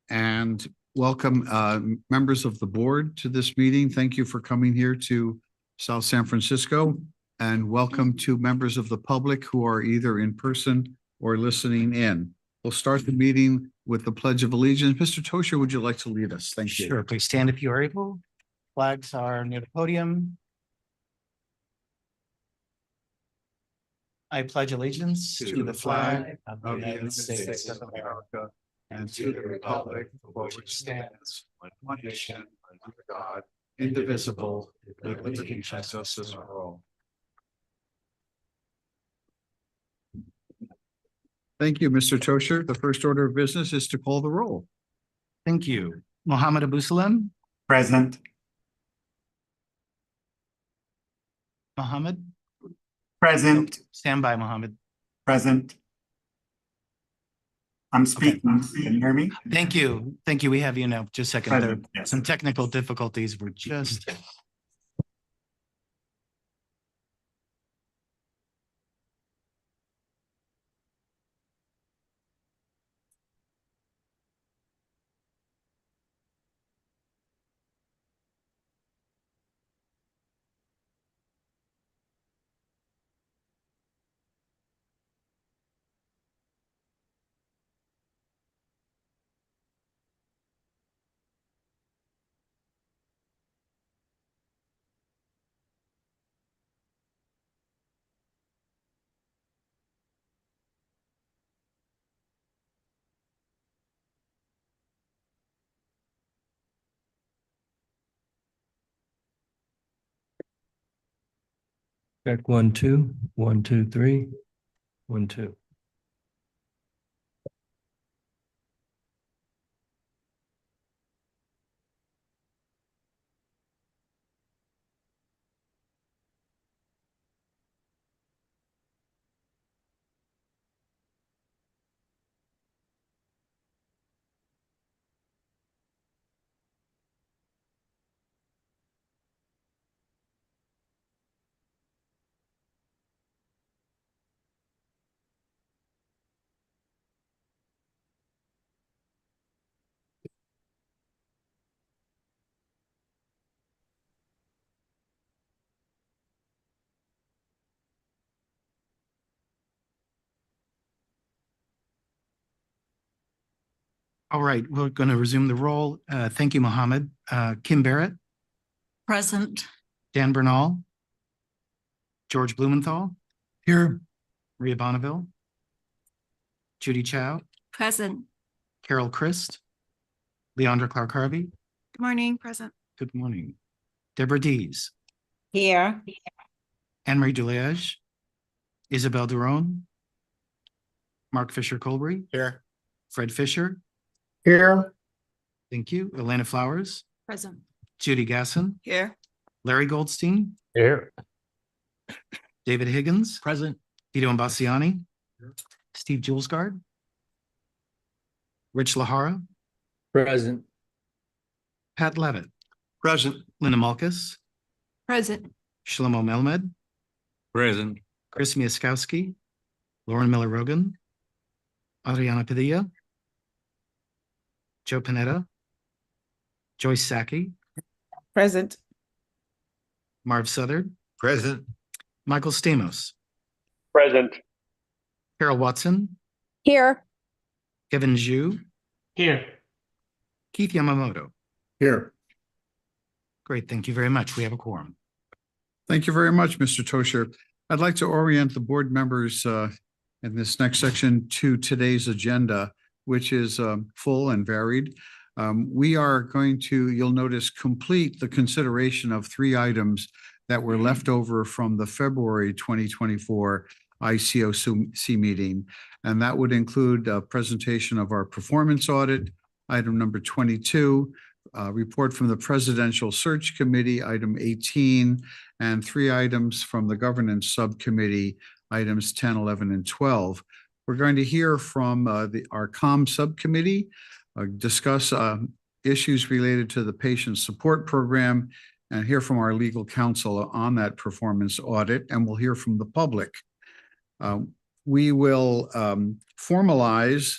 and welcome members of the board to this meeting. Thank you for coming here to South San Francisco, and welcome to members of the public who are either in person or listening in. We'll start the meeting with the Pledge of Allegiance. Mr. Tosher, would you like to lead us? Thank you. Sure, please stand if you are able. Flags are near the podium. I pledge allegiance to the flag of the United States of America and to the republic for which it stands, one nation, under God, indivisible, with liberty and justice for all. Thank you, Mr. Tosher. The first order of business is to call the roll. Thank you. Mohammed Abu Salam. Present. Mohammed. Present. Stand by, Mohammed. Present. I'm speaking. Can you hear me? Thank you. Thank you. We have you now. Just a second. There Present, yes. some technical difficulties. We're just. Check 1, 2, 1, 2, 3, 1, 2. All right, we're going to resume the roll. Thank you, Mohammed. Kim Barrett. Present. Dan Bernal. George Blumenthal. Here. Ria Bonneville. Judy Chow. Present. Carol Christ. Leandra Clark Harvey. Good morning. Present. Good morning. Deborah Dees. Here. Anne-Marie Deliege. Isabel Duron. Mark Fisher Colbury. Here. Fred Fisher. Here. Thank you. Elena Flowers. Present. Judy Gasson. Here. Larry Goldstein. Here. David Higgins. Present. Vito Imbasciani. Steve Julesgard. Rich Lahara. Present. Pat Levitt. Present. Linda Malkus. Present. Shlomo Melmed. Present. Chris Miaskowski. Lauren Miller-Rogan. Adriana Padilla. Joe Panetta. Joyce Sacchi. Present. Marv Southard. Present. Michael Stamos. Present. Carol Watson. Here. Kevin Zhu. Here. Keith Yamamoto. Here. Great. Thank you very much. We have a quorum. Thank you very much, Mr. Tosher. I'd like to orient the board members in this next section to today's agenda, which is full and varied. We are going to, you'll notice, complete the consideration of 3 items that were left over from the February 2024 ICOC meeting. And that would include a presentation of our performance audit, item number 22, report from the Presidential Search Committee, item 18, and 3 items from the Governance Subcommittee, items 10, 11, and 12. We're going to hear from our COM subcommittee, discuss issues related to the patient support program, and hear from our legal counsel on that performance audit, and we'll hear from the public. We will formalize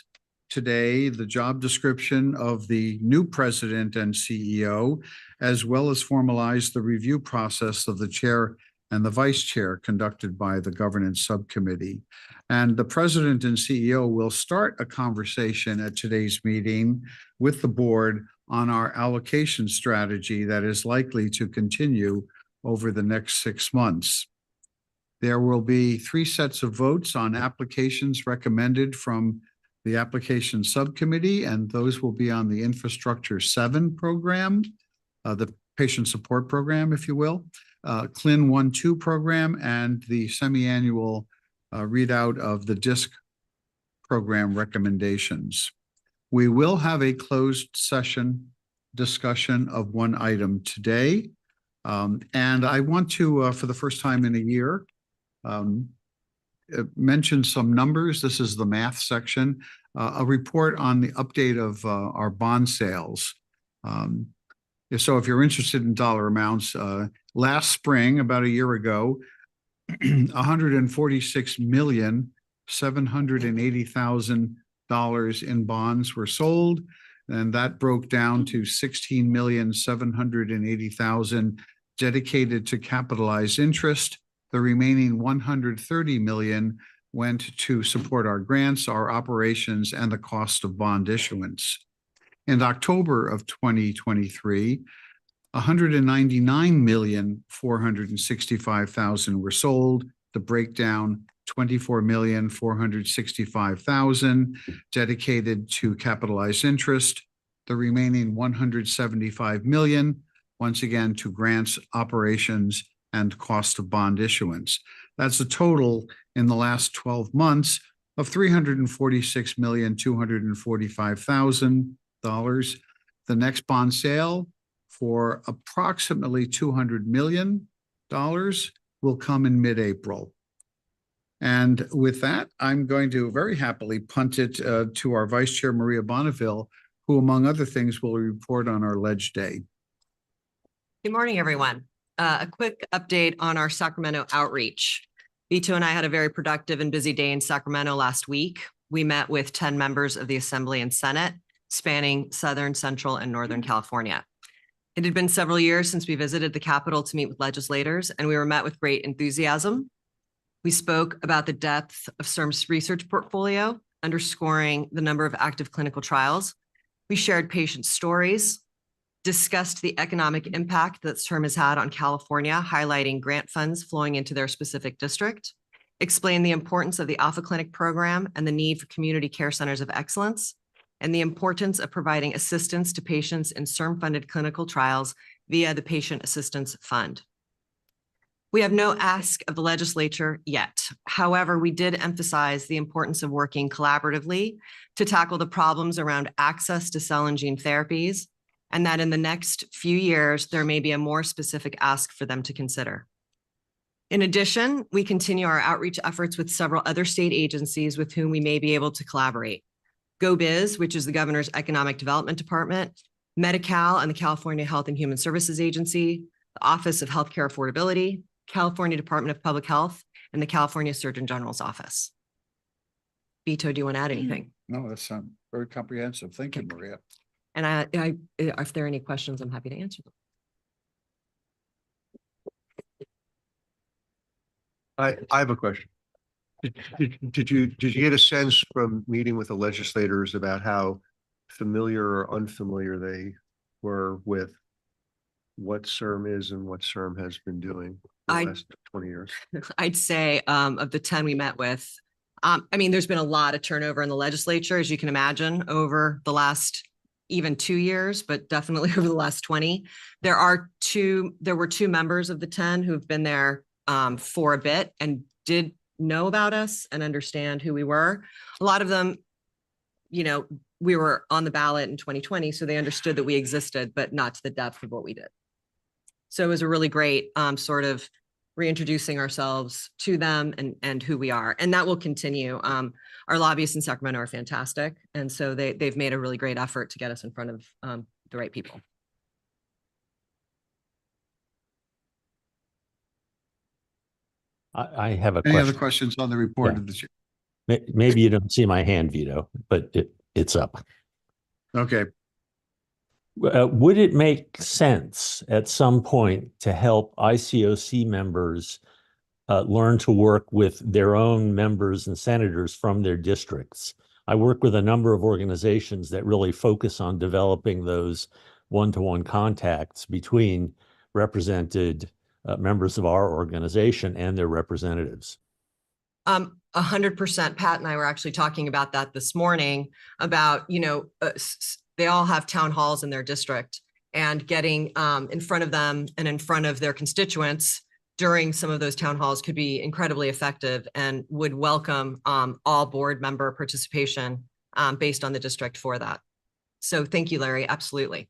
today the job description of the new president and CEO, as well as formalize the review process of the chair and the vice chair conducted by the governance subcommittee. And the president and CEO will start a conversation at today's meeting with the board on our allocation strategy that is likely to continue over the next 6 months. There will be 3 sets of votes on applications recommended from the application subcommittee, and those will be on the Infrastructure 7 program, the patient support program, if you will, CLIN 1-2 program, and the semi-annual readout of the DISC program recommendations. We will have a closed session discussion of one item today. And I want to, for the first time in a year, mention some numbers. This is the math section, a report on the update of our bond sales. So if you're interested in dollar amounts, last spring, about a year ago, $146,780,000 in bonds were sold, and that broke down to $16,780,000 dedicated to capitalized interest. The remaining $130 million went to support our grants, our operations, and the cost of bond issuance. In October of 2023, $199,465,000 were sold. The breakdown, $24,465,000 dedicated to capitalized interest. The remaining $175 million, once again, to grants, operations, and cost of bond issuance. That's a total in the last 12 months of $346,245,000. The next bond sale for approximately $200 million will come in mid-April. And with that, I'm going to very happily punt it to our Vice Chair, Maria Bonneville, who, among other things, will report on our Ledge Day. Good morning, everyone. A quick update on our Sacramento outreach. Vito and I had a very productive and busy day in Sacramento last week. We met with 10 members of the Assembly and Senate, spanning Southern, Central, and Northern California. It had been several years since we visited the Capitol to meet with legislators, and we were met with great enthusiasm. We spoke about the depth of CIRM's research portfolio, underscoring the number of active clinical trials. We shared patient stories, discussed the economic impact that CIRM has had on California, highlighting grant funds flowing into their specific district, explained the importance of the Alpha Clinic program and the need for community care centers of excellence, and the importance of providing assistance to patients in CIRM-funded clinical trials via the Patient Assistance Fund. We have no ask of the legislature yet. However, we did emphasize the importance of working collaboratively to tackle the problems around access to cell and gene therapies, and that in the next few years, there may be a more specific ask for them to consider. In addition, we continue our outreach efforts with several other state agencies with whom we may be able to collaborate. GoBiz, which is the governor's economic development department, Medi-Cal and the California Health and Human Services Agency, the Office of Healthcare Affordability, California Department of Public Health, and the California Surgeon General's Office. Vito, do you want to add anything? No, that's very comprehensive. Thank you, Maria. And if there are any questions, I'm happy to answer them. I have a question. Did you get a sense from meeting with the legislators about how familiar or unfamiliar they were with what CIRM is and what CIRM has been doing for the last 20 years? I'd say of the 10 we met with, I mean, there's been a lot of turnover in the legislature, as you can imagine, over the last even 2 years, but definitely over the last 20. There were two members of the 10 who've been there for a bit and did know about us and understand who we were. A lot of them, you know, we were on the ballot in 2020, so they understood that we existed, but not to the depth of what we did. So it was a really great sort of reintroducing ourselves to them and who we are. And that will continue. Our lobbyists in Sacramento are fantastic. And so they've made a really great effort to get us in front of the right people. I have a Any question. other questions on the report of the chair? Maybe you don't see my hand, Vito, but it's up. Okay. Would it make sense at some point to help ICOC members learn to work with their own members and senators from their districts? I work with a number of organizations that really focus on developing those one-to-one contacts between represented members of our organization and their representatives. 100%. Pat and I were actually talking about that this morning about, they all have town halls in their district, and getting in front of them and in front of their constituents during some of those town halls could be incredibly effective and would welcome all board member participation based on the district for that. So thank you, Larry. Absolutely.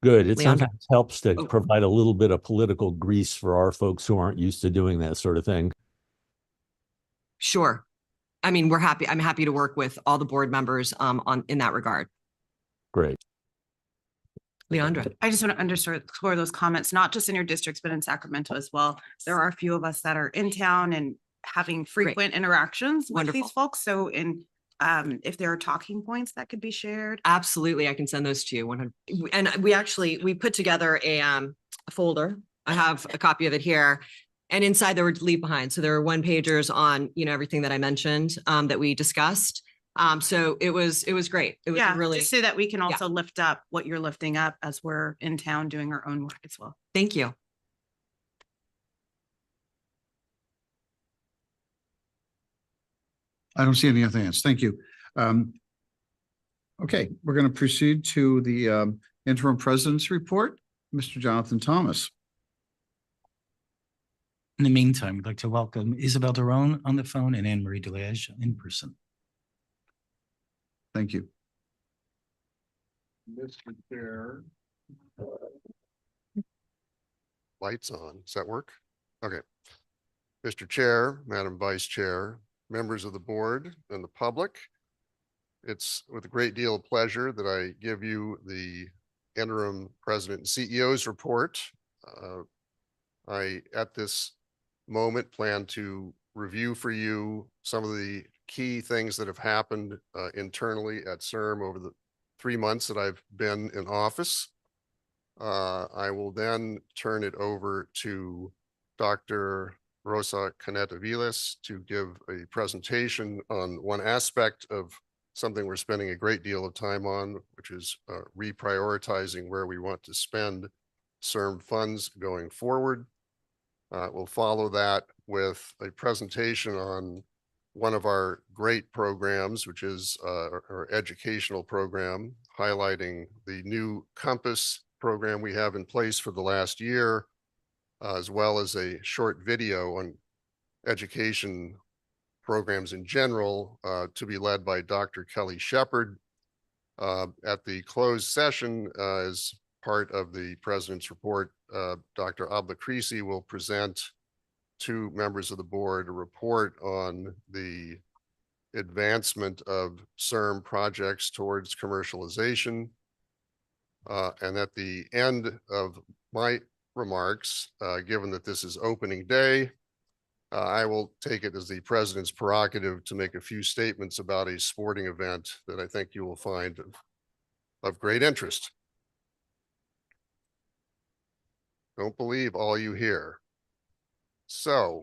Good. It Leandra. sometimes helps to provide a little bit of political grease for our folks who aren't used to doing that sort of thing. Sure. I mean, I'm happy to work with all the board members in that regard. Great. Leandra. I just want to underscore those comments, not just in your districts, but in Sacramento as well. There are a few of us that are in town and having frequent interactions with these folks. So if there are talking points that could be shared. Absolutely. I can send those to you. 100. And we put together a folder. I have a copy of it here. And inside there were leave behind. So there were one pagers on, everything that I mentioned that we discussed. So it was great. It was really just so that we can also lift up what you're lifting up as we're in town doing our own work as well. Thank you. I don't see any other hands. Thank you. Okay, we're going to proceed to the interim president's report. Mr. Jonathan Thomas. In the meantime, we'd like to welcome Isabel Daron on the phone and Anne Marie Delage in person. Thank you. Mr. Chair. Lights on. Does that work? Okay. Mr. Chair, Madam Vice Chair, members of the board and the public, it's with a great deal of pleasure that I give you the interim president and CEO's report. I, at this moment, plan to review for you some of the key things that have happened internally at CIRM over the 3 months that I've been in office. I will then turn it over to Dr. Rosa Caneta-Vilas to give a presentation on one aspect of something we're spending a great deal of time on, which is reprioritizing where we want to spend CIRM funds going forward. We'll follow that with a presentation on one of our great programs, which is our educational program, highlighting the new Compass program we have in place for the last year, as well as a short video on education programs in general, to be led by Dr. Kelly Shepard. At the closed session, as part of the president's report, Dr. Ablakrisi will present to members of the board a report on the advancement of CIRM projects towards commercialization. And at the end of my remarks, given that this is opening day, I will take it as the president's prerogative to make a few statements about a sporting event that I think you will find of great interest. Don't believe all you hear. So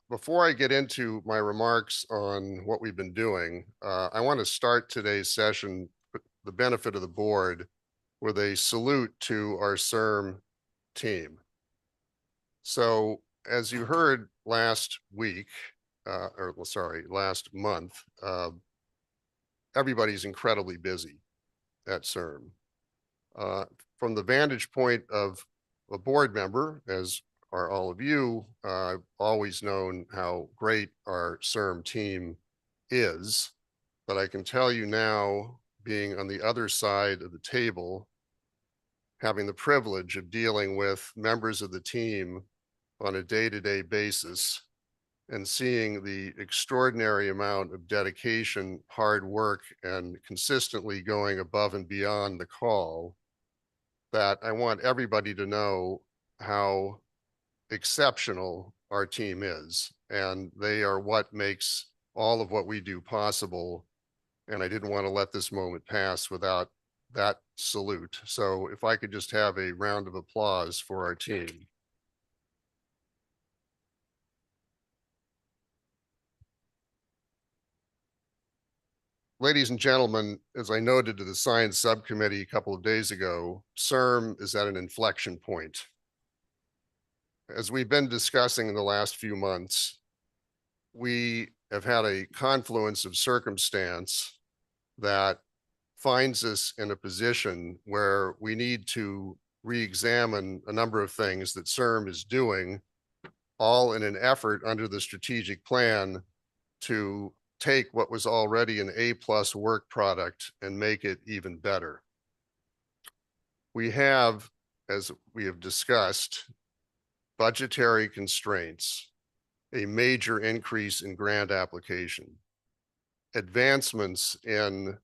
before I get into my remarks on what we've been doing, I want to start today's session with the benefit of the board with a salute to our CIRM team. So as you heard last month, everybody's incredibly busy at CIRM. From the vantage point of a board member, as are all of you, I've always known how great our CIRM team is, but I can tell you now, being on the other side of the table, having the privilege of dealing with members of the team on a day-to-day basis and seeing the extraordinary amount of dedication, hard work, and consistently going above and beyond the call, that I want everybody to know how exceptional our team is. And they are what makes all of what we do possible. And I didn't want to let this moment pass without that salute. So if I could just have a round of applause for our team. Ladies and gentlemen, as I noted to the Science Subcommittee a couple of days ago, CIRM is at an inflection point. As we've been discussing in the last few months, we have had a confluence of circumstance that finds us in a position where we need to re-examine a number of things that CIRM is doing, all in an effort under the strategic plan to take what was already an A+ work product and make it even better. We have, as we have discussed, budgetary constraints, a major increase in grant application, advancements in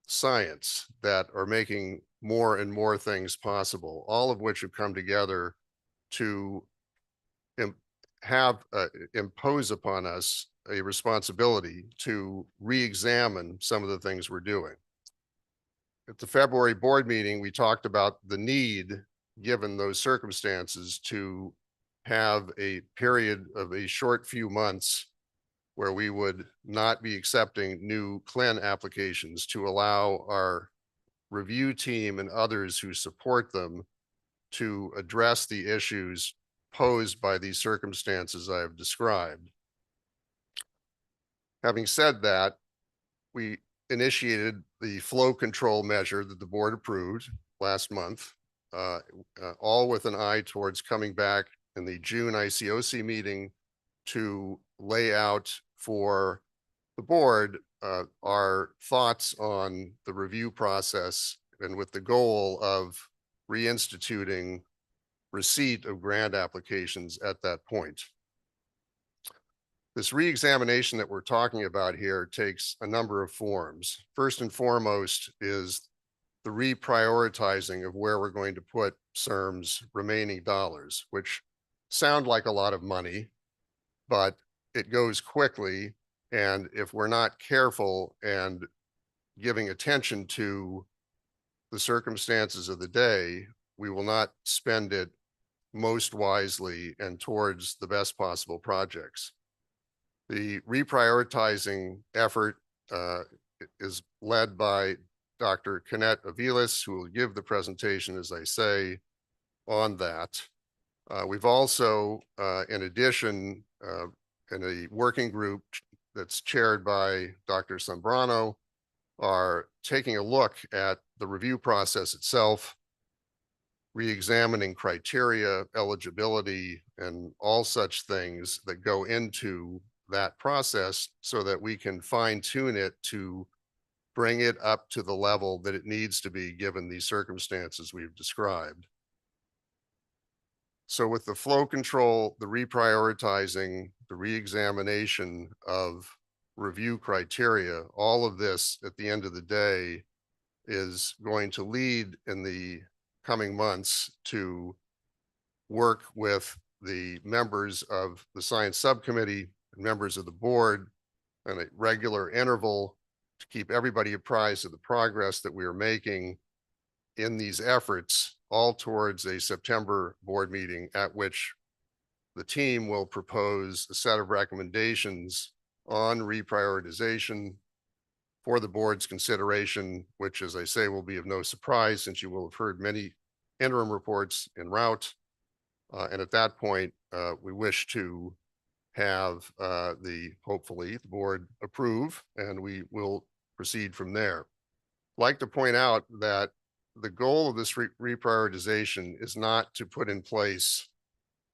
science that are making more and more things possible, all of which have come together to impose upon us a responsibility to re-examine some of the things we're doing. At the February board meeting, we talked about the need, given those circumstances, to have a period of a short few months where we would not be accepting new CLIN applications to allow our review team and others who support them to address the issues posed by these circumstances I have described. Having said that, we initiated the flow control measure that the board approved last month, all with an eye towards coming back in the June ICOC meeting to lay out for the board our thoughts on the review process, and with the goal of reinstituting receipt of grant applications at that point. This re-examination that we're talking about here takes a number of forms. First and foremost is the reprioritizing of where we're going to put CIRM's remaining dollars, which sound like a lot of money, but it goes quickly. And if we're not careful and giving attention to the circumstances of the day, we will not spend it most wisely and towards the best possible projects. The reprioritizing effort is led by Dr. Kenneth Aviles, who will give the presentation, as I say, on that. We've also, in addition, in a working group that's chaired by Dr. Zambrano, are taking a look at the review process itself, re-examining criteria, eligibility, and all such things that go into that process so that we can fine-tune it to bring it up to the level that it needs to be given these circumstances we've described. So with the flow control, the reprioritizing, the re-examination of review criteria, all of this at the end of the day is going to lead in the coming months to work with the members of the Science Subcommittee and members of the board on a regular interval to keep everybody apprised of the progress that we are making in these efforts, all towards a September board meeting at which the team will propose a set of recommendations on reprioritization for the board's consideration, which, as I say, will be of no surprise since you will have heard many interim reports en route. And at that point, we wish to have hopefully the board approve, and we will proceed from there. I'd like to point out that the goal of this reprioritization is not to put in place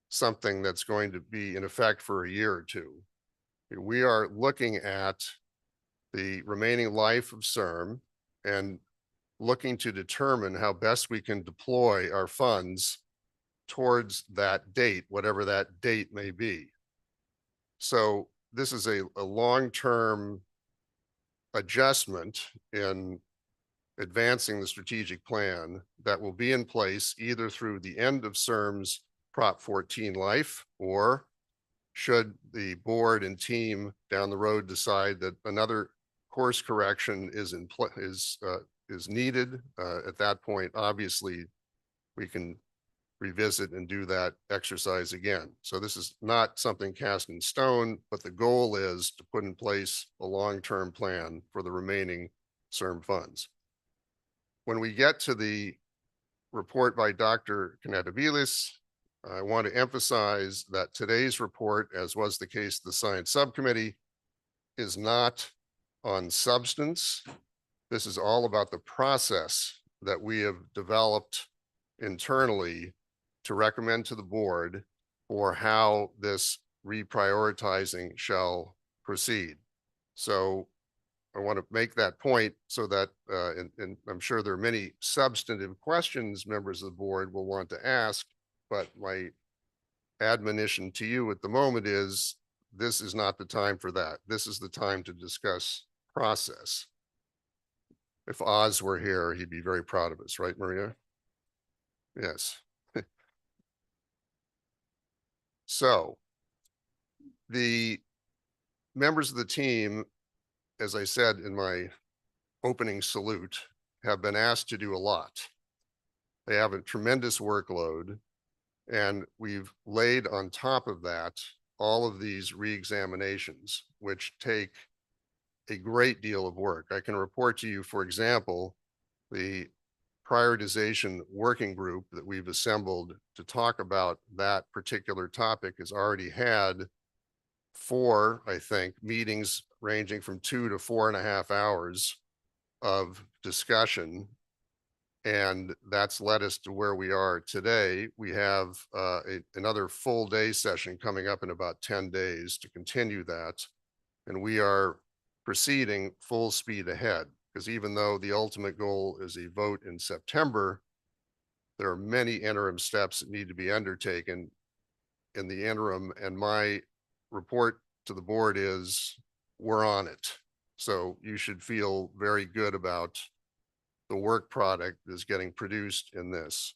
something that's going to be in effect for a year or two. We are looking at the remaining life of CIRM and looking to determine how best we can deploy our funds towards that date, whatever that date may be. So this is a long-term adjustment in advancing the strategic plan that will be in place either through the end of CIRM's Prop 14 life or should the board and team down the road decide that another course correction is needed, at that point, obviously, we can revisit and do that exercise again. So this is not something cast in stone, but the goal is to put in place a long-term plan for the remaining CIRM funds. When we get to the report by Dr. Kanatavilis, I want to emphasize that today's report, as was the case of the Science Subcommittee, is not on substance. This is all about the process that we have developed internally to recommend to the board for how this reprioritizing shall proceed. So I want to make that point so that, and I'm sure there are many substantive questions members of the board will want to ask, but my admonition to you at the moment is this is not the time for that. This is the time to discuss process. If Oz were here, he'd be very proud of us, right, Maria? Yes. So the members of the team, as I said in my opening salute, have been asked to do a lot. They have a tremendous workload, and we've laid on top of that all of these re-examinations, which take a great deal of work. I can report to you, for example, the prioritization working group that we've assembled to talk about that particular topic has already had 4, I think, meetings ranging from 2 to 4.5 hours of discussion. And that's led us to where we are today. We have another full day session coming up in about 10 days to continue that. And we are proceeding full speed ahead, because even though the ultimate goal is a vote in September, there are many interim steps that need to be undertaken in the interim. And my report to the board is we're on it. So you should feel very good about the work product that's getting produced in this.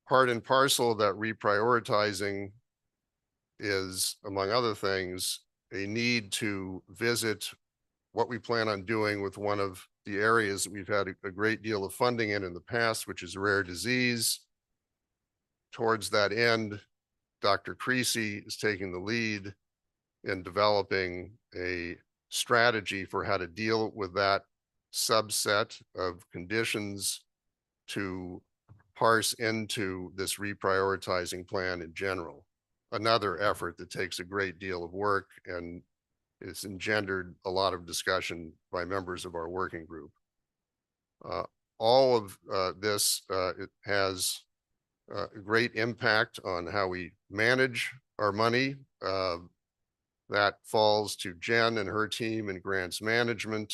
Part and parcel of that reprioritizing is, among other things, a need to visit what we plan on doing with one of the areas that we've had a great deal of funding in the past, which is rare disease. Towards that end, Dr. Creasy is taking the lead in developing a strategy for how to deal with that subset of conditions to parse into this reprioritizing plan in general. Another effort that takes a great deal of work, and it's engendered a lot of discussion by members of our working group. All of this it has a great impact on how we manage our money. That falls to Jen and her team in grants management.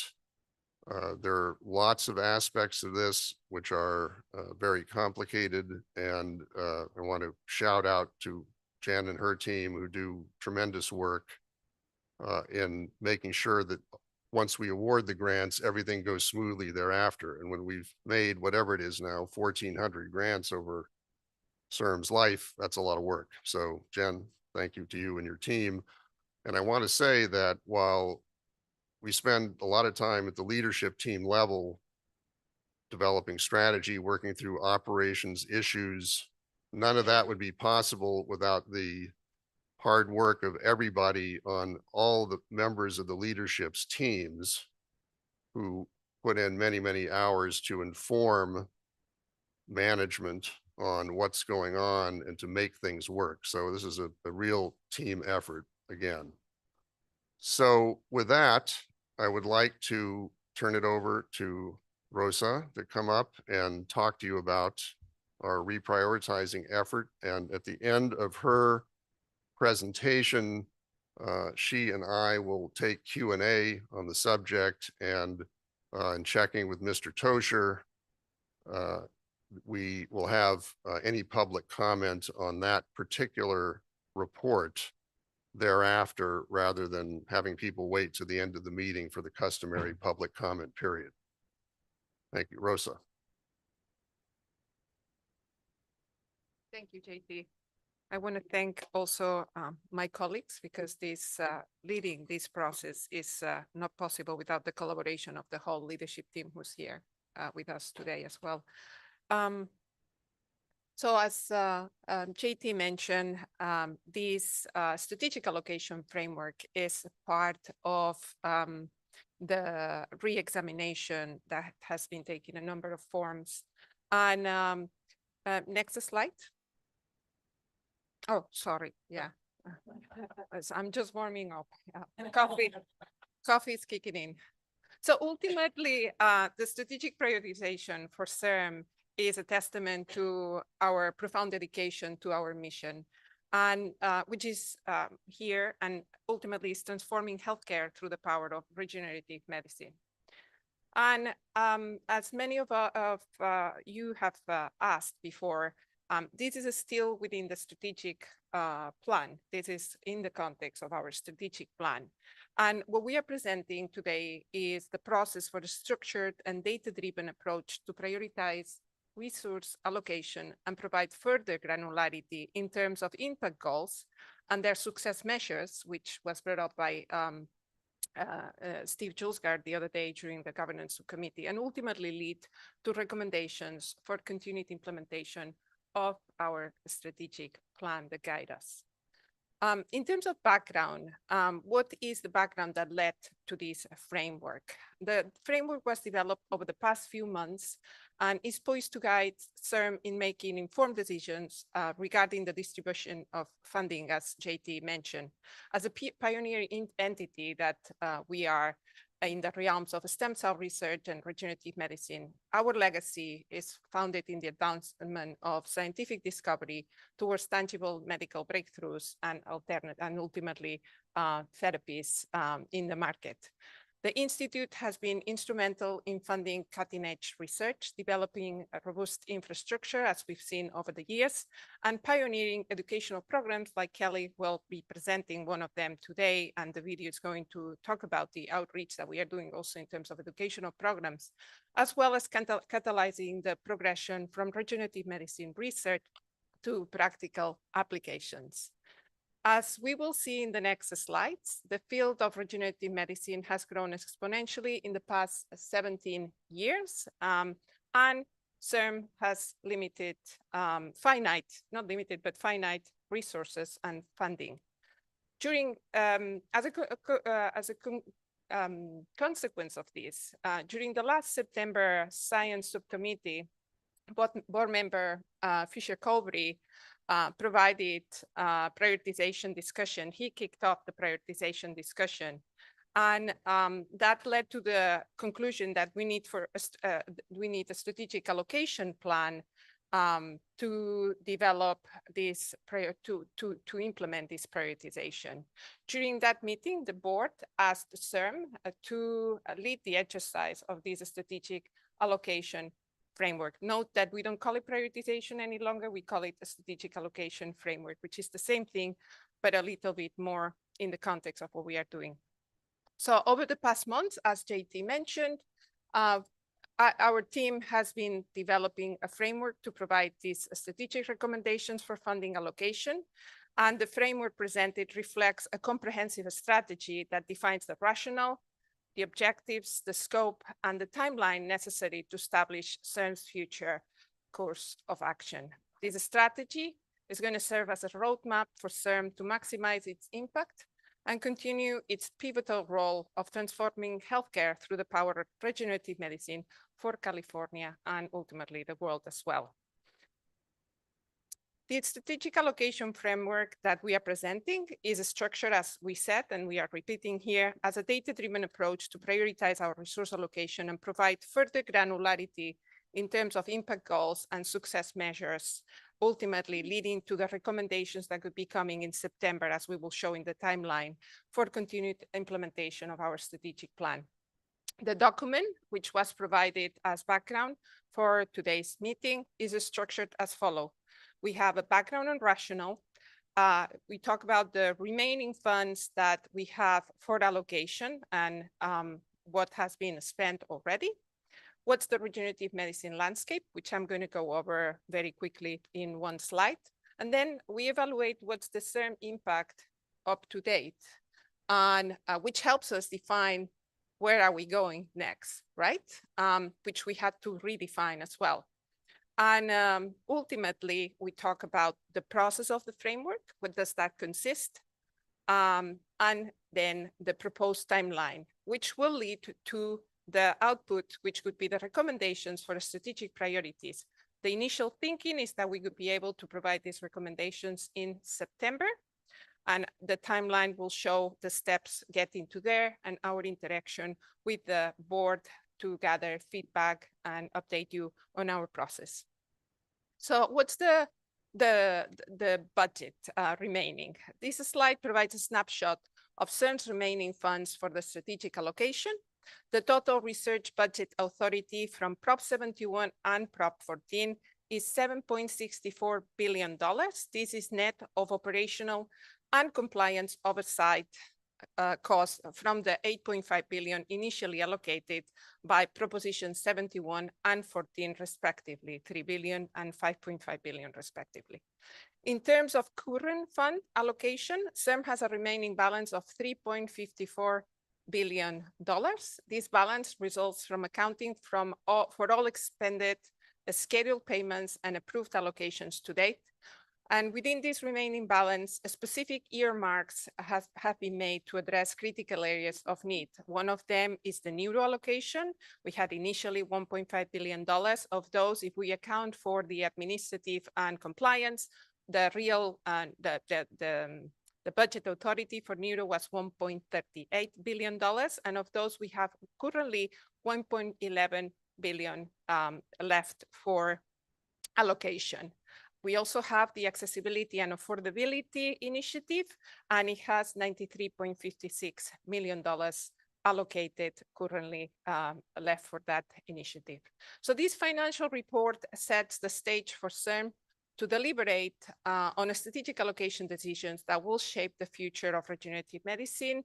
There are lots of aspects of this which are very complicated, and I want to shout out to Jen and her team who do tremendous work in making sure that once we award the grants, everything goes smoothly thereafter. And when we've made whatever it is now, 1,400 grants over CIRM's life, that's a lot of work. So Jen, thank you to you and your team. And I want to say that while we spend a lot of time at the leadership team level developing strategy, working through operations issues, none of that would be possible without the hard work of everybody on all the members of the leadership's teams who put in many, many hours to inform management on what's going on and to make things work. So this is a real team effort again. So with that, I would like to turn it over to Rosa to come up and talk to you about our reprioritizing effort. And at the end of her presentation, she and I will take Q&A on the subject, and in checking with Mr. Tosher, we will have any public comment on that particular report thereafter, rather than having people wait to the end of the meeting for the customary public comment period. Thank you, Rosa. Thank you, JT. I want to thank also my colleagues because this leading this process is not possible without the collaboration of the whole leadership team who's here with us today as well. So as JT mentioned, this strategic allocation framework is part of the re-examination that has been taking a number of forms. And next slide. Oh, sorry. Yeah. I'm just warming up. Coffee is kicking in. So ultimately, the strategic prioritization for CIRM is a testament to our profound dedication to our mission, and which is here and ultimately is transforming healthcare through the power of regenerative medicine. And as many of you have asked before, this is still within the strategic plan. This is in the context of our strategic plan. And what we are presenting today is the process for a structured and data-driven approach to prioritize resource allocation and provide further granularity in terms of impact goals and their success measures, which was brought up by Steve Julesgaard the other day during the governance committee, and ultimately lead to recommendations for continued implementation of our strategic plan that guide us. In terms of background, what is the background that led to this framework? The framework was developed over the past few months and is poised to guide CIRM in making informed decisions regarding the distribution of funding, as JT mentioned. As a pioneering entity that we are in the realms of stem cell research and regenerative medicine, our legacy is founded in the advancement of scientific discovery towards tangible medical breakthroughs and ultimately therapies in the market. The Institute has been instrumental in funding cutting-edge research, developing a robust infrastructure, as we've seen over the years, and pioneering educational programs like Kelly will be presenting one of them today, and the video is going to talk about the outreach that we are doing also in terms of educational programs, as well as catalyzing the progression from regenerative medicine research to practical applications. As we will see in the next slides, the field of regenerative medicine has grown exponentially in the past 17 years, and CIRM has finite resources and funding. As a consequence of this, during the last September Science Subcommittee, board member Fisher-Colbury provided prioritization discussion. He kicked off the prioritization discussion. And that led to the conclusion that we need a strategic allocation plan to develop this to implement this prioritization. During that meeting, the board asked CIRM to lead the exercise of this strategic allocation framework. Note that we don't call it prioritization any longer. We call it a strategic allocation framework, which is the same thing, but a little bit more in the context of what we are doing. So over the past months, as JT mentioned, our team has been developing a framework to provide these strategic recommendations for funding allocation. And the framework presented reflects a comprehensive strategy that defines the rationale, the objectives, the scope, and the timeline necessary to establish CIRM's future course of action. This strategy is going to serve as a roadmap for CIRM to maximize its impact and continue its pivotal role of transforming healthcare through the power of regenerative medicine for California and ultimately the world as well. The strategic allocation framework that we are presenting is structured, as we said, and we are repeating here, as a data-driven approach to prioritize our resource allocation and provide further granularity in terms of impact goals and success measures, ultimately leading to the recommendations that could be coming in September, as we will show in the timeline, for continued implementation of our strategic plan. The document, which was provided as background for today's meeting, is structured as follows. We have a background and rationale. We talk about the remaining funds that we have for allocation and what has been spent already. What's the regenerative medicine landscape, which I'm going to go over very quickly in one slide. And then we evaluate what's the CIRM impact up to date, and which helps us define where are we going next, right? Which we had to redefine as well. And ultimately, we talk about the process of the framework. What does that consist? And then the proposed timeline, which will lead to the output, which could be the recommendations for the strategic priorities. The initial thinking is that we could be able to provide these recommendations in September, and the timeline will show the steps getting to there and our interaction with the board to gather feedback and update you on our process. So what's the budget remaining? This slide provides a snapshot of CIRM's remaining funds for the strategic allocation. The total research budget authority from Prop 71 and Prop 14 is $7.64 billion. This is net of operational and compliance oversight costs from the $8.5 billion initially allocated by Proposition 71 and 14 respectively, $3 billion and $5.5 billion respectively. In terms of current fund allocation, CIRM has a remaining balance of $3.54 billion. This balance results from accounting for all expended scheduled payments and approved allocations to date. And within this remaining balance, specific earmarks have been made to address critical areas of need. One of them is the neuro allocation. We had initially $1.5 billion of those. If we account for the administrative and compliance, the real the budget authority for neuro was $1.38 billion. And of those, we have currently $1.11 billion left for allocation. We also have the Accessibility and Affordability Initiative, and it has $93.56 million allocated currently left for that initiative. So this financial report sets the stage for CIRM to deliberate on strategic allocation decisions that will shape the future of regenerative medicine,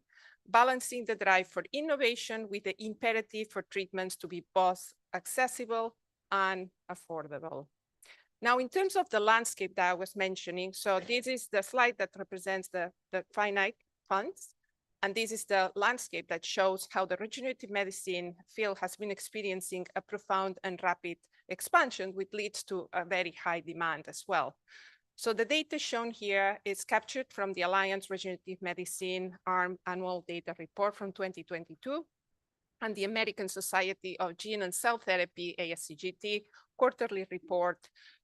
balancing the drive for innovation with the imperative for treatments to be both accessible and affordable. Now, in terms of the landscape that I was mentioning, so this is the slide that represents the finite funds. And this is the landscape that shows how the regenerative medicine field has been experiencing a profound and rapid expansion, which leads to a very high demand as well. So the data shown here is captured from the Alliance Regenerative Medicine ARM Annual Data Report from 2022 and the American Society of Gene and Cell Therapy, ASCGT, quarterly report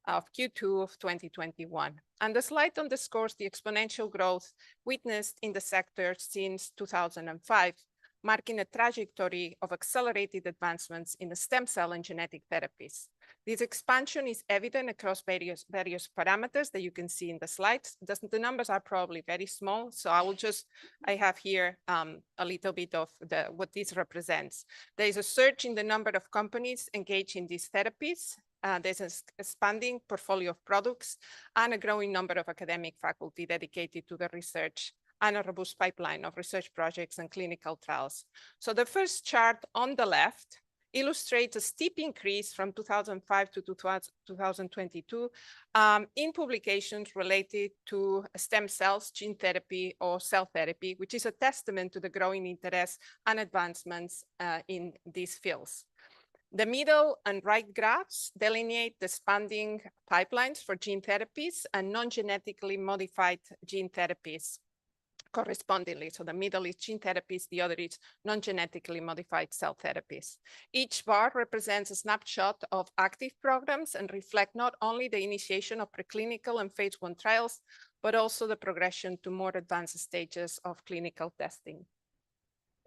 of Q2 of 2021. And the slide underscores the exponential growth witnessed in the sector since 2005, marking a trajectory of accelerated advancements in the stem cell and genetic therapies. This expansion is evident across various parameters that you can see in the slides. The numbers are probably very small, so I have here a little bit of what this represents. There is a surge in the number of companies engaged in these therapies. There's an expanding portfolio of products and a growing number of academic faculty dedicated to the research and a robust pipeline of research projects and clinical trials. So the first chart on the left illustrates a steep increase from 2005 to 2022 in publications related to stem cells, gene therapy, or cell therapy, which is a testament to the growing interest and advancements in these fields. The middle and right graphs delineate the expanding pipelines for gene therapies and non-genetically modified gene therapies correspondingly. So the middle is gene therapies, the other is non-genetically modified cell therapies. Each bar represents a snapshot of active programs and reflect not only the initiation of preclinical and phase 1 trials, but also the progression to more advanced stages of clinical testing.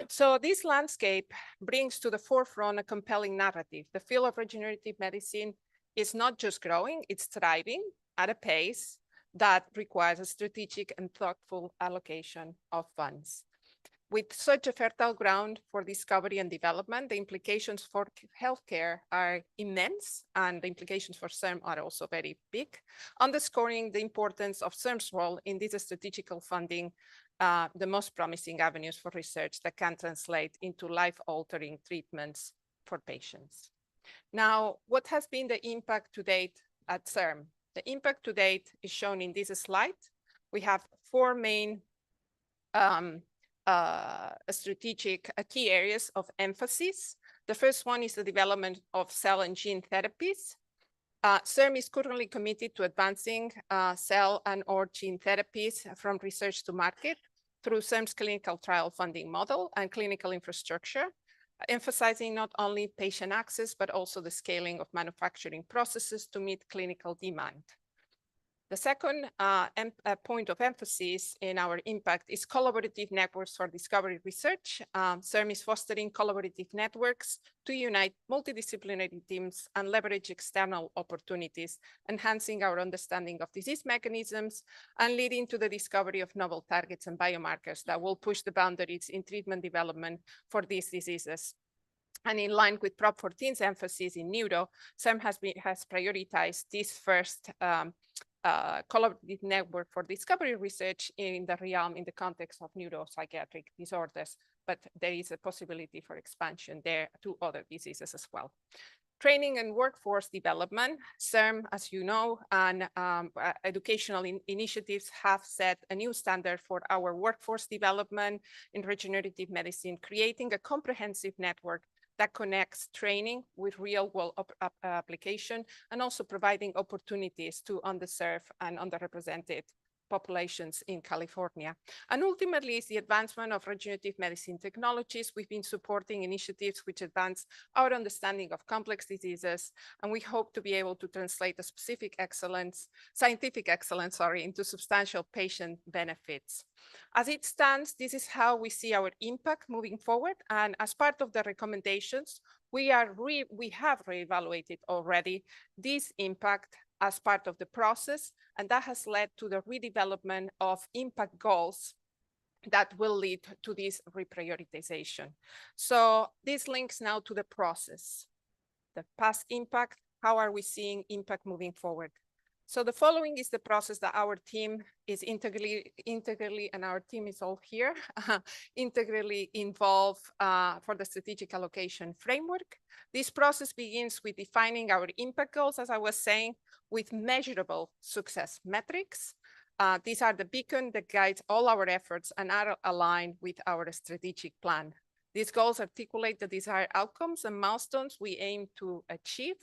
So this landscape brings to the forefront a compelling narrative. The field of regenerative medicine is not just growing, it's thriving at a pace that requires a strategic and thoughtful allocation of funds. With such a fertile ground for discovery and development, the implications for healthcare are immense, and the implications for CIRM are also very big, underscoring the importance of CIRM's role in this strategical funding, the most promising avenues for research that can translate into life-altering treatments for patients. Now, what has been the impact to date at CIRM? The impact to date is shown in this slide. We have four main strategic key areas of emphasis. The first one is the development of cell and gene therapies. CIRM is currently committed to advancing cell and or gene therapies from research to market through CIRM's clinical trial funding model and clinical infrastructure, emphasizing not only patient access, but also the scaling of manufacturing processes to meet clinical demand. The second point of emphasis in our impact is collaborative networks for discovery research. CIRM is fostering collaborative networks to unite multidisciplinary teams and leverage external opportunities, enhancing our understanding of disease mechanisms and leading to the discovery of novel targets and biomarkers that will push the boundaries in treatment development for these diseases. And in line with Prop 14's emphasis in neuro, CIRM has prioritized this first collaborative network for discovery research in the realm in the context of neuropsychiatric disorders, but there is a possibility for expansion there to other diseases as well. Training and workforce development, CIRM, as you know, and educational initiatives have set a new standard for our workforce development in regenerative medicine, creating a comprehensive network that connects training with real-world application and also providing opportunities to underserved and underrepresented populations in California. And ultimately, it's the advancement of regenerative medicine technologies. We've been supporting initiatives which advance our understanding of complex diseases, and we hope to be able to translate the scientific excellence, into substantial patient benefits. As it stands, this is how we see our impact moving forward. And as part of the recommendations, we have reevaluated already this impact as part of the process, and that has led to the redevelopment of impact goals that will lead to this reprioritization. So this links now to the process. The past impact, how are we seeing impact moving forward? So the following is the process that our team is integrally, and our team is all here, integrally involved for the strategic allocation framework. This process begins with defining our impact goals, as I was saying, with measurable success metrics. These are the beacon that guides all our efforts and are aligned with our strategic plan. These goals articulate the desired outcomes and milestones we aim to achieve,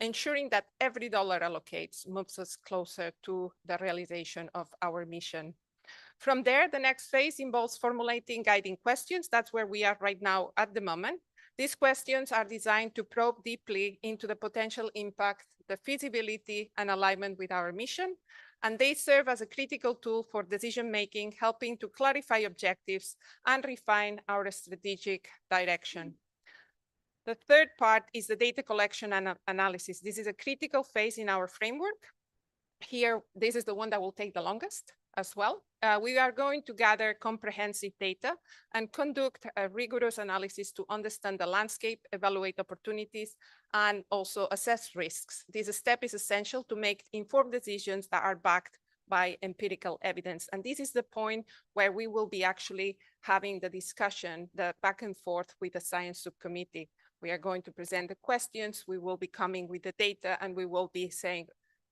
ensuring that every dollar allocated moves us closer to the realization of our mission. From there, the next phase involves formulating guiding questions. That's where we are right now at the moment. These questions are designed to probe deeply into the potential impact, the feasibility, and alignment with our mission. And they serve as a critical tool for decision-making, helping to clarify objectives and refine our strategic direction. The third part is the data collection and analysis. This is a critical phase in our framework. Here, this is the one that will take the longest as well. We are going to gather comprehensive data and conduct a rigorous analysis to understand the landscape, evaluate opportunities, and also assess risks. This step is essential to make informed decisions that are backed by empirical evidence. And this is the point where we will be actually having the discussion, the back and forth with the science subcommittee. We are going to present the questions, we will be coming with the data, and we will be saying,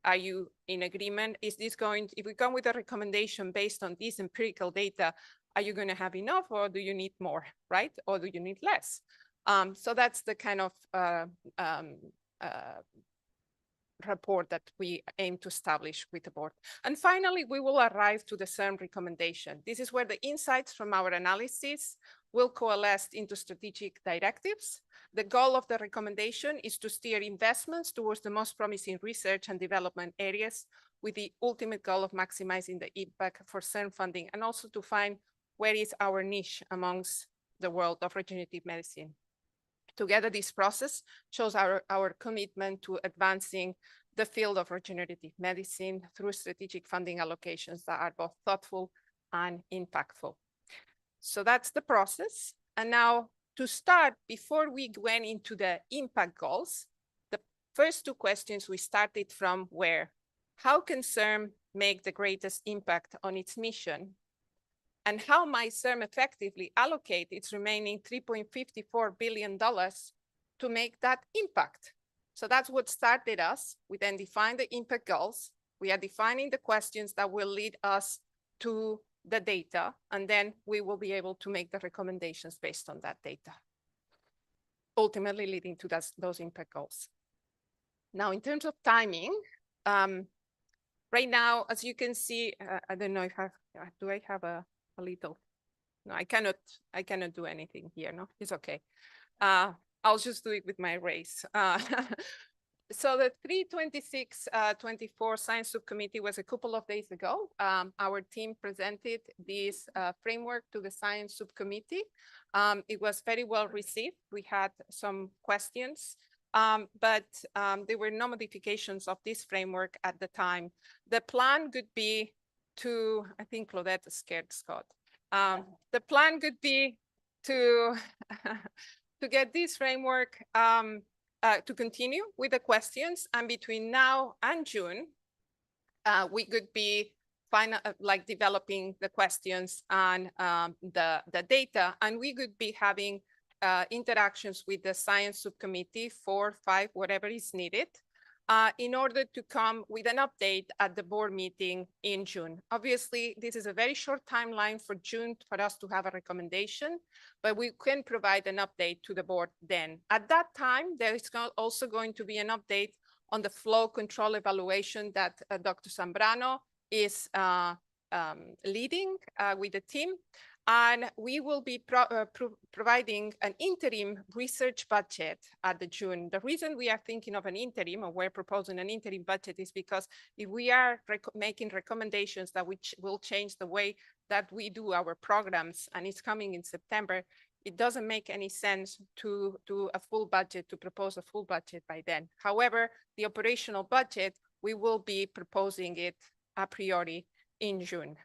are you in agreement? Is this going, if we come with a recommendation based on this empirical data, are you going to have enough, or do you need more, right? Or do you need less? So that's the kind of report that we aim to establish with the board. And finally, we will arrive to the CIRM recommendation. This is where the insights from our analysis will coalesce into strategic directives. The goal of the recommendation is to steer investments towards the most promising research and development areas, with the ultimate goal of maximizing the impact for CIRM funding, and also to find where is our niche amongst the world of regenerative medicine. Together, this process shows our commitment to advancing the field of regenerative medicine through strategic funding allocations that are both thoughtful and impactful. So that's the process. And now, to start, before we went into the impact goals, the first two questions we started from were, how can CIRM make the greatest impact on its mission? And how might CIRM effectively allocate its remaining $3.54 billion to make that impact? So that's what started us. We then defined the impact goals. We are defining the questions that will lead us to the data, and then we will be able to make the recommendations based on that data, ultimately leading to those impact goals. Now, in terms of timing, right now, as you can see, I don't know if do I have a little? No, I cannot do anything here. No, it's okay. I'll just do it with my race. So the 3/26/24 Science Subcommittee was a couple of days ago. Our team presented this framework to the Science Subcommittee. It was very well received. We had some questions, but there were no modifications of this framework at the time. The plan could be to, I think Claudette scared Scott. The plan could be to to get this framework to continue with the questions, and between now and June, we could be developing the questions and the data, and we could be having interactions with the Science Subcommittee, 4, 5, whatever is needed, in order to come with an update at the board meeting in June. Obviously, this is a very short timeline for June for us to have a recommendation, but we can provide an update to the board then. At that time, there is also going to be an update on the flow control evaluation that Dr. Zambrano is leading with the team. And we will be providing an interim research budget at the June. The reason we are thinking of an interim, or we're proposing an interim budget, is because if we are making recommendations that which will change the way that we do our programs, and it's coming in September, it doesn't make any sense to do a full budget, to propose a full budget by then. However, the operational budget, we will be proposing it a priori in June.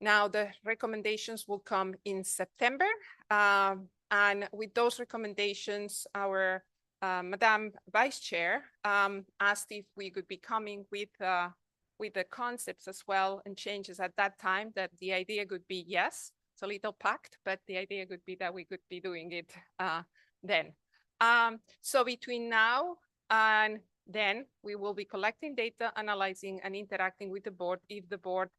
Now, the recommendations will come in September, and with those recommendations, our Madam Vice Chair asked if we could be coming with the concepts as well and changes at that time. That the idea could be, yes, it's a little packed, but the idea could be that we could be doing it then. So between now and then, we will be collecting data, analyzing, and interacting with the board if the board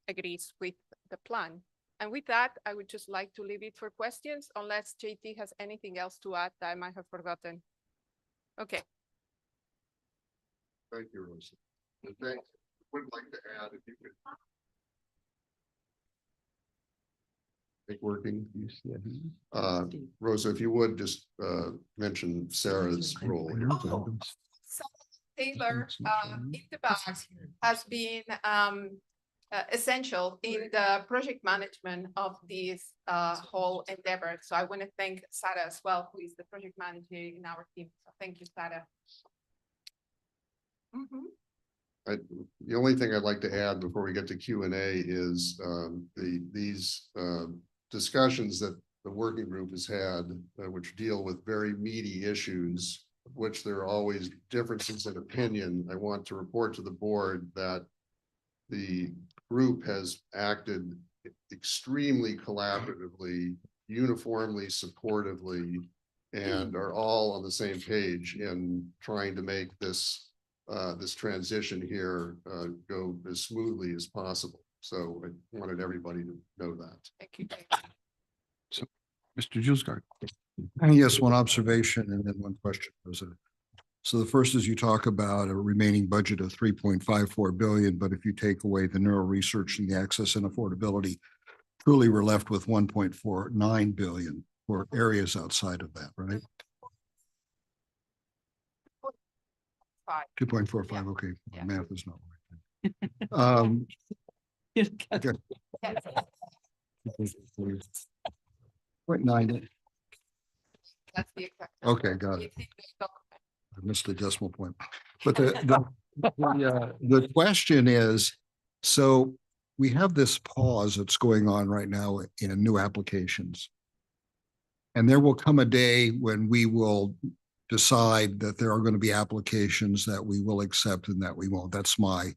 agrees with the plan. And with that, I would just like to leave it for questions, unless JT has anything else to add that I might have forgotten. Okay. Thank you, Rosa. And thanks. I would like to add, if you could. Make working. Rosa, if you would just mention Sarah's role here. So Taylor in the back has been essential in the project management of this whole endeavor. So I want to thank Sarah as well, who is the project manager in our team. So thank you, Sarah. The only thing I'd like to add before we get to Q&A is these discussions that the working group has had, which deal with very meaty issues, of which there are always differences in opinion. I want to report to the board that the group has acted extremely collaboratively, uniformly supportively, and are all on the same page in trying to make this this transition here go as smoothly as possible. So I wanted everybody to know that. Thank you. So, Mr. Julesgaard. Yes, one observation and then one question, President. So the first is you talk about a remaining budget of 3.54 billion, but if you take away the neuro research and the access and affordability, truly we're left with 1.49 billion for areas outside of that, right? 2.45, yeah. Okay, yeah. Math is not right. Okay. 0.9. That's the exact. Okay, got it. I missed the decimal point. But the question is, so we have this pause that's going on right now in new applications. And there will come a day when we will decide that there are going to be applications that we will accept and that we won't. That's my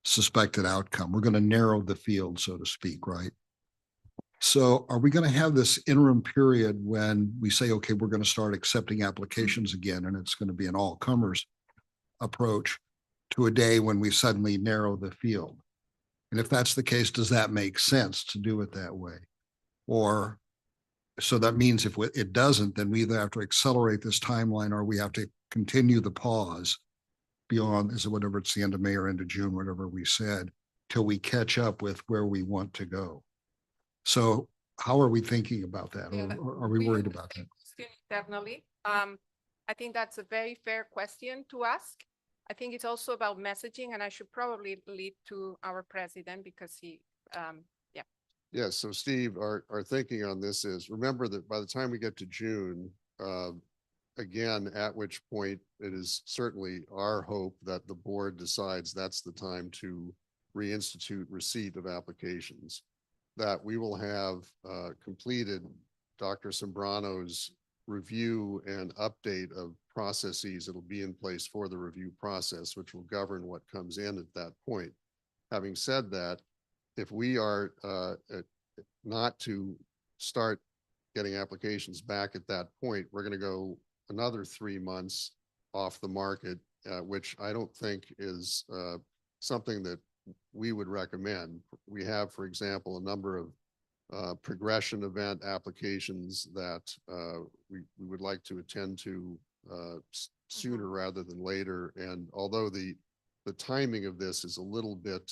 suspected outcome. We're going to narrow the field, so to speak, right? So are we going to have this interim period when we say, okay, we're going to start accepting applications again, and it's going to be an all comers approach to a day when we suddenly narrow the field? And if that's the case, does that make sense to do it that way? Or so that means if it doesn't, then we either have to accelerate this timeline or we have to continue the pause beyond, is it whatever, it's the end of May or end of June, whatever we said, till we catch up with where we want to go. So how are we thinking about that? Or are we worried about that? Definitely. I think that's a very fair question to ask. I think it's also about messaging, and I should probably lead to our president because he, Yes, so Steve, our thinking on this is, remember that by the time we get to June, again, at which point it is certainly our hope that the board decides that's the time to reinstitute receipt of applications, that we will have completed Dr. Sombrano's review and update of processes that'll be in place for the review process, which will govern what comes in at that point. Having said that, if we are not to start getting applications back at that point, we're going to go another 3 months off the market, which I don't think is something that we would recommend. We have, for example, a number of progression event applications that we would like to attend to sooner rather than later. And although the timing of this is a little bit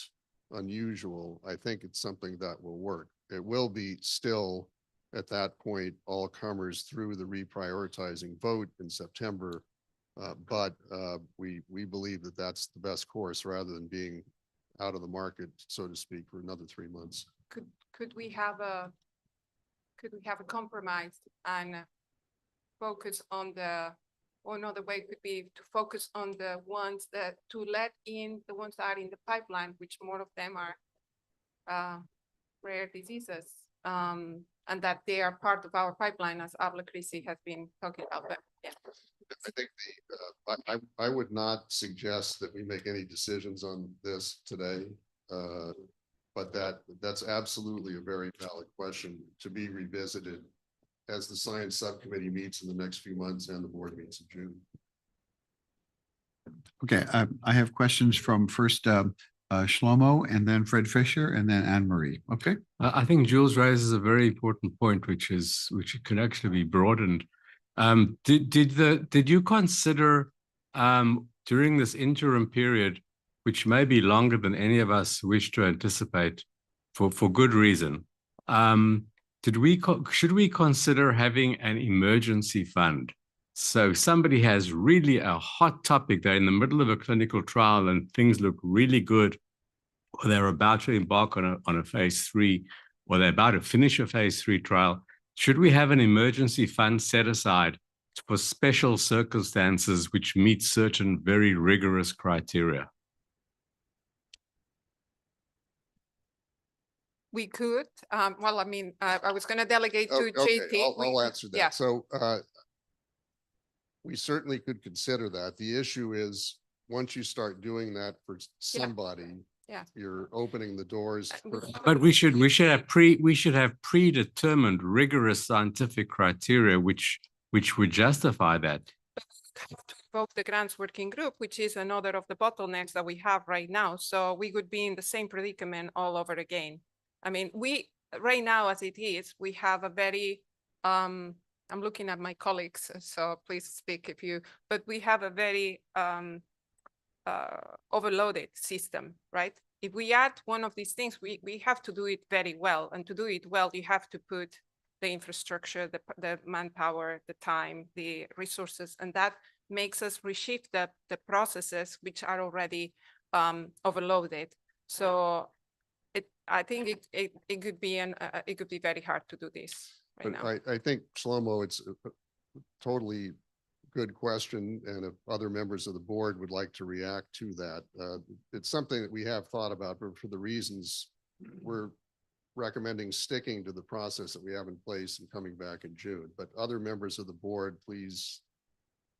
unusual, I think it's something that will work. It will be still at that point all comers through the reprioritizing vote in September, but we believe that that's the best course rather than being out of the market, so to speak, for another 3 months. could we have a compromise and focus on or another way could be to focus on the ones that to let in the ones that are in the pipeline, which more of them are rare diseases, and that they are part of our pipeline, as Abla Crisi has been talking about. But yeah, I think I would not suggest that we make any decisions on this today, but that's absolutely a very valid question to be revisited as the science subcommittee meets in the next few months and the board meets in June. Okay, I have questions from first Shlomo and then Fred Fisher and then Anne Marie. Okay. I think Jules raises a very important point, which could actually be broadened. Did you consider during this interim period, which may be longer than any of us wish to anticipate for good reason, should we consider having an emergency fund? So somebody has really a hot topic, they're in the middle of a clinical trial and things look really good, or they're about to embark on a phase 3, or they're about to finish a phase 3 trial. Should we have an emergency fund set aside for special circumstances which meet certain very rigorous criteria? we could. Well, I mean, I was going to delegate to JT. I'll answer that. Yeah. So we certainly could consider that. The issue is once you start doing that for somebody, you're opening the doors. But we should have predetermined rigorous scientific criteria which would justify that. Invoke the grants working group, which is another of the bottlenecks that we have right now. So we would be in the same predicament all over again. I mean, right now as it is, we have a very, I'm looking at my colleagues, so please speak but we have a very overloaded system, right? If we add one of these things, we have to do it very well. And to do it well, you have to put the infrastructure, the manpower, the time, the resources, and that makes us reshift the processes which are already overloaded. So I think it could be very hard to do this right now. I think, Shlomo, it's a totally good question, and if other members of the board would like to react to that, it's something that we have thought about, but for the reasons we're recommending sticking to the process that we have in place and coming back in June. But other members of the board, please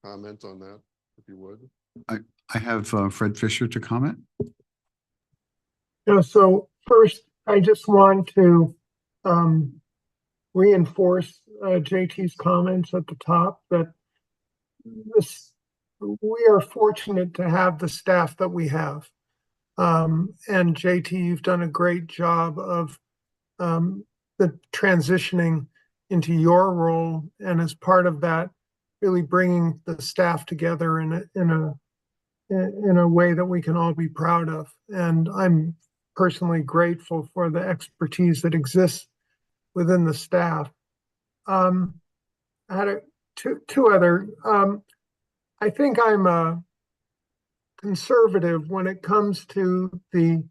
comment on that, if you would. I have Fred Fisher to comment. Yeah, so first, I just want to reinforce JT's comments at the top that we are fortunate to have the staff that we have. And JT, you've done a great job of the transitioning into your role, and as part of that, really bringing the staff together in a way that we can all be proud of. And I'm personally grateful for the expertise that exists within the staff. I had two other. I think I'm a conservative when it comes to the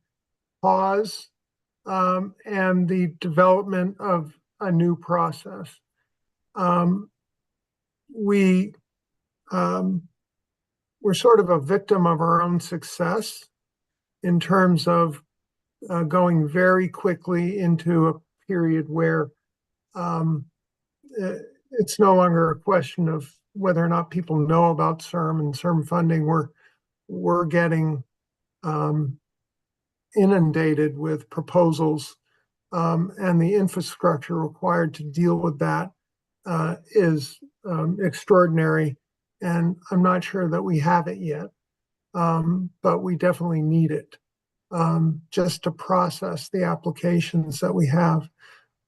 pause and the development of a new process. We're sort of a victim of our own success in terms of going very quickly into a period where it's no longer a question of whether or not people know about CIRM and CIRM funding. We're getting inundated with proposals, and the infrastructure required to deal with that is extraordinary. And I'm not sure that we have it yet, but we definitely need it just to process the applications that we have.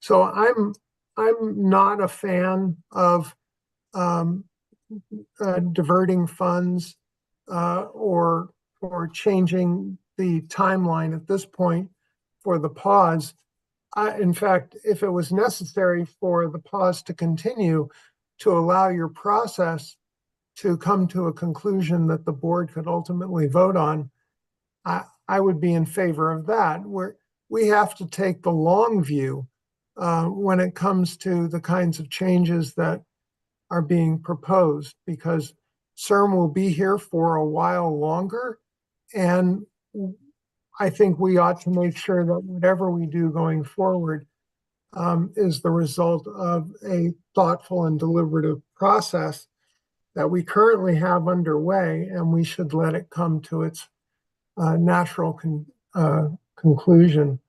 So I'm not a fan of diverting funds or changing the timeline at this point for the pause. In fact, if it was necessary for the pause to continue to allow your process to come to a conclusion that the board could ultimately vote on, I would be in favor of that. We have to take the long view when it comes to the kinds of changes that are being proposed, because CIRM will be here for a while longer. And I think we ought to make sure that whatever we do going forward is the result of a thoughtful and deliberative process that we currently have underway, and we should let it come to its natural conclusion.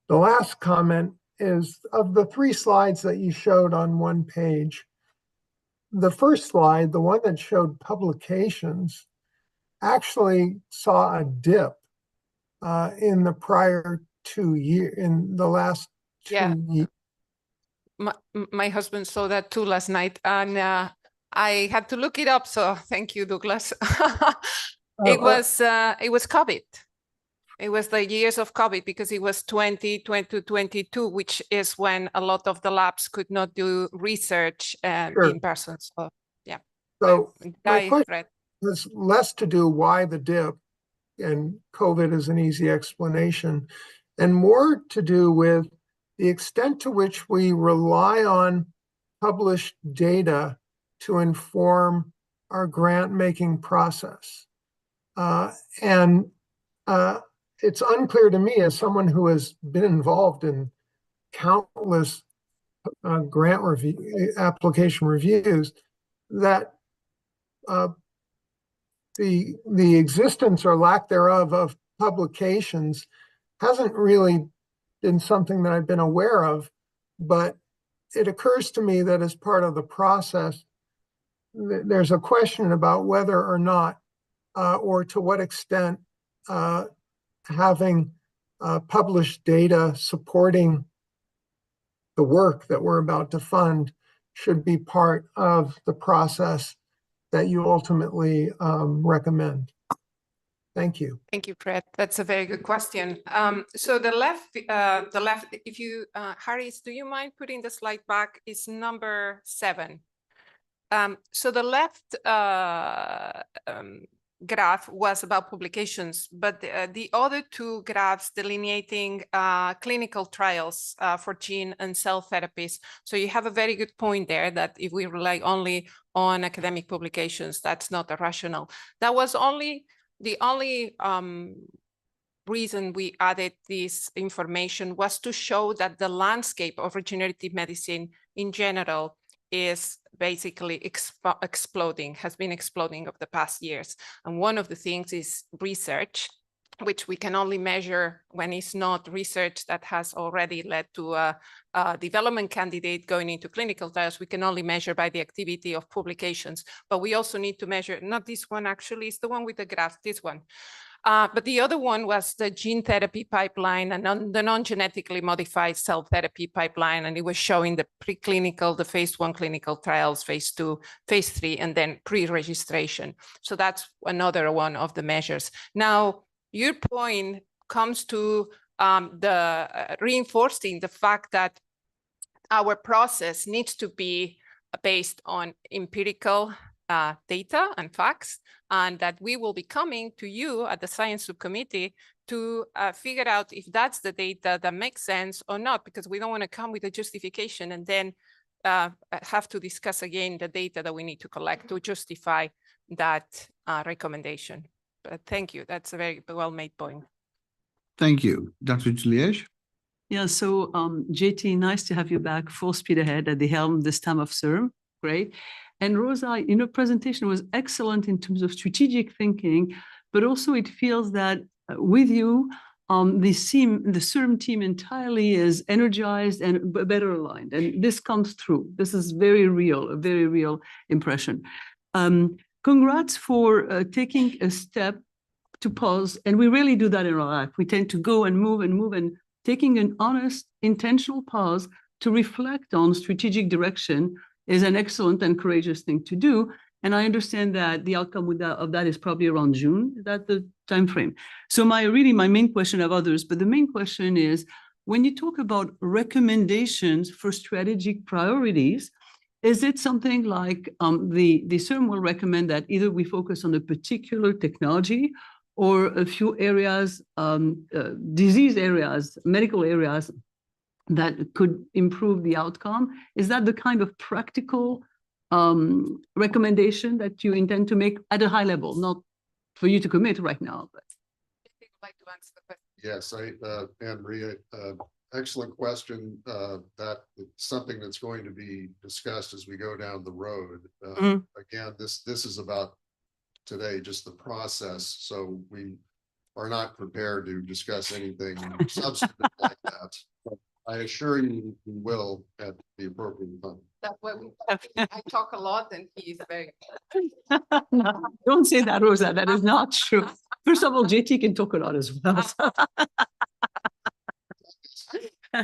The last comment is, of the 3 slides that you showed on one page, the first slide, the one that showed publications, actually saw a dip in the prior 2 years, in the last 2 years. My husband saw that too last night, and I had to look it up. So thank you, Douglas. It was COVID. It was the years of COVID, because it was 2022, which is when a lot of the labs could not do research in person. So yeah. So my question has less to do why the dip, and COVID is an easy explanation, and more to do with the extent to which we rely on published data to inform our grant-making process. It's unclear to me, as someone who has been involved in countless grant application reviews, that the existence or lack thereof of publications hasn't really been something that I've been aware of, but it occurs to me that as part of the process, there's a question about whether or not, or to what extent, having published data supporting the work that we're about to fund should be part of the process that you ultimately recommend. Thank you. Thank you, Fred. That's a very good question. So the left, if you, Harris, do you mind putting the slide back? It's number 7. So the left graph was about publications, but the other 2 graphs delineating clinical trials for gene and cell therapies. So you have a very good point there, that if we rely only on academic publications, that's not rational. That was the only reason we added this information, was to show that the landscape of regenerative medicine in general is basically exploding, has been exploding over the past years. And one of the things is research. which we can only measure when it's not research that has already led to a development candidate going into clinical trials. We can only measure by the activity of publications, but we also need to measure, not this one actually, it's the one with the graph, this one. But the other one was the gene therapy pipeline and the non-genetically modified cell therapy pipeline. And it was showing the preclinical, the phase 1 clinical trials, phase 2, phase 3, and then pre-registration. So that's another one of the measures. Now, your point comes to reinforcing the fact that our process needs to be based on empirical data and facts, and that we will be coming to you at the Science Subcommittee to figure out if that's the data that makes sense or not, because we don't want to come with a justification and then have to discuss again the data that we need to collect to justify that recommendation. But thank you. That's a very well-made point. Thank you. Dr. Juliege? Yeah, so JT, nice to have you back full speed ahead at the helm this time of CIRM. Great. And Rosa, your presentation was excellent in terms of strategic thinking, but also it feels that with you, the CIRM team entirely is energized and better aligned. And this comes through. This is very real, a very real impression. Congrats for taking a step to pause. And we really do that in our life. We tend to go and move and taking an honest, intentional pause to reflect on strategic direction is an excellent and courageous thing to do. And I understand that the outcome of that is probably around June. Is that the time frame? So my main question, of others, but the main question is, when you talk about recommendations for strategic priorities, is it something like the CIRM will recommend that either we focus on a particular technology or a few areas, disease areas, medical areas that could improve the outcome? Is that the kind of practical recommendation that you intend to make at a high level, not for you to commit right now? But yes, Anne Maria, excellent question. That something that's going to be discussed as we go down the road. Again, this is about today, just the process. So we are not prepared to discuss anything substantive like that. But I assure you, we will at the appropriate time. That's why I talk a lot and he's very. No, don't say that, Rosa. That is not true. First of all, JT can talk a lot as well. So.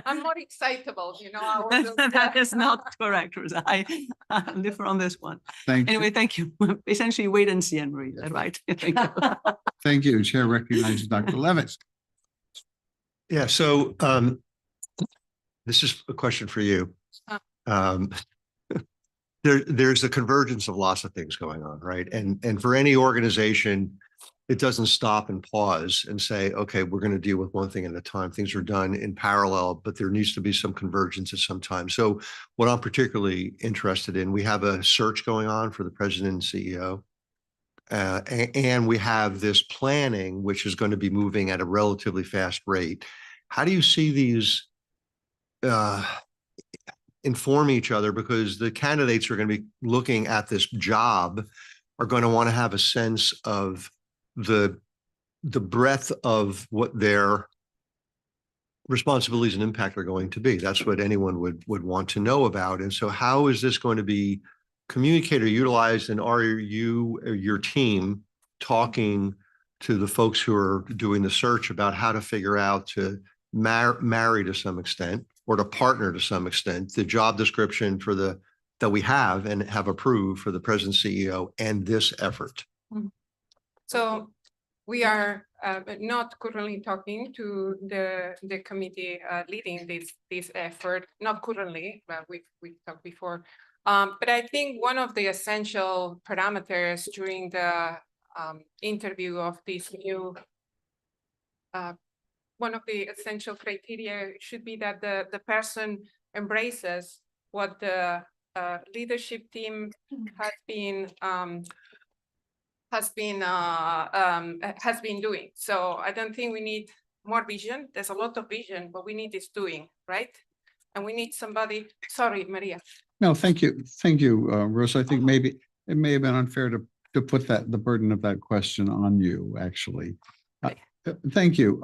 I'm more excitable, That is not correct, Rosa. I differ on this one. Anyway, thank you. Essentially, wait and see, Anne Marie. Right? Thank you. Thank you. Chair recognizes Dr. Levitt. Yeah, so this is a question for you. There's a convergence of lots of things going on, right? And for any organization, it doesn't stop and pause and say, okay, we're going to deal with one thing at a time. Things are done in parallel, but there needs to be some convergence at some time. So what I'm particularly interested in, we have a search going on for the president and CEO. And we have this planning, which is going to be moving at a relatively fast rate. How do you see these inform each other? Because the candidates are going to be looking at this job are going to want to have a sense of the breadth of what their responsibilities and impact are going to be. That's what anyone would want to know about. And so how is this going to be communicated or utilized? And are you or your team talking to the folks who are doing the search about how to figure out to marry to some extent or to partner to some extent the job description for that we have and have approved for the president, CEO, and this effort? So we are not currently talking to the committee leading this effort, not currently, but we've talked before. But I think one of the essential parameters during the interview of this new, one of the essential criteria should be that the person embraces what the leadership team has been doing. So I don't think we need more vision. There's a lot of vision, but we need this doing, right? And we need somebody. Sorry, Maria. No, thank you. Thank you, Rosa. I think maybe it may have been unfair to put the burden of that question on you, actually. Thank you.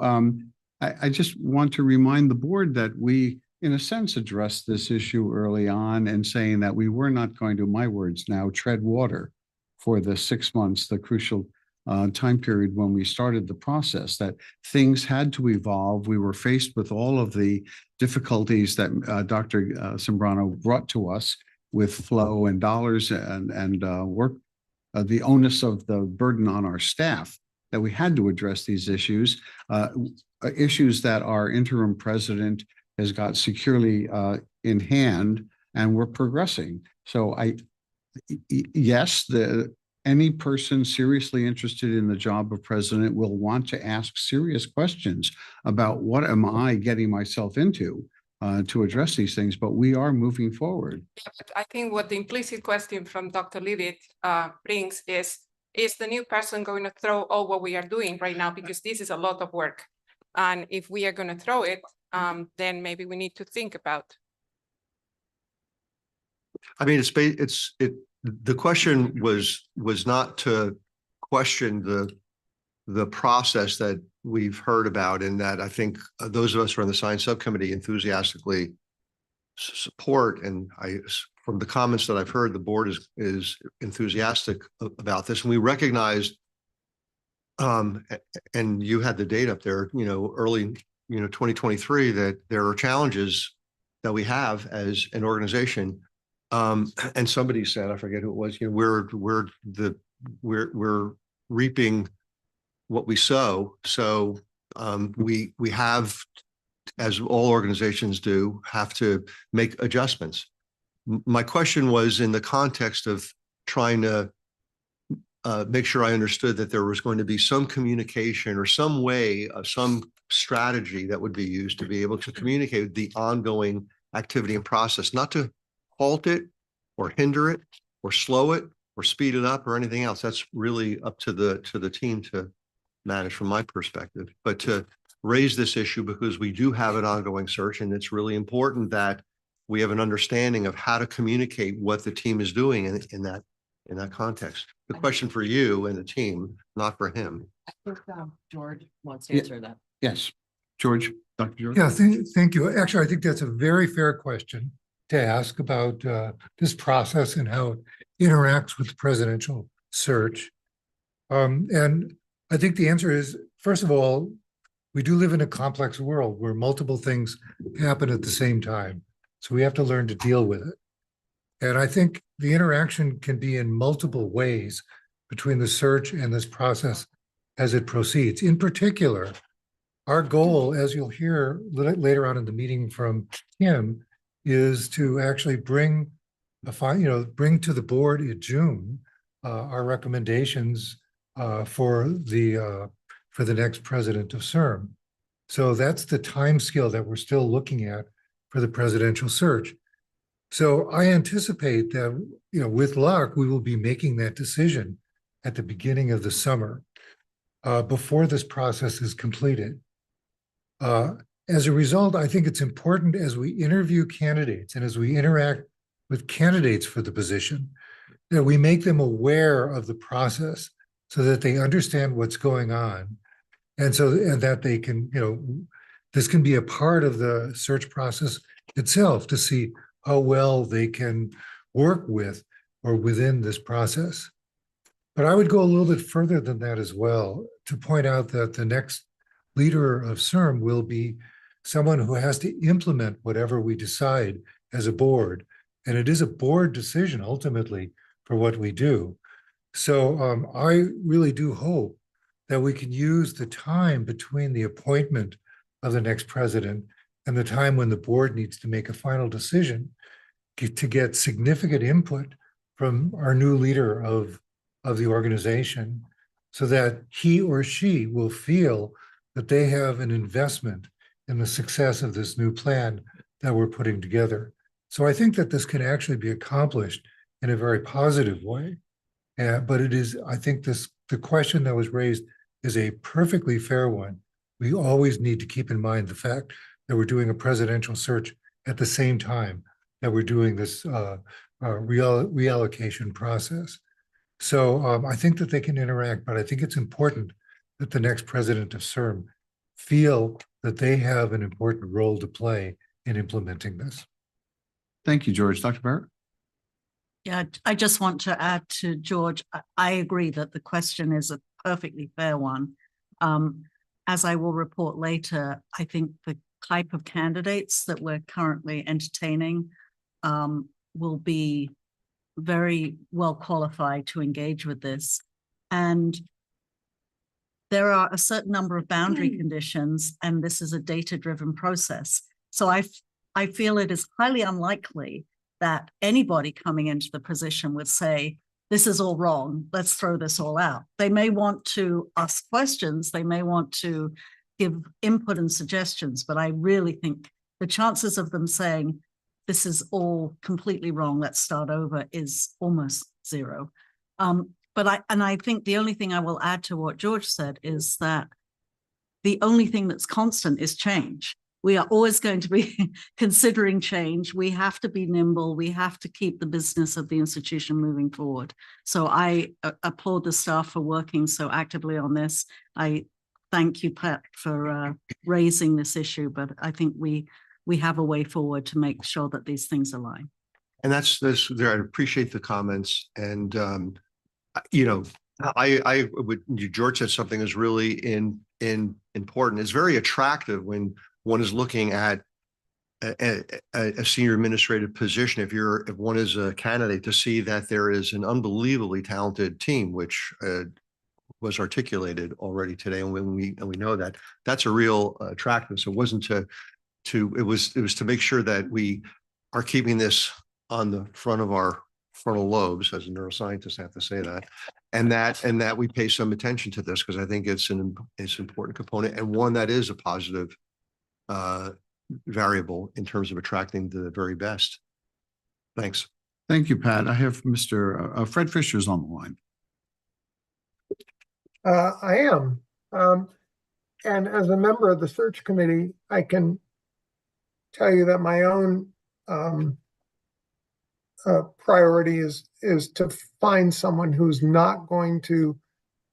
I just want to remind the board that we, in a sense, addressed this issue early on and saying that we were not going to, my words now, tread water for the 6 months, the crucial time period when we started the process, that things had to evolve. We were faced with all of the difficulties that Dr. Sembrano brought to us with flow and dollars and work, the onus of the burden on our staff, that we had to address these issues, issues that our interim president has got securely in hand, and we're progressing. So yes, any person seriously interested in the job of president will want to ask serious questions about what am I getting myself into to address these things, but we are moving forward. Yeah, but I think what the implicit question from Dr. Leavitt brings is the new person going to throw all what we are doing right now? Because this is a lot of work. And if we are going to throw it, then maybe we need to think about. I mean, the question was not to question the process that we've heard about, and that I think those of us who are on the science subcommittee enthusiastically support. And from the comments that I've heard, the board is enthusiastic about this. And we recognized, and you had the date up there, early, 2023, that there are challenges that we have as an organization. And somebody said, I forget who it was, we're reaping what we sow. So we have, as all organizations do, have to make adjustments. My question was in the context of trying to make sure I understood that there was going to be some communication or some way, some strategy that would be used to be able to communicate the ongoing activity and process, not to halt it or hinder it or slow it or speed it up or anything else. That's really up to the team to manage from my perspective, but to raise this issue because we do have an ongoing search, and it's really important that we have an understanding of how to communicate what the team is doing in that context. The question for you and the team, not for him. I think George wants to answer that. Yes, George, Dr. George. Yeah, thank you. Actually, I think that's a very fair question to ask about this process and how it interacts with the presidential search. And I think the answer is, first of all, we do live in a complex world where multiple things happen at the same time. So we have to learn to deal with it. And I think the interaction can be in multiple ways between the search and this process as it proceeds. In particular, our goal, as you'll hear later on in the meeting from Kim, is to actually bring to the board in June our recommendations for the next president of CIRM. So that's the time scale that we're still looking at for the presidential search. So I anticipate that, with luck, we will be making that decision at the beginning of the summer before this process is completed. As a result, I think it's important as we interview candidates and as we interact with candidates for the position, that we make them aware of the process so that they understand what's going on. And that they can, this can be a part of the search process itself to see how well they can work with or within this process. But I would go a little bit further than that as well, to point out that the next leader of CIRM will be someone who has to implement whatever we decide as a board. And it is a board decision ultimately for what we do. So I really do hope that we can use the time between the appointment of the next president and the time when the board needs to make a final decision to get significant input from our new leader of the organization, so that he or she will feel that they have an investment in the success of this new plan that we're putting together. So I think that this can actually be accomplished in a very positive way. But it is, I think the question that was raised is a perfectly fair one. We always need to keep in mind the fact that we're doing a presidential search at the same time that we're doing this reallocation process. So I think that they can interact, but I think it's important that the next president of CIRM feel that they have an important role to play in implementing this. Thank you, George. Dr. Barrett? Yeah, I just want to add to George, I agree that the question is a perfectly fair one. As I will report later, I think the type of candidates that we're currently entertaining will be very well qualified to engage with this. And there are a certain number of boundary conditions, and this is a data-driven process. So I feel it is highly unlikely that anybody coming into the position would say, this is all wrong, let's throw this all out. They may want to ask questions, they may want to give input and suggestions, but I really think the chances of them saying, this is all completely wrong, let's start over, is almost zero. But I think the only thing I will add to what George said is that the only thing that's constant is change. We are always going to be considering change. We have to be nimble. We have to keep the business of the institution moving forward. So I applaud the staff for working so actively on this. I thank you, Pat, for raising this issue, but I think we have a way forward to make sure that these things align. And that's there. I appreciate the comments. And, you know, George said something is really important. It's very attractive when one is looking at a senior administrative position. If one is a candidate, to see that there is an unbelievably talented team, which was articulated already today, and we know that that's a real attractive. So it wasn't it was to make sure that we are keeping this on the front of our frontal lobes, as a neuroscientist, I have to say that, and that we pay some attention to this, because I think it's an important component, and one that is a positive variable in terms of attracting the very best. Thanks. Thank you, Pat. I have Mr. Fred Fisher's on the line. I am. And as a member of the search committee, I can tell you that my own priority is to find someone who's not going to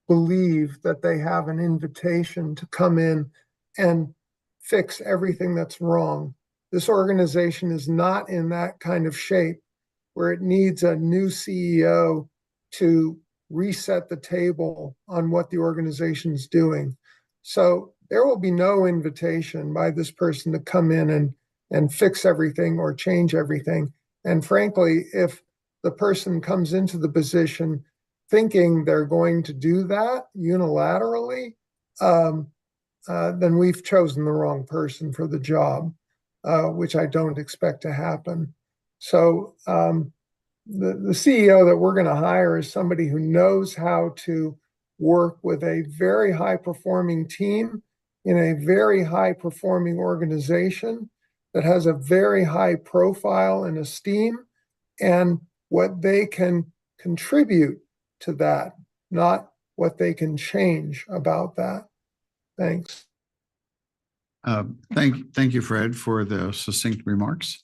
believe that they have an invitation to come in and fix everything that's wrong. This organization is not in that kind of shape where it needs a new CEO to reset the table on what the organization is doing. So there will be no invitation by this person to come in and fix everything or change everything. And frankly, if the person comes into the position thinking they're going to do that unilaterally, then we've chosen the wrong person for the job, which I don't expect to happen. So the CEO that we're going to hire is somebody who knows how to work with a very high-performing team in a very high-performing organization that has a very high profile and esteem, and what they can contribute to that, not what they can change about that. Thanks. Thank you, Fred, for the succinct remarks.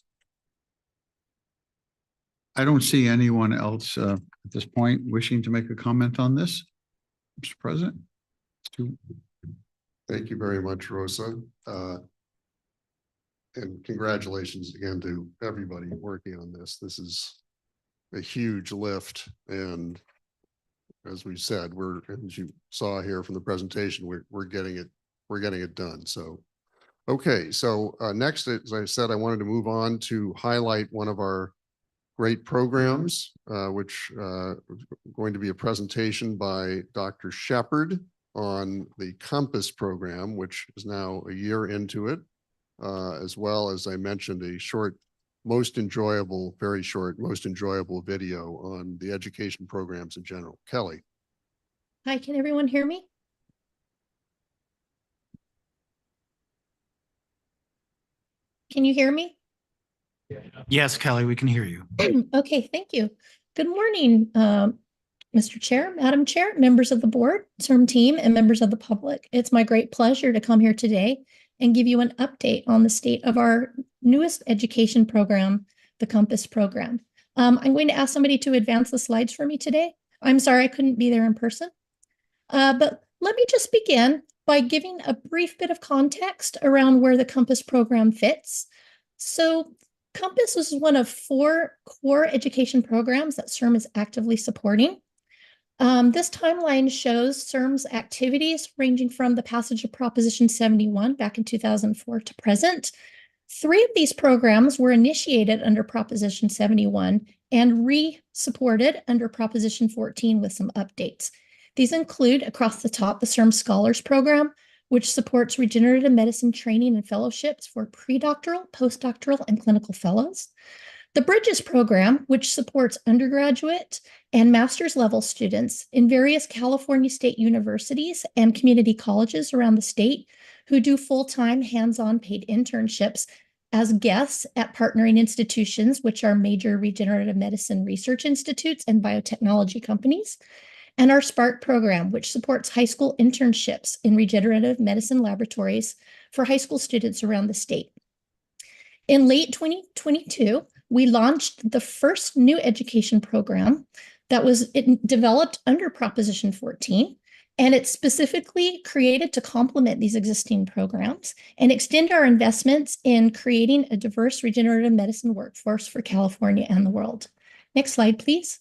I don't see anyone else at this point wishing to make a comment on this. Mr. President. Thank you very much, Rosa. And congratulations again to everybody working on this. This is a huge lift. And as we said, as you saw here from the presentation, we're getting it done. So, okay. So next, as I said, I wanted to move on to highlight one of our great programs, which going to be a presentation by Dr. Shepard on the Compass program, which is now a year into it, as well as I mentioned, a short, very short, most enjoyable video on the education programs in general. Kelly. Hi, can everyone hear me? Can you hear me? Yes, Kelly, we can hear you. Okay, thank you. Good morning, Mr. Chair, Madam Chair, members of the board, CIRM team, and members of the public. It's my great pleasure to come here today and give you an update on the state of our newest education program, the Compass program. I'm going to ask somebody to advance the slides for me today. I'm sorry I couldn't be there in person. But let me just begin by giving a brief bit of context around where the Compass program fits. So Compass is one of 4 core education programs that CIRM is actively supporting. This timeline shows CIRM's activities ranging from the passage of Proposition 71 back in 2004 to present. 3 of these programs were initiated under Proposition 71 and re-supported under Proposition 14 with some updates. These include, across the top, the CIRM Scholars Program, which supports regenerative medicine training and fellowships for predoctoral, postdoctoral, and clinical fellows. The Bridges Program, which supports undergraduate and master's level students in various California state universities and community colleges around the state who do full-time hands-on paid internships as guests at partnering institutions, which are major regenerative medicine research institutes and biotechnology companies. And our SPARK program, which supports high school internships in regenerative medicine laboratories for high school students around the state. In late 2022, we launched the first new education program that was developed under Proposition 14, and it's specifically created to complement these existing programs and extend our investments in creating a diverse regenerative medicine workforce for California and the world. Next slide, please.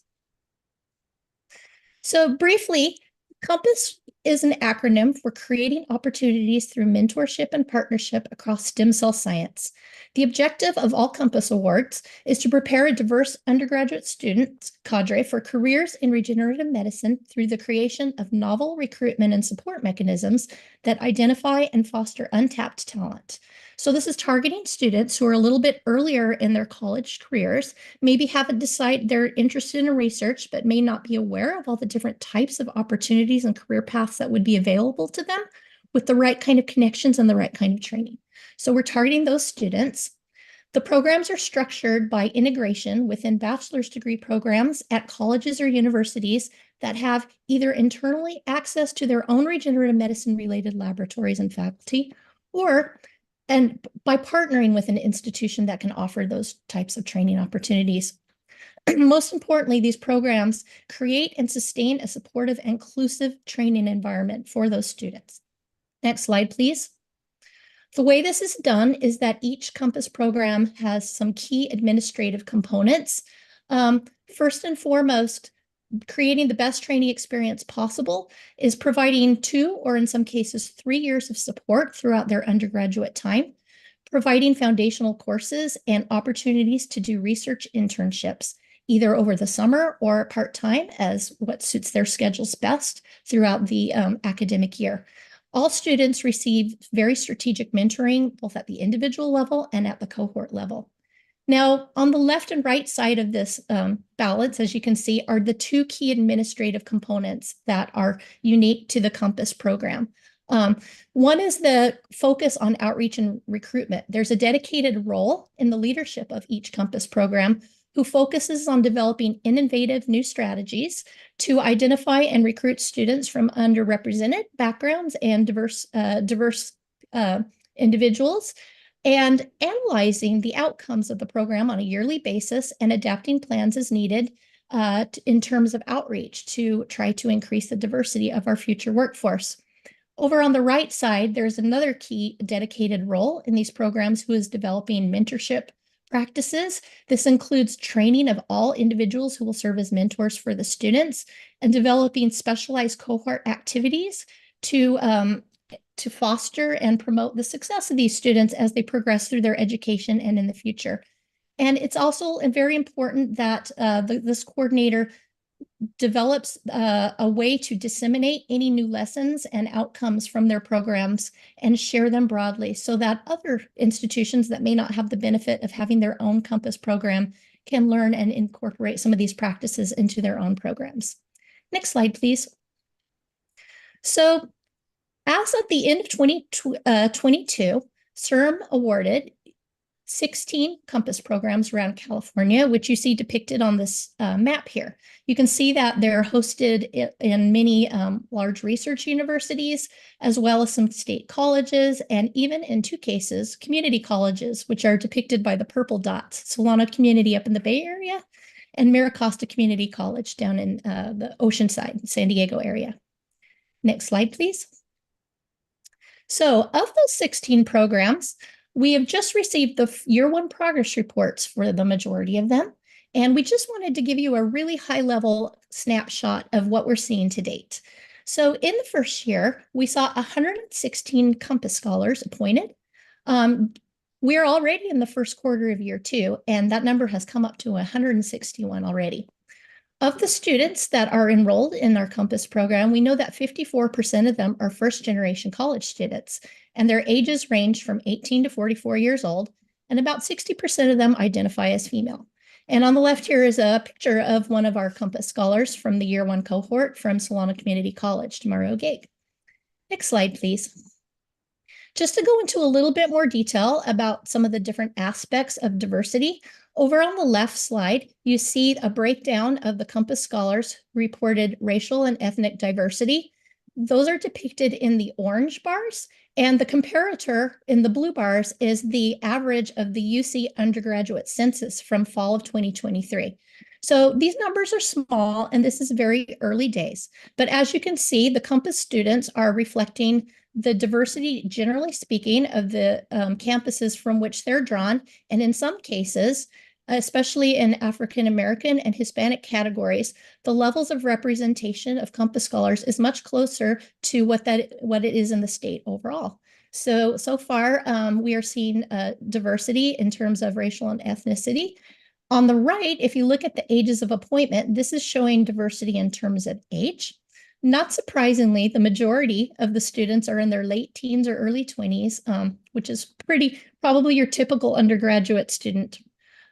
So briefly, COMPASS is an acronym for creating opportunities through mentorship and partnership across stem cell science. The objective of all COMPASS awards is to prepare a diverse undergraduate student cadre for careers in regenerative medicine through the creation of novel recruitment and support mechanisms that identify and foster untapped talent. So this is targeting students who are a little bit earlier in their college careers, maybe haven't decided they're interested in research, but may not be aware of all the different types of opportunities and career paths that would be available to them with the right kind of connections and the right kind of training. So we're targeting those students. The programs are structured by integration within bachelor's degree programs at colleges or universities that have either internally access to their own regenerative medicine related laboratories and faculty, and by partnering with an institution that can offer those types of training opportunities. Most importantly, these programs create and sustain a supportive, inclusive training environment for those students. Next slide, please. The way this is done is that each COMPASS program has some key administrative components. First and foremost, creating the best training experience possible is providing 2 or in some cases 3 years of support throughout their undergraduate time, providing foundational courses and opportunities to do research internships, either over the summer or part-time as what suits their schedules best throughout the academic year. All students receive very strategic mentoring, both at the individual level and at the cohort level. Now, on the left and right side of this balance, as you can see, are the 2 key administrative components that are unique to the COMPASS program. One is the focus on outreach and recruitment. There's a dedicated role in the leadership of each COMPASS program who focuses on developing innovative new strategies to identify and recruit students from underrepresented backgrounds and diverse individuals, and analyzing the outcomes of the program on a yearly basis and adapting plans as needed in terms of outreach to try to increase the diversity of our future workforce. Over on the right side, there's another key dedicated role in these programs who is developing mentorship practices. This includes training of all individuals who will serve as mentors for the students and developing specialized cohort activities to foster and promote the success of these students as they progress through their education and in the future. And it's also very important that this coordinator develops a way to disseminate any new lessons and outcomes from their programs and share them broadly so that other institutions that may not have the benefit of having their own COMPASS program can learn and incorporate some of these practices into their own programs. Next slide, please. So as of the end of 2022, CIRM awarded 16 COMPASS programs around California, which you see depicted on this map here. You can see that they're hosted in many large research universities, as well as some state colleges, and even in 2 cases, community colleges, which are depicted by the purple dots, Solana Community up in the Bay Area and Maricosta Community College down in the Oceanside, San Diego area. Next slide, please. So of those 16 programs, we have just received the year one progress reports for the majority of them. And we just wanted to give you a really high level snapshot of what we're seeing to date. So in the first year, we saw 116 Compass Scholars appointed. We're already in the first quarter of year two, and that number has come up to 161 already. Of the students that are enrolled in our Compass program, we know that 54% of them are first generation college students, and their ages range from 18 to 44 years old, and about 60% of them identify as female. And on the left here is a picture of one of our Compass Scholars from the year one cohort from Solano Community College, Demario Gag. Next slide, please. Just to go into a little bit more detail about some of the different aspects of diversity, over on the left slide, you see a breakdown of the Compass Scholars reported racial and ethnic diversity. Those are depicted in the orange bars, and the comparator in the blue bars is the average of the UC undergraduate census from fall of 2023. So these numbers are small, and this is very early days. But as you can see, the Compass students are reflecting the diversity, generally speaking, of the campuses from which they're drawn. And in some cases, especially in African American and Hispanic categories, the levels of representation of Compass Scholars is much closer to what it is in the state overall. So far, we are seeing diversity in terms of racial and ethnicity. On the right, if you look at the ages of appointment, this is showing diversity in terms of age. Not surprisingly, the majority of the students are in their late teens or early 20s, which is probably your typical undergraduate student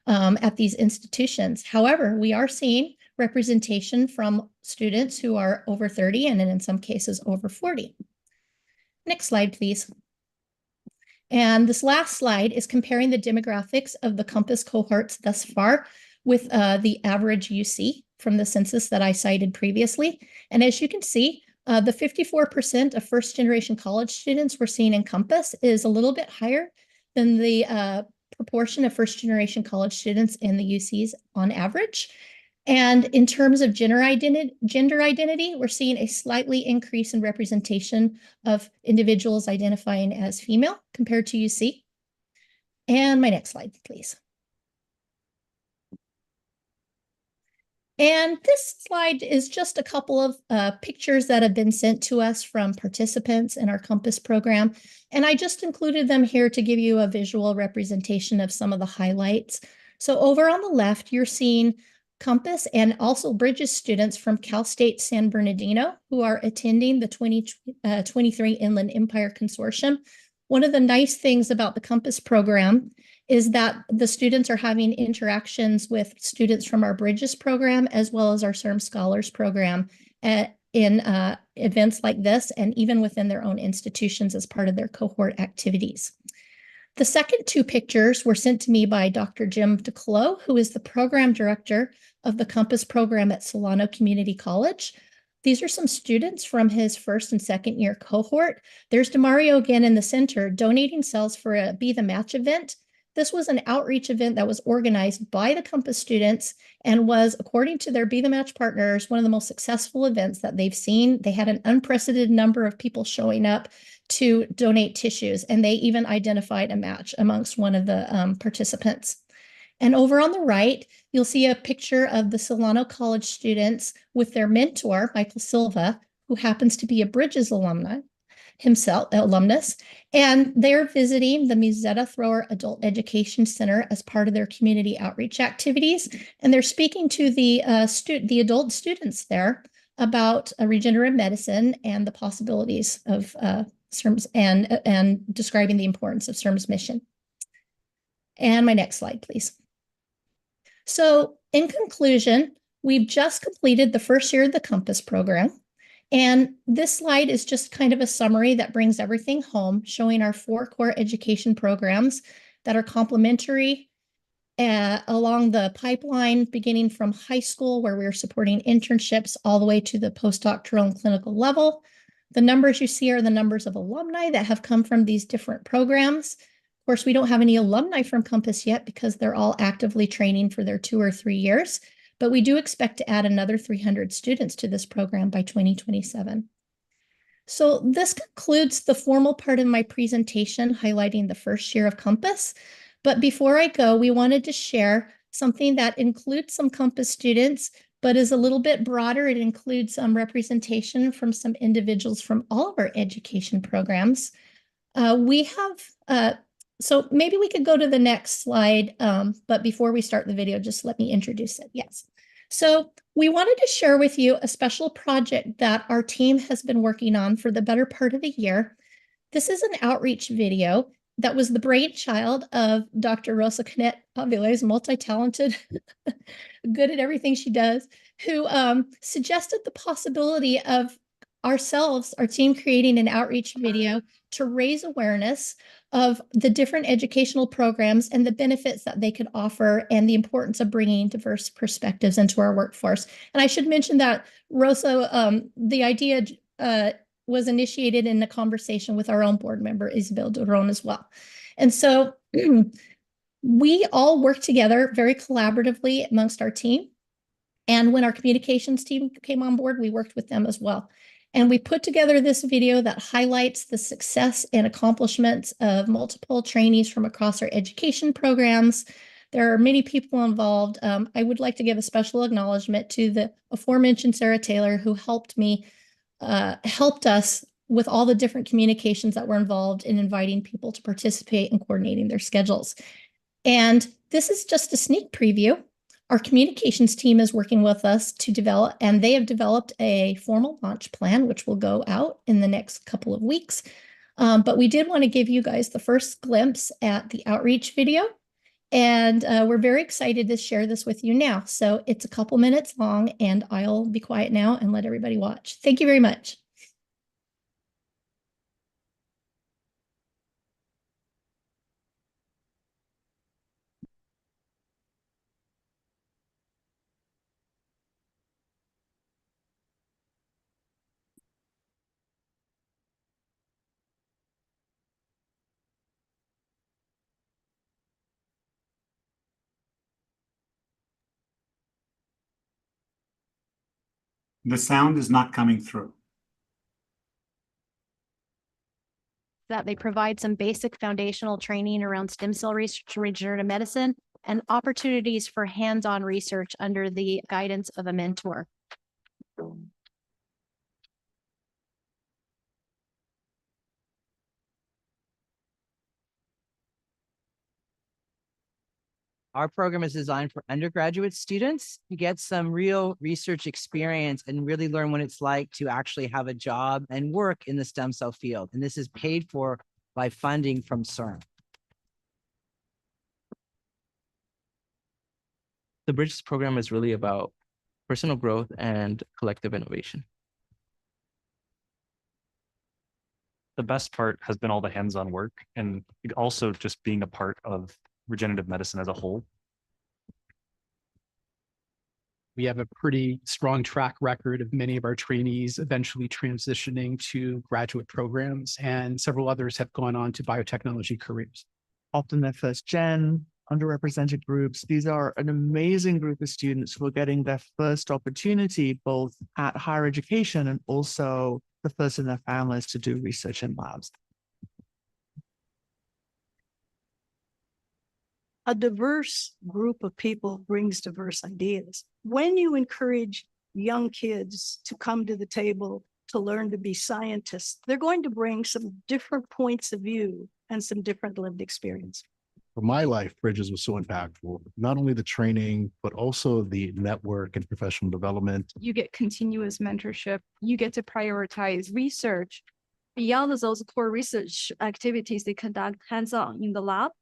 at these institutions. However, we are seeing representation from students who are over 30 and in some cases over 40. Next slide, please. And this last slide is comparing the demographics of the Compass cohorts thus far with the average UC from the census that I cited previously. And as you can see, the 54% of first generation college students we're seeing in Compass is a little bit higher than the proportion of first generation college students in the UCs on average. And in terms of gender identity, we're seeing a slightly increase in representation of individuals identifying as female compared to UC. And my next slide, please. And this slide is just a couple of pictures that have been sent to us from participants in our Compass program. And I just included them here to give you a visual representation of some of the highlights. So over on the left, you're seeing Compass and also Bridges students from Cal State San Bernardino who are attending the 2023 Inland Empire Consortium. One of the nice things about the Compass program is that the students are having interactions with students from our Bridges program as well as our CIRM Scholars program in events like this and even within their own institutions as part of their cohort activities. The second two pictures were sent to me by Dr. Jim DeClo, who is the program director of the Compass program at Solano Community College. These are some students from his first and second year cohort. There's Demario again in the center donating cells for a Be the Match event. This was an outreach event that was organized by the Compass students and was, according to their Be the Match partners, one of the most successful events that they've seen. They had an unprecedented number of people showing up to donate tissues, and they even identified a match amongst one of the participants. And over on the right, you'll see a picture of the Solano College students with their mentor, Michael Silva, who happens to be a Bridges alumnus, and they're visiting the Musetta Thrower Adult Education Center as part of their community outreach activities. And they're speaking to the adult students there about regenerative medicine and the possibilities of CIRM's and describing the importance of CIRM's mission. And my next slide, please. So in conclusion, we've just completed the first year of the Compass program. And this slide is just kind of a summary that brings everything home, showing our 4 core education programs that are complementary along the pipeline, beginning from high school, where we're supporting internships, all the way to the postdoctoral and clinical level. The numbers you see are the numbers of alumni that have come from these different programs. Of course, we don't have any alumni from Compass yet because they're all actively training for their 2 or 3 years. But we do expect to add another 300 students to this program by 2027. So this concludes the formal part of my presentation highlighting the first year of Compass. But before I go, we wanted to share something that includes some Compass students, but is a little bit broader. It includes some representation from some individuals from all of our education programs. So maybe we could go to the next slide, but before we start the video, just let me introduce it. Yes. So we wanted to share with you a special project that our team has been working on for the better part of the year. This is an outreach video that was the brainchild of Dr. Rosa Canet Aviles, multi-talented, good at everything she does, who suggested the possibility of ourselves, our team, creating an outreach video to raise awareness of the different educational programs and the benefits that they could offer and the importance of bringing diverse perspectives into our workforce. And I should mention that Rosa, the idea was initiated in a conversation with our own board member, Isabel Duron, as well. And so we all work together very collaboratively amongst our team. And when our communications team came on board, we worked with them as well. And we put together this video that highlights the success and accomplishments of multiple trainees from across our education programs. There are many people involved. I would like to give a special acknowledgement to the aforementioned Sarah Taylor, who helped us with all the different communications that were involved in inviting people to participate and coordinating their schedules. And this is just a sneak preview. Our communications team is working with us to develop, and they have developed a formal launch plan, which will go out in the next couple of weeks. But we did want to give you guys the first glimpse at the outreach video. And we're very excited to share this with you now. So it's a couple minutes long, and I'll be quiet now and let everybody watch. Thank you very much. The sound is not coming through. That they provide some basic foundational training around stem cell research, regenerative medicine, and opportunities for hands-on research under the guidance of a mentor. Our program is designed for undergraduate students to get some real research experience and really learn what it's like to actually have a job and work in the stem cell field. And this is paid for by funding from CIRM. The Bridges program is really about personal growth and collective innovation. The best part has been all the hands-on work and also just being a part of regenerative medicine as a whole. We have a pretty strong track record of many of our trainees eventually transitioning to graduate programs, and several others have gone on to biotechnology careers. Often they're first gen, underrepresented groups. These are an amazing group of students who are getting their first opportunity both at higher education and also the first in their families to do research in labs. A diverse group of people brings diverse ideas. When you encourage young kids to come to the table to learn to be scientists, they're going to bring some different points of view and some different lived experience. For my life, Bridges was so impactful, not only the training, but also the network and professional development. You get continuous mentorship. You get to prioritize research. Beyond those core research activities they conduct hands-on in the lab,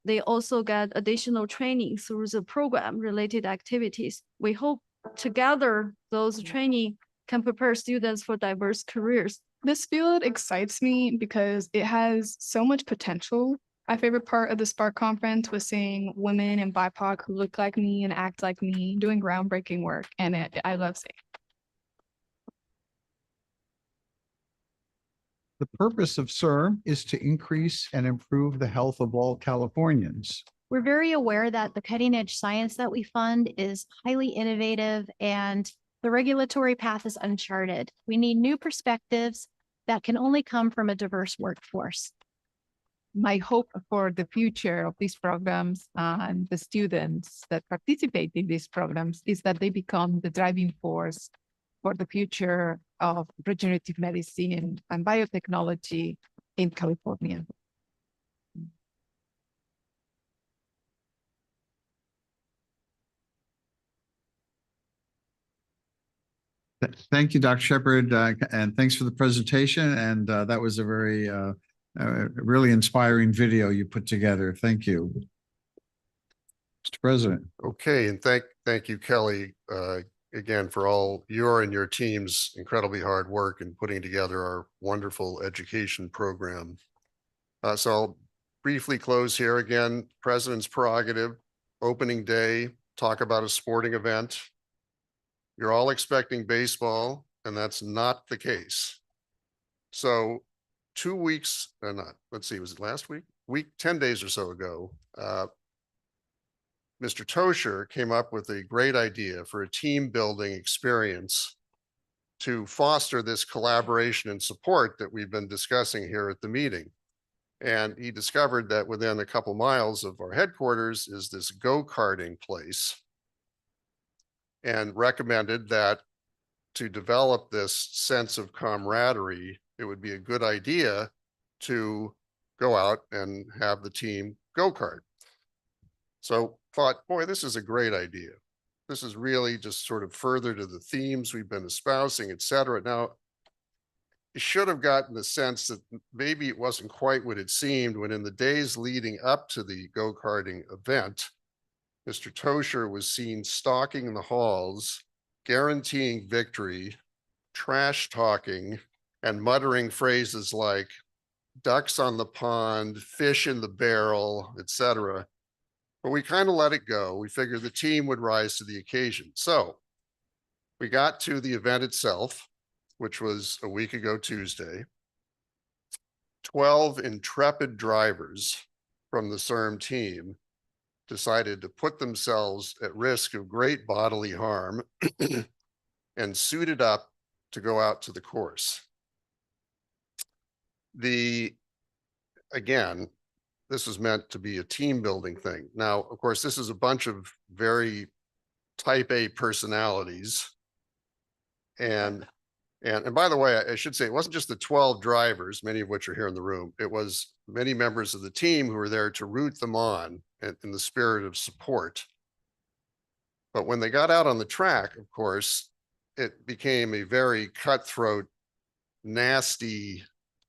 they also get additional training through the program-related activities. We hope together those training can prepare students for diverse careers. This field excites me because it has so much potential. My favorite part of the Spark conference was seeing women and BIPOC who look like me and act like me doing groundbreaking work, and I love seeing it. The purpose of CIRM is to increase and improve the health of all Californians. We're very aware that the cutting edge science that we fund is highly innovative and the regulatory path is uncharted. We need new perspectives that can only come from a diverse workforce. My hope for the future of these programs and the students that participate in these programs is that they become the driving force for the future of regenerative medicine and biotechnology in California. Thank you, Dr. Shepherd, and thanks for the presentation. And that was a very, really inspiring video you put together. Thank you. Mr. President. Okay, and thank you, Kelly, again, for all your and your team's incredibly hard work in putting together our wonderful education program. So I'll briefly close here again. President's prerogative, opening day, talk about a sporting event. You're all expecting baseball, and that's not the case. So 2 weeks, let's see, was it last week? 10 days or so ago, Mr. Tosher came up with a great idea for a team building experience to foster this collaboration and support that we've been discussing here at the meeting. And he discovered that within a couple miles of our headquarters is this go-karting place, and recommended that to develop this sense of camaraderie, it would be a good idea to go out and have the team go-kart. So thought, boy, this is a great idea. This is really just sort of further to the themes we've been espousing, et cetera. Now, you should have gotten the sense that maybe it wasn't quite what it seemed when in the days leading up to the go-karting event, Mr. Tosher was seen stalking in the halls, guaranteeing victory, trash talking, and muttering phrases like ducks on the pond, fish in the barrel, etc. But we kind of let it go. We figured the team would rise to the occasion. So we got to the event itself, which was a week ago Tuesday. 12 intrepid drivers from the CIRM team decided to put themselves at risk of great bodily harm and suited up to go out to the course. Again, this was meant to be a team building thing. Now, of course, this is a bunch of very type A personalities. And by the way, I should say it wasn't just the 12 drivers, many of which are here in the room. It was many members of the team who were there to root them on in the spirit of support. But when they got out on the track, of course, it became a very cutthroat, nasty,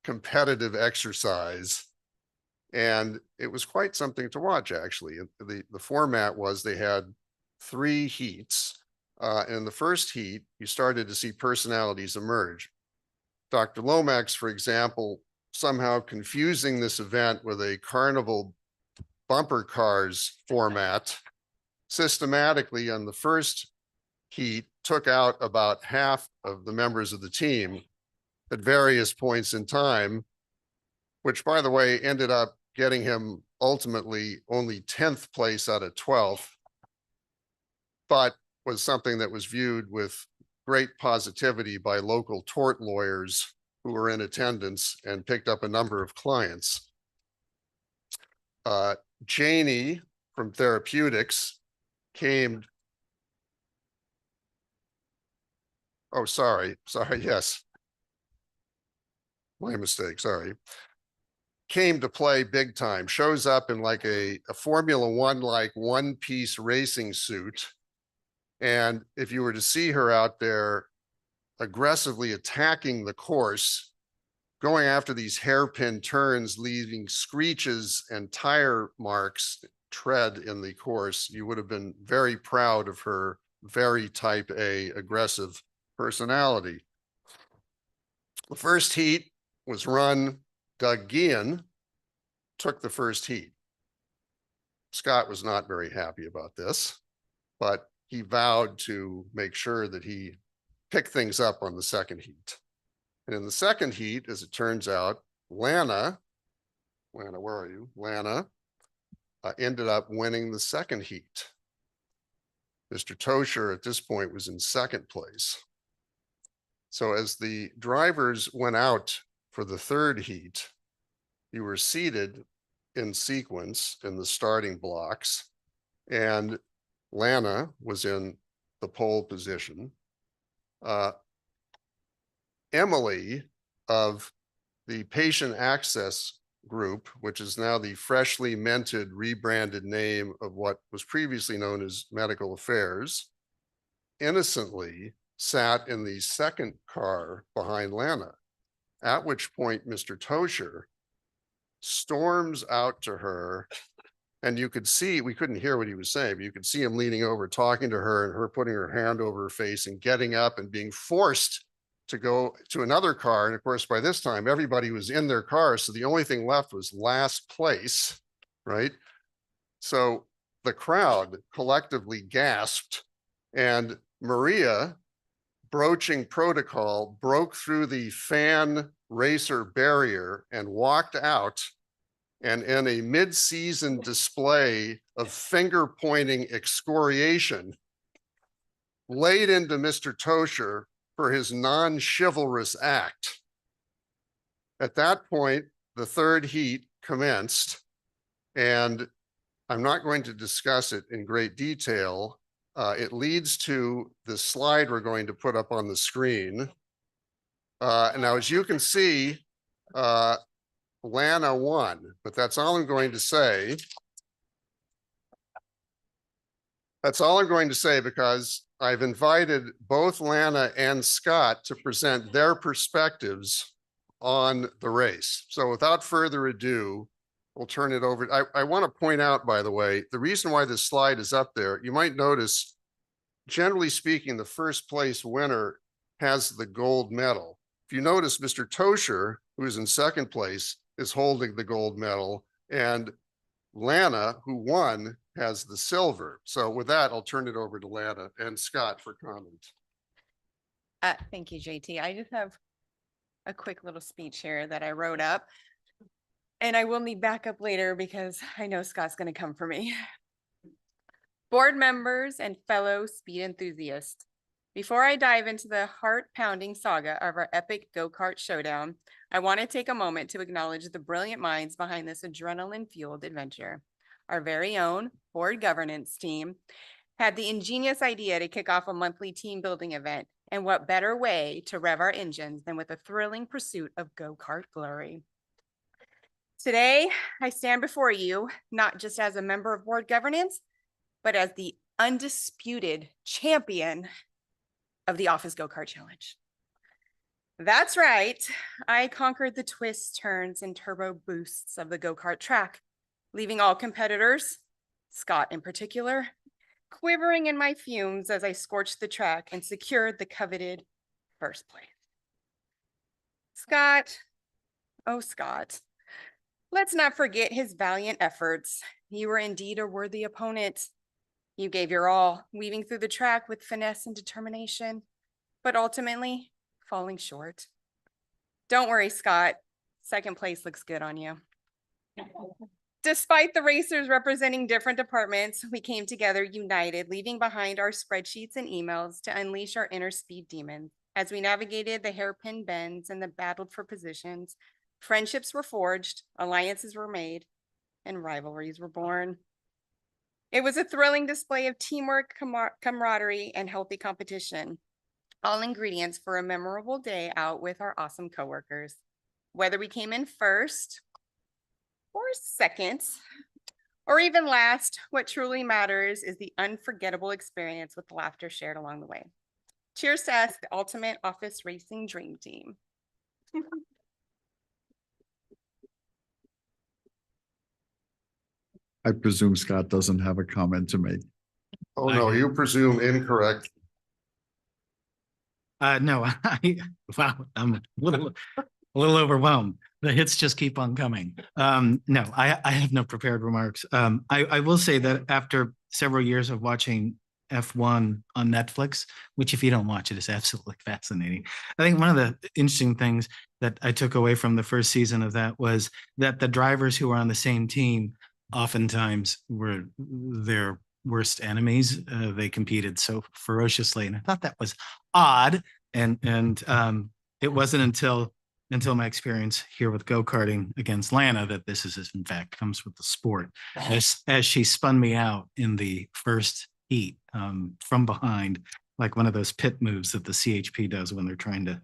competitive exercise. And it was quite something to watch, actually. The format was they had 3 heats. In the first heat, you started to see personalities emerge. Dr. Lomax, for example, somehow confusing this event with a carnival bumper cars format, systematically on the first heat took out about half of the members of the team at various points in time, which, by the way, ended up getting him ultimately only 10th place out of 12th, but was something that was viewed with great positivity by local tort lawyers who were in attendance and picked up a number of clients. Janie from Therapeutics came. Oh, sorry, yes. My mistake, sorry. Came to play big time, shows up in like a Formula One, like one-piece racing suit. And if you were to see her out there aggressively attacking the course, going after these hairpin turns, leaving screeches and tire marks, tread in the course, you would have been very proud of her very type A aggressive personality. The first heat was run. Doug Guillen took the first heat. Scott was not very happy about this, but he vowed to make sure that he picked things up on the second heat. And in the second heat, as it turns out, Lana, where are you? Lana ended up winning the second heat. Mr. Tosher at this point was in second place. So as the drivers went out for the third heat, you were seated in sequence in the starting blocks, and Lana was in the pole position. Emily of the patient access group, which is now the freshly minted, rebranded name of what was previously known as medical affairs, innocently sat in the second car behind Lana, at which point Mr. Tosher storms out to her, and you could see, we couldn't hear what he was saying, but you could see him leaning over, talking to her, and her putting her hand over her face and getting up and being forced to go to another car. And of course, by this time, everybody was in their cars. So the only thing left was last place, right? So the crowd collectively gasped, and Maria, broaching protocol, broke through the fan racer barrier and walked out, and in a mid-season display of finger-pointing excoriation, laid into Mr. Tosher for his non-chivalrous act. At that point, the third heat commenced, and I'm not going to discuss it in great detail. It leads to the slide we're going to put up on the screen. Now, as you can see, Lana won, but that's all I'm going to say. That's all I'm going to say, because I've invited both Lana and Scott to present their perspectives on the race. So without further ado, we'll turn it over. I want to point out, by the way, the reason why this slide is up there, you might notice, generally speaking, the first place winner has the gold medal. If you notice, Mr. Tosher, who is in second place, is holding the gold medal, and Lana, who won, has the silver. So with that, I'll turn it over to Lana and Scott for comment. Thank you, JT. I just have a quick little speech here that I wrote up, and I will need backup later because I know Scott's going to come for me. Board members and fellow speed enthusiasts, before I dive into the heart-pounding saga of our epic go-kart showdown, I want to take a moment to acknowledge the brilliant minds behind this adrenaline-fueled adventure. Our very own board governance team had the ingenious idea to kick off a monthly team building event, and what better way to rev our engines than with a thrilling pursuit of go-kart glory. Today, I stand before you, not just as a member of board governance, but as the undisputed champion of the Office Go-Kart Challenge. That's right, I conquered the twists, turns, and turbo boosts of the go-kart track, leaving all competitors, Scott in particular, quivering in my fumes as I scorched the track and secured the coveted first place. Scott, oh Scott, let's not forget his valiant efforts. You were indeed a worthy opponent. You gave your all, weaving through the track with finesse and determination, but ultimately falling short. Don't worry, Scott. Second place looks good on you. Despite the racers representing different departments, we came together united, leaving behind our spreadsheets and emails to unleash our inner speed demons. As we navigated the hairpin bends and battled for positions, friendships were forged, alliances were made, and rivalries were born. It was a thrilling display of teamwork, camaraderie, and healthy competition. All ingredients for a memorable day out with our awesome coworkers. Whether we came in first or second, or even last, what truly matters is the unforgettable experience with laughter shared along the way. Cheers to us, the ultimate office racing dream team. I presume Scott doesn't have a comment to make. Oh, no, you presume incorrect. No, wow, I'm a little overwhelmed. The hits just keep on coming. No, I have no prepared remarks. I will say that after several years of watching F1 on Netflix, which if you don't watch it is absolutely fascinating. I think one of the interesting things that I took away from the first season of that was that the drivers who were on the same team oftentimes were their worst enemies. They competed so ferociously, and I thought that was odd. And it wasn't until until my experience here with go-karting against Lana that this is in fact comes with the sport. As she spun me out in the first heat from behind, like one of those pit moves that the CHP does when they're trying to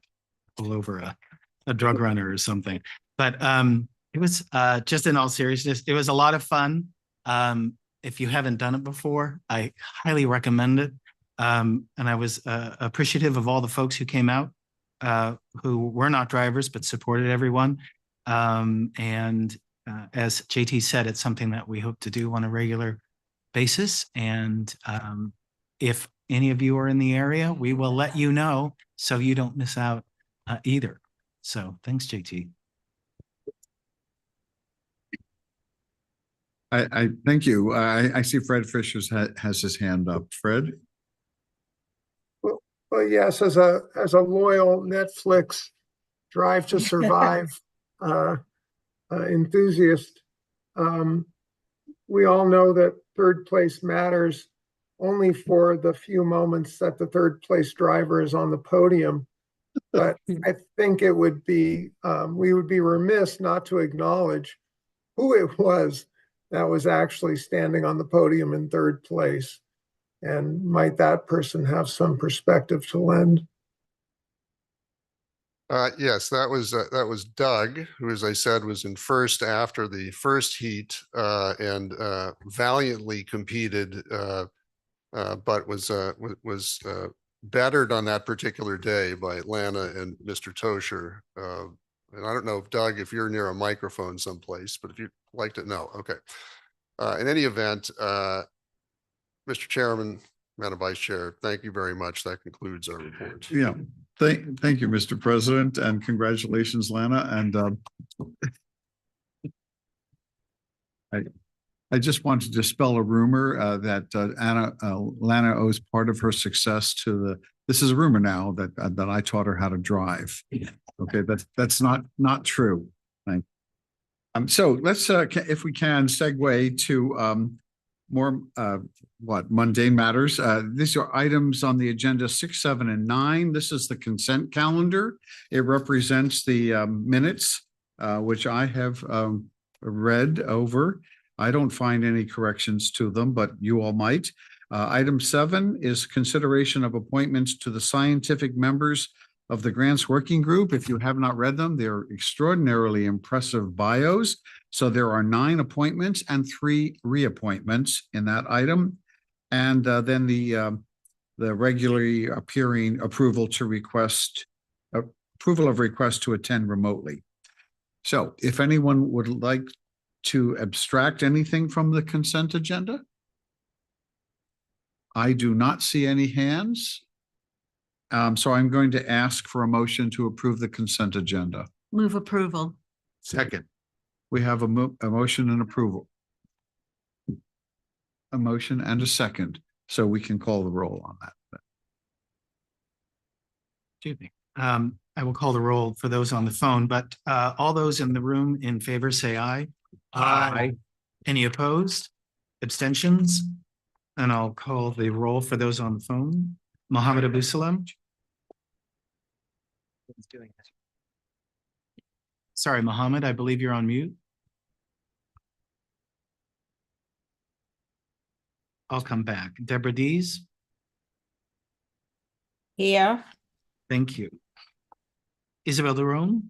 pull over a drug runner or something. But it was just in all seriousness, it was a lot of fun. If you haven't done it before, I highly recommend it. And I was appreciative of all the folks who came out, who were not drivers, but supported everyone. And as JT said, it's something that we hope to do on a regular basis. And if any of you are in the area, we will let you know so you don't miss out either. So thanks, JT. I thank you. I see Fred Fisher's has his hand up. Fred? Well, yes, as a loyal Netflix Drive to Survive enthusiast, we all know that third place matters only for the few moments that the third place driver is on the podium. But I think it would be, we would be remiss not to acknowledge who it was that was actually standing on the podium in third place. And might that person have some perspective to lend? Yes, that was Doug, who, as I said, was in first after the first heat and valiantly competed, but was battered on that particular day by Lana and Mr. Tosher. And I don't know if Doug, if you're near a microphone someplace, but if you'd like to know, okay. In any event, Mr. Chairman, Madam Vice Chair, thank you very much. That concludes our report. Yeah, thank you, Mr. President, and congratulations, Lana. And I just want to dispel a rumor that Lana owes part of her success to this is a rumor now that I taught her how to drive. Okay, that's not true. Right. So let's, if we can, segue to more mundane matters. These are items on the agenda 6, 7, and 9. This is the consent calendar. It represents the minutes, which I have read over. I don't find any corrections to them, but you all might. Item 7 is consideration of appointments to the scientific members of the Grants Working Group. If you have not read them, they're extraordinarily impressive bios. So there are 9 appointments and 3 reappointments in that item. And then the regularly appearing approval of request to attend remotely. So if anyone would like to abstract anything from the consent agenda? I do not see any hands. So I'm going to ask for a motion to approve the consent agenda. Move approval. Second. We have a motion and approval. A motion and a second, so we can call the roll on that. Excuse me. I will call the roll for those on the phone, but all those in the room in favor say aye. Aye. Any opposed? Abstentions? And I'll call the roll for those on the phone. Mohammed Abu Salam. Sorry, Mohammed, I believe you're on mute. I'll come back. Deborah Dees. Here. Thank you. Isabel Derone.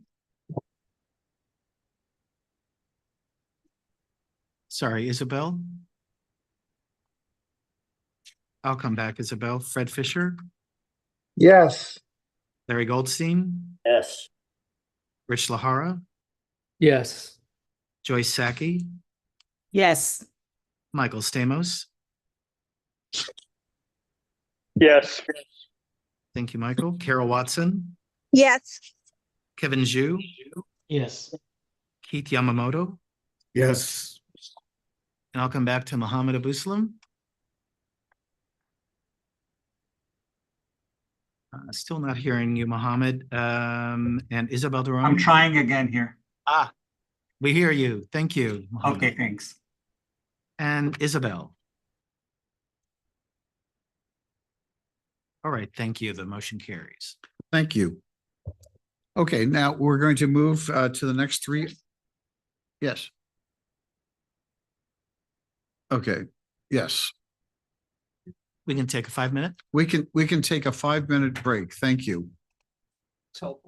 Sorry, Isabel. I'll come back, Isabel. Fred Fisher. Yes. Larry Goldstein. Yes. Rich Lahara. Yes. Joyce Saki. Yes. Michael Stamos. Yes. Thank you, Michael. Carol Watson. Yes. Kevin Zhu. Yes. Keith Yamamoto. Yes. And I'll come back to Mohammed Abu Salam. Still not hearing you, Mohammed. And Isabel Derone. I'm trying again here. Ah, we hear you. Thank you, Mohammed. Okay, thanks. And Isabel. All right, thank you. The motion carries. Thank you. Okay, now we're going to move to the next three. Yes. Okay, yes. We can take a 5 minute. We can take a 5-minute break. Thank you. So.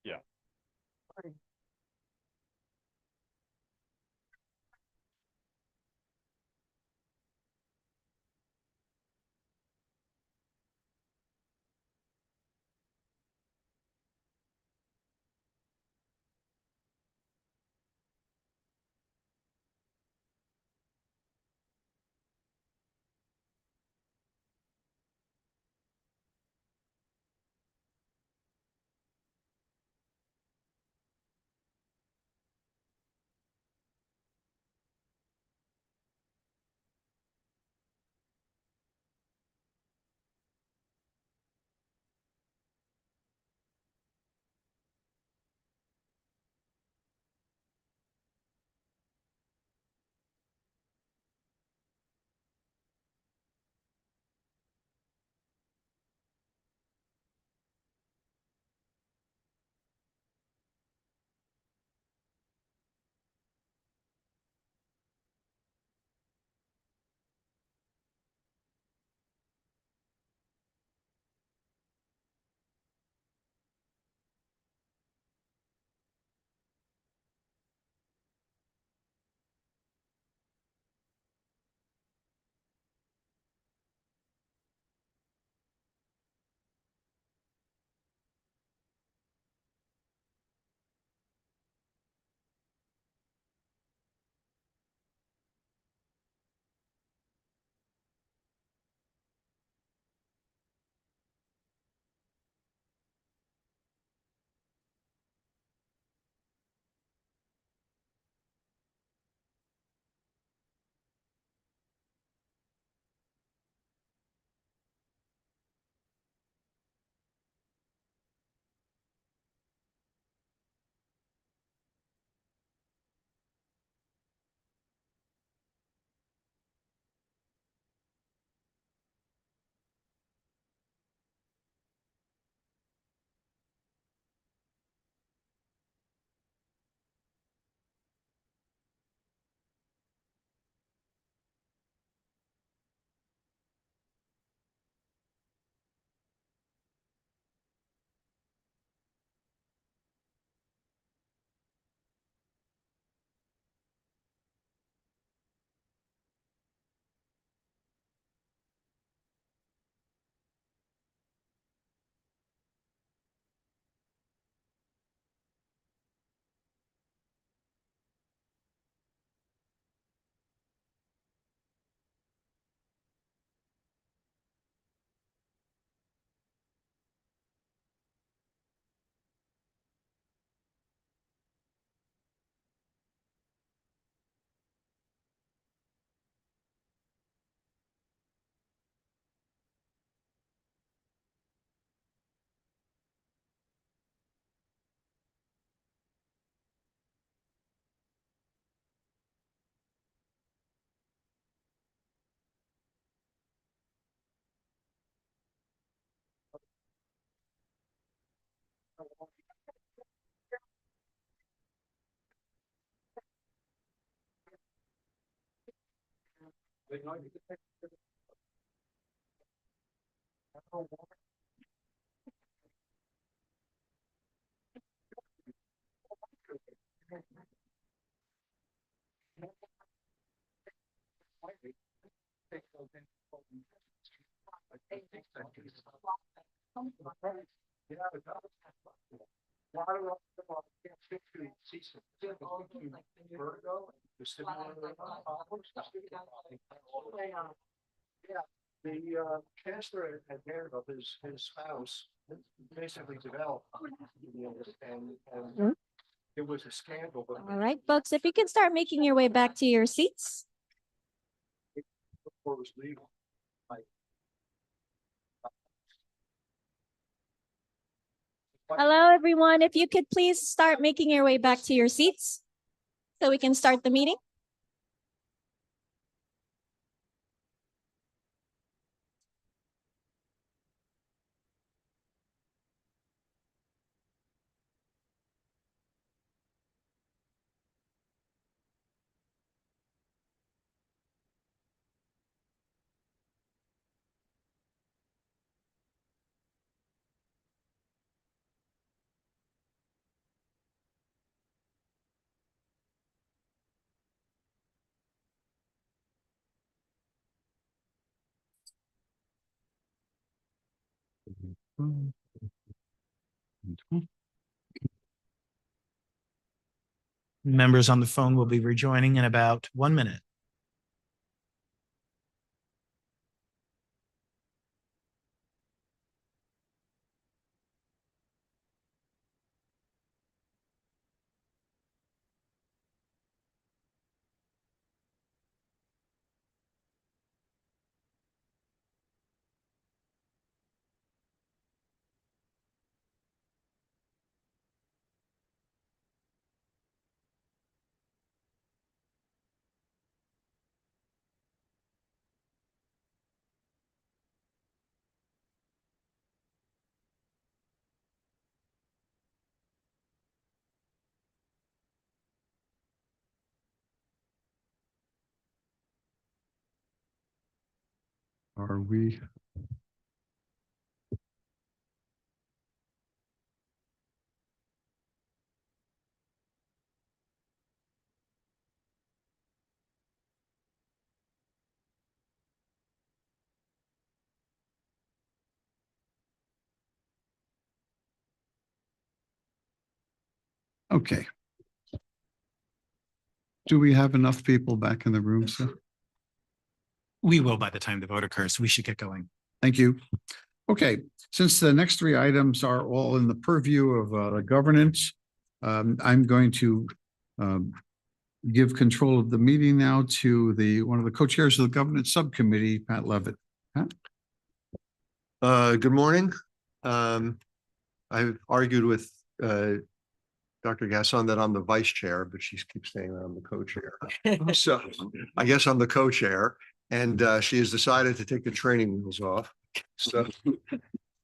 Yeah. The chancellor had heard of his spouse basically developed. And it was a scandal. But All right, folks, if you can start making your way back to your seats. before it was legal. Hello, everyone. If you could please start making your way back to your seats so we can start the meeting. Members on the phone will be rejoining in about 1 minute. Are we? Okay. Do we have enough people back in the room, sir? We will by the time the vote occurs. We should get going. Thank you. Okay, since the next three items are all in the purview of the governance, I'm going to give control of the meeting now to one of the co-chairs of the governance subcommittee, Pat Levitt. Pat? Good morning. I've argued with Dr. Gasson that I'm the vice chair, but she keeps saying that I'm the co-chair. So I guess I'm the co-chair, and she has decided to take the training wheels off. So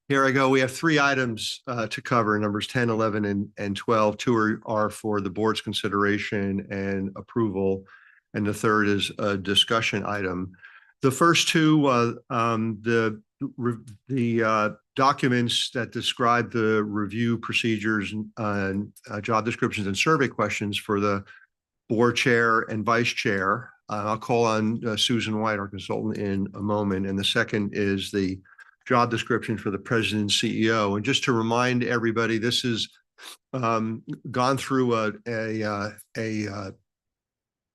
here I go. We have three items to cover, numbers 10, 11, and 12. Two are for the board's consideration and approval, and the third is a discussion item. The first two, the documents that describe the review procedures and job descriptions and survey questions for the board chair and vice chair. I'll call on Susan White, our consultant, in a moment. And the second is the job description for the president and CEO. And just to remind everybody, this has gone through a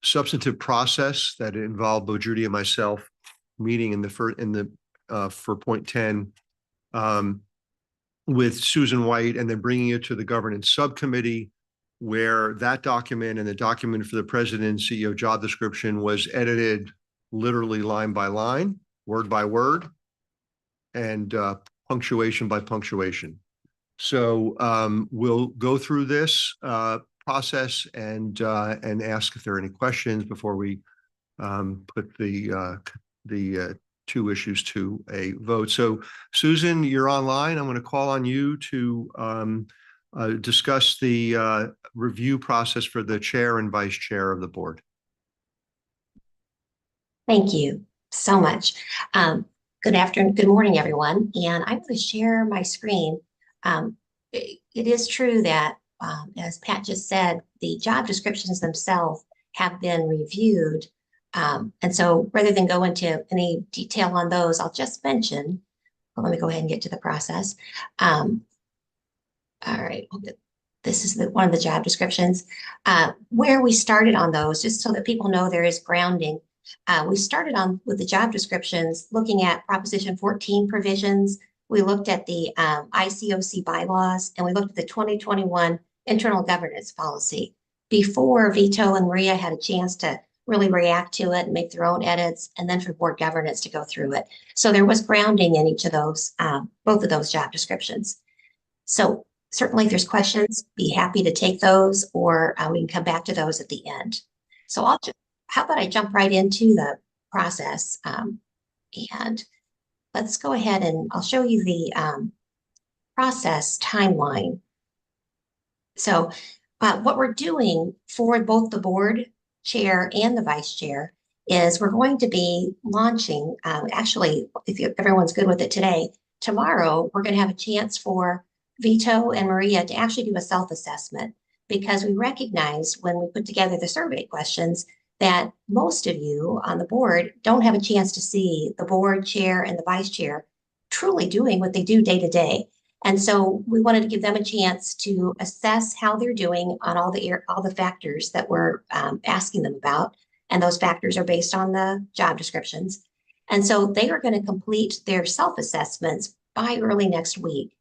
substantive process that involved both Judy and myself meeting for point 10 with Susan White, and then bringing it to the governance subcommittee, where that document and the document for the president and CEO job description was edited literally line by line, word by word, and punctuation by punctuation. So we'll go through this process and ask if there are any questions before we put the two issues to a vote. So Susan, you're online. I'm going to call on you to discuss the review process for the chair and vice chair of the board. Thank you so much. Good afternoon, good morning, everyone. And I'm going to share my screen. It is true that, as Pat just said, the job descriptions themselves have been reviewed. And so rather than go into any detail on those, I'll just mention, well, let me go ahead and get to the process. All right, this is one of the job descriptions. Where we started on those, just so that people know there is grounding. We started on with the job descriptions, looking at Proposition 14 provisions. We looked at the ICOC bylaws, and we looked at the 2021 internal governance policy before Vito and Maria had a chance to really react to it and make their own edits, and then for board governance to go through it. So there was grounding in each of those, both of those job descriptions. So certainly if there's questions, be happy to take those, or we can come back to those at the end. So how about I jump right into the process, and let's go ahead and I'll show you the process timeline. So what we're doing for both the board chair and the vice chair is we're going to be launching, actually, if everyone's good with it today, tomorrow, we're going to have a chance for Vito and Maria to actually do a self-assessment, because we recognized when we put together the survey questions that most of you on the board don't have a chance to see the board chair and the vice chair truly doing what they do day to day. And so we wanted to give them a chance to assess how they're doing on all the factors that we're asking them about. And those factors are based on the job descriptions. And so they are going to complete their self-assessments by early next week.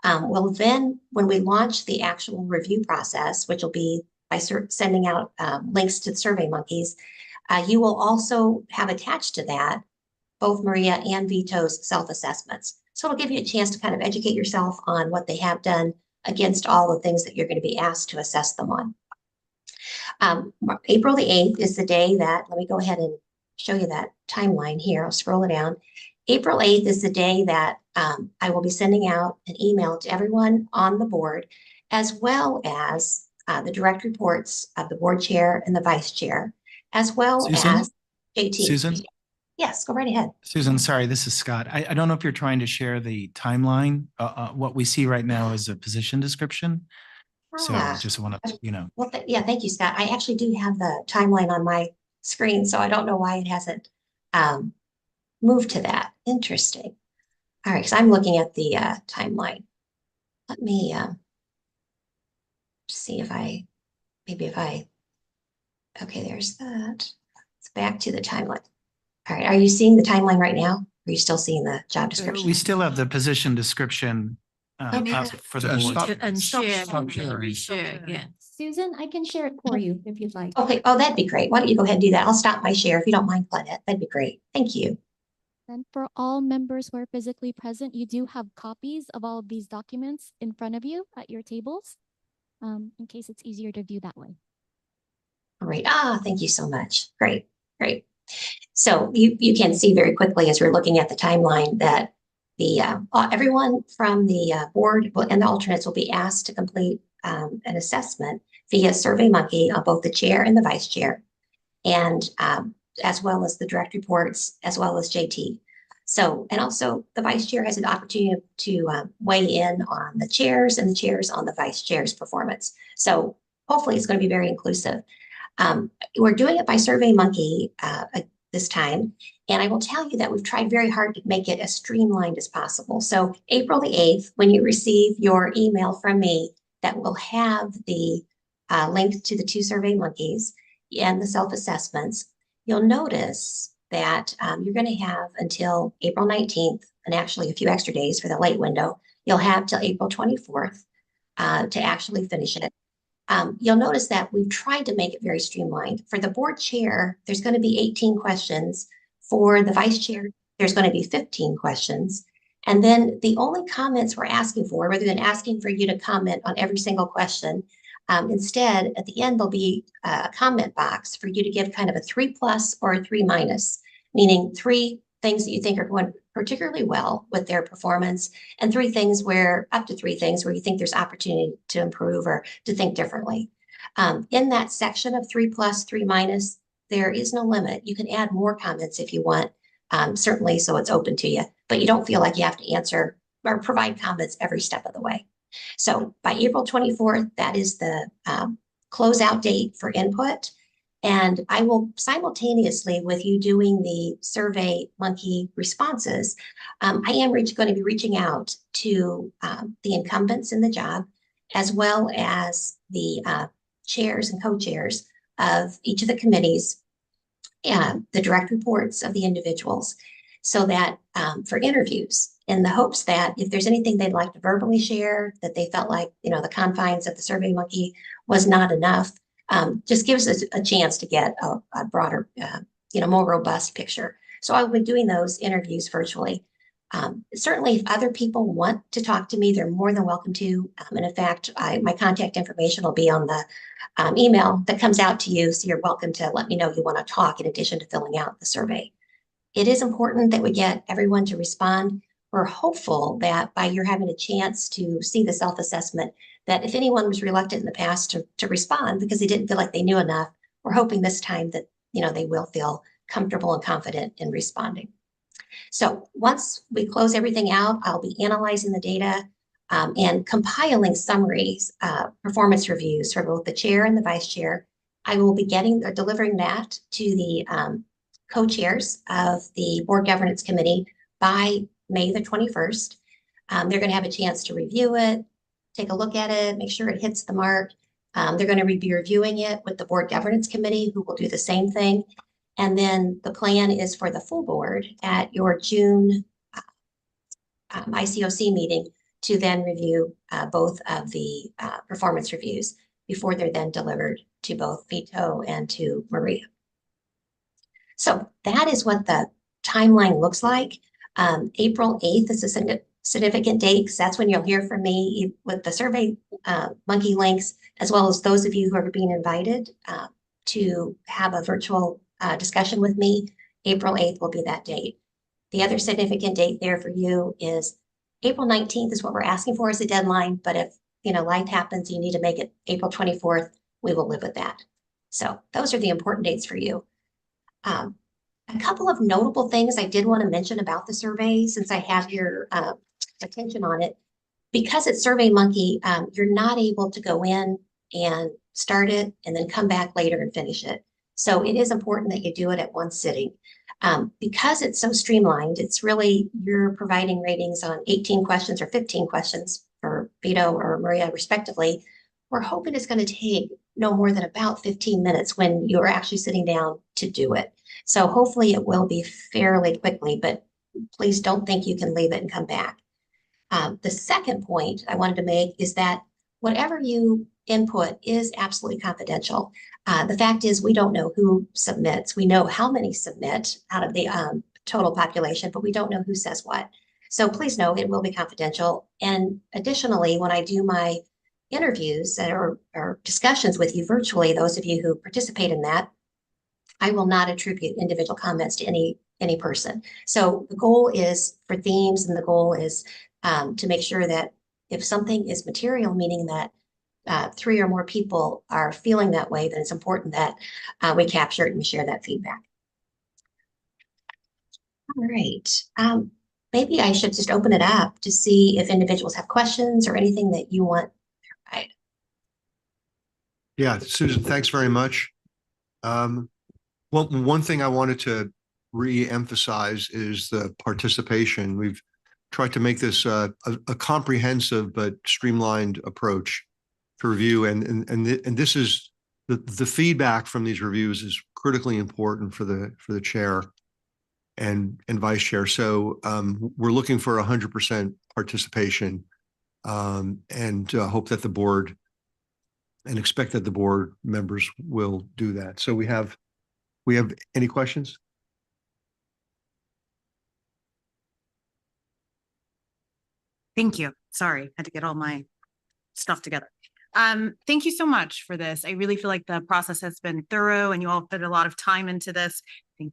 Well, then when we launch the actual review process, which will be by sending out links to the Survey Monkeys, you will also have attached to that both Maria and Vito's self-assessments. So it'll give you a chance to kind of educate yourself on what they have done against all the things that you're going to be asked to assess them on. April the 8th is the day that, let me go ahead and show you that timeline here. I'll scroll it down. April 8th is the day that I will be sending out an email to everyone on the board, as well as the direct reports of the board chair and the vice chair, as well as JT. Susan? Yes, go right ahead. Susan, sorry, this is Scott. I don't know if you're trying to share the timeline. What we see right now is a position description. So just want to, Well, yeah, thank you, Scott. I actually do have the timeline on my screen, so I don't know why it hasn't moved to that. Interesting. All right, so I'm looking at the timeline. Let me see if okay, there's that. It's back to the timeline. All right, are you seeing the timeline right now? Or are you still seeing the job description? We still have the position description up for the board. Stop sharing. Yeah. Susan, I can share it for you if you'd like. Okay, oh, that'd be great. Why don't you go ahead and do that? I'll stop my share if you don't mind, Claudette. That'd be great. Thank you. And for all members who are physically present, you do have copies of all of these documents in front of you at your tables, in case it's easier to view that way. All right. Thank you so much. Great, great. So you can see very quickly as we're looking at the timeline that the everyone from the board and the alternates will be asked to complete an assessment via SurveyMonkey on both the chair and the vice chair, and as well as the direct reports, as well as JT. So, and also the vice chair has an opportunity to weigh in on the chairs and the chairs on the vice chair's performance. So hopefully it's going to be very inclusive. We're doing it by SurveyMonkey this time, and I will tell you that we've tried very hard to make it as streamlined as possible. So April the 8th, when you receive your email from me that will have the link to the 2 SurveyMonkeys and the self-assessments, you'll notice that you're going to have until April 19th, and actually a few extra days for the late window. You'll have till April 24th to actually finish it. You'll notice that we've tried to make it very streamlined. For the board chair, there's going to be 18 questions. For the vice chair, there's going to be 15 questions. And then the only comments we're asking for, rather than asking for you to comment on every single question, instead, at the end, there'll be a comment box for you to give kind of a 3+ or a 3-, meaning 3 things that you think are going particularly well with their performance, and up to three things where you think there's opportunity to improve or to think differently. In that section of 3+, 3-, there is no limit. You can add more comments if you want, certainly, so it's open to you, but you don't feel like you have to answer or provide comments every step of the way. So by April 24th, that is the closeout date for input. And I will simultaneously with you doing the Survey Monkey responses, I am going to be reaching out to the incumbents in the job, as well as the chairs and co-chairs of each of the committees and the direct reports of the individuals, so that for interviews, in the hopes that if there's anything they'd like to verbally share, that they felt like, the confines of the Survey Monkey was not enough, just gives us a chance to get a broader, more robust picture. So I will be doing those interviews virtually. Certainly, if other people want to talk to me, they're more than welcome to. And in fact, my contact information will be on the email that comes out to you. So you're welcome to let me know you want to talk in addition to filling out the survey. It is important that we get everyone to respond. We're hopeful that by your having a chance to see the self-assessment, that if anyone was reluctant in the past to respond because they didn't feel like they knew enough, we're hoping this time that they will feel comfortable and confident in responding. So once we close everything out, I'll be analyzing the data and compiling summaries, performance reviews for both the chair and the vice chair. I will be delivering that to the co-chairs of the Board Governance Committee by May the 21st. They're going to have a chance to review it, take a look at it, make sure it hits the mark. They're going to be reviewing it with the Board Governance Committee, who will do the same thing. And then the plan is for the full board at your June ICOC meeting to then review both of the performance reviews before they're then delivered to both Vito and to Maria. So that is what the timeline looks like. April 8th is a significant date because that's when you'll hear from me with the Survey Monkey links, as well as those of you who are being invited to have a virtual discussion with me. April 8th will be that date. The other significant date there for you is April 19th is what we're asking for as a deadline, but if life happens, you need to make it April 24th, we will live with that. So those are the important dates for you. A couple of notable things I did want to mention about the survey, since I have your attention on it. Because it's Survey Monkey, you're not able to go in and start it and then come back later and finish it. So it is important that you do it at one sitting. Because it's so streamlined, it's really, you're providing ratings on 18 questions or 15 questions for Vito or Maria respectively. We're hoping it's going to take no more than about 15 minutes when you're actually sitting down to do it. So hopefully it will be fairly quickly, but please don't think you can leave it and come back. The second point I wanted to make is that whatever you input is absolutely confidential. The fact is we don't know who submits. We know how many submit out of the total population, but we don't know who says what. So please know it will be confidential. And additionally, when I do my interviews or discussions with you virtually, those of you who participate in that, I will not attribute individual comments to any person. So the goal is for themes, and the goal is to make sure that if something is material, meaning that 3 or more people are feeling that way, then it's important that we capture it and we share that feedback. All right. Maybe I should just open it up to see if individuals have questions or anything that you want. Right. Yeah, Susan, thanks very much. Well, one thing I wanted to re-emphasize is the participation. We've tried to make this a comprehensive but streamlined approach to review, and this is the feedback from these reviews is critically important for the chair and vice chair. So we're looking for 100% participation, and hope that the board and expect that the board members will do that. So we have any questions? Thank you. Sorry, had to get all my stuff together. Thank you so much for this. I really feel like the process has been thorough and you all put a lot of time into this. I think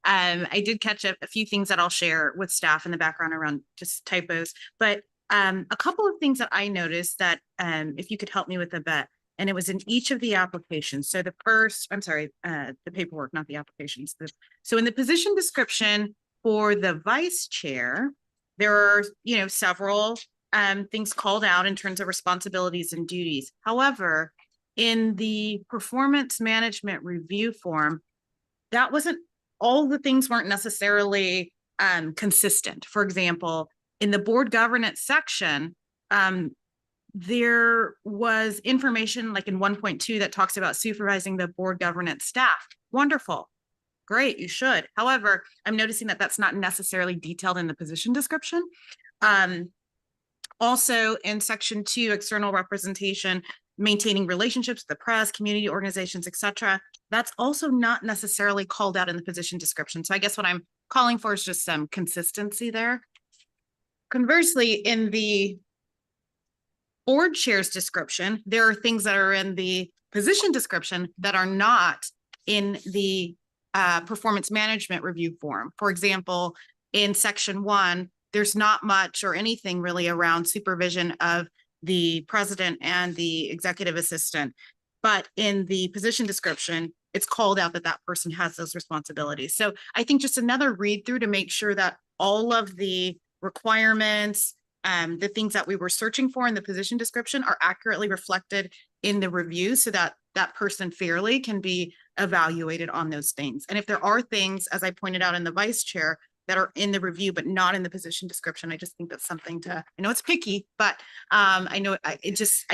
I did catch a few things that I'll share with staff in the background around just typos, but a couple of things that I noticed that if you could help me with a bit, and it was in each of the applications. So the first, I'm sorry, the paperwork, not the applications. So in the position description for the vice chair, there are, several things called out in terms of responsibilities and duties. However, in the performance management review form, that wasn't, all the things weren't necessarily consistent. For example, in the board governance section, there was information like in 1.2 that talks about supervising the board governance staff. Wonderful. Great, you should. However, I'm noticing that that's not necessarily detailed in the position description. Also in section 2, external representation, maintaining relationships with the press, community organizations, etc. That's also not necessarily called out in the position description. So I guess what I'm calling for is just some consistency there. Conversely, in the board chair's description, there are things that are in the position description that are not in the performance management review form. For example, in section 1, there's not much or anything really around supervision of the president and the executive assistant. But in the position description, it's called out that that person has those responsibilities. So I think just another read through to make sure that all of the requirements, the things that we were searching for in the position description are accurately reflected in the review so that that person fairly can be evaluated on those things. And if there are things, as I pointed out in the vice chair, that are in the review, but not in the position description, I just think that's something to, I know it's picky, but I know I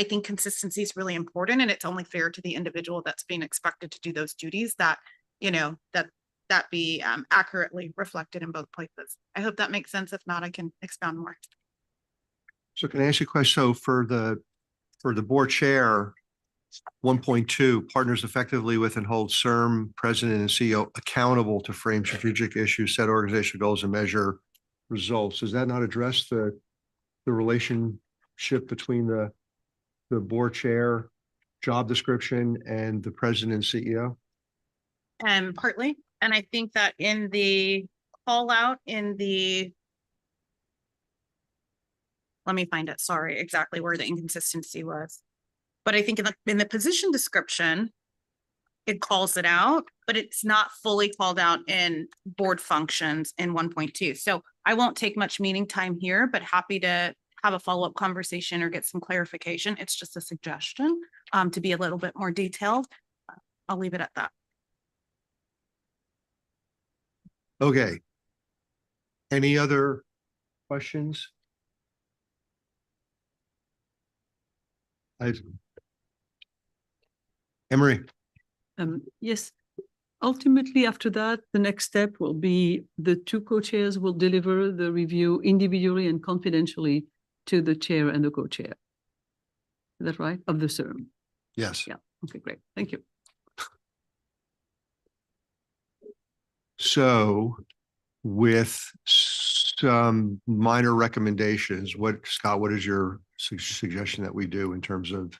think consistency is really important, and it's only fair to the individual that's being expected to do those duties that, that be accurately reflected in both places. I hope that makes sense. If not, I can expound more. So can I ask you a question? So for the board chair, 1.2, partners effectively with and hold CIRM president and CEO accountable to frame strategic issues, set organizational goals, and measure results. Does that not address the relationship between the board chair job description and the president and CEO? Partly. And I think that in the call out in the, let me find it, sorry, exactly where the inconsistency was. But I think in the position description, it calls it out, but it's not fully called out in board functions in 1.2. So I won't take much meeting time here, but happy to have a follow-up conversation or get some clarification. It's just a suggestion to be a little bit more detailed. I'll leave it at that. Okay. Any other questions? Emery. Yes. Ultimately, after that, the next step will be the two co-chairs will deliver the review individually and confidentially to the chair and the co-chair. Is that right? Of the CIRM? Yes. Yeah. Okay, great. Thank you. So with some minor recommendations, Scott, what is your suggestion that we do in terms of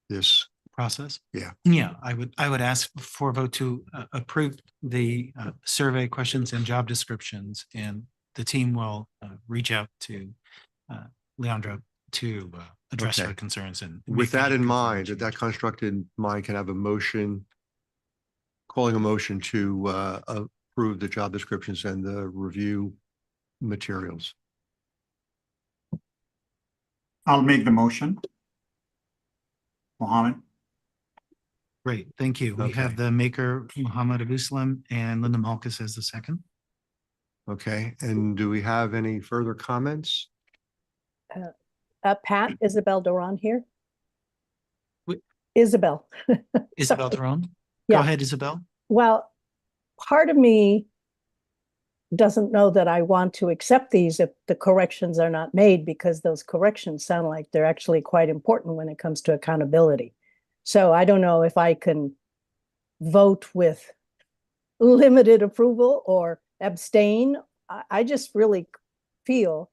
this process? Yeah. Yeah, I would ask for a vote to approve the survey questions and job descriptions, and the team will reach out to Leandra to address Okay. her concerns. And with that in mind, that construct in mind, can I have a motion, calling a motion to approve the job descriptions and the review materials? I'll make the motion. Mohammed. Great, thank you. We have the maker, Muhammad Abuslam, and Linda Malkus as the second. Okay, and do we have any further comments? Pat, Isabel Duran here. Wait. Isabel. Isabel Sorry. Duran? Yeah. Go ahead, Isabel. Well, part of me doesn't know that I want to accept these if the corrections are not made, because those corrections sound like they're actually quite important when it comes to accountability. So I don't know if I can vote with limited approval or abstain. I just really feel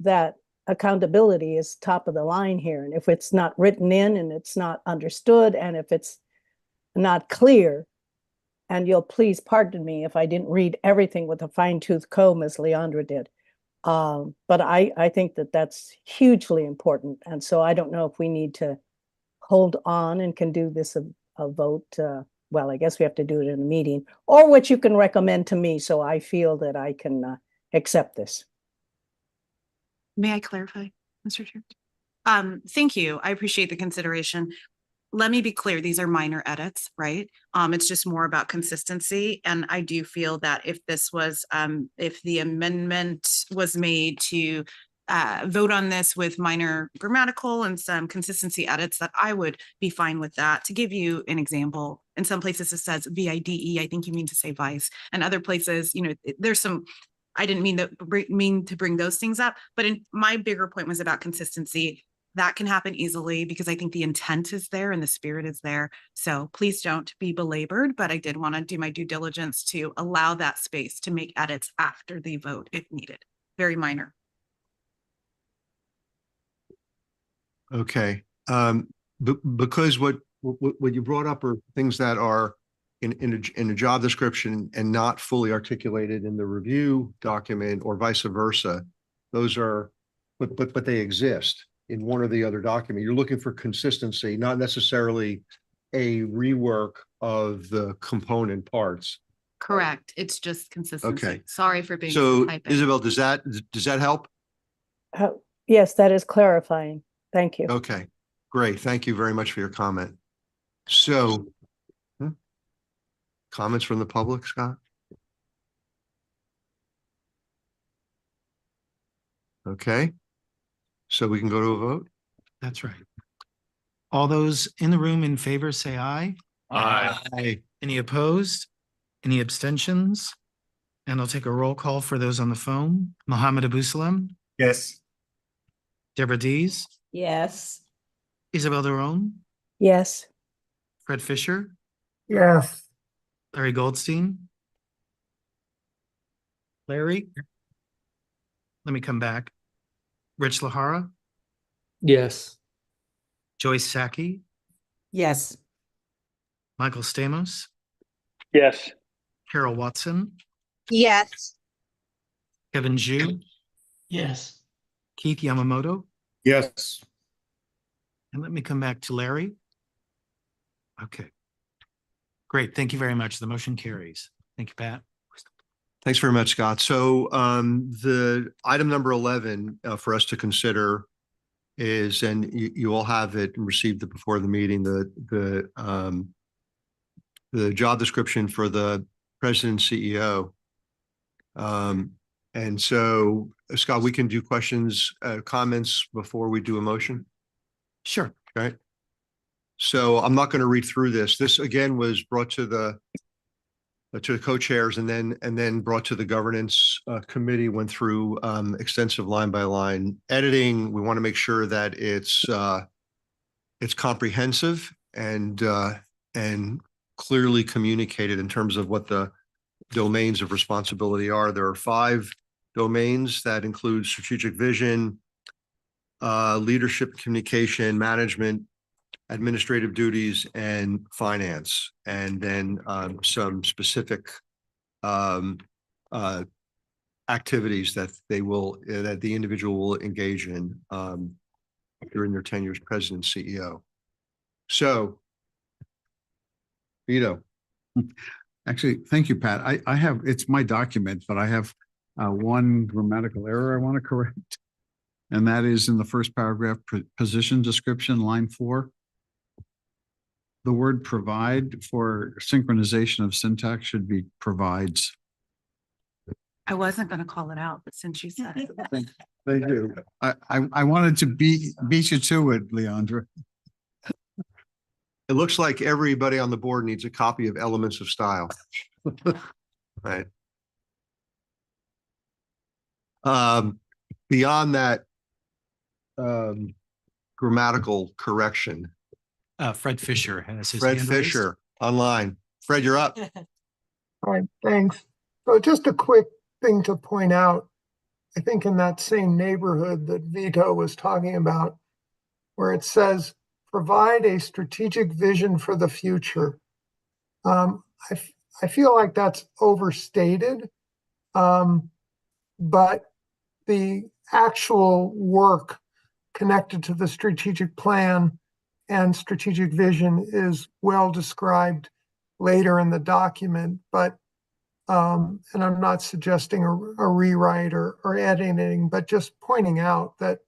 that accountability is top of the line here. And if it's not written in and it's not understood, and if it's not clear, and you'll please pardon me if I didn't read everything with a fine-tooth comb as Leandra did. But I think that that's hugely important. And so I don't know if we need to hold on and can do this a vote. Well, I guess we have to do it in a meeting, or what you can recommend to me so I feel that I can accept this. May I clarify, Mr. Chair? Thank you. I appreciate the consideration. Let me be clear, these are minor edits, right? It's just more about consistency. And I do feel that if this was, if the amendment was made to vote on this with minor grammatical and some consistency edits, that I would be fine with that. To give you an example, in some places it says VIDE, I think you mean to say vice, and other places, you know, there's some, I didn't mean to bring those things up, but my bigger point was about consistency. That can happen easily because I think the intent is there and the spirit is there. So please don't be belabored, but I did want to do my due diligence to allow that space to make edits after the vote if needed. Very minor. Okay. Because what you brought up are things that are in a job description and not fully articulated in the review document or vice versa. Those are, but they exist in one or the other document. You're looking for consistency, not necessarily a rework of the component parts. Correct. It's just consistency. Okay. Sorry for being So typing. Isabel, does that help? Yes, that is clarifying. Thank you. Okay, great. Thank you very much for your comment. So comments from the public, Scott? Okay. So we can go to a vote? That's right. All those in the room in favor say aye. Aye. Any opposed? Any abstentions? And I'll take a roll call for those on the phone. Mohammed Abusalam, Yes. Deborah Dees, Yes. Isabel Derone, Yes. Fred Fisher, Yes. Larry Goldstein. Larry? Let me come back. Rich Lahara, Yes. Joyce Saki, Yes. Michael Stamos, Yes. Carol Watson, Yes. Kevin Zhu, Yes. Keith Yamamoto, Yes. and let me come back to Larry. Okay. Great. Thank you very much. The motion carries. Thank you, Pat. Thanks very much, Scott. So the item number 11 for us to consider is, and you all have it and received it before the meeting, the job description for the president and CEO. And so, Scott, we can do questions, comments before we do a motion? Sure. Okay. So I'm not going to read through this. This again was brought to the co-chairs and then brought to the governance committee, went through extensive line by line editing. We want to make sure that it's comprehensive and clearly communicated in terms of what the domains of responsibility are. There are 5 domains that include strategic vision, leadership, communication, management, administrative duties, and finance, and then some specific activities that that the individual will engage in during their tenure as president, CEO. So, Actually, thank you, Pat. I have, it's my document, but I have one grammatical error I want to correct. And that is in the first paragraph, position description, line 4. The word provide for synchronization of syntax should be provides. I wasn't going to call it out, but since you said it. Thank you. I wanted to beat you to it, Leandra. it looks like everybody on the board needs a copy of Elements of Style. Right. Beyond that grammatical correction. Fred Fisher has his Fred hand raised. Fisher online. Fred, you're up. All right, thanks. So just a quick thing to point out, I think in that same neighborhood that Vito was talking about, where it says, provide a strategic vision for the future. I feel like that's overstated. But the actual work connected to the strategic plan and strategic vision is well described later in the document, but and I'm not suggesting a rewrite or editing, but just pointing out that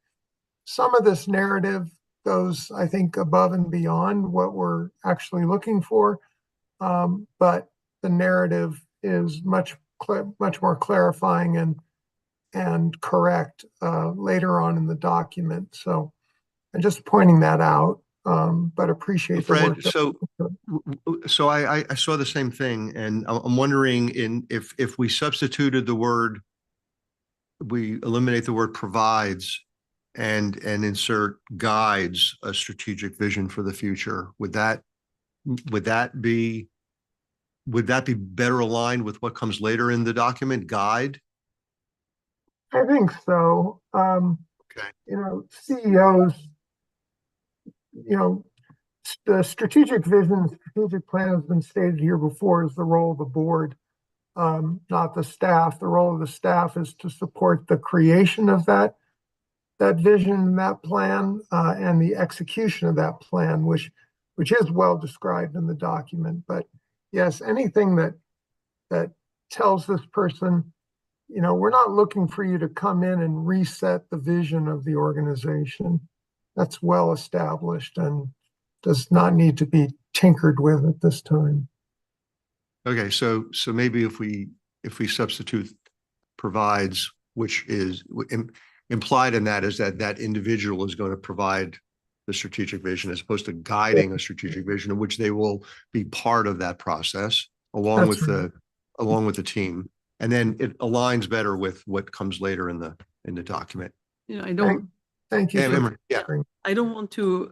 some of this narrative goes, I think, above and beyond what we're actually looking for. But the narrative is much more clarifying and correct later on in the document. So I'm just pointing that out, but appreciate the work. Fred, so I saw the same thing, and I'm wondering if we substituted the word, we eliminate the word provides and insert guides a strategic vision for the future. Would that be better aligned with what comes later in the document? Guide? I think so. Okay. CEOs, the strategic vision, strategic plan has been stated here before is the role of the board, not the staff. The role of the staff is to support the creation of that vision and that plan, and the execution of that plan, which is well described in the document. But yes, anything that tells this person, we're not looking for you to come in and reset the vision of the organization. That's well established and does not need to be tinkered with at this time. Okay, so maybe if we substitute provides, which is implied in that is that individual is going to provide the strategic vision as opposed to guiding a strategic vision, in which they will be part of that process along with the team. And then it aligns better with what comes later in the document. I don't. Thank you. I don't want to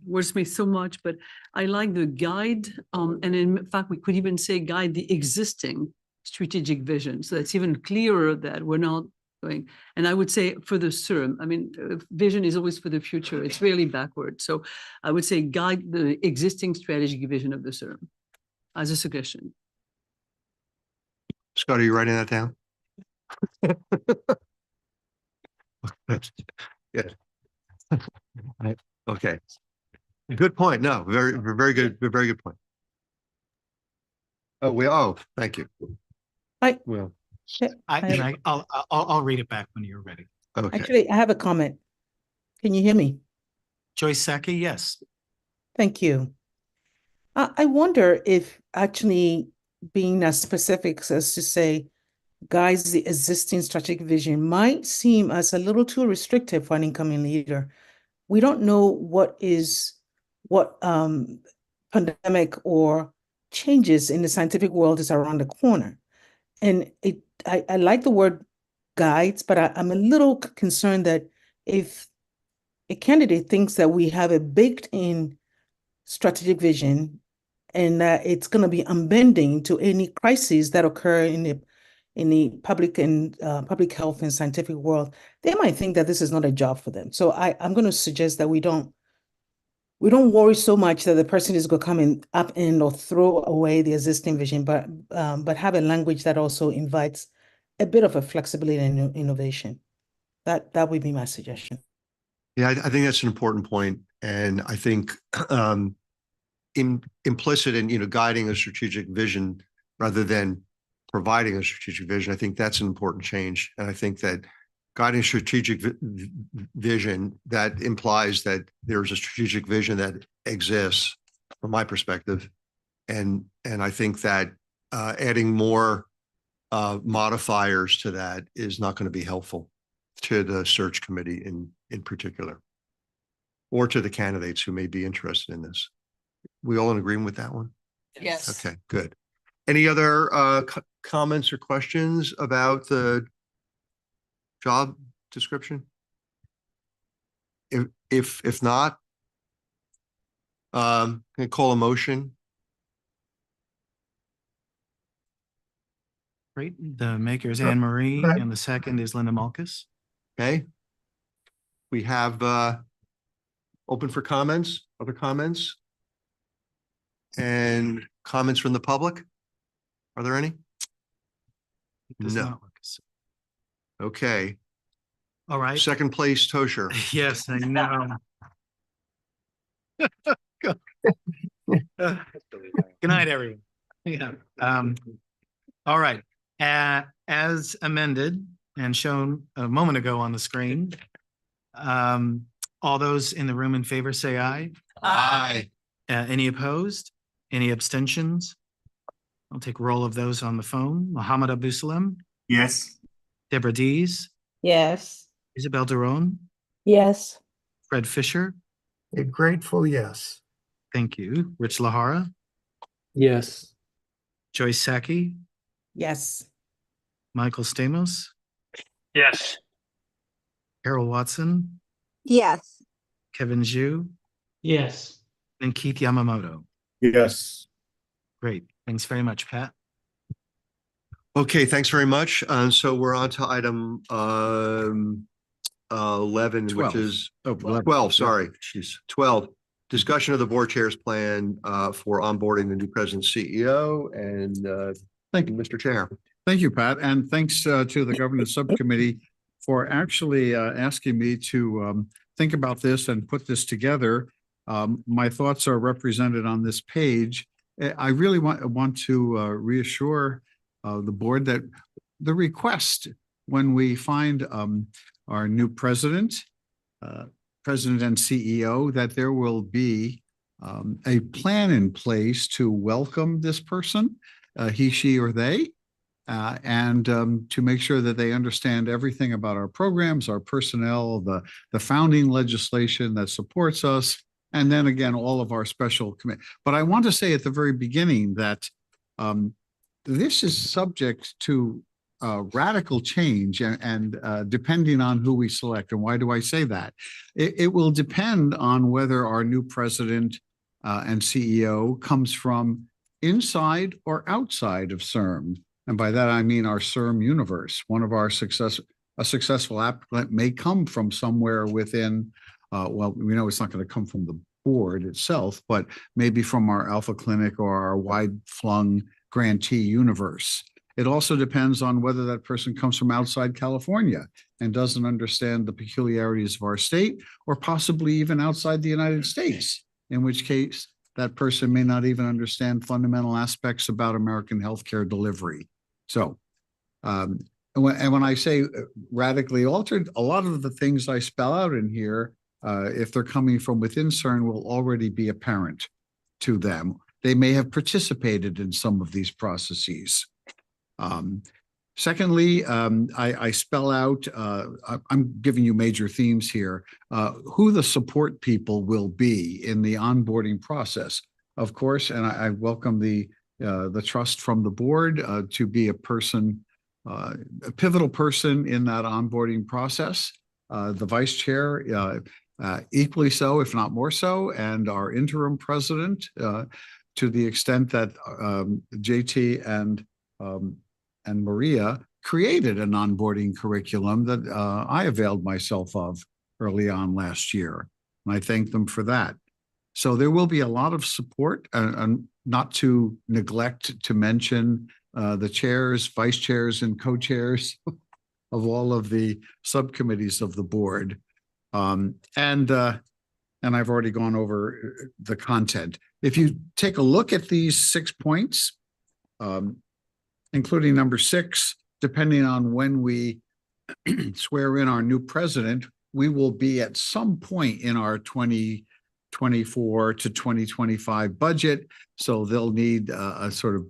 wordsmith so much, but I like the guide. And in fact, we could even say guide the existing strategic vision. So that's even clearer that we're not going. And I would say for the CIRM, vision is always for the future. It's really backward. So I would say guide the existing strategic vision of the CIRM as a suggestion. Scott, are you writing that down? Yeah. Okay. Good point. No, very good. Very good point. Thank you. I'll read it back when you're ready. Okay. Actually, I have a comment. Can you hear me? Joyce Saki, yes. Thank you. I wonder if actually being as specific as to say guides the existing strategic vision might seem as a little too restrictive for an incoming leader. We don't know what pandemic or changes in the scientific world is around the corner. And I like the word guides, but I'm a little concerned that if a candidate thinks that we have a baked in strategic vision and that it's going to be unbending to any crises that occur in the public and public health and scientific world, they might think that this is not a job for them. So I'm going to suggest that we don't worry so much that the person is going to come in upend or throw away the existing vision, but have a language that also invites a bit of a flexibility and innovation. That would be my suggestion. Yeah, I think that's an important point, and I think implicit in guiding a strategic vision rather than providing a strategic vision, I think that's an important change. And I think that guiding strategic vision, that implies that there's a strategic vision that exists from my perspective. And I think that adding more modifiers to that is not going to be helpful to the search committee in particular, or to the candidates who may be interested in this. We all in agreement with that one? Yes. Okay, good. Any other comments or questions about the job description? If not, can I call a motion? Great. The maker is Anne Marie, and the second is Linda Malkus. Okay. We have open for comments, other comments, and comments from the public. Are there any? Does No. not look so. Okay. All right. Second place, Tosher. Yes, I know. Good night, everyone. Yeah. All right. As amended and shown a moment ago on the screen, all those in the room in favor say aye. Aye. Any opposed? Any abstentions? I'll take roll of those on the phone. Mohammed Abu Salam, Yes. Deborah Dees, Yes. Isabel Daron, Yes. Fred Fisher. A grateful yes. Thank you. Rich Lahara, Yes. Joyce Saki, Yes. Michael Stamos, Yes. Carol Watson, Yes. Kevin Zhu, Yes. and Keith Yamamoto. Yes. Great. Thanks very much, Pat. Okay, thanks very much. So we're on to item 11, 12. which is Oh, 12, sorry. Jeez, 12. Discussion of the board chair's plan for onboarding the new president CEO. And thank you, Mr. Chair. Thank you, Pat, and thanks to the governance subcommittee for actually asking me to think about this and put this together. My thoughts are represented on this page. I really want to reassure the board that the request when we find our new president and CEO, that there will be a plan in place to welcome this person, he, she, or they, and to make sure that they understand everything about our programs, our personnel, the founding legislation that supports us, and then again, all of our special committees. But I want to say at the very beginning that this is subject to radical change and depending on who we select. And why do I say that? It will depend on whether our new president and CEO comes from inside or outside of CIRM. And by that, I mean our CIRM universe. One of our a successful applicant may come from somewhere within, well, we know it's not going to come from the board itself, but maybe from our Alpha Clinic or our wide flung grantee universe. It also depends on whether that person comes from outside California and doesn't understand the peculiarities of our state, or possibly even outside the United States, in which case that person may not even understand fundamental aspects about American healthcare delivery. So, and when I say radically altered, a lot of the things I spell out in here, if they're coming from within CIRM, will already be apparent to them. They may have participated in some of these processes. Secondly, I spell out, I'm giving you major themes here, who the support people will be in the onboarding process. Of course, and I welcome the trust from the board to be a person, a pivotal person in that onboarding process. The vice chair, equally so, if not more so, and our interim president, to the extent that JT and Maria created an onboarding curriculum that I availed myself of early on last year. And I thank them for that. So there will be a lot of support, and not to neglect to mention the chairs, vice chairs, and co-chairs of all of the subcommittees of the board. And I've already gone over the content. If you take a look at these 6 points, including number 6, depending on when we swear in our new president, we will be at some point in our 2024 to 2025 budget. So they'll need a sort of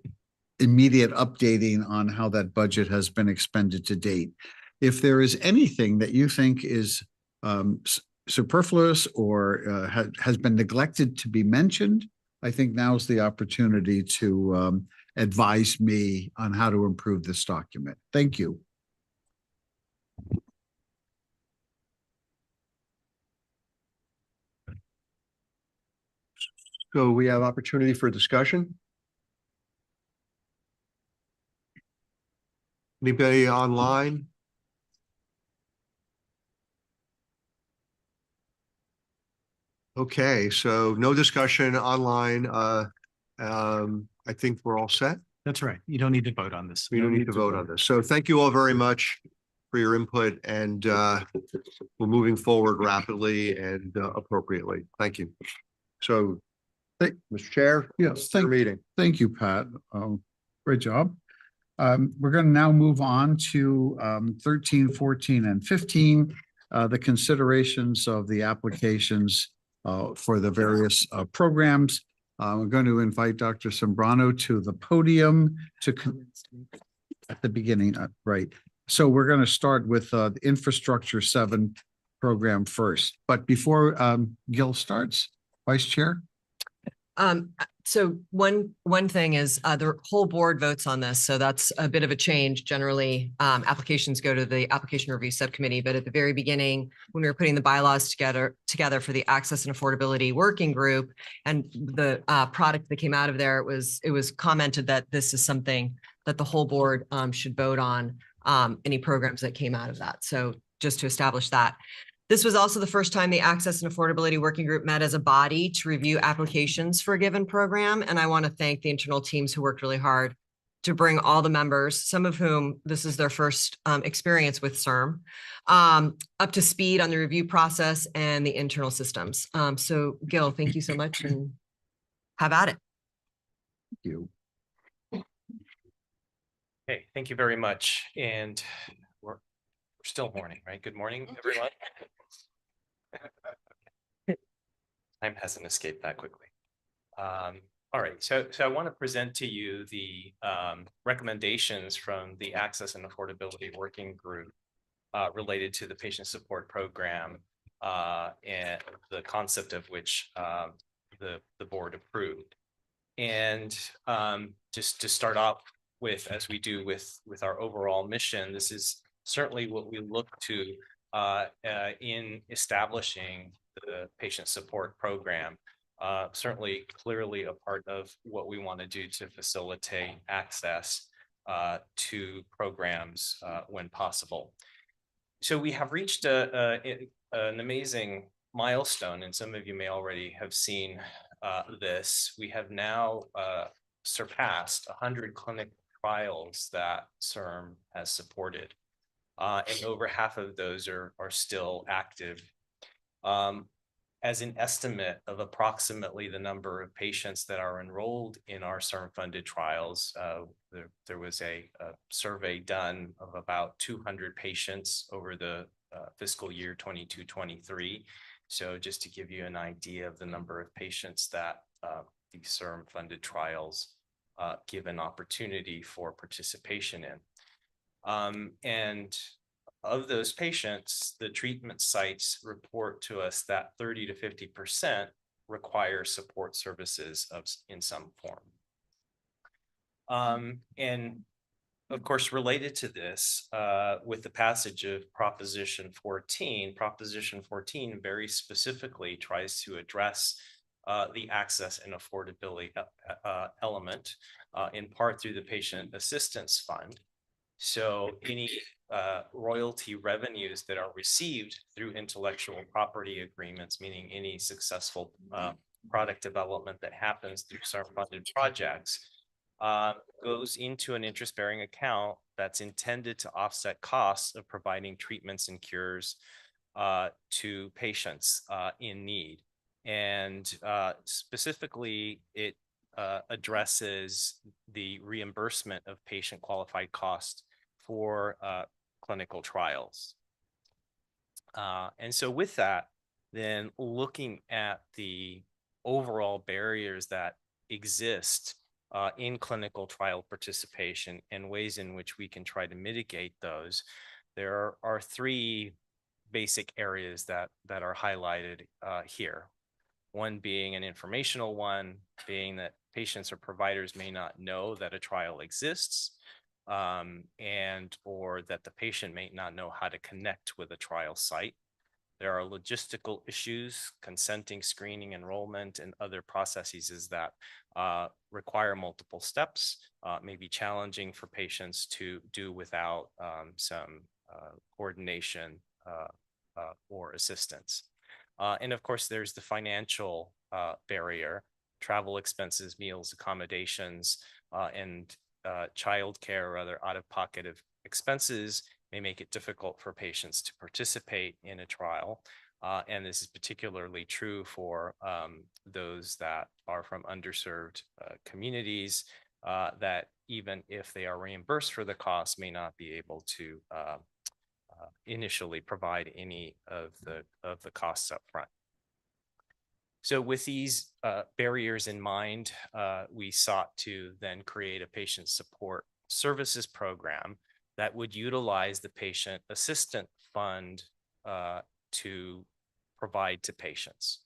immediate updating on how that budget has been expended to date. If there is anything that you think is superfluous or has been neglected to be mentioned, I think now's the opportunity to advise me on how to improve this document. Thank you. So we have opportunity for discussion. Anybody online? Okay, so no discussion online. I think we're all set. That's right. You don't need to vote on this. We don't need to vote on this. So thank you all very much for your input, and we're moving forward rapidly and appropriately. Thank you. So, Mr. Chair. Yes, your meeting. thank you, Pat. Great job. We're going to now move on to 13, 14, and 15, the considerations of the applications for the various programs. I'm going to invite Dr. Sembrano to the podium at the beginning, right? So we're going to start with the Infrastructure 7 program first. But before Gil starts, Vice Chair. So one thing is the whole board votes on this. So that's a bit of a change. Generally, applications go to the application review subcommittee, but at the very beginning, when we were putting the bylaws together for the access and affordability working group and the product that came out of there, it was commented that this is something that the whole board should vote on, any programs that came out of that. So just to establish that. This was also the first time the Access and Affordability Working Group met as a body to review applications for a given program. And I want to thank the internal teams who worked really hard to bring all the members, some of whom this is their first experience with CIRM, up to speed on the review process and the internal systems. So Gil, thank you so much and have at it. Thank you. Okay, thank you very much. And we're still morning, right? Good morning, everyone. Time hasn't escaped that quickly. All right, so I want to present to you the recommendations from the Access and Affordability Working Group related to the patient support program and the concept of which the board approved. And just to start off with, as we do with our overall mission, this is certainly what we look to in establishing the patient support program. Certainly clearly a part of what we want to do to facilitate access to programs when possible. So we have reached an amazing milestone, and some of you may already have seen this. We have now surpassed 100 clinical trials that CIRM has supported. And over half of those are still active. As an estimate of approximately the number of patients that are enrolled in our CIRM-funded trials, there was a survey done of about 200 patients over the fiscal year 22-23. So just to give you an idea of the number of patients that these CIRM-funded trials give an opportunity for participation in. And of those patients, the treatment sites report to us that 30 to 50% require support services in some form. And of course, related to this, with the passage of Proposition 14 very specifically tries to address the access and affordability element, in part through the Patient Assistance Fund. So any royalty revenues that are received through intellectual property agreements, meaning any successful product development that happens through CIRM-funded projects, goes into an interest-bearing account that's intended to offset costs of providing treatments and cures to patients in need. And specifically, it addresses the reimbursement of patient qualified costs for clinical trials. And so with that, then looking at the overall barriers that exist in clinical trial participation and ways in which we can try to mitigate those, there are three basic areas that are highlighted here. One being an informational one, being that patients or providers may not know that a trial exists, and or that the patient may not know how to connect with a trial site. There are logistical issues, consenting, screening, enrollment, and other processes that require multiple steps, may be challenging for patients to do without some coordination or assistance. And of course, there's the financial barrier, travel expenses, meals, accommodations, and childcare or other out-of-pocket expenses may make it difficult for patients to participate in a trial. And this is particularly true for those that are from underserved communities that even if they are reimbursed for the cost, may not be able to initially provide any of the costs up front. So with these barriers in mind, we sought to then create a patient support services program that would utilize the patient assistant fund to provide to patients.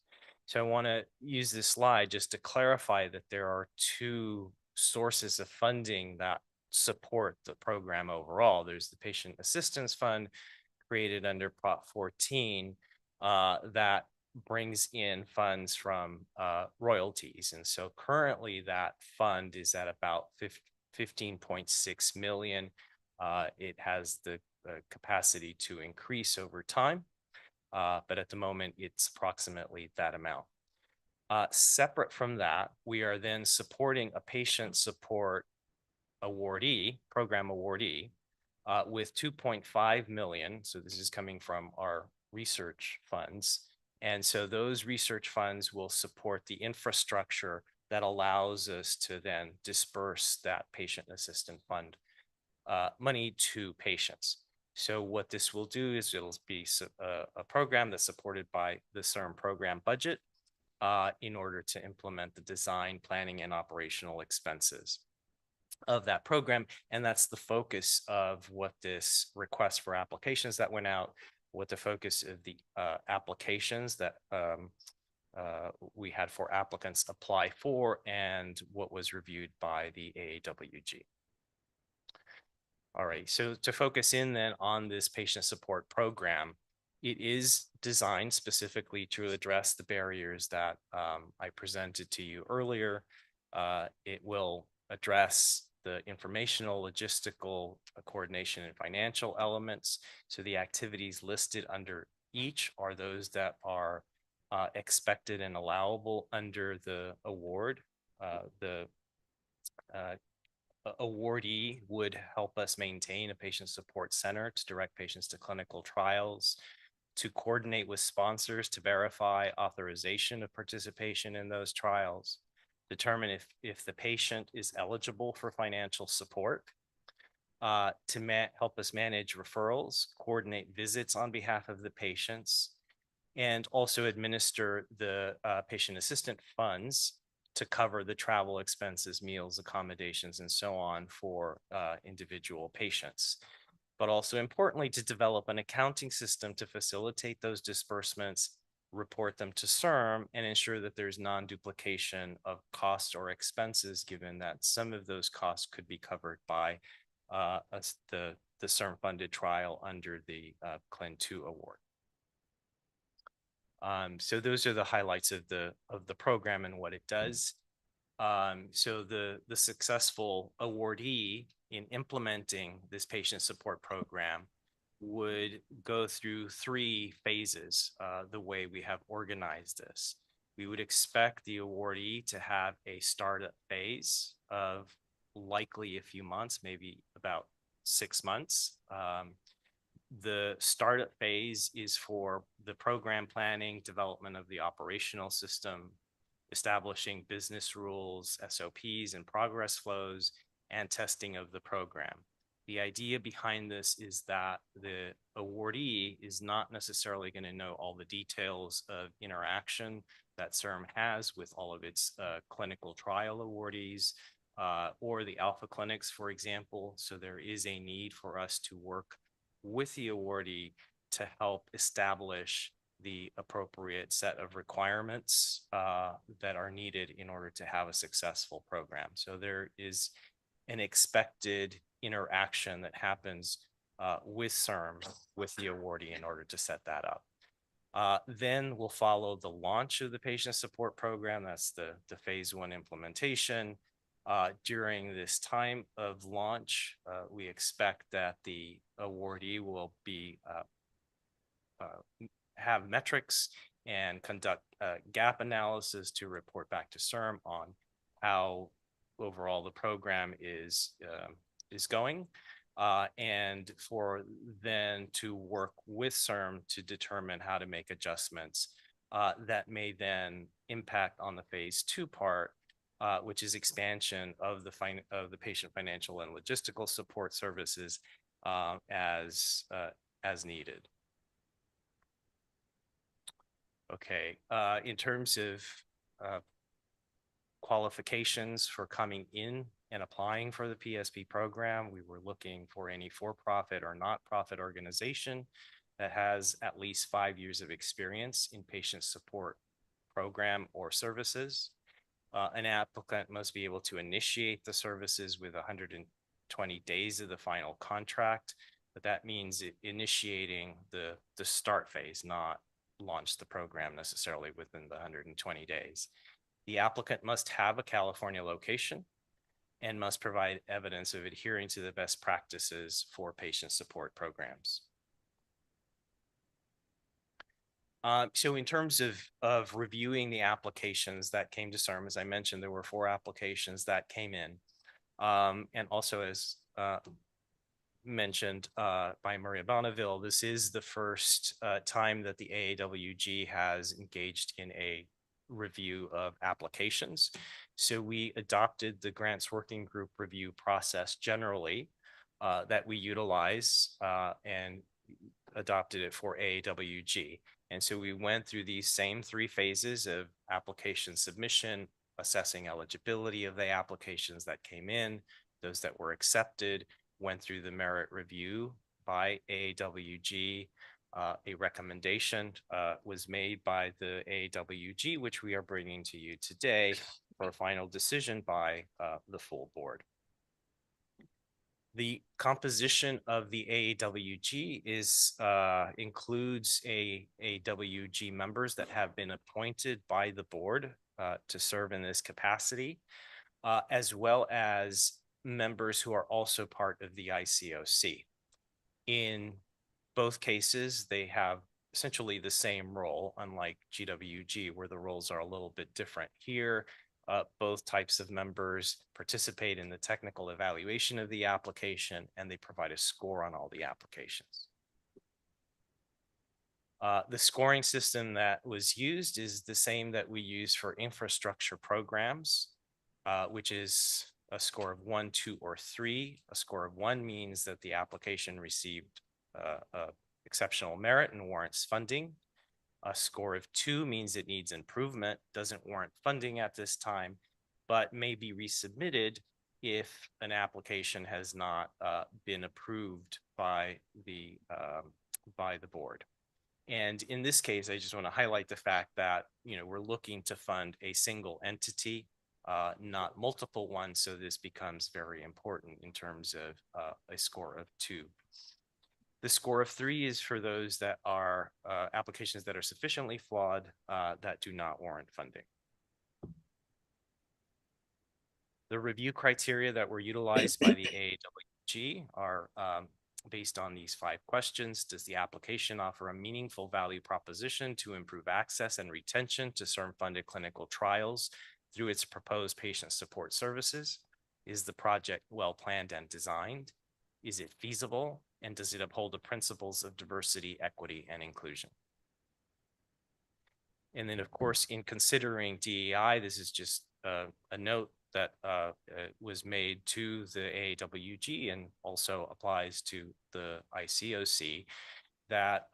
So I want to use this slide just to clarify that there are two sources of funding that support the program overall. There's the Patient Assistance Fund created under Prop 14 that brings in funds from royalties. And so currently that fund is at about 15.6 million. It has the capacity to increase over time, but at the moment it's approximately that amount. Separate from that, we are then supporting a patient support awardee, program awardee, with 2.5 million. So this is coming from our research funds. And so those research funds will support the infrastructure that allows us to then disperse that patient assistance fund money to patients. So what this will do is it'll be a program that's supported by the CIRM program budget in order to implement the design, planning, and operational expenses of that program. And that's the focus of what this request for applications that went out, what the focus of the applications that we had for applicants apply for, and what was reviewed by the AAWG. All right, so to focus in then on this patient support program, it is designed specifically to address the barriers that I presented to you earlier. It will address the informational, logistical, coordination, and financial elements. So the activities listed under each are those that are expected and allowable under the award. The awardee would help us maintain a patient support center to direct patients to clinical trials, to coordinate with sponsors to verify authorization of participation in those trials, determine if the patient is eligible for financial support, to help us manage referrals, coordinate visits on behalf of the patients, and also administer the patient assistant funds to cover the travel expenses, meals, accommodations, and so on for individual patients. But also importantly, to develop an accounting system to facilitate those disbursements, report them to CIRM, and ensure that there's non-duplication of costs or expenses, given that some of those costs could be covered by the CIRM-funded trial under the CLIN2 award. So those are the highlights of the program and what it does. So the successful awardee in implementing this patient support program would go through 3 phases, the way we have organized this. We would expect the awardee to have a startup phase of likely a few months, maybe about 6 months. The startup phase is for the program planning, development of the operational system, establishing business rules, SOPs, and progress flows, and testing of the program. The idea behind this is that the awardee is not necessarily going to know all the details of interaction that CIRM has with all of its clinical trial awardees or the alpha clinics, for example. So there is a need for us to work with the awardee to help establish the appropriate set of requirements that are needed in order to have a successful program. So there is an expected interaction that happens with CIRM, with the awardee in order to set that up. Then we'll follow the launch of the patient support program. That's the phase 1 implementation. During this time of launch, we expect that the awardee will be have metrics and conduct gap analysis to report back to CIRM on how overall the program is going. And for then to work with CIRM to determine how to make adjustments that may then impact on the phase 2 part, which is expansion of the patient financial and logistical support services as needed. Okay, in terms of qualifications for coming in and applying for the PSP program, we were looking for any for-profit or not-profit organization that has at least 5 years of experience in patient support program or services. An applicant must be able to initiate the services with 120 days of the final contract, but that means initiating the start phase, not launch the program necessarily within the 120 days. The applicant must have a California location and must provide evidence of adhering to the best practices for patient support programs. So in terms of reviewing the applications that came to CIRM, as I mentioned, there were 4 applications that came in. And also as mentioned by Maria Bonneville, this is the first time that the AAWG has engaged in a review of applications. So we adopted the grants working group review process generally that we utilize and adopted it for AAWG. And so we went through these same 3 phases of application submission, assessing eligibility of the applications that came in, those that were accepted, went through the merit review by AAWG. A recommendation was made by the AAWG, which we are bringing to you today for a final decision by the full board. The composition of the AAWG includes AAWG members that have been appointed by the board to serve in this capacity, as well as members who are also part of the ICOC. In both cases, they have essentially the same role, unlike GWG, where the roles are a little bit different. Here, both types of members participate in the technical evaluation of the application, and they provide a score on all the applications. The scoring system that was used is the same that we use for infrastructure programs, which is a score of 1, 2, or 3. A score of 1 means that the application received exceptional merit and warrants funding. A score of 2 means it needs improvement, doesn't warrant funding at this time, but may be resubmitted if an application has not been approved by the board. And in this case, I just want to highlight the fact that, we're looking to fund a single entity, not multiple ones. So this becomes very important in terms of a score of 2. The score of 3 is for those that are applications that are sufficiently flawed that do not warrant funding. The review criteria that were utilized by the AAWG are based on these 5 questions. Does the application offer a meaningful value proposition to improve access and retention to CIRM-funded clinical trials through its proposed patient support services? Is the project well planned and designed? Is it feasible? And does it uphold the principles of diversity, equity, and inclusion? And then, of course, in considering DEI, this is just a note that was made to the AAWG and also applies to the ICOC, that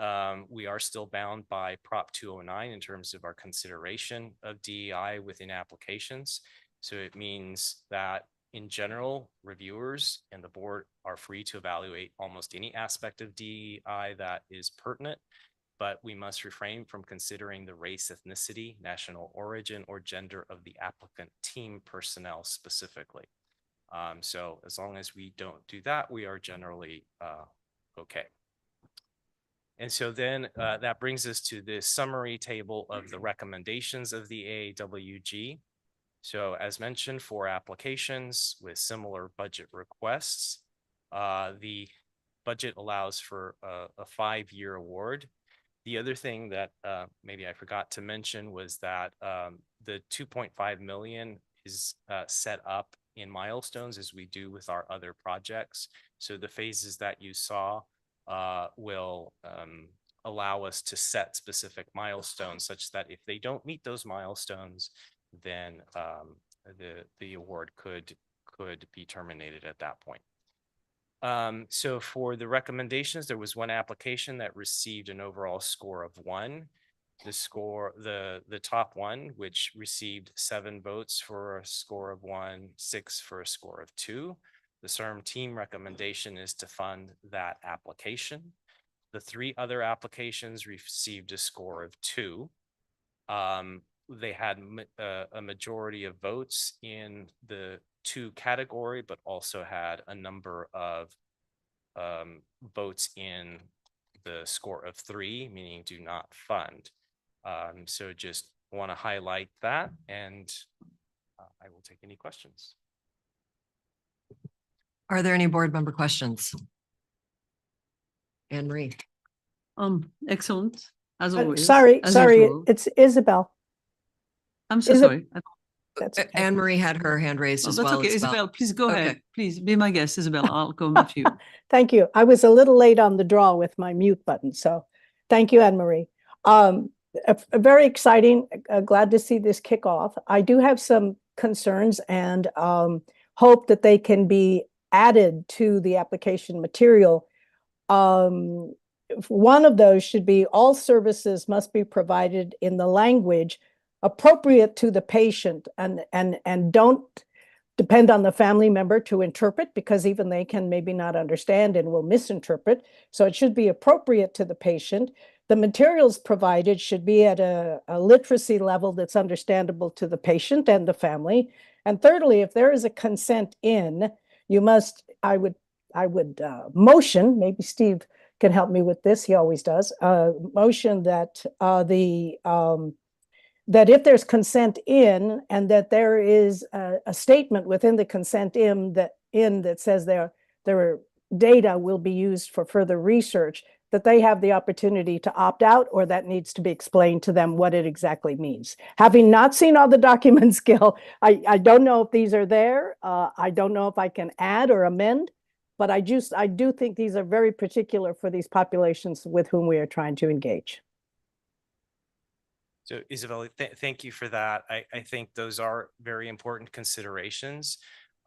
we are still bound by Prop 209 in terms of our consideration of DEI within applications. So it means that in general, reviewers and the board are free to evaluate almost any aspect of DEI that is pertinent, but we must refrain from considering the race, ethnicity, national origin, or gender of the applicant team personnel specifically. So as long as we don't do that, we are generally okay. And so then that brings us to the summary table of the recommendations of the AAWG. So as mentioned, 4 applications with similar budget requests. The budget allows for a 5-year award. The other thing that maybe I forgot to mention was that the 2.5 million is set up in milestones as we do with our other projects. So the phases that you saw will allow us to set specific milestones such that if they don't meet those milestones, then the award could be terminated at that point. So for the recommendations, there was one application that received an overall score of 1. The top one, which received 7 votes for a score of 1, 6 for a score of 2. The CIRM team recommendation is to fund that application. The 3 other applications received a score of 2. They had a majority of votes in the 2 category, but also had a number of votes in the score of 3, meaning do not fund. So just want to highlight that, and I will take any questions. Are there any board member questions? Anne Marie. Excellent, as always. Sorry, as sorry, usual. it's Isabel. I'm so sorry. That's okay. Anne Marie had her hand raised as That's well. okay, as Isabel, please go ahead. Okay. Please be my guest, Isabel. I'll come with you. Thank you. I was a little late on the draw with my mute button, so thank you, Anne Marie. Very exciting. Glad to see this kick off. I do have some concerns and hope that they can be added to the application material. One of those should be all services must be provided in the language appropriate to the patient, and don't depend on the family member to interpret, because even they can maybe not understand and will misinterpret. So it should be appropriate to the patient. The materials provided should be at a literacy level that's understandable to the patient and the family. And thirdly, if there is a consent in, you must, I would motion, maybe Steve can help me with this, he always does, motion that that if there's consent in, and that there is a statement within the consent in that says their data will be used for further research, that they have the opportunity to opt out, or that needs to be explained to them what it exactly means. Having not seen all the documents, Gil, I don't know if these are there. I don't know if I can add or amend, but I do think these are very particular for these populations with whom we are trying to engage. So Isabel, thank you for that. I think those are very important considerations.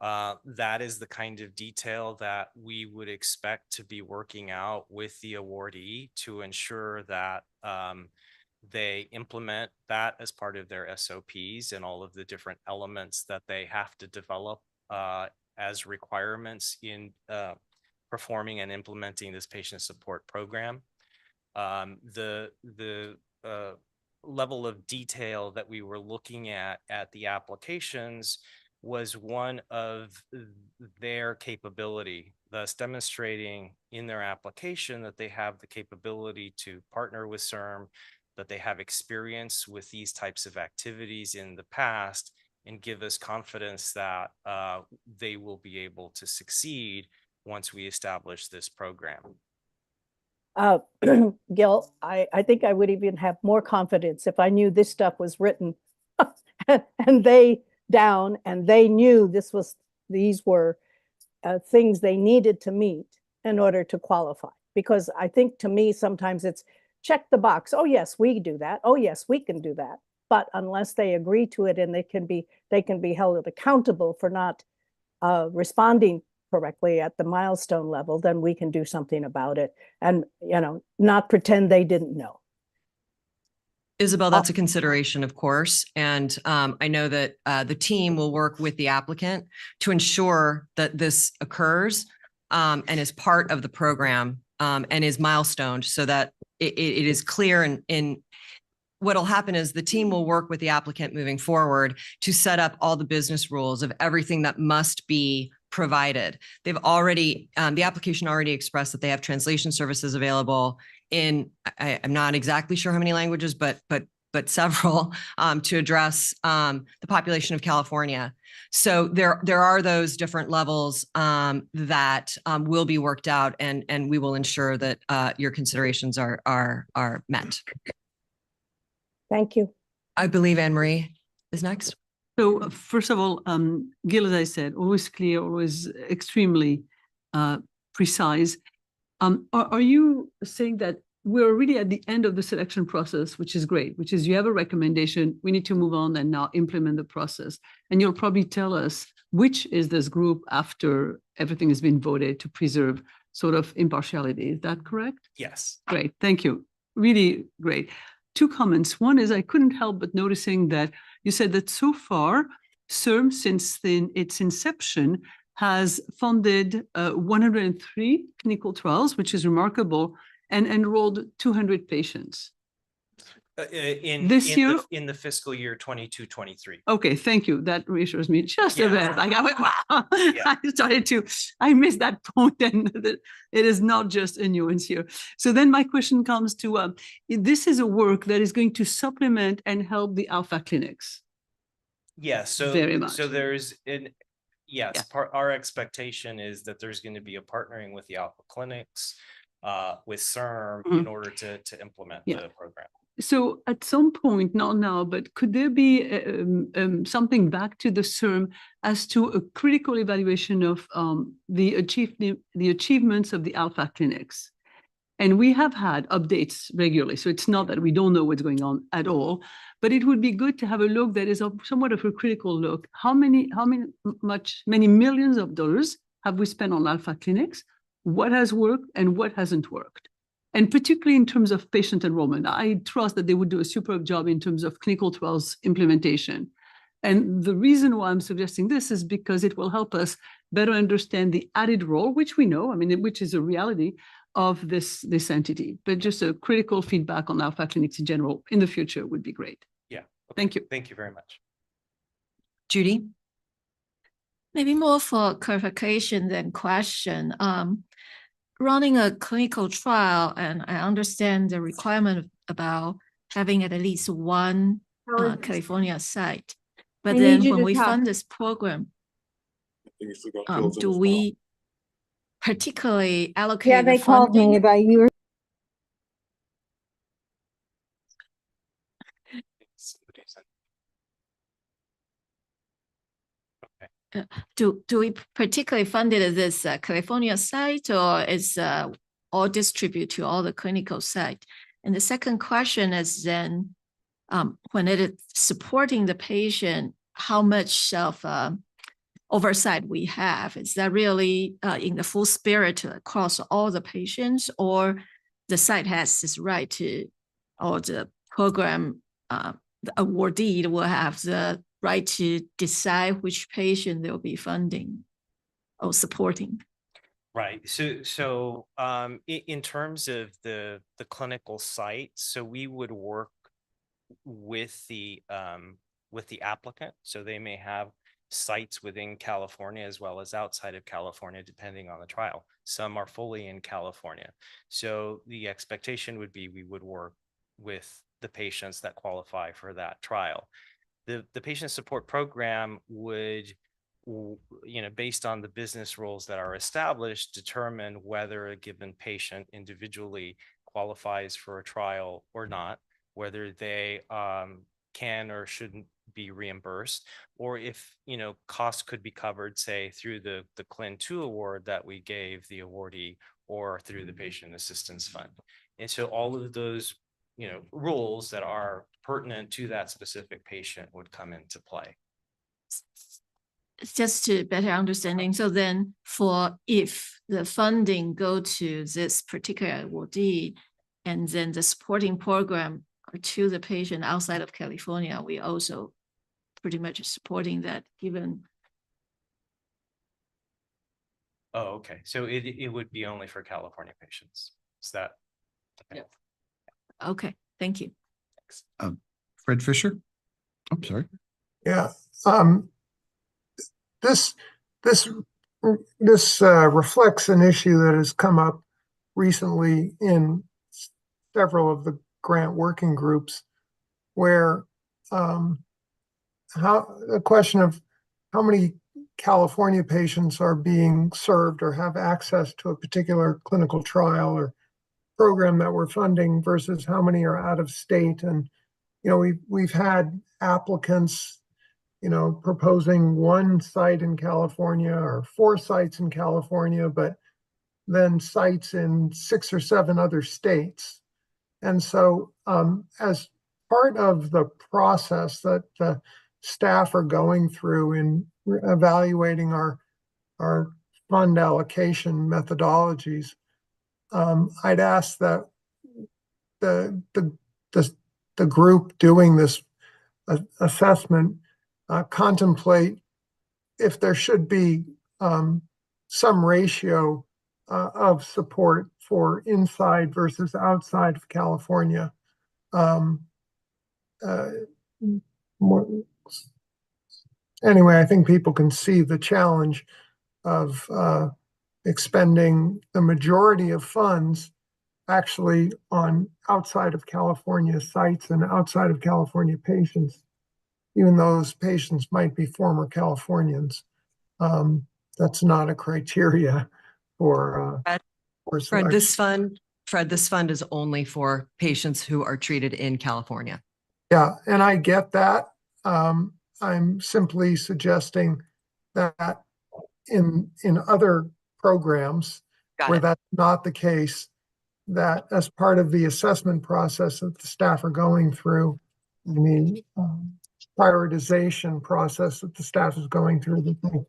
That is the kind of detail that we would expect to be working out with the awardee to ensure that they implement that as part of their SOPs and all of the different elements that they have to develop as requirements in performing and implementing this patient support program. The level of detail that we were looking at the applications was one of their capability, thus demonstrating in their application that they have the capability to partner with CIRM, that they have experience with these types of activities in the past, and give us confidence that they will be able to succeed once we establish this program. Gil, I think I would even have more confidence if I knew this stuff was written and they knew these were things they needed to meet in order to qualify. Because I think, to me, sometimes it's check the box. Oh yes, we do that. Oh yes, we can do that. But unless they agree to it and they can be held accountable for not responding correctly at the milestone level, then we can do something about it and, not pretend they didn't know. Isabel, that's a consideration, of course. And I know that the team will work with the applicant to ensure that this occurs and is part of the program and is milestoned, so that it is clear. And what'll happen is the team will work with the applicant moving forward to set up all the business rules of everything that must be provided. They've already, the application already expressed that they have translation services available in, I'm not exactly sure how many languages, but several to address the population of California. So there are those different levels that will be worked out, and we will ensure that your considerations are met. Thank you. I believe Anne Marie is next. So first of all, Gil, as I said, always clear, always extremely precise. Are you saying that we're really at the end of the selection process, which is great, which is you have a recommendation, we need to move on and now implement the process. And you'll probably tell us which is this group after everything has been voted to preserve sort of impartiality. Is that correct? Yes. Great, thank you. Really great. Two comments. One is I couldn't help but noticing that you said that so far, CIRM, since its inception, has funded 103 clinical trials, which is remarkable, and enrolled 200 patients. This year? In the fiscal year 22-23. Okay, thank you. That reassures me just a bit. Like I went, wow. Yeah. I missed that point, and it is not just a nuance here. So then my question comes to, this is a work that is going to supplement and help the alpha clinics. Yes, so Very much. so there's our expectation is that there's going to be a partnering with the alpha clinics, with CIRM in order to implement the program. So at some point, not now, but could there be something back to the CIRM as to a critical evaluation of the achievements of the alpha clinics? And we have had updates regularly, so it's not that we don't know what's going on at all, but it would be good to have a look that is somewhat of a critical look. How many millions of dollars have we spent on alpha clinics? What has worked and what hasn't worked? And particularly in terms of patient enrollment, I trust that they would do a superb job in terms of clinical trials implementation. And the reason why I'm suggesting this is because it will help us better understand the added role, which we know, I mean, which is a reality of this entity. But just a critical feedback on alpha clinics in general in the future would be great. Yeah. Okay. Thank you. Thank you very much. Judy? Maybe more for clarification than question. Running a clinical trial, and I understand the requirement about having at least one California site. But then when we fund this program, do we particularly allocate Yeah, they the called me funding? about you. Do we particularly fund it as this California site, or is all distributed to all the clinical site? And the second question is then, when it is supporting the patient, how much of oversight we have? Is that really in the full spirit across all the patients, or the site has this right to, or the program, the awardee will have the right to decide which patient they'll be funding or supporting? Right. So in terms of the clinical site, so we would work with the applicant. So they may have sites within California as well as outside of California, depending on the trial. Some are fully in California. So the expectation would be we would work with the patients that qualify for that trial. The patient support program would, based on the business rules that are established, determine whether a given patient individually qualifies for a trial or not, whether they can or shouldn't be reimbursed, or if costs could be covered, say through the CLIN 2 award that we gave the awardee, or through the patient assistance fund. And so all of those rules that are pertinent to that specific patient would come into play. Just to better understanding, so then if the funding go to this particular awardee, and then the supporting program are to the patient outside of California, we also pretty much supporting that given. Oh, okay. So it would be only for California patients. Is that? Okay. Yeah. Okay, thank you. Fred Fisher? I'm sorry. Yeah. This reflects an issue that has come up recently in several of the grant working groups, where the question of how many California patients are being served or have access to a particular clinical trial or program that we're funding versus how many are out of state. And we've had applicants proposing one site in California or 4 sites in California, but then sites in 6 or 7 other states. And so as part of the process that the staff are going through in evaluating our fund allocation methodologies, I'd ask that the group doing this assessment contemplate if there should be some ratio of support for inside versus outside of California. Anyway, I think people can see the challenge of expending the majority of funds actually on outside of California sites and outside of California patients, even though those patients might be former Californians. That's not a criteria for Fred, this fund is only for patients who are treated in California. Yeah, and I get that. I'm simply suggesting that in other programs where that's not the case, that as part of the assessment process that the staff are going through, the prioritization process that the staff is going through, that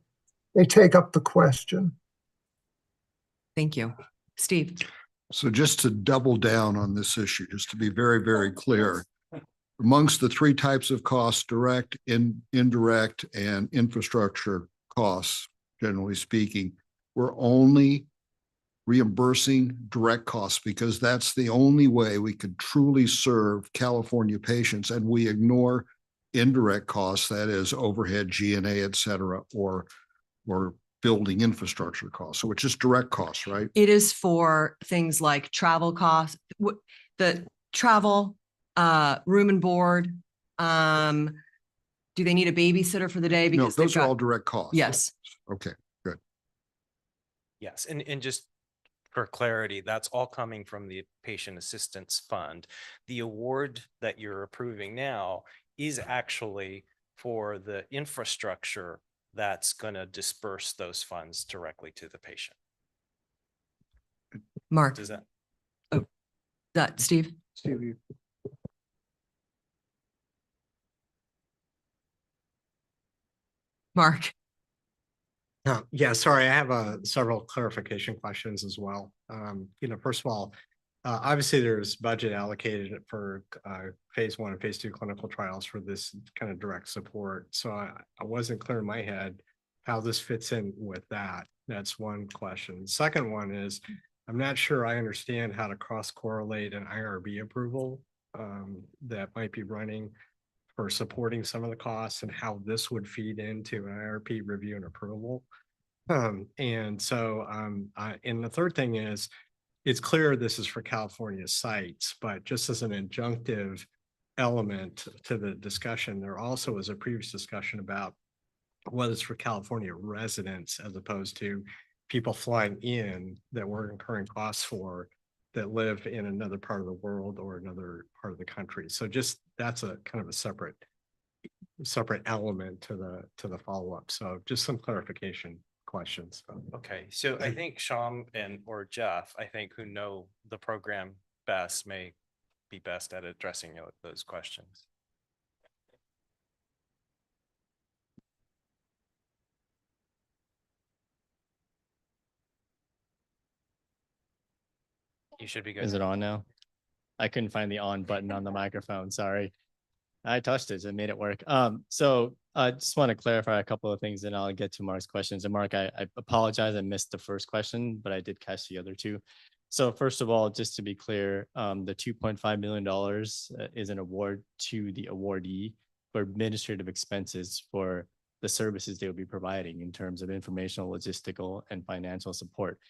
they take up the question. Thank you. Steve. So just to double down on this issue, just to be very, very clear, amongst the 3 types of costs, direct, indirect, and infrastructure costs, generally speaking, we're only reimbursing direct costs because that's the only way we could truly serve California patients, and we ignore indirect costs, that is overhead, G&A, et cetera, or building infrastructure costs. So it's just direct costs, right? It is for things like travel costs, the travel, room and board. Do they need a babysitter for the day? No, those are all direct costs. Yes. Okay, good. Yes, and just for clarity, that's all coming from the Patient Assistance Fund. The award that you're approving now is actually for the infrastructure that's going to disperse those funds directly to the patient. Mark. Does that? Oh, that Steve. Steve. Mark. Yeah, sorry, I have several clarification questions as well. First of all, obviously there's budget allocated for phase 1 and phase 2 clinical trials for this kind of direct support. So I wasn't clear in my head how this fits in with that. That's one question. Second one is, I'm not sure I understand how to cross-correlate an IRB approval that might be running for supporting some of the costs and how this would feed into an IRP review and approval. And the third thing is, it's clear this is for California sites, but just as an injunctive element to the discussion, there also was a previous discussion about whether it's for California residents as opposed to people flying in that we're incurring costs for that live in another part of the world or another part of the country. So just that's a kind of a separate element to the follow-up. So just some clarification questions. Okay, so I think Sham or Jeff, I think who know the program best may be best at addressing those questions. You should be good. Is it on now? I couldn't find the on button on the microphone. Sorry. I touched it. So it made it work. So I just want to clarify a couple of things and I'll get to Mark's questions. And Mark, I apologize. I missed the first question, but I did catch the other 2. So first of all, just to be clear, the $2.5 million is an award to the awardee for administrative expenses for the services they will be providing in terms of informational, logistical, and financial support.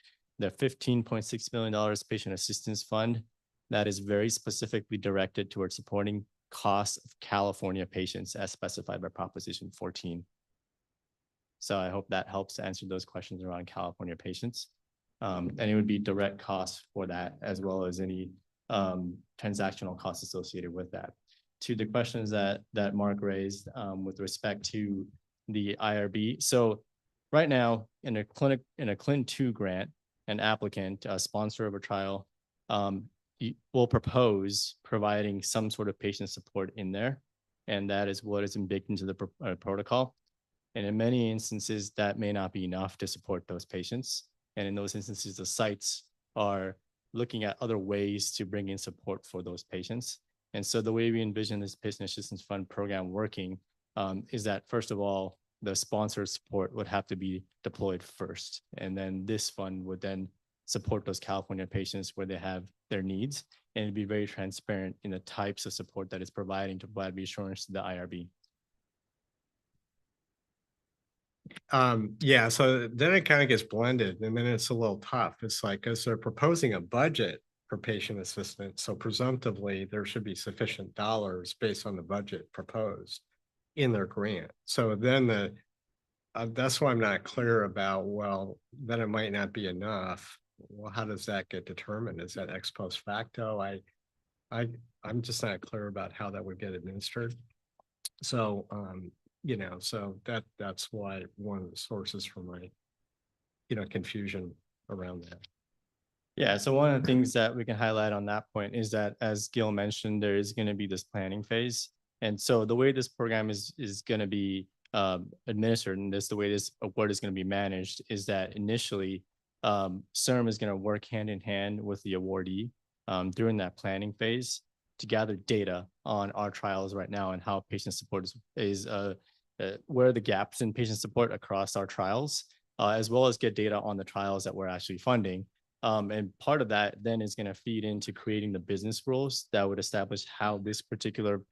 The $15.6 million Patient Assistance Fund, that is very specifically directed towards supporting costs of California patients as specified by Proposition 14. So I hope that helps answer those questions around California patients. And it would be direct costs for that as well as any transactional costs associated with that. to the questions that Mark raised with respect to the IRB. So right now in a Clinton 2 grant, an applicant, a sponsor of a trial, will propose providing some sort of patient support in there. And that is what is baked into the protocol. And in many instances, that may not be enough to support those patients. And in those instances, the sites are looking at other ways to bring in support for those patients. And so the way we envision this Patient Assistance Fund program working is that, first of all, the sponsor support would have to be deployed first. And then this fund would then support those California patients where they have their needs, and it'd be very transparent in the types of support that it's providing to provide reassurance to the IRB. Yeah, so then it kind of gets blended and then it's a little tough. It's like, because they're proposing a budget for patient assistance, so presumptively there should be sufficient dollars based on the budget proposed in their grant. So then that's why I'm not clear about, well, then it might not be enough. Well, how does that get determined? Is that ex post facto? I'm just not clear about how that would get administered. So so that's why one of the sources for my confusion around that. Yeah, so one of the things that we can highlight on that point is that, as Gil mentioned, there is going to be this planning phase. And so the way this program is going to be administered, and the way this award is going to be managed, is that initially CIRM is going to work hand in hand with the awardee during that planning phase to gather data on our trials right now and how patient support is where are the gaps in patient support across our trials, as well as get data on the trials that we're actually funding. And part of that then is going to feed into creating the business rules that would establish how this particular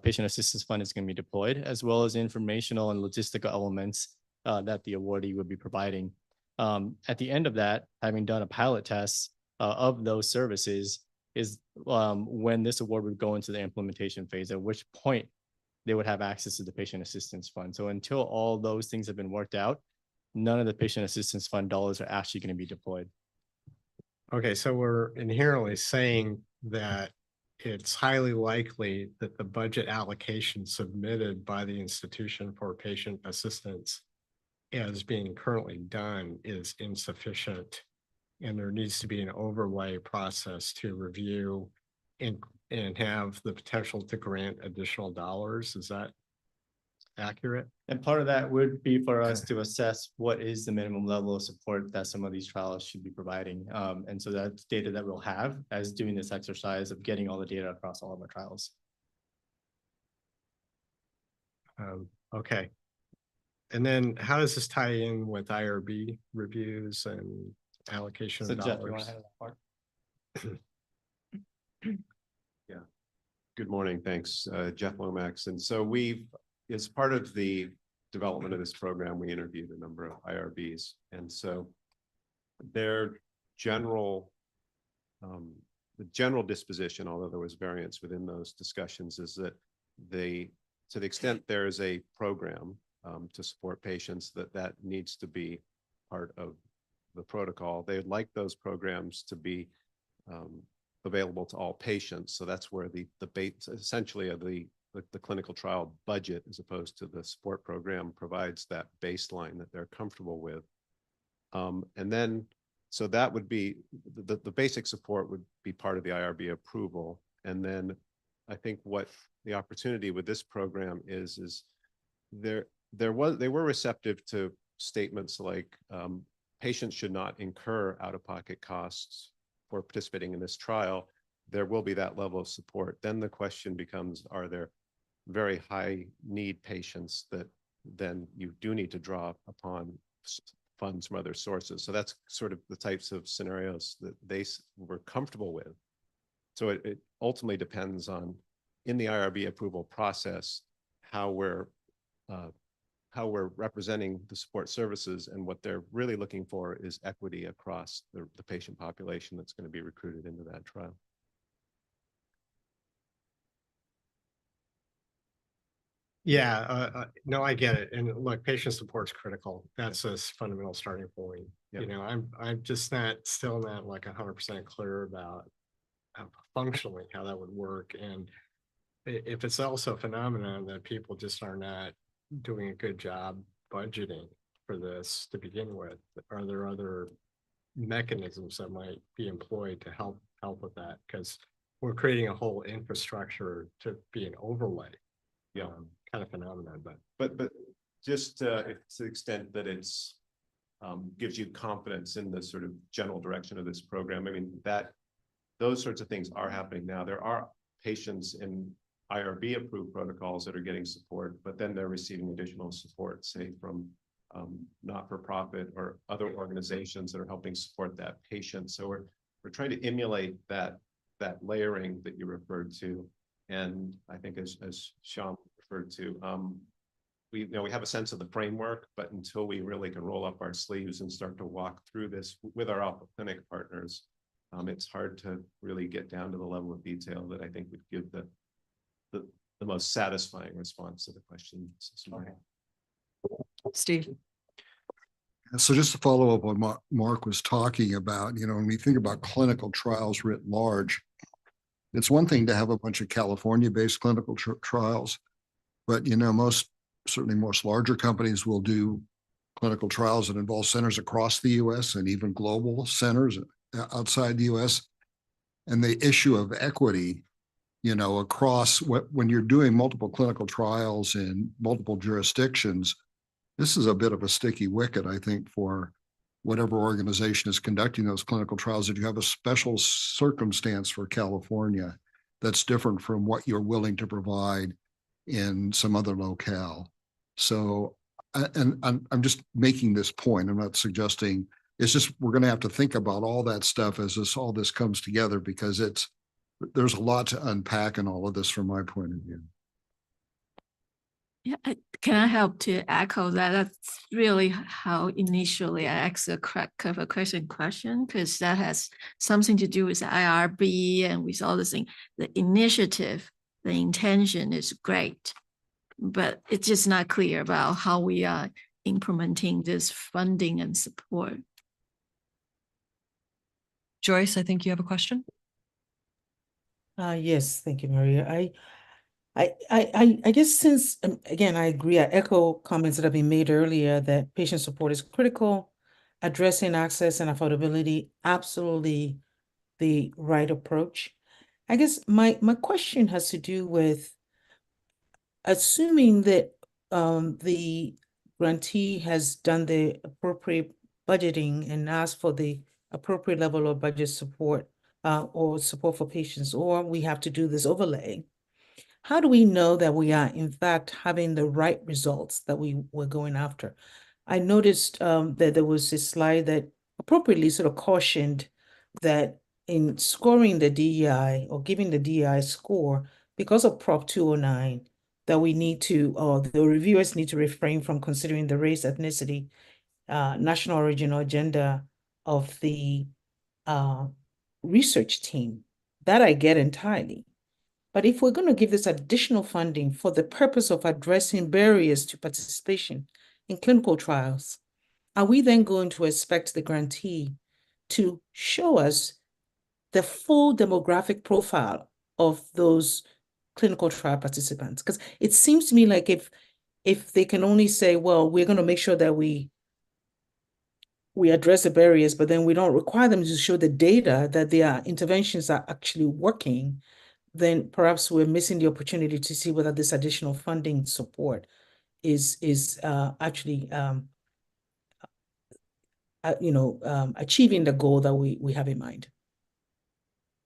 patient assistance fund is going to be deployed, as well as informational and logistical elements that the awardee would be providing. At the end of that, having done a pilot test of those services, is when this award would go into the implementation phase, at which point they would have access to the patient assistance fund. So until all those things have been worked out, none of the patient assistance fund dollars are actually going to be deployed. Okay, so we're inherently saying that it's highly likely that the budget allocation submitted by the institution for patient assistance as being currently done is insufficient. And there needs to be an overlay process to review and have the potential to grant additional dollars. Is that accurate? And part of that would be for us to assess what is the minimum level of support that some of these trials should be providing. And so that's data that we'll have as doing this exercise of getting all the data across all of our trials. Okay. And then how does this tie in with IRB reviews and allocation So of Jeff, you want dollars? to handle that part? Yeah. Good morning. Thanks, Jeff Lomax. And so as part of the development of this program, we interviewed a number of IRBs. And so their general, the general disposition, although there was variance within those discussions, is that to the extent there is a program to support patients, that needs to be part of the protocol. They would like those programs to be available to all patients. So that's where the base essentially of the clinical trial budget, as opposed to the support program, provides that baseline that they're comfortable with. And then, so that would be, the basic support would be part of the IRB approval. And then I think what the opportunity with this program is they were receptive to statements like patients should not incur out-of-pocket costs for participating in this trial. There will be that level of support. Then the question becomes, are there very high need patients that then you do need to draw upon funds from other sources? So that's sort of the types of scenarios that they were comfortable with. So it ultimately depends on, in the IRB approval process, how we're representing the support services, and what they're really looking for is equity across the patient population that's going to be recruited into that trial. Yeah, no, I get it. And look, patient support is critical. That's a fundamental starting point. Yep. I'm just still not like 100% clear about functionally how that would work. And if it's also a phenomenon that people just are not doing a good job budgeting for this to begin with, are there other mechanisms that might be employed to help with that? Because we're creating a whole infrastructure to be an overlay. Yeah. Kind of phenomenon, But just to the extent that it's gives you confidence in the sort of general direction of this program. I mean, those sorts of things are happening now. There are patients in IRB approved protocols that are getting support, but then they're receiving additional support, say from not-for-profit or other organizations that are helping support that patient. So we're trying to emulate that layering that you referred to. And I think as Sean referred to, we have a sense of the framework, but until we really can roll up our sleeves and start to walk through this with our Alpha Clinic partners, it's hard to really get down to the level of detail that I think would give the most satisfying response to the question. Steve. So just to follow up on what Mark was talking about, when we think about clinical trials writ large, it's one thing to have a bunch of California-based clinical trials, but certainly most larger companies will do clinical trials that involve centers across the U.S. and even global centers outside the U.S. And the issue of equity, across when you're doing multiple clinical trials in multiple jurisdictions, this is a bit of a sticky wicket, I think, for whatever organization is conducting those clinical trials, that you have a special circumstance for California that's different from what you're willing to provide in some other locale. So, and I'm just making this point. I'm not suggesting, it's just, we're going to have to think about all that stuff as all this comes together, because there's a lot to unpack in all of this from my point of view. Yeah, can I help to echo that? That's really how initially I asked the question, because that has something to do with IRB and with all the things. The initiative, the intention is great, but it's just not clear about how we are implementing this funding and support. Joyce, I think you have a question. Yes, thank you, Maria. I guess since, again, I agree, I echo comments that have been made earlier that patient support is critical, addressing access and affordability, absolutely the right approach. I guess my question has to do with assuming that the grantee has done the appropriate budgeting and asked for the appropriate level of budget support or support for patients, or we have to do this overlay. How do we know that we are in fact having the right results that we were going after? I noticed that there was a slide that appropriately sort of cautioned that in scoring the DEI or giving the DEI score, because of Prop 209, that we need to, or the reviewers need to refrain from considering the race, ethnicity, national origin, or gender of the research team. That I get entirely. But if we're going to give this additional funding for the purpose of addressing barriers to participation in clinical trials, are we then going to expect the grantee to show us the full demographic profile of those clinical trial participants? Because it seems to me like if they can only say, well, we're going to make sure that we address the barriers, but then we don't require them to show the data that their interventions are actually working, then perhaps we're missing the opportunity to see whether this additional funding support is actually achieving the goal that we have in mind.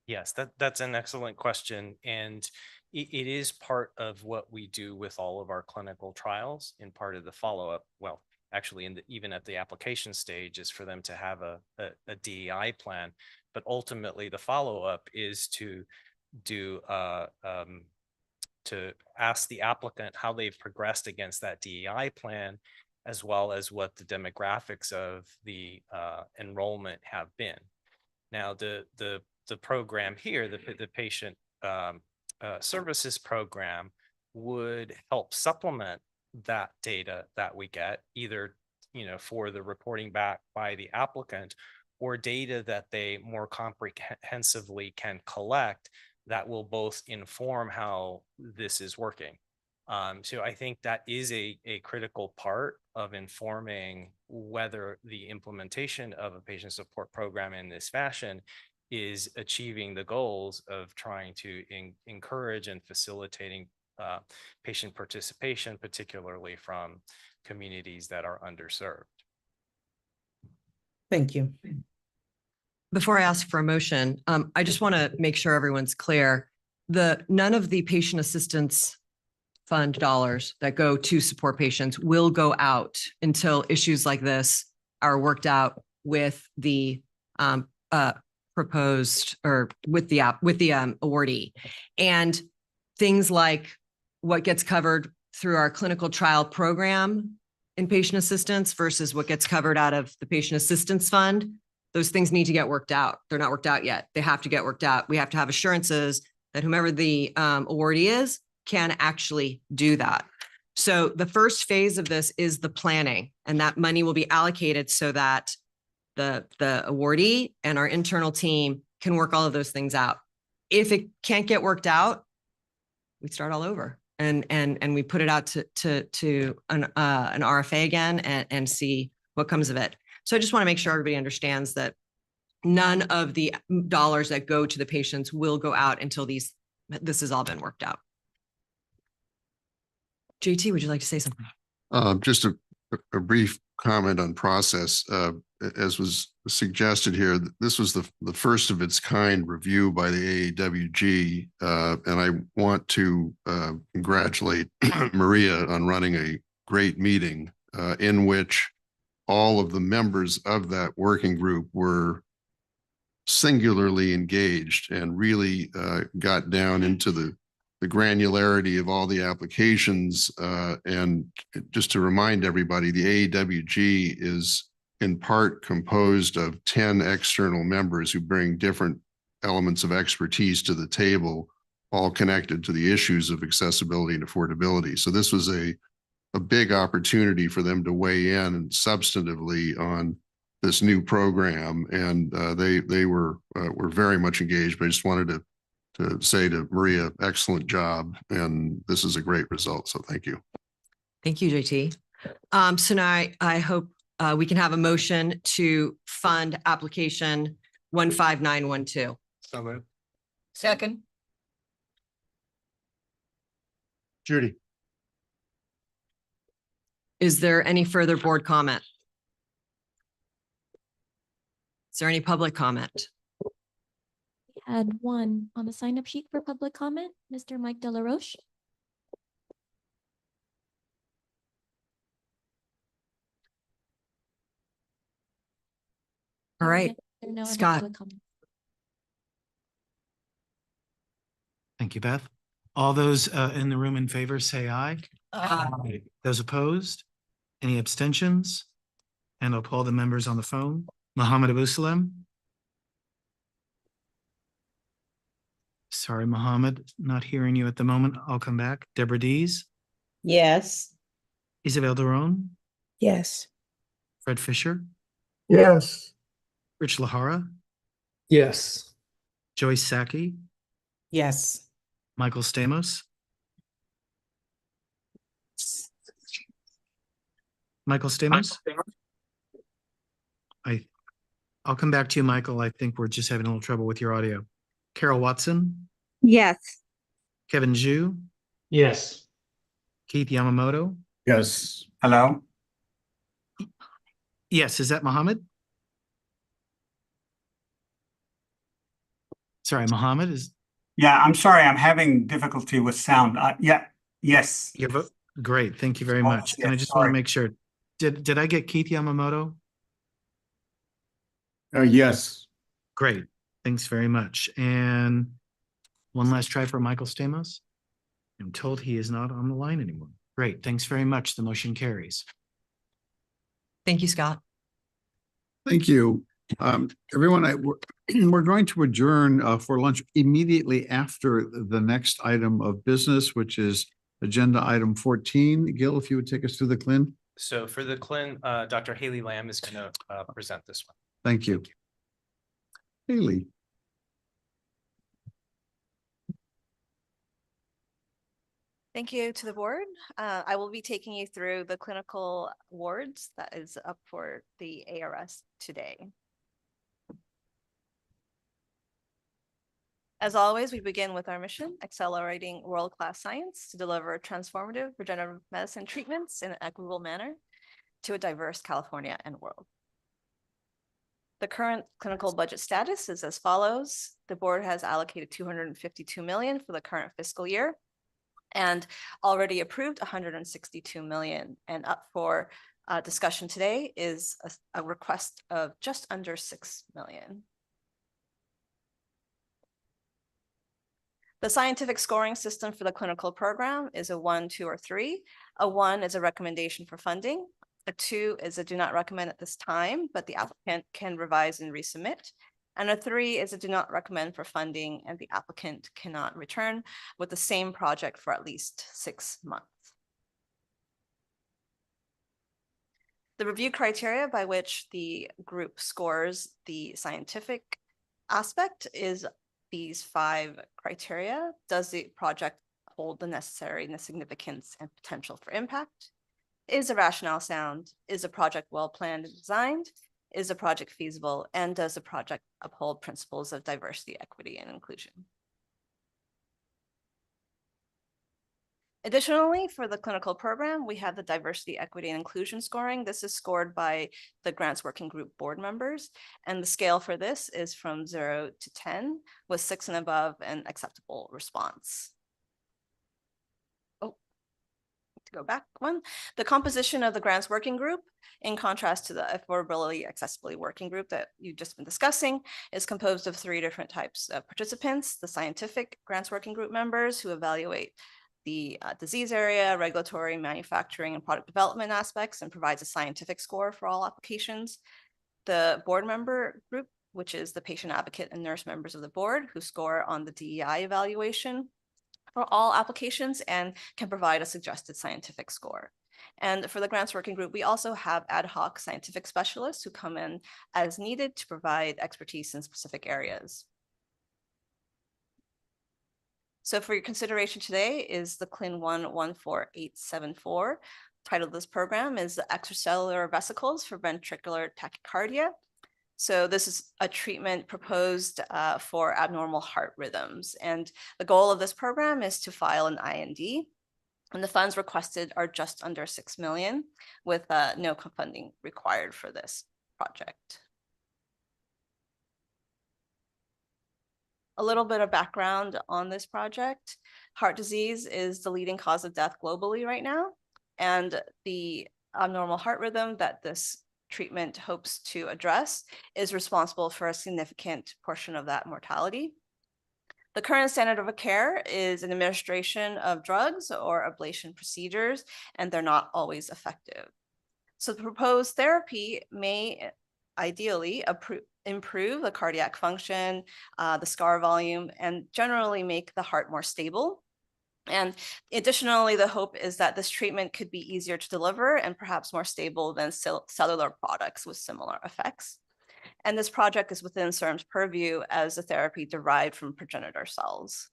Yes, that's an excellent question. And it is part of what we do with all of our clinical trials, in part of the follow-up. Well, actually, even at the application stage, is for them to have a DEI plan. But ultimately, the follow-up is to ask the applicant how they've progressed against that DEI plan, as well as what the demographics of the enrollment have been. Now, the program here, the patient services program, would help supplement that data that we get, either for the reporting back by the applicant, or data that they more comprehensively can collect that will both inform how this is working. So I think that is a critical part of informing whether the implementation of a patient support program in this fashion is achieving the goals of trying to encourage and facilitating patient participation, particularly from communities that are underserved. Thank you. Before I ask for a motion, I just want to make sure everyone's clear. None of the patient assistance fund dollars that go to support patients will go out until issues like this are worked out with the proposed or with the awardee. And things like what gets covered through our clinical trial program in patient assistance versus what gets covered out of the patient assistance fund, those things need to get worked out. They're not worked out yet. They have to get worked out. We have to have assurances that whomever the awardee is can actually do that. So the first phase of this is the planning, and that money will be allocated so that the awardee and our internal team can work all of those things out. If it can't get worked out, we start all over and we put it out to an RFA again and see what comes of it. So I just want to make sure everybody understands that none of the dollars that go to the patients will go out until this has all been worked out. JT, would you like to say something? Just a brief comment on process. As was suggested here, this was the first of its kind review by the AAWG, and I want to congratulate Maria on running a great meeting in which all of the members of that working group were singularly engaged and really got down into the granularity of all the applications. And just to remind everybody, the AAWG is in part composed of 10 external members who bring different elements of expertise to the table, all connected to the issues of accessibility and affordability. So this was a big opportunity for them to weigh in substantively on this new program, and they were very much engaged. But I just wanted to say to Maria, excellent job, and this is a great result. So thank you. Thank you, JT. So now I hope we can have a motion to fund application 15912. So moved. Second. Judy. Is there any further board comment? Is there any public comment? We had one on the sign up sheet for public comment, Mr. Mike Delaroche. All right, There are no other Scott. public comments. Thank you, Beth. All those in the room in favor, say aye. Aye. Those opposed? Any abstentions? And I'll call the members on the phone. Mohammed Abu Salem. Sorry, Mohammed, not hearing you at the moment. I'll come back. Deborah Dees, Yes. Isabel Daron, Yes. Fred Fisher, Yes. Rich Lahara, Yes. Joyce Saki, Yes. Michael Stamos. Michael Stamos? I'll come back to you, Michael. I think we're just having a little trouble with your audio. Carol Watson, Yes. Kevin Zhu, Yes. Keith Yamamoto. Yes. Hello? Yes, is that Mohammed? Sorry, Mohammed is. Yeah, I'm sorry. I'm having difficulty with sound. Yeah, yes. Your vote? Great, thank you very Oh, much. And I yes, just want to sorry. make sure, did I get Keith Yamamoto? Yes. Great, thanks very much. And one last try for Michael Stamos. I'm told he is not on the line anymore. Great, thanks very much. The motion carries. Thank you, Scott. Thank you. Everyone, we're going to adjourn for lunch immediately after the next item of business, which is agenda item 14. Gil, if you would take us through the CLIN. So for the CLIN, Dr. Haley Lamb is going to present this one. Thank you. Haley. Thank you to the board. I will be taking you through the clinical awards that is up for the ARS today. As always, we begin with our mission, accelerating world-class science to deliver transformative regenerative medicine treatments in an equitable manner to a diverse California and world. The current clinical budget status is as follows. The board has allocated $252 million for the current fiscal year and already approved $162 million. And up for discussion today is a request of just under $6 million. The scientific scoring system for the clinical program is a 1, 2, or 3. A 1 is a recommendation for funding. A 2 is a do not recommend at this time, but the applicant can revise and resubmit. And a 3 is a do not recommend for funding, and the applicant cannot return with the same project for at least 6 months. The review criteria by which the group scores the scientific aspect is these 5 criteria. Does the project hold the necessary and the significance and potential for impact? Is the rationale sound? Is the project well planned and designed? Is the project feasible? And does the project uphold principles of diversity, equity, and inclusion? Additionally, for the clinical program, we have the diversity, equity, and inclusion scoring. This is scored by the grants working group board members. And the scale for this is from 0 to 10, with 6 and above an acceptable response. To go back one, the composition of the grants working group, in contrast to the affordability accessibility working group that you've just been discussing, is composed of 3 different types of participants: the scientific grants working group members who evaluate the disease area, regulatory, manufacturing, and product development aspects and provides a scientific score for all applications. The board member group, which is the patient advocate and nurse members of the board, who score on the DEI evaluation for all applications and can provide a suggested scientific score. And for the grants working group, we also have ad hoc scientific specialists who come in as needed to provide expertise in specific areas. So for your consideration today is the CLIN 114874. Title of this program is the extracellular vesicles for ventricular tachycardia. So this is a treatment proposed for abnormal heart rhythms. And the goal of this program is to file an IND. And the funds requested are just under $6 million, with no funding required for this project. A little bit of background on this project. Heart disease is the leading cause of death globally right now. And the abnormal heart rhythm that this treatment hopes to address is responsible for a significant portion of that mortality. The current standard of care is an administration of drugs or ablation procedures, and they're not always effective. So the proposed therapy may ideally improve the cardiac function, the scar volume, and generally make the heart more stable. And additionally, the hope is that this treatment could be easier to deliver and perhaps more stable than cellular products with similar effects. And this project is within CIRM's purview as a therapy derived from progenitor cells.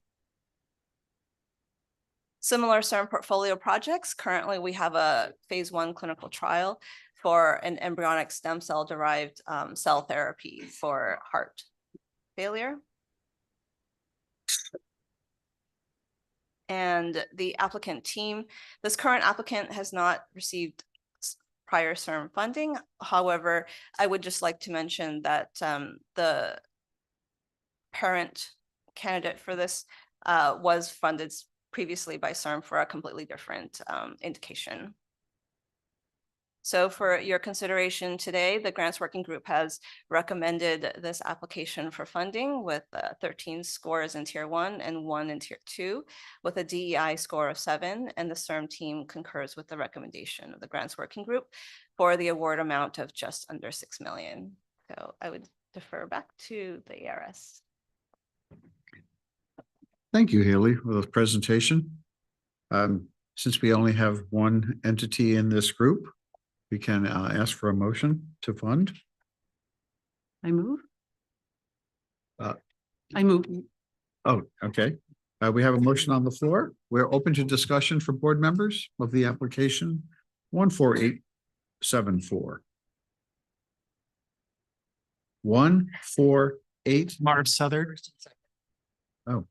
Similar CIRM portfolio projects, currently we have a phase 1 clinical trial for an embryonic stem cell derived cell therapy for heart failure. And the applicant team, this current applicant has not received prior CIRM funding. However, I would just like to mention that the parent candidate for this was funded previously by CIRM for a completely different indication. So for your consideration today, the grants working group has recommended this application for funding with 13 scores in tier 1 and 1 in tier 2 with a DEI score of 7, and the CIRM team concurs with the recommendation of the grants working group for the award amount of just under $6 million. So I would defer back to the ARS. Thank you, Haley, for the presentation. Since we only have one entity in this group, we can ask for a motion to fund. I move. Uh, I move. Oh, okay. We have a motion on the floor. We're open to discussion for board members of the application 14874. 148. Marv Southern. Oh.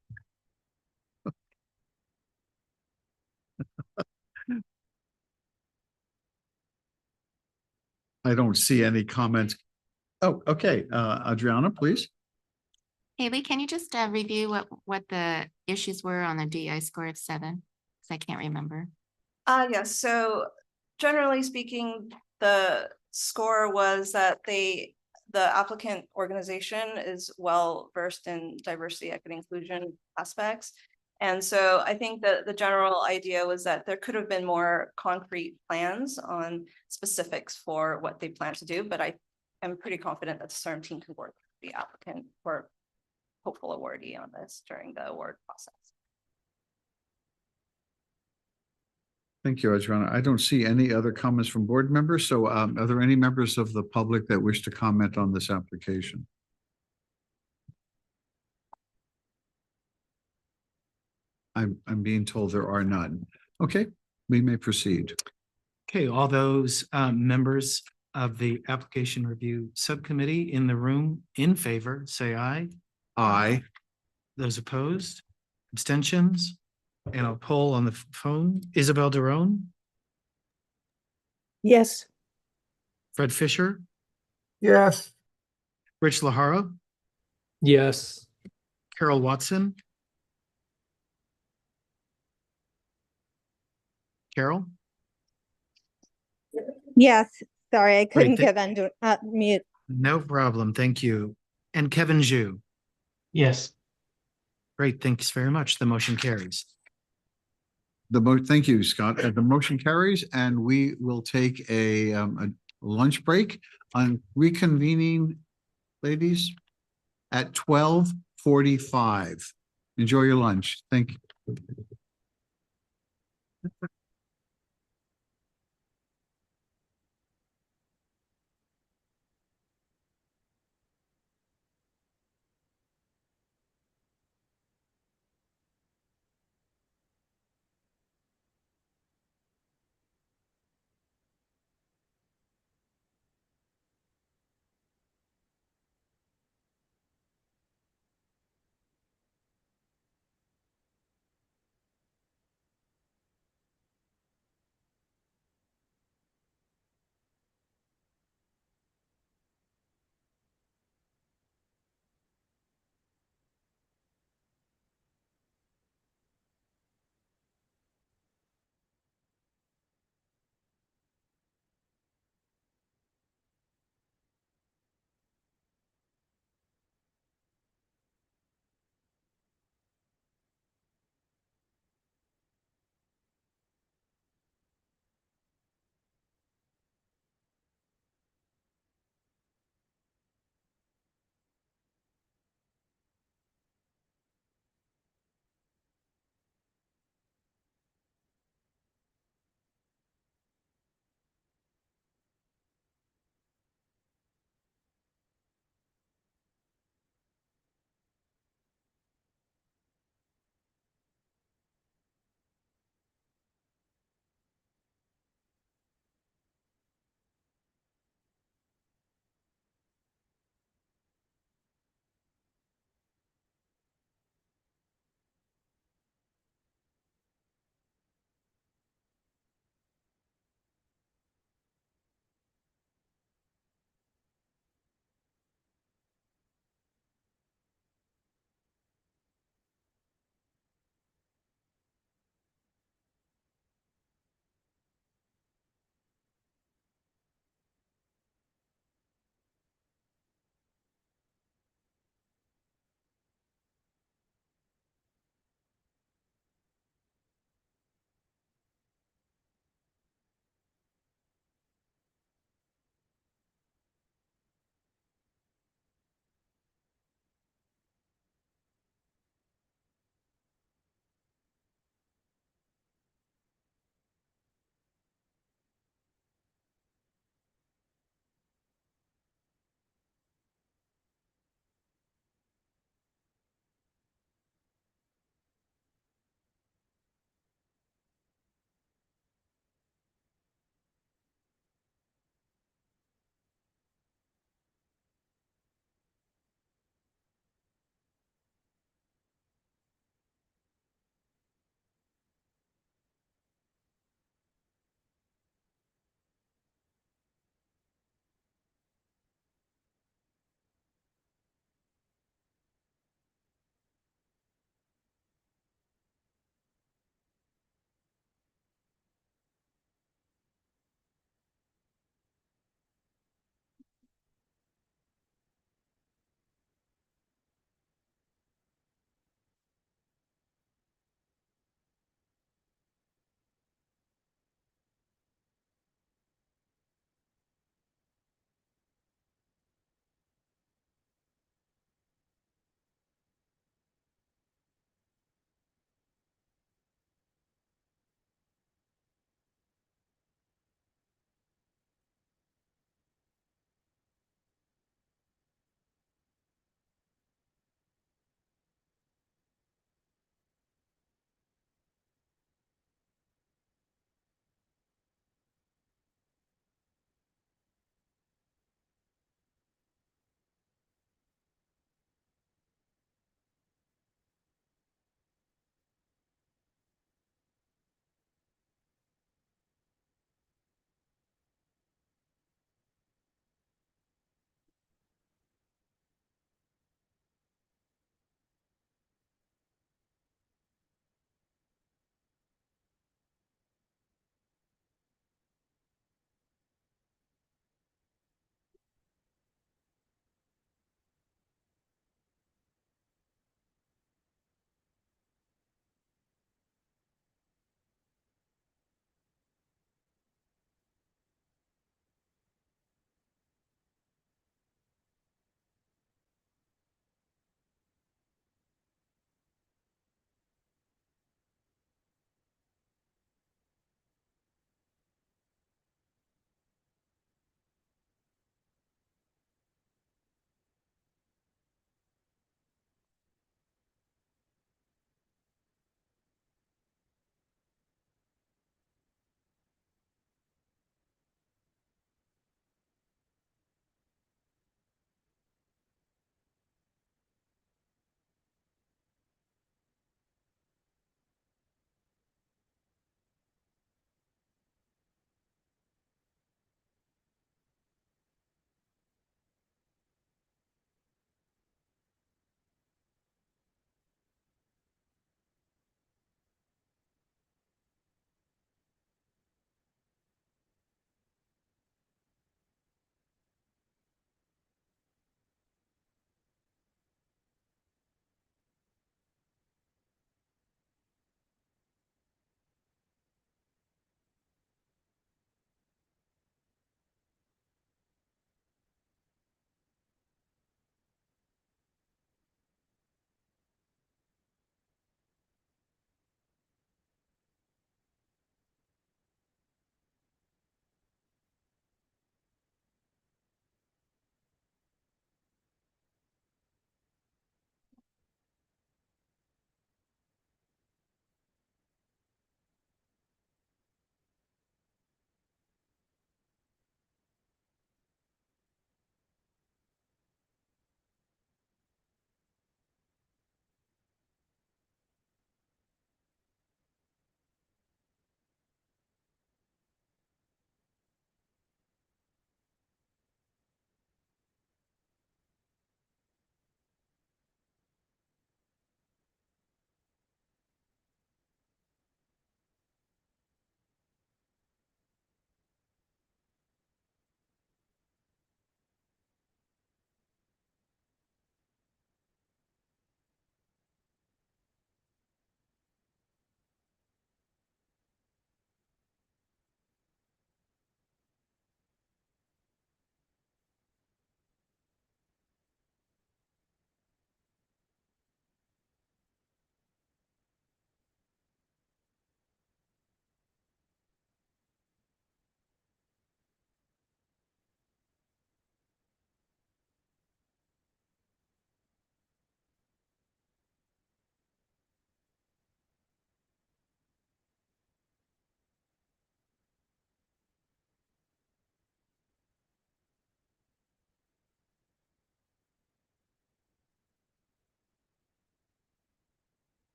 I don't see any comments. Oh, okay. Adriana, please. Haley, can you just review what the issues were on the DI score of 7? Because I can't remember. Yes, so generally speaking, the score was that the applicant organization is well versed in diversity, equity, inclusion aspects. And so I think that the general idea was that there could have been more concrete plans on specifics for what they plan to do, but I am pretty confident that the CIRM team can work with the applicant or hopeful awardee on this during the award process. Thank you, Adriana. I don't see any other comments from board members. So are there any members of the public that wish to comment on this application? I'm being told there are none. Okay, we may proceed. Okay, all those members of the application review subcommittee in the room in favor, say aye. Aye. Those opposed, abstentions, and I'll poll on the phone. Isabel Derone, Yes. Fred Fisher, Yes. Rich Lahara, Yes. Carol Watson. Carol? Yes, sorry, I couldn't Great, get mute. No problem, thank you. And Kevin Zhu. Yes. Great, thanks very much. The motion carries. Thank you, Scott. The motion carries, and we will take a lunch break on reconvening, ladies, at 12:45. Enjoy your lunch. Thank you.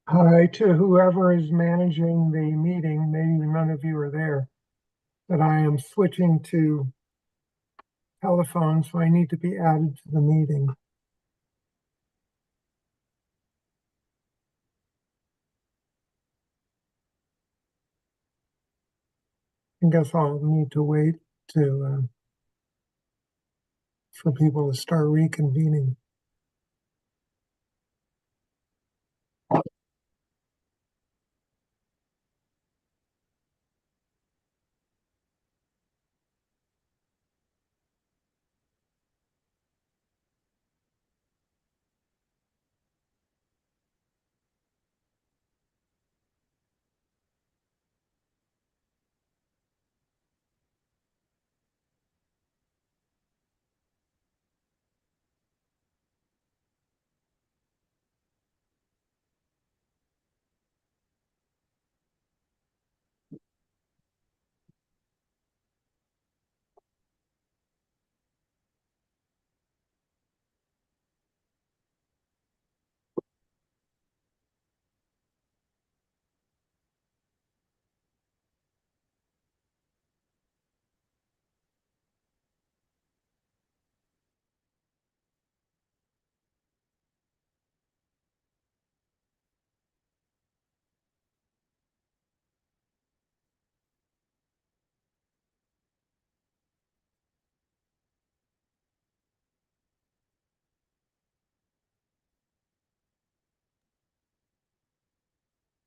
Hi to whoever is managing the meeting, maybe none of you are there, but I am switching to telephone, so I need to be added to the meeting. I guess I'll need to wait to for people to start reconvening.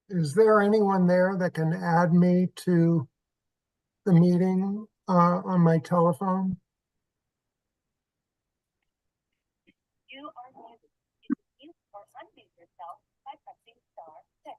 Is there anyone there that can add me to the meeting on my telephone? You are muted. Mute or unmute yourself by pressing *6.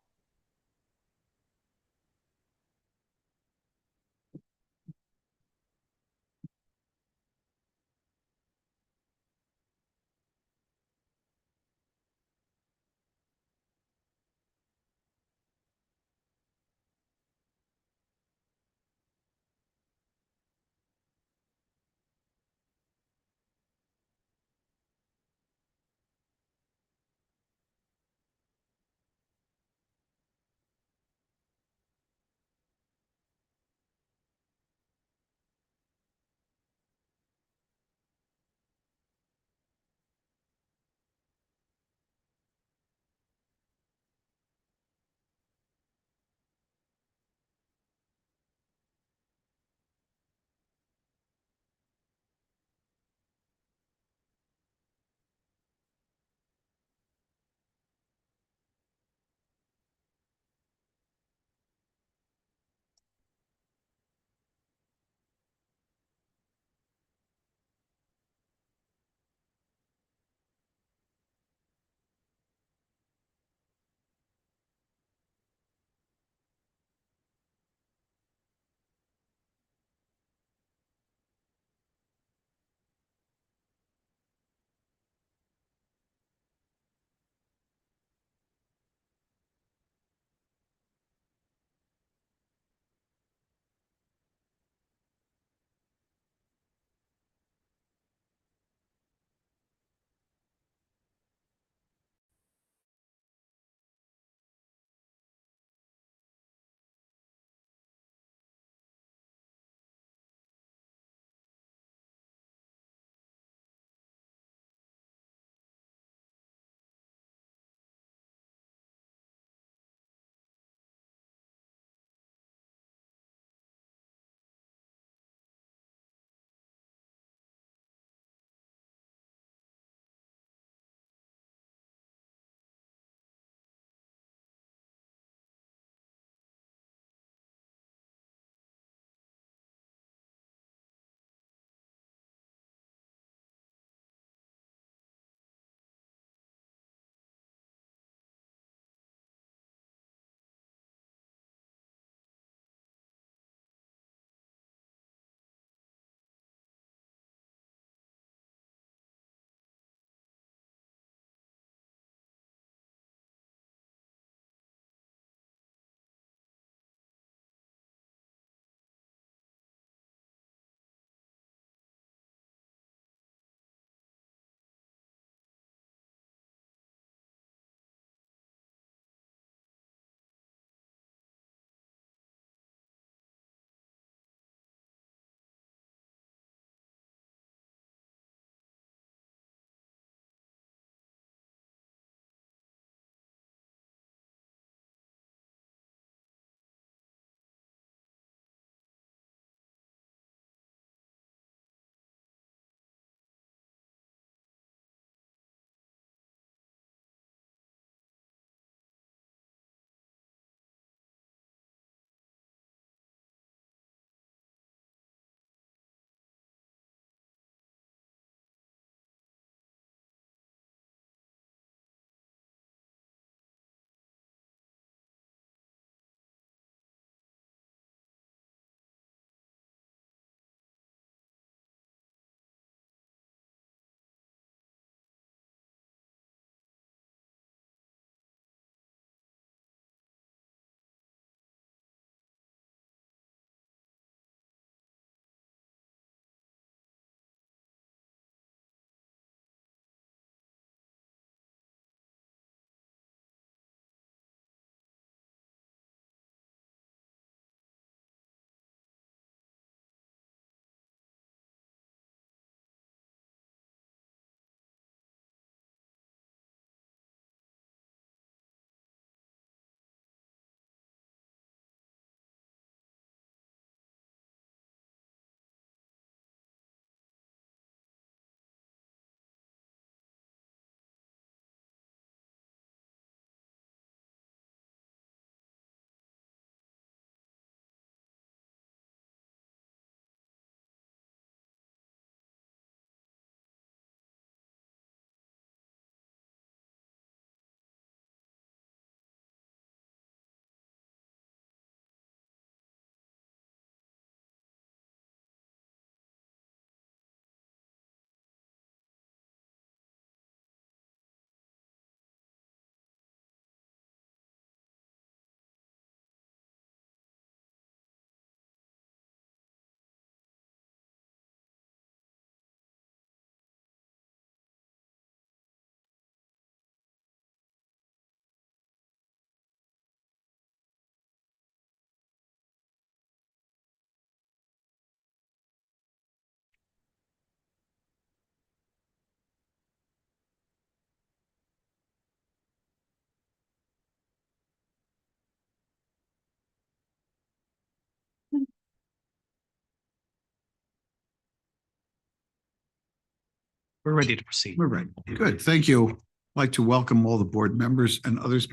We're ready to proceed. We're ready. Good. Thank you. I'd like to welcome all the board members and others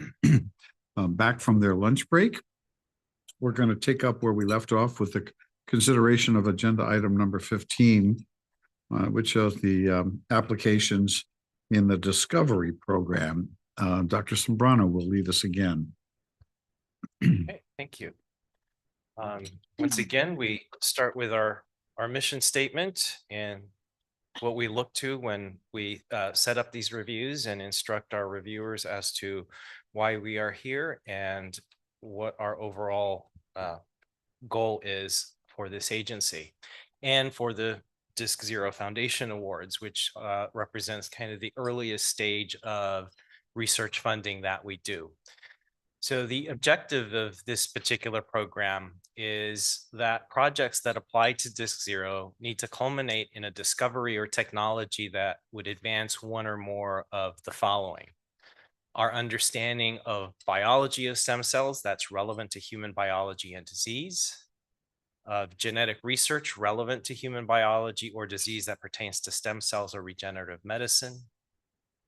back from their lunch break. We're going to take up where we left off with the consideration of agenda item number 15, which shows the applications in the Discovery Program. Dr. Sombrano will lead us again. Okay, thank you. Once again, we start with our mission statement and what we look to when we set up these reviews and instruct our reviewers as to why we are here and what our overall goal is for this agency and for the DISC Zero Foundation Awards, which represents kind of the earliest stage of research funding that we do. So the objective of this particular program is that projects that apply to DISC Zero need to culminate in a discovery or technology that would advance one or more of the following: our understanding of biology of stem cells that's relevant to human biology and disease, of genetic research relevant to human biology or disease that pertains to stem cells or regenerative medicine,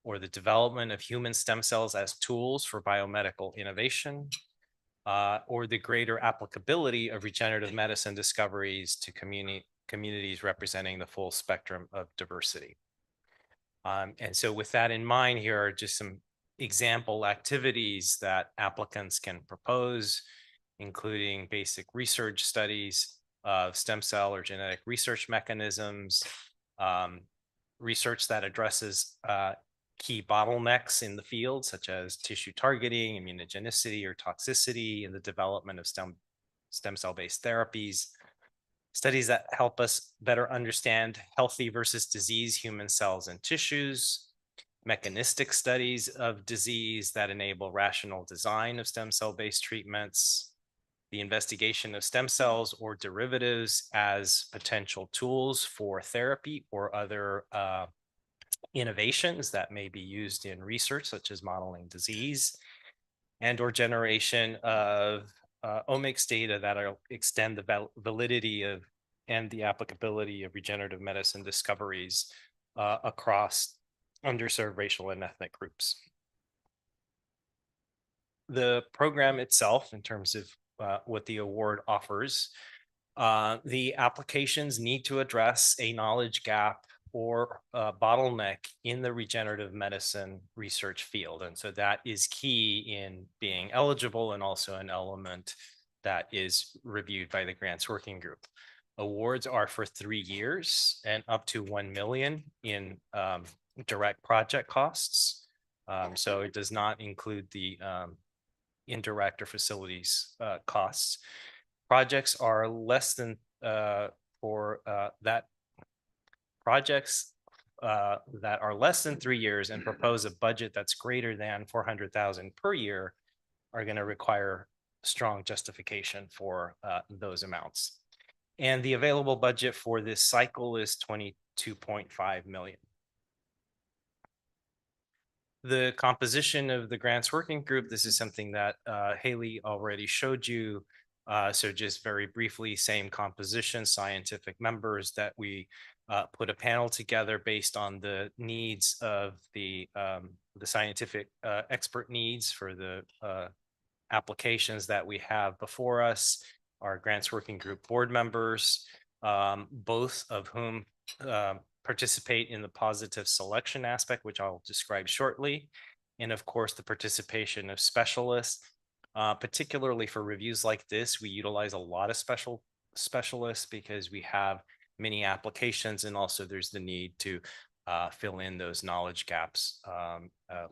or the development of human stem cells as tools for biomedical innovation, or the greater applicability of regenerative medicine discoveries to communities representing the full spectrum of diversity. And so with that in mind, here are just some example activities that applicants can propose, including basic research studies of stem cell or genetic research mechanisms, research that addresses key bottlenecks in the field, such as tissue targeting, immunogenicity, or toxicity in the development of stem cell-based therapies, studies that help us better understand healthy versus disease human cells and tissues, mechanistic studies of disease that enable rational design of stem cell-based treatments, the investigation of stem cells or derivatives as potential tools for therapy or other innovations that may be used in research, such as modeling disease, and or generation of omics data that extend the validity of and the applicability of regenerative medicine discoveries across underserved racial and ethnic groups. The program itself, in terms of what the award offers, the applications need to address a knowledge gap or bottleneck in the regenerative medicine research field. And so that is key in being eligible and also an element that is reviewed by the grants working group. Awards are for 3 years and up to 1 million in direct project costs. So it does not include the indirect or facilities costs. Projects are less than projects that are less than 3 years and propose a budget that's greater than 400,000 per year are going to require strong justification for those amounts. And the available budget for this cycle is 22.5 million. The composition of the grants working group, this is something that Haley already showed you. So just very briefly, same composition, scientific members that we put a panel together based on the needs of the scientific expert needs for the applications that we have before us. Our grants working group board members, both of whom participate in the positive selection aspect, which I'll describe shortly. And of course, the participation of specialists, particularly for reviews like this, we utilize a lot of specialists because we have many applications, and also there's the need to fill in those knowledge gaps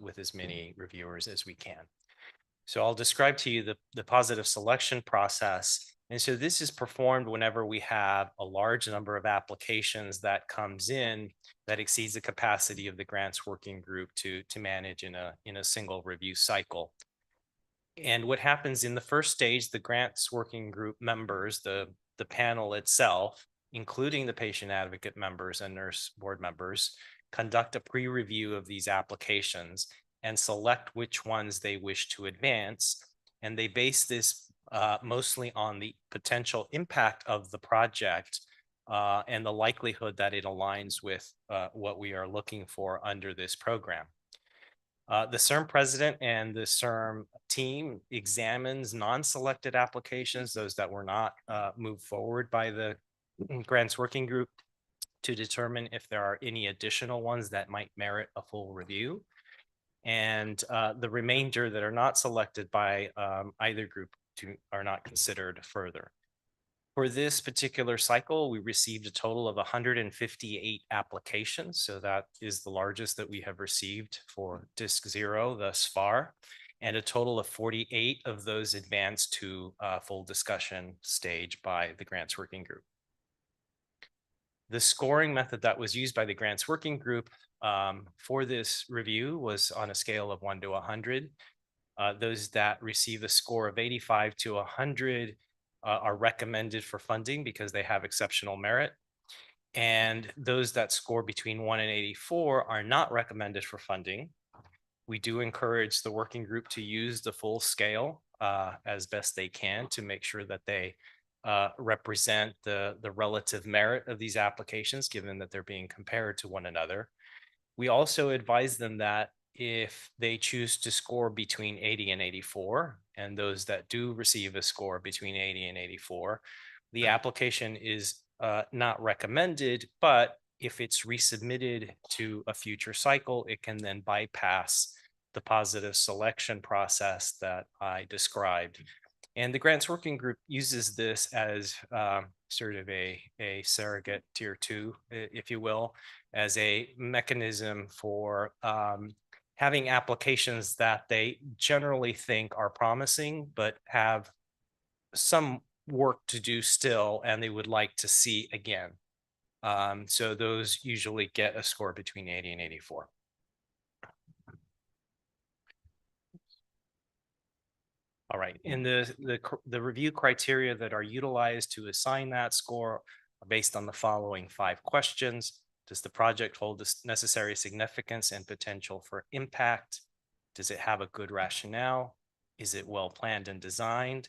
with as many reviewers as we can. So I'll describe to you the positive selection process. And so this is performed whenever we have a large number of applications that comes in that exceeds the capacity of the grants working group to manage in a single review cycle. And what happens in the first stage, the grants working group members, the panel itself, including the patient advocate members and nurse board members, conduct a pre-review of these applications and select which ones they wish to advance. And they base this mostly on the potential impact of the project and the likelihood that it aligns with what we are looking for under this program. The CIRM president and the CIRM team examines non-selected applications, those that were not moved forward by the grants working group, to determine if there are any additional ones that might merit a full review. And the remainder that are not selected by either group are not considered further. For this particular cycle, we received a total of 158 applications. So that is the largest that we have received for Disc 0 thus far. And a total of 48 of those advanced to full discussion stage by the grants working group. The scoring method that was used by the grants working group for this review was on a scale of 1 to 100. Those that receive a score of 85 to 100 are recommended for funding because they have exceptional merit. And those that score between 1 and 84 are not recommended for funding. We do encourage the working group to use the full scale as best they can to make sure that they represent the relative merit of these applications, given that they're being compared to one another. We also advise them that if they choose to score between 80 and 84, and those that do receive a score between 80 and 84, the application is not recommended, but if it's resubmitted to a future cycle, it can then bypass the positive selection process that I described. And the grants working group uses this as sort of a surrogate tier 2, if you will, as a mechanism for having applications that they generally think are promising, but have some work to do still, and they would like to see again. So those usually get a score between 80 and 84. All right, and the review criteria that are utilized to assign that score are based on the following 5 questions. Does the project hold the necessary significance and potential for impact? Does it have a good rationale? Is it well planned and designed?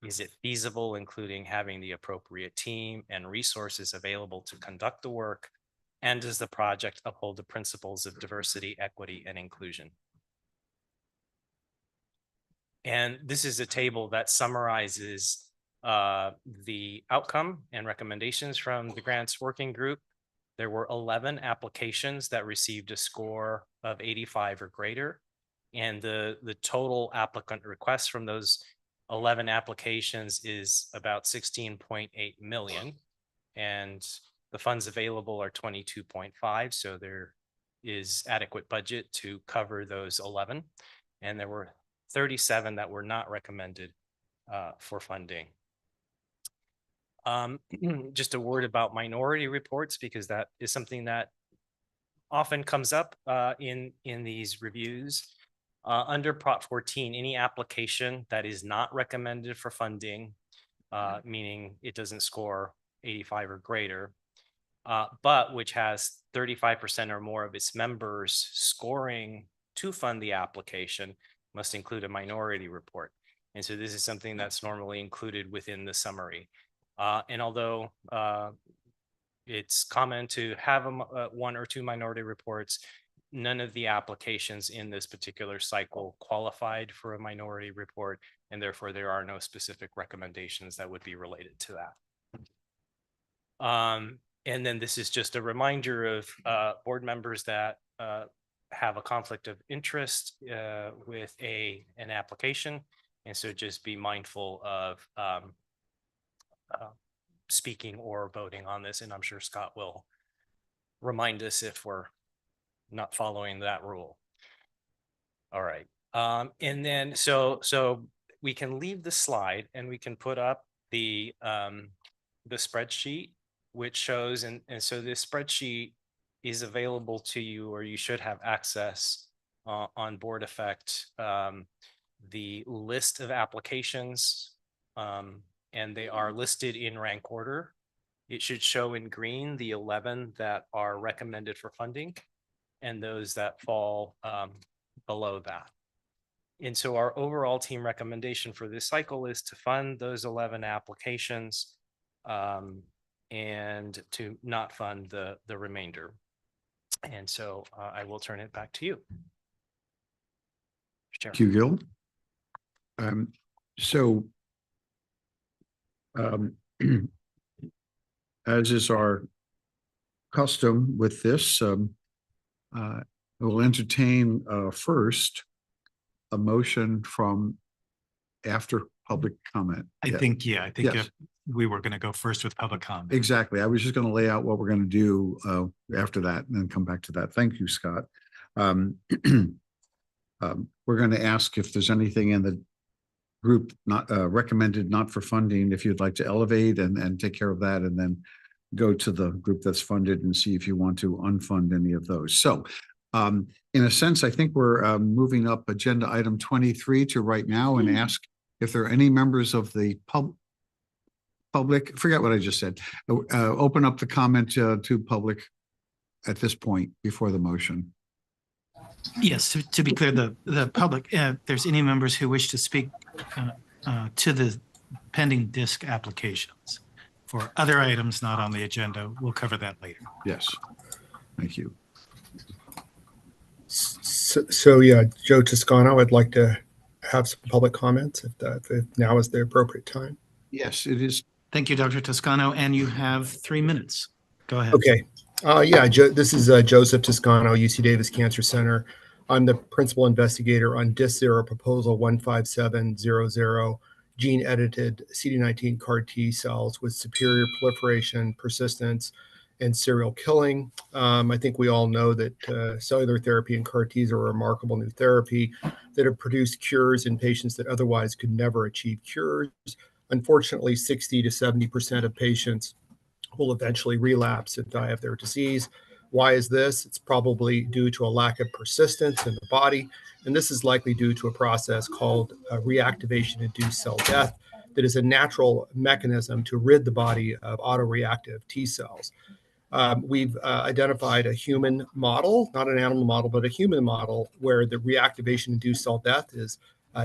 Is it feasible, including having the appropriate team and resources available to conduct the work? And does the project uphold the principles of diversity, equity, and inclusion? And this is a table that summarizes the outcome and recommendations from the grants working group. There were 11 applications that received a score of 85 or greater. And the total applicant requests from those 11 applications is about 16.8 million. And the funds available are 22.5. So there is adequate budget to cover those 11. And there were 37 that were not recommended for funding. Just a word about minority reports, because that is something that often comes up in these reviews. Under Prop 14, any application that is not recommended for funding, meaning it doesn't score 85 or greater, but which has 35% or more of its members scoring to fund the application, must include a minority report. And so this is something that's normally included within the summary. And although it's common to have 1 or 2 minority reports, none of the applications in this particular cycle qualified for a minority report, and therefore there are no specific recommendations that would be related to that. And then this is just a reminder of board members that have a conflict of interest with an application. And so just be mindful of speaking or voting on this. And I'm sure Scott will remind us if we're not following that rule. All right. And then so we can leave the slide and we can put up the spreadsheet, which shows, and so this spreadsheet is available to you, or you should have access on Board Effect, the list of applications, and they are listed in rank order. It should show in green the 11 that are recommended for funding and those that fall below that. And so our overall team recommendation for this cycle is to fund those 11 applications and to not fund the remainder. And so I will turn it back to you. Thank you, Gil. So as is our custom with this, we'll entertain first a motion from after public comment. I Yeah. think Yes. if we were going to go first with public comment. Exactly. I was just going to lay out what we're going to do after that and then come back to that. Thank you, Scott. We're going to ask if there's anything in the group not recommended not for funding, if you'd like to elevate and take care of that, and then go to the group that's funded and see if you want to unfund any of those. So in a sense, I think we're moving up agenda item 23 to right now and ask if there are any members of the public, forget what I just said, open up the comment to public at this point before the motion. Yes, to be clear, the public, if there's any members who wish to speak to the pending disc applications. For other items not on the agenda, we'll cover that later. Yes, thank you. So yeah, Joe Toscano, I'd like to have some public comments if now is the appropriate time. Yes, it is. Thank you, Dr. Toscano, and you have 3 minutes. Go ahead. Okay. This is Joseph Toscano, UC Davis Cancer Center. I'm the principal investigator on DISC-0 proposal 15700, gene-edited CD19 CAR T cells with superior proliferation, persistence, and serial killing. I think we all know that cellular therapy and CAR Ts are a remarkable new therapy that have produced cures in patients that otherwise could never achieve cures. Unfortunately, 60 to 70% of patients will eventually relapse and die of their disease. Why is this? It's probably due to a lack of persistence in the body, and this is likely due to a process called reactivation-induced cell death that is a natural mechanism to rid the body of autoreactive T cells. We've identified a human model, not an animal model, but a human model where the reactivation-induced cell death is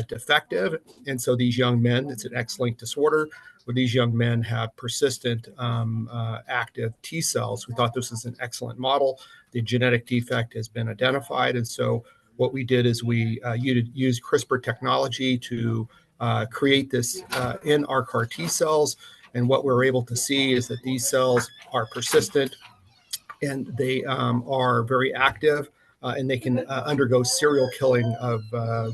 defective. And so these young men, it's an X-linked disorder, where these young men have persistent active T cells. We thought this was an excellent model. The genetic defect has been identified. And so what we did is we used CRISPR technology to create this in our CAR T cells. And what we're able to see is that these cells are persistent and they are very active. And they can undergo serial killing of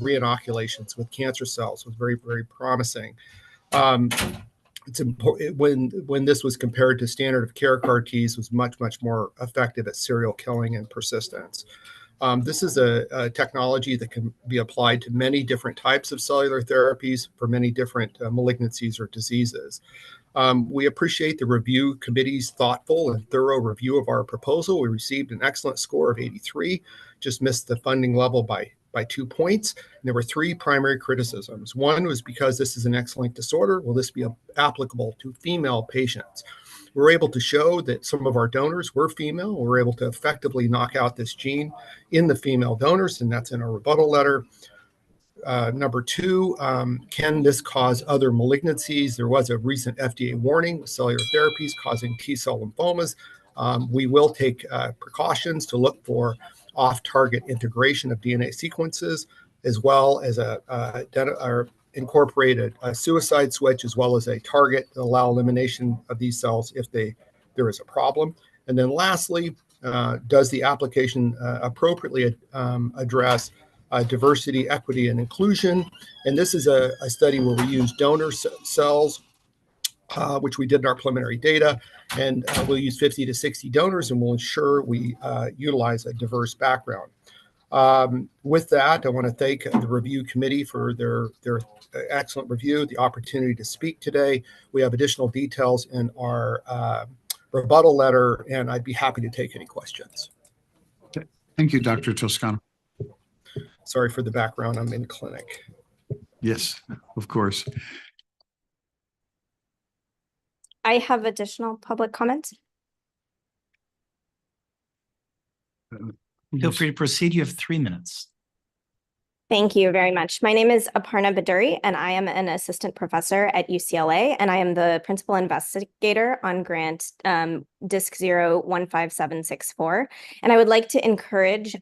reinoculation with cancer cells. It was very, very promising. It's important when this was compared to standard of care CAR Ts, was much, much more effective at serial killing and persistence. This is a technology that can be applied to many different types of cellular therapies for many different malignancies or diseases. We appreciate the review committee's thoughtful and thorough review of our proposal. We received an excellent score of 83, just missed the funding level by 2 points. And there were 3 primary criticisms. One was because this is an X-linked disorder, will this be applicable to female patients? We were able to show that some of our donors were female. We were able to effectively knock out this gene in the female donors, and that's in our rebuttal letter. Number 2, can this cause other malignancies? There was a recent FDA warning with cellular therapies causing T-cell lymphomas. We will take precautions to look for off-target integration of DNA sequences, as well as incorporated a suicide switch, as well as a target to allow elimination of these cells if there is a problem. And then lastly, does the application appropriately address diversity, equity, and inclusion? And this is a study where we use donor cells, which we did in our preliminary data, and we'll use 50 to 60 donors, and we'll ensure we utilize a diverse background. With that, I want to thank the review committee for their excellent review, the opportunity to speak today. We have additional details in our rebuttal letter, and I'd be happy to take any questions. Thank you, Dr. Toscano. Sorry for the background. I'm in clinic. Yes, of course. I have additional public comments. Feel free to proceed. You have 3 minutes. Thank you very much. My name is Aparna Baduri, and I am an assistant professor at UCLA, and I am the principal investigator on grant DISC 015764. And I would like to encourage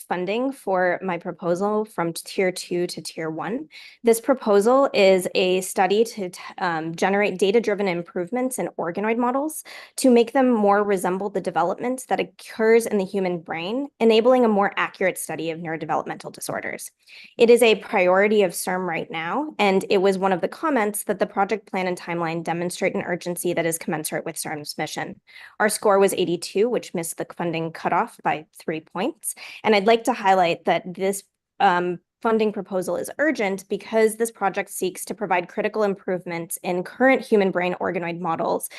funding for my proposal from Tier 2 to Tier 1. This proposal is a study to generate data-driven improvements in organoid models to make them more resemble the development that occurs in the human brain, enabling a more accurate study of neurodevelopmental disorders. It is a priority of CIRM right now, and it was one of the comments that the project plan and timeline demonstrate an urgency that is commensurate with CIRM's mission. Our score was 82, which missed the funding cutoff by 3 points. And I'd like to highlight that this funding proposal is urgent because this project seeks to provide critical improvements in current human brain organoid models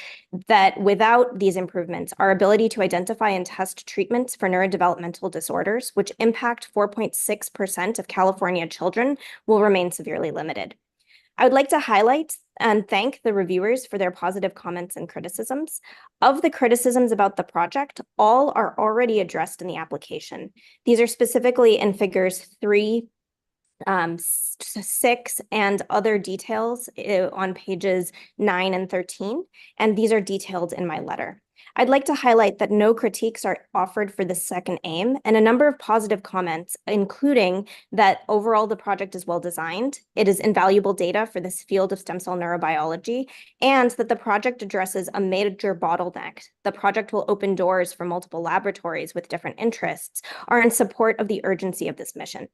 that without these improvements, our ability to identify and test treatments for neurodevelopmental disorders, which impact 4.6% of California children, will remain severely limited. I would like to highlight and thank the reviewers for their positive comments and criticisms. Of the criticisms about the project, all are already addressed in the application. These are specifically in figures 3, 6, and other details on pages 9 and 13, and these are detailed in my letter. I'd like to highlight that no critiques are offered for the second aim, and a number of positive comments, including that overall the project is well designed, it is invaluable data for this field of stem cell neurobiology, and that the project addresses a major bottleneck. The project will open doors for multiple laboratories with different interests, are in support of the urgency of this mission.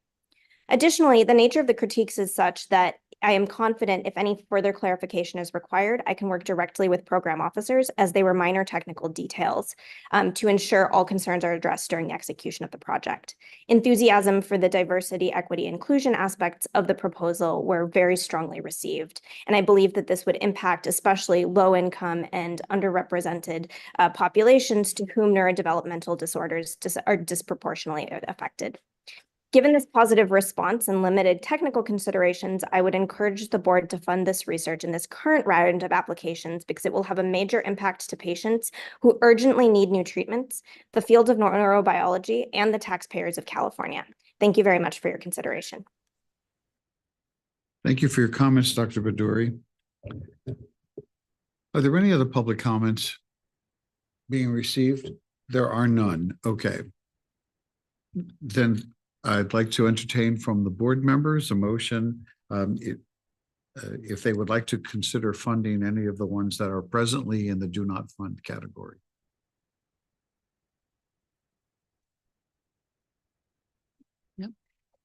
Additionally, the nature of the critiques is such that I am confident if any further clarification is required, I can work directly with program officers as they were minor technical details to ensure all concerns are addressed during the execution of the project. Enthusiasm for the diversity, equity, inclusion aspects of the proposal were very strongly received. And I believe that this would impact especially low-income and underrepresented populations to whom neurodevelopmental disorders are disproportionately affected. Given this positive response and limited technical considerations, I would encourage the board to fund this research in this current round of applications because it will have a major impact to patients who urgently need new treatments, the field of neurobiology, and the taxpayers of California. Thank you very much for your consideration. Thank you for your comments, Dr. Baduri. Are there any other public comments being received? There are none. Okay. Then I'd like to entertain from the board members a motion if they would like to consider funding any of the ones that are presently in the do not fund category. Yep.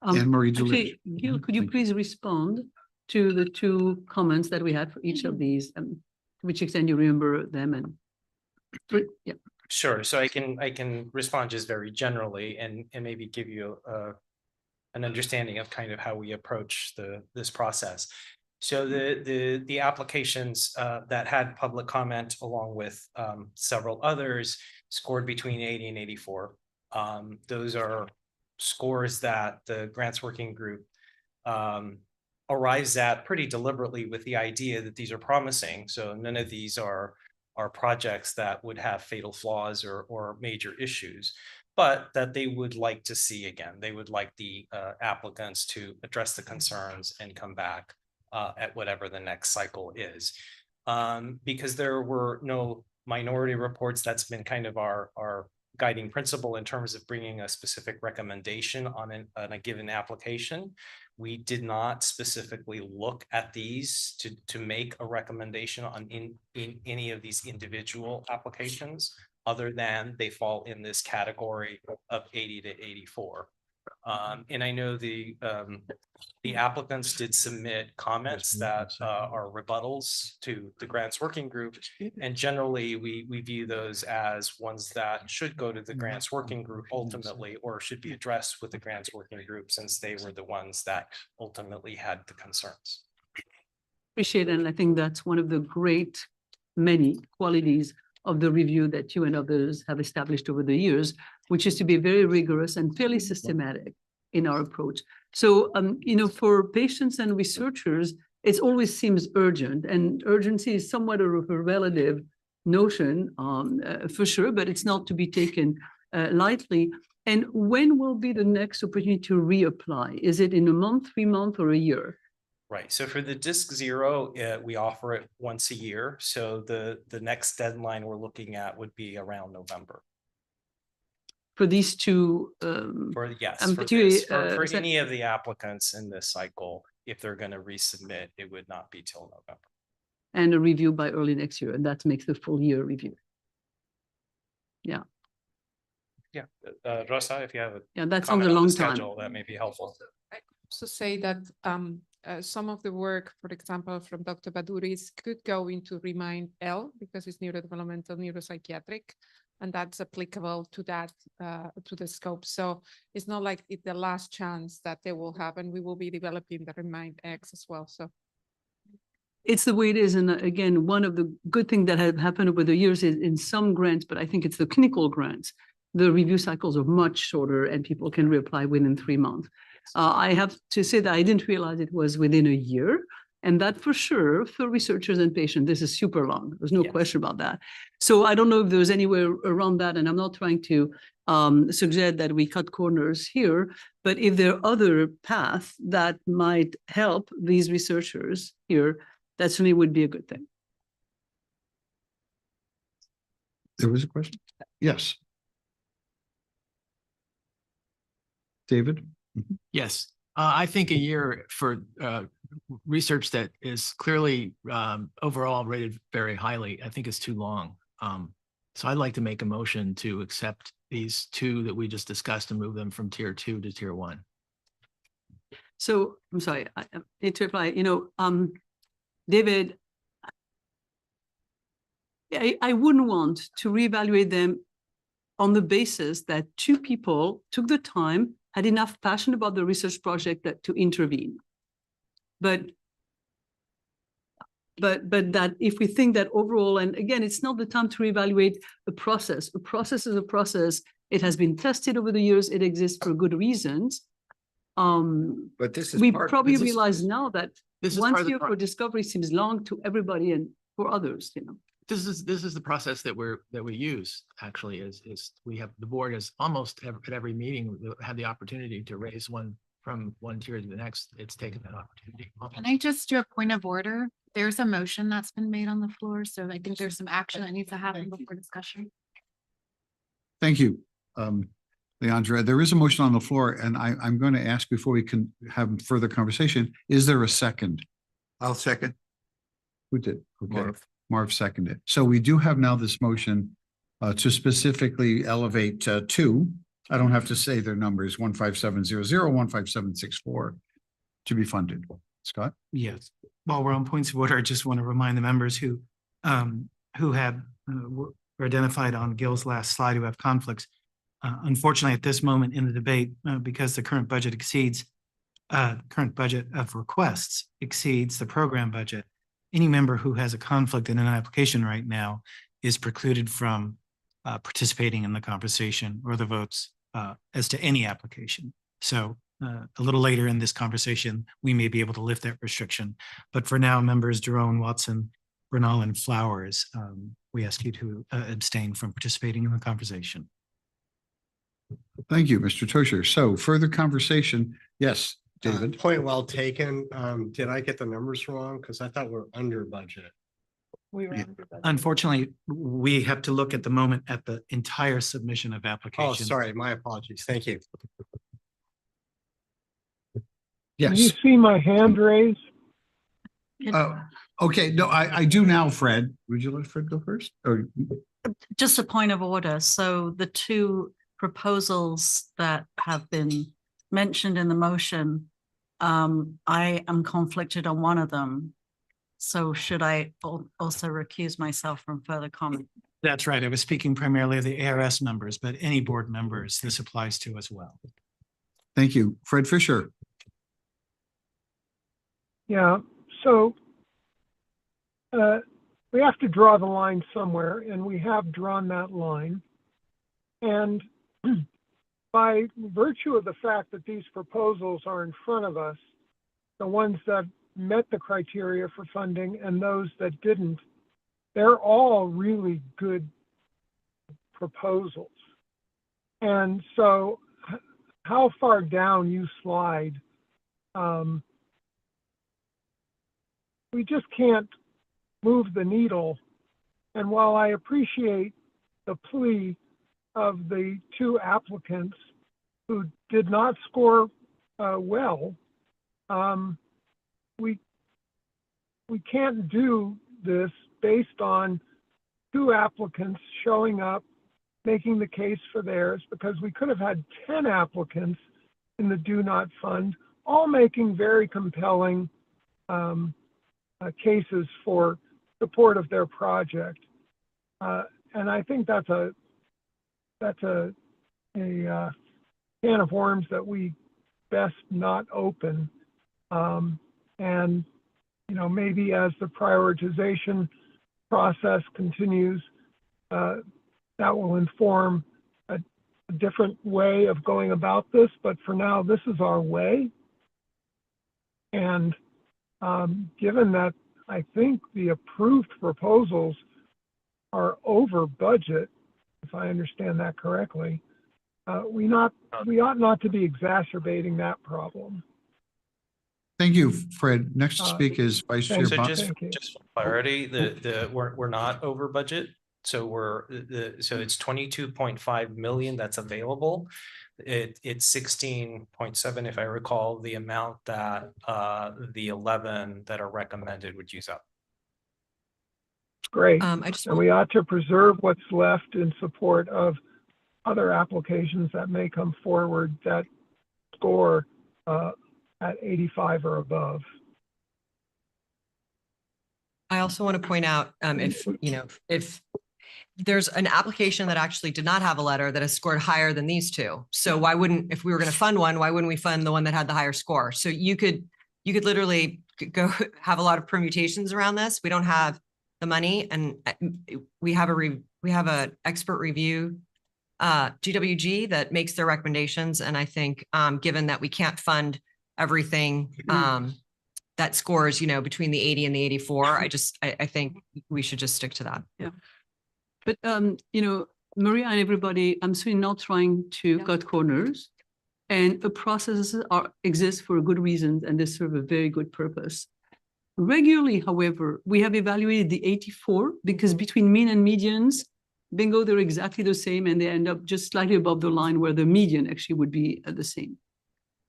Anne-Marie Actually, Gil, could you please respond to the 2 comments that we had for each of these, to which extent you remember them? And yeah. Sure. So I can respond just very generally and maybe give you an understanding of kind of how we approach this process. So the applications that had public comment along with several others scored between 80 and 84. Those are scores that the grants working group arrives at pretty deliberately with the idea that these are promising. So none of these are projects that would have fatal flaws or major issues, but that they would like to see again. They would like the applicants to address the concerns and come back at whatever the next cycle is. Because there were no minority reports, that's been kind of our guiding principle in terms of bringing a specific recommendation on a given application. We did not specifically look at these to make a recommendation on in any of these individual applications, other than they fall in this category of 80 to 84. And I know the applicants did submit comments that are rebuttals to the grants working group. And generally, we view those as ones that should go to the grants working group ultimately, or should be addressed with the grants working group, since they were the ones that ultimately had the concerns. Appreciate it. And I think that's one of the many qualities of the review that you and others have established over the years, which is to be very rigorous and fairly systematic in our approach. So, for patients and researchers, it always seems urgent, and urgency is somewhat of a relative notion, for sure, but it's not to be taken lightly. And when will be the next opportunity to reapply? Is it in a month, 3 months, or a year? Right, so for the disc zero, we offer it once a year. So the next deadline we're looking at would be around November. For these two, For yes, I'm for particularly, this, for is that- any of the applicants in this cycle, if they're going to resubmit, it would not be till November. and a review by early next year, and that makes the full year review. Yeah. Yeah, Rosa, if you have a Yeah, that's on comment the long schedule, time. that may be helpful. I also say that some of the work, for example, from Dr. Baduris could go into Remind L because it's neurodevelopmental neuropsychiatric, and that's applicable to that, to the scope. So it's not like it's the last chance that they will happen. We will be developing the Remind X as well. So It's the way it is. And again, one of the good things that have happened over the years is in some grants, but I think it's the clinical grants, the review cycles are much shorter and people can reapply within 3 months. I have to say that I didn't realize it was within a year. And that for sure, for researchers and patients, this is super long. There's no question about that. So I don't know if there's anywhere around that. And I'm not trying to suggest that we cut corners here, but if there are other paths that might help these researchers here, that certainly would be a good thing. There was a question? Yes. David? Yes, I think a year for research that is clearly overall rated very highly, I think is too long. So I'd like to make a motion to accept these two that we just discussed and move them from tier 2 to tier 1. So I'm sorry, I need to reply, David, I wouldn't want to reevaluate them on the basis that 2 people took the time, had enough passion about the research project to intervene. But that if we think that overall, and again, it's not the time to reevaluate a process. A process is a process. It has been tested over the years. It exists for good reasons. But this is we part- probably this is- realize now that This is 1 part of the year for discovery seems long to everybody and for others, This is the process that we use actually is we have the board has almost at every meeting had the opportunity to raise one from one tier to the next. It's taken that opportunity. Can I just do a point of order? There's a motion that's been made on the floor, so I think there's some action that needs to happen before discussion. Thank you, Leandra. There is a motion on the floor, and I'm going to ask before we can have further conversation, is there a second? I'll second. Who did? Okay. Marv seconded. So we do have now this motion to specifically elevate 2. I don't have to say their numbers, 15700, 15764 to be funded. Scott? Yes. While we're on points of order, I just want to remind the members who have were identified on Gil's last slide who have conflicts. Unfortunately, at this moment in the debate, because the current budget of requests exceeds the program budget, any member who has a conflict in an application right now is precluded from participating in the conversation or the votes as to any application. So a little later in this conversation, we may be able to lift that restriction. But for now, members Jerome, Watson, Bernal, and Flowers, we ask you to abstain from participating in the conversation. Thank you, Mr. Tosher. So further conversation. Yes, David. Point well taken. Did I get the numbers wrong? Because I thought we're under budget. Unfortunately, we have to look at the moment at the entire submission of Oh, applications. sorry. My apologies. Thank you. Can you Yes. see my hand raised? Okay. No, I do now, Fred. Would you let Fred go first? Or Just a point of order. So the 2 proposals that have been mentioned in the motion, I am conflicted on one of them. So should I also recuse myself from further comment? That's right. I was speaking primarily of the ARS members, but any board members this applies to as well. Thank you. Fred Fisher. Yeah, so we have to draw the line somewhere, and we have drawn that line. And by virtue of the fact that these proposals are in front of us, the ones that met the criteria for funding and those that didn't, they're all really good proposals. And so how far down you slide, we just can't move the needle. And while I appreciate the plea of the two applicants who did not score well, we can't do this based on two applicants showing up, making the case for theirs, because we could have had 10 applicants in the Do Not Fund, all making very compelling cases for support of their project. And I think that's a can of worms that we best not open. And, you know, maybe as the prioritization process continues, that will inform a different way of going about this. But for now, this is our way. And given that I think the approved proposals are over budget, if I understand that correctly, we ought not to be exacerbating that problem. Thank you, Fred. Next to speak is Vice Chair So Bob. just for clarity, we're not over budget. So so it's 22.5 million that's available. It's 16.7, if I recall, the amount that the 11 that are recommended would use up. Great. And we ought to preserve what's left in support of other applications that may come forward that score at 85 or above. I also want to point out, if there's an application that actually did not have a letter that has scored higher than these two. So why wouldn't, if we were going to fund one, why wouldn't we fund the one that had the higher score? So you could literally go have a lot of permutations around this. We don't have the money, and we have a expert review GWG that makes their recommendations. And I think given that we can't fund everything that scores, between the 80 and the 84, I think we should just stick to that. Yeah. But, Maria and everybody, I'm certainly not trying to cut corners, and the processes exist for a good reason, and they serve a very good purpose. Regularly, however, we have evaluated the 84 because between mean and medians, bingo, they're exactly the same, and they end up just slightly above the line where the median actually would be the same.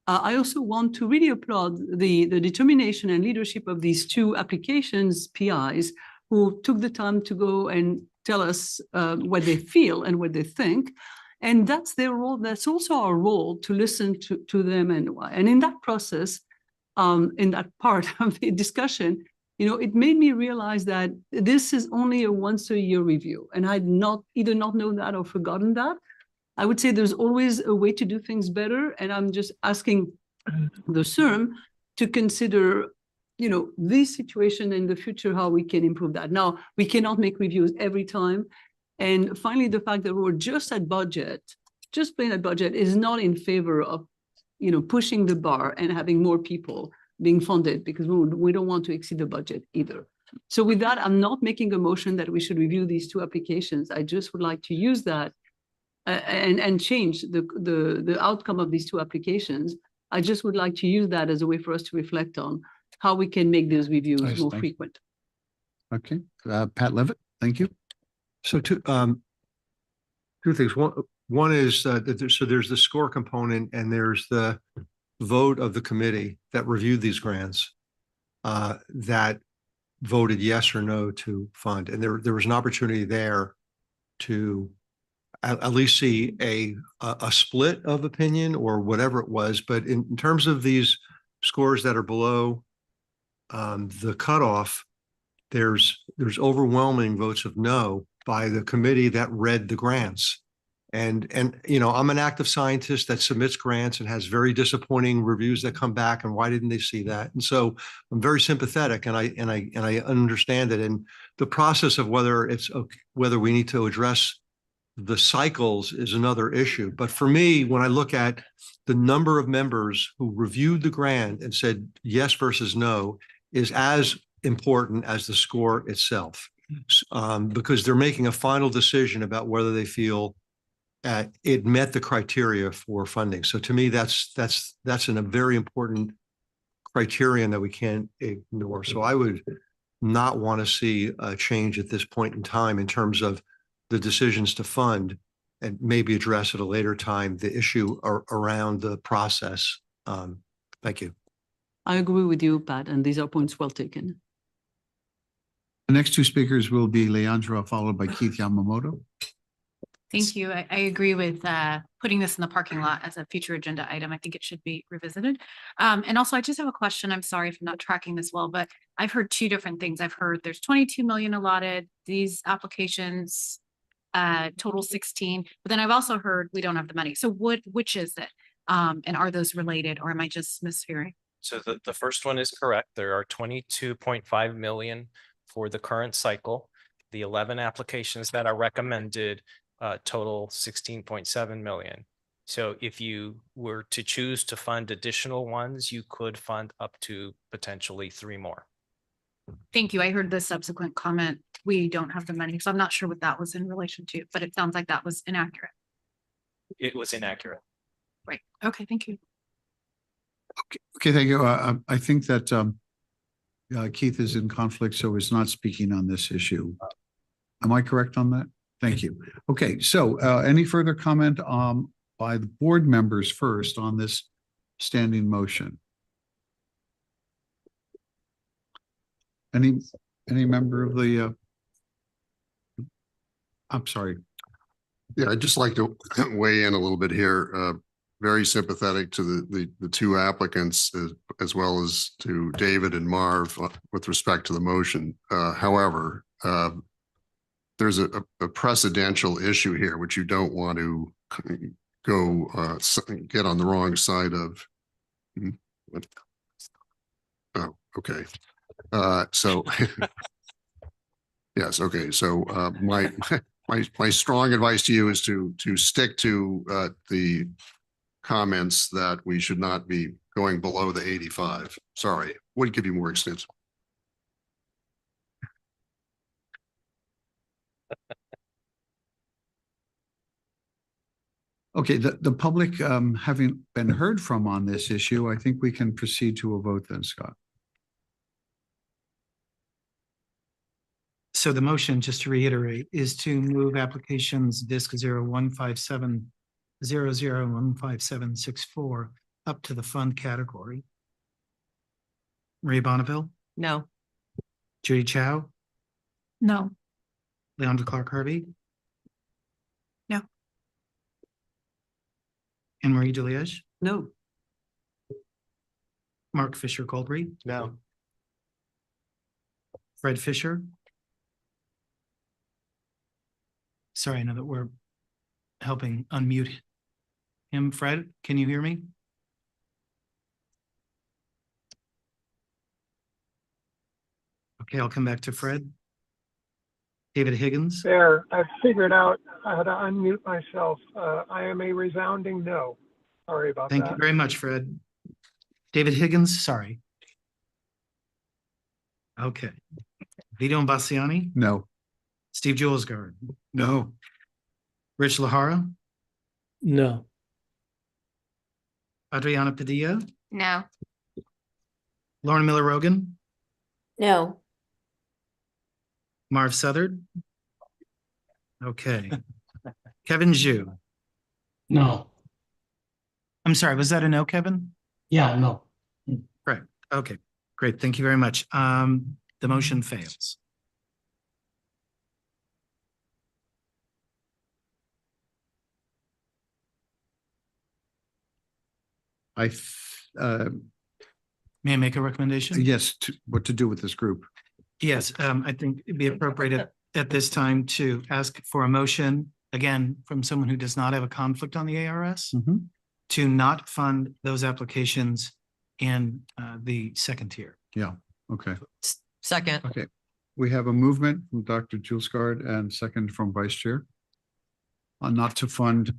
I also want to really applaud the determination and leadership of these two applications, PIs, who took the time to go and tell us what they feel and what they think. And that's their role. That's also our role to listen to them. And in that process, in that part of the discussion, it made me realize that this is only a once-a-year review. And I'd either not known that or forgotten that. I would say there's always a way to do things better. And I'm just asking the CIRM to consider, this situation in the future, how we can improve that. Now, we cannot make reviews every time. And finally, the fact that we're just at budget, just plain at budget, is not in favor of, pushing the bar and having more people being funded, because we don't want to exceed the budget either. So with that, I'm not making a motion that we should review these two applications. I just would like to use that and change the outcome of these two applications. I just would like to use that as a way for us to reflect on how we can make those reviews more frequent. Okay, Pat Levitt, thank you. So two things. One is there's the score component, and there's the vote of the committee that reviewed these grants that voted yes or no to fund. And there was an opportunity there to at least see a split of opinion or whatever it was. But in terms of these scores that are below the cutoff, there's overwhelming votes of no by the committee that read the grants. And I'm an active scientist that submits grants and has very disappointing reviews that come back, and why didn't they see that? And so I'm very sympathetic, and I understand it. And the process of whether we need to address the cycles is another issue. But for me, when I look at the number of members who reviewed the grant and said yes versus no, is as important as the score itself, because they're making a final decision about whether they feel it met the criteria for funding. So to me, that's a very important criterion that we can't ignore. So I would not want to see a change at this point in time in terms of the decisions to fund, and maybe address at a later time the issue around the process. Thank you. I agree with you, Pat, and these are points well taken. The next two speakers will be Leandra, followed by Keith Yamamoto. Thank you. I agree with putting this in the parking lot as a future agenda item. I think it should be revisited. And also, I just have a question. I'm sorry if I'm not tracking this well, but I've heard two different things. I've heard there's 22 million allotted. These applications total 16, but then I've also heard we don't have the money. So which is it? And are those related, or am I just mishearing? So the first one is correct. There are 22.5 million for the current cycle. The 11 applications that are recommended total 16.7 million. So if you were to choose to fund additional ones, you could fund up to potentially 3 more. Thank you. I heard the subsequent comment, we don't have the money. So I'm not sure what that was in relation to, but it sounds like that was inaccurate. It was inaccurate. Right. Okay. Thank you. Okay, thank you. I think that Keith is in conflict, so is not speaking on this issue. Am I correct on that? Thank you. Okay, so any further comment by the board members first on this standing motion? Any member of the I'm sorry. Yeah, I'd just like to weigh in a little bit here. Very sympathetic to the two applicants as well as to David and Marv with respect to the motion. However, there's a precedential issue here, which you don't want to go get on the wrong side of. Oh, okay. So yes, okay. So my strong advice to you is to stick to the comments that we should not be going below the 85. Sorry, would give you more extensive. Okay, the public having been heard from on this issue, I think we can proceed to a vote then, Scott. So the motion, just to reiterate, is to move applications DISC 015700 up to the fund category. Maria Bonneville, No. Judy Chow, No. Leandra Clark Harvey. No. Anne Marie DeLiege, No. Mark Fisher Colbury. No. Fred Fisher. Sorry, I know that we're helping unmute him. Fred, can you hear me? Okay, I'll come back to Fred. David Higgins. There, I've figured out how to unmute myself. I am a resounding no. Sorry about that. Thank you very much, Fred. David Higgins, sorry. Okay. Vito Bassiani. No. Steve Julesgaard. No. Rich Lahara. No. Adriana Padilla. No. Lauren Miller Rogan. No. Marv Southard. Okay. Kevin Zhu. No. I'm sorry, was that a no, Kevin? Yeah, no. Right. Okay, great. Thank you very much. The motion fails. May I make a recommendation? Yes, what to do with this group? Yes, I think it'd be appropriate at this time to ask for a motion, again, from someone who does not have a conflict on the ARS, to not fund those applications in the second tier. Yeah, okay. Second. Okay, we have a movement from Dr. Julesgaard and second from Vice Chair on not to fund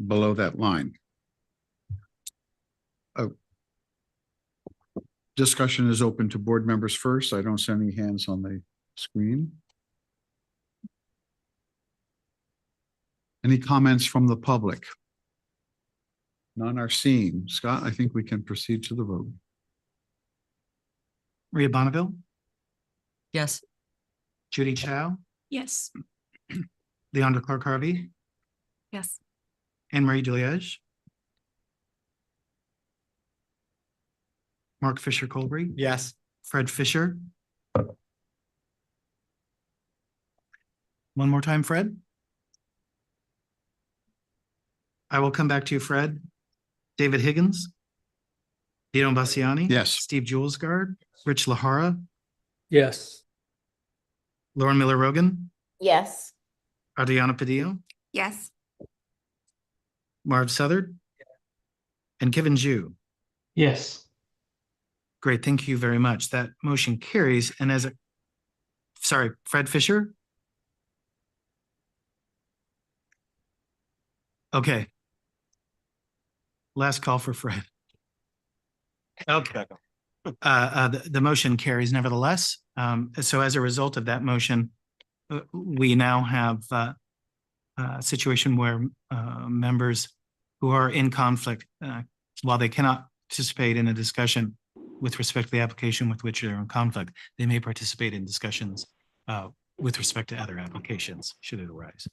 below that line. Discussion is open to board members first. I don't see any hands on the screen. Any comments from the public? None are seen. Scott, I think we can proceed to the vote. Maria Bonneville, Yes. Judy Chow, Yes. Leandra Clark Harvey, Yes. Anne Marie Deliege, Mark Fisher Colbury. Yes. Fred Fisher. One more time, Fred. I will come back to you, Fred. David Higgins. Dino Bassiani. Yes. Steve Julesgaard, Rich Lahara, Yes. Lauren Miller Rogan, Yes. Adriana Padillo, Yes. Marv Southard, and Kevin Jew. Yes. Great, thank you very much. That motion carries. And sorry, Fred Fisher? Okay. Last call for Fred. Okay. The motion carries nevertheless. So as a result of that motion, we now have a situation where members who are in conflict, while they cannot participate in a discussion with respect to the application with which they're in conflict, they may participate in discussions with respect to other applications, should it arise.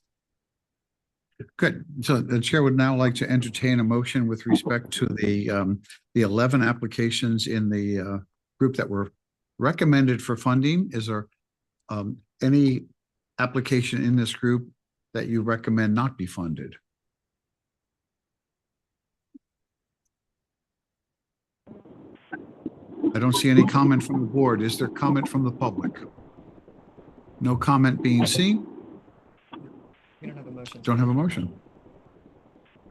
Good. So the chair would now like to entertain a motion with respect to the 11 applications in the group that were recommended for funding. Is there any application in this group that you recommend not be funded? I don't see any comment from the board. Is there comment from the public? No comment being seen? We don't have a motion. Don't have a motion.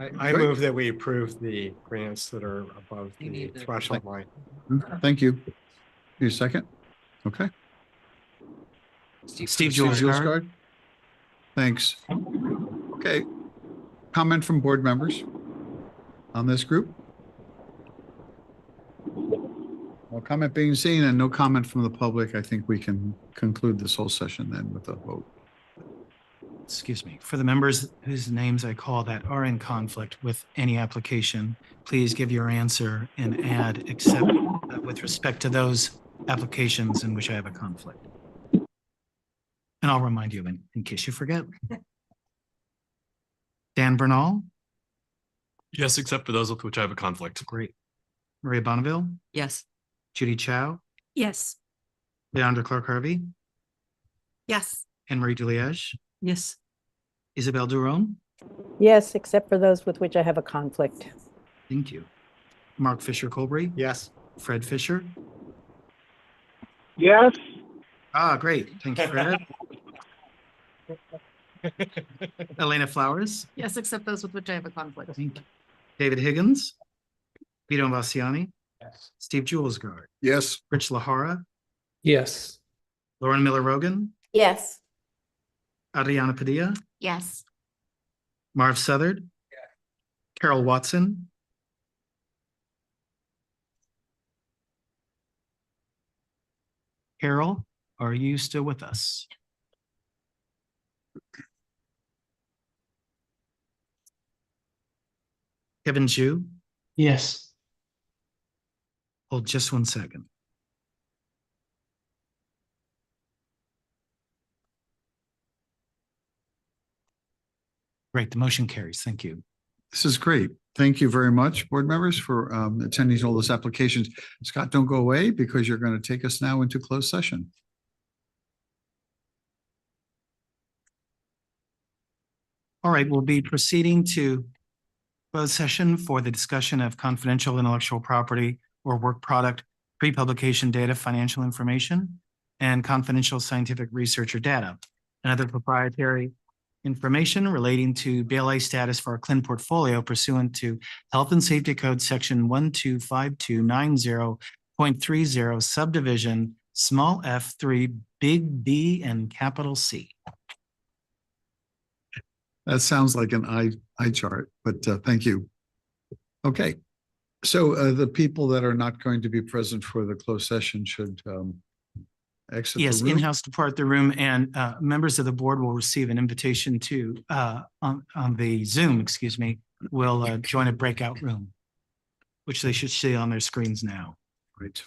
I Great. move that we approve the grants that are above the threshold line. Thank you. Need a second? Okay. Steve Julesgaard. Thanks. Okay. Comment from board members on this group? Well, comment being seen and no comment from the public, I think we can conclude this whole session then with a vote. Excuse me, for the members whose names I call that are in conflict with any application, please give your answer and add except with respect to those applications in which I have a conflict. And I'll remind you in case you forget. Dan Bernal? Yes, except for those with which I have a conflict. Great. Maria Bonneville? Yes. Judy Chow? Yes. Leandra Clark Harvey? Yes. Anne Marie Deliege? Yes. Isabel Duron? Yes, except for those with which I have a conflict. Thank you. Mark Fisher Colbury? Yes. Fred Fisher? Yes. Ah, great. Thank you, Fred. Elena Flowers? Yes, except those with which I have a conflict. Thank you. David Higgins? Vito Bassiani? Yes. Steve Julesgaard? Yes. Rich Lahara? Yes. Lauren Miller Rogan? Yes. Adriana Padilla? Yes. Marv Southard? Carol Watson? Carol, are you still with us? Kevin Jew? Yes. Hold just 1 second. Great, the motion carries. Thank you. This is great. Thank you very much, board members, for attending all those applications. Scott, don't go away because you're going to take us now into closed session. All right, we'll be proceeding to closed session for the discussion of confidential intellectual property or work product, pre-publication data, financial information, and confidential scientific research or data, and other proprietary information relating to BLA status for our CLIN portfolio pursuant to Health and Safety Code Section 125290.30 subdivision small f3 big B and capital C. That sounds like an eye chart, but thank you. Okay, so the people that are not going to be present for the closed session should exit Yes, the room. in-house depart the room, and members of the board will receive an invitation to on the Zoom, excuse me, will join a breakout room, which they should see on their screens now. Right.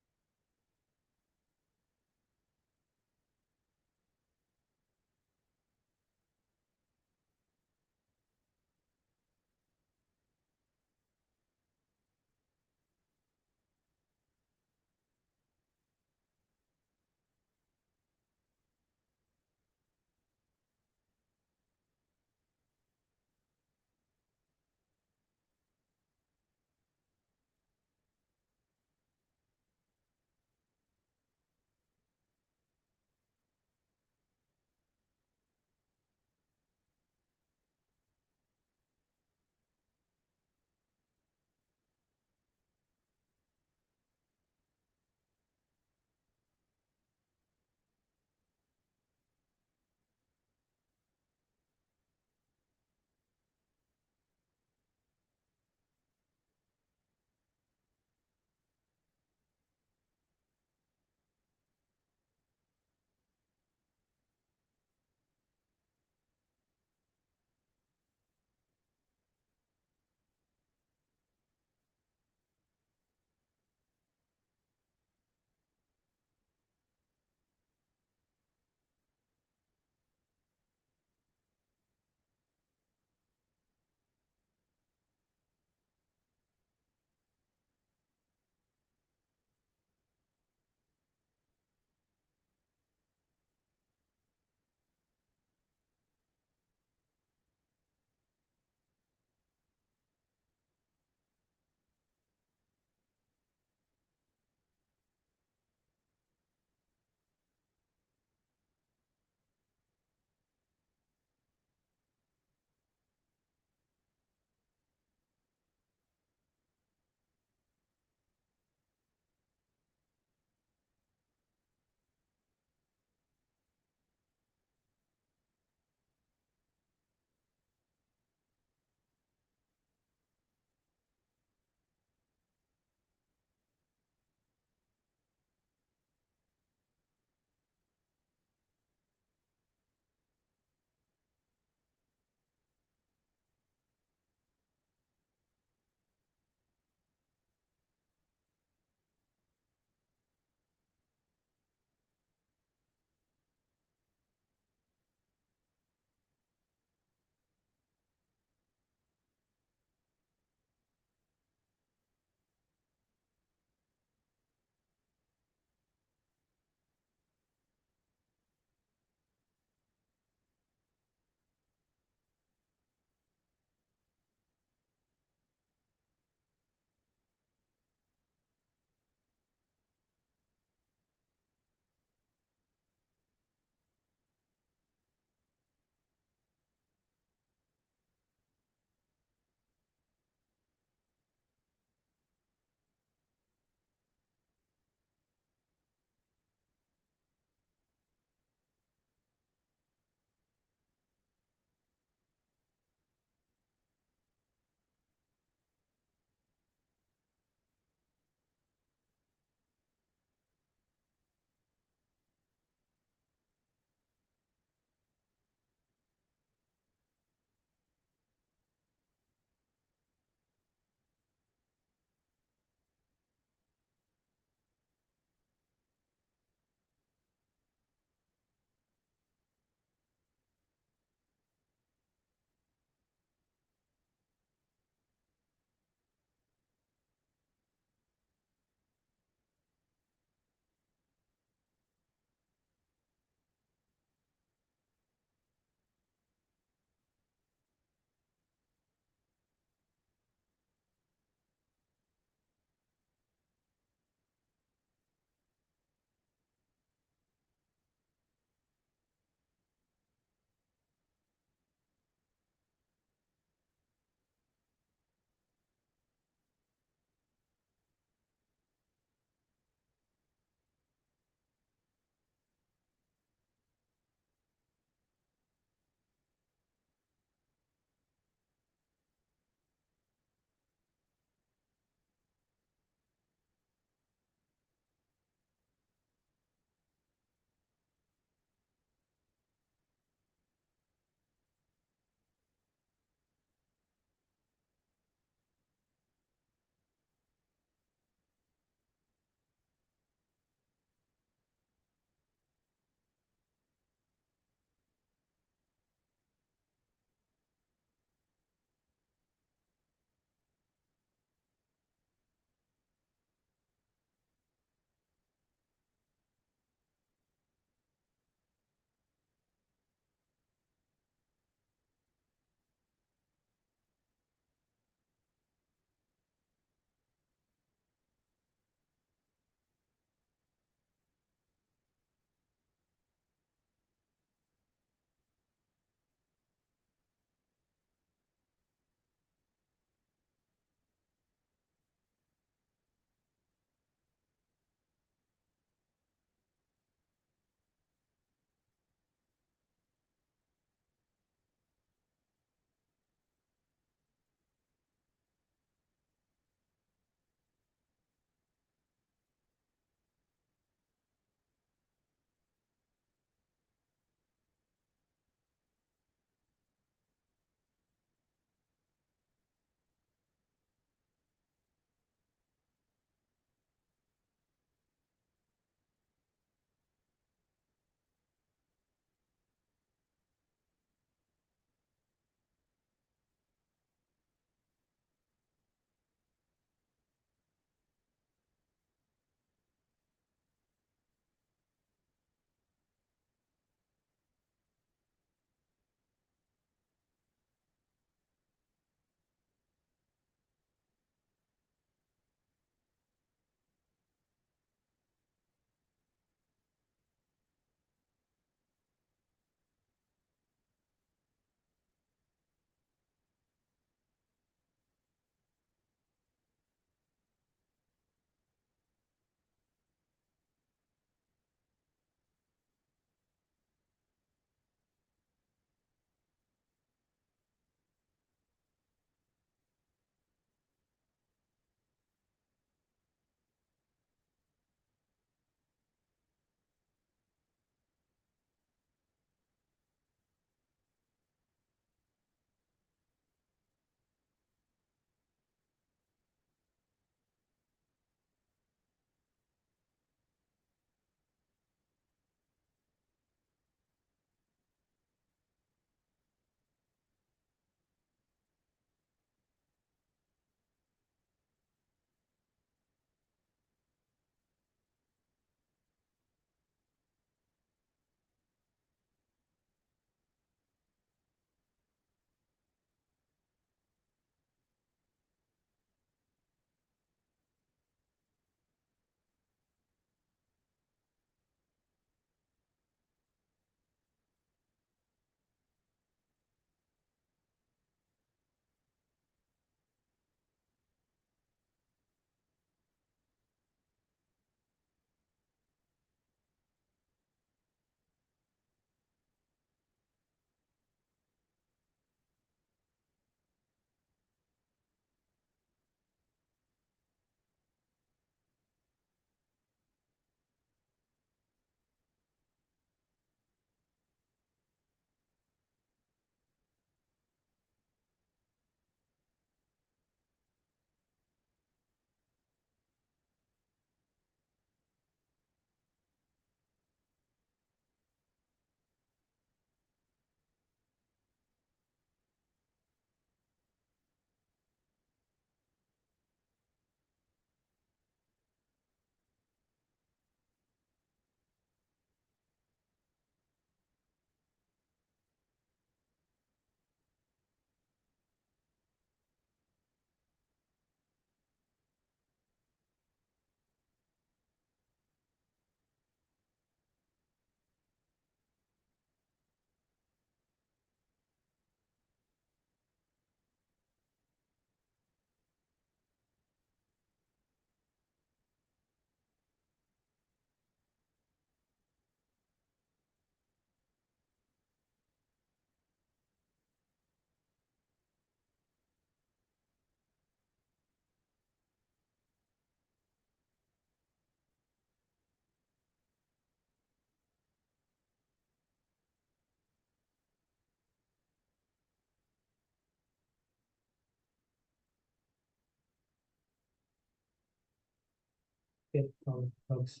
That's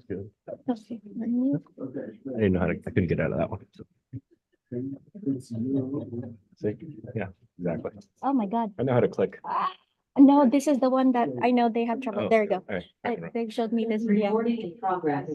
good. I didn't know how to, I couldn't get out of that one. See? Yeah, exactly. Oh my God. I know how to click. No, this is the one that I know they have trouble. Oh, There you go. all right. They showed me this. Yeah. Progress.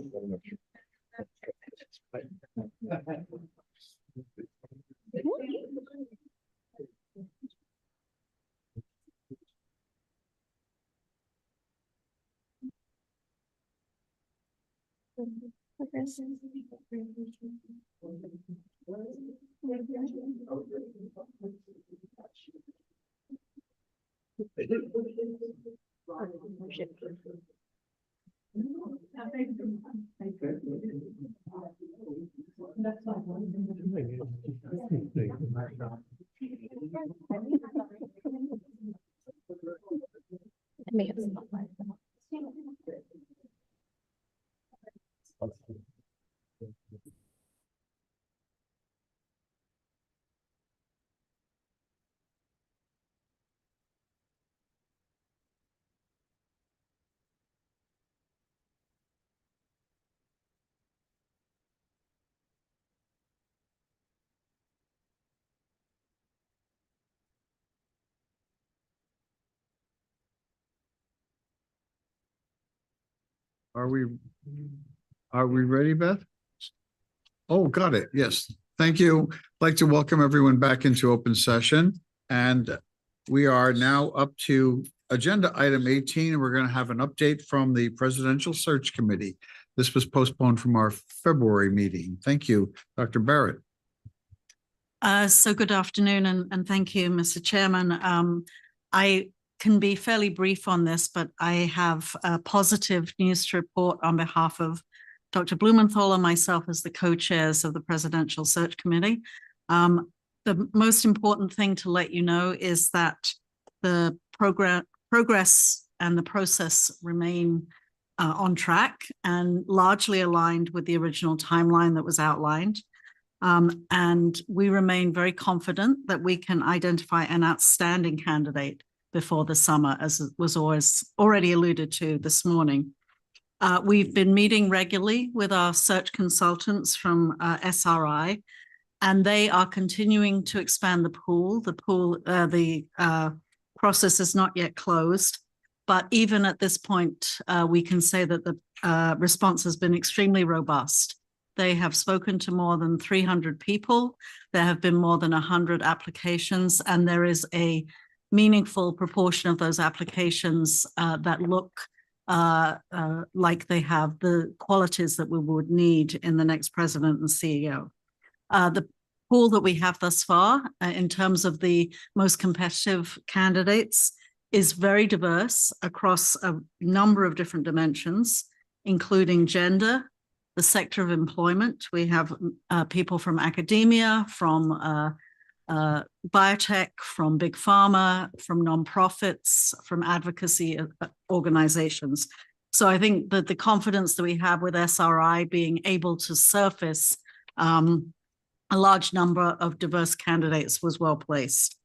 Are we ready, Beth? Oh, got it. Yes. Thank you. I'd like to welcome everyone back into open session. And we are now up to agenda item 18, and we're going to have an update from the Presidential Search Committee. This was postponed from our February meeting. Thank you, Dr. Barrett. So good afternoon and thank you, Mr. Chairman. I can be fairly brief on this, but I have positive news to report on behalf of Dr. Blumenthal and myself as the co-chairs of the Presidential Search Committee. The most important thing to let you know is that the progress and the process remain on track and largely aligned with the original timeline that was outlined. And we remain very confident that we can identify an outstanding candidate before the summer, as was already alluded to this morning. We've been meeting regularly with our search consultants from SRI, and they are continuing to expand the pool. The process is not yet closed, but even at this point, we can say that the response has been extremely robust. They have spoken to more than 300 people. There have been more than 100 applications, and there is a meaningful proportion of those applications that look like they have the qualities that we would need in the next president and CEO. The pool that we have thus far, in terms of the most competitive candidates, is very diverse across a number of different dimensions, including gender, the sector of employment. We have people from academia, from biotech, from big pharma, from nonprofits, from advocacy organizations. So I think that the confidence that we have with SRI being able to surface a large number of diverse candidates was well placed.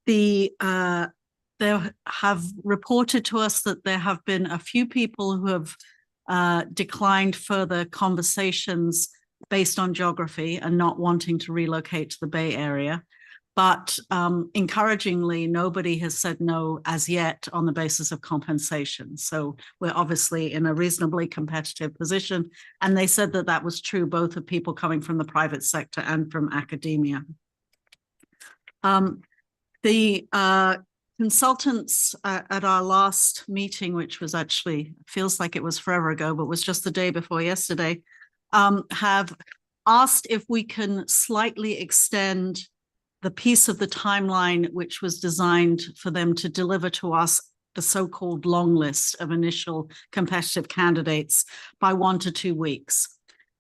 They have reported to us that there have been a few people who have declined further conversations based on geography and not wanting to relocate to the Bay Area. But encouragingly, nobody has said no as yet on the basis of compensation. So we're obviously in a reasonably competitive position. And they said that that was true both of people coming from the private sector and from academia. The consultants at our last meeting, which was actually, feels like it was forever ago, but was just the day before yesterday, have asked if we can slightly extend the piece of the timeline which was designed for them to deliver to us the so-called long list of initial competitive candidates by 1 to 2 weeks.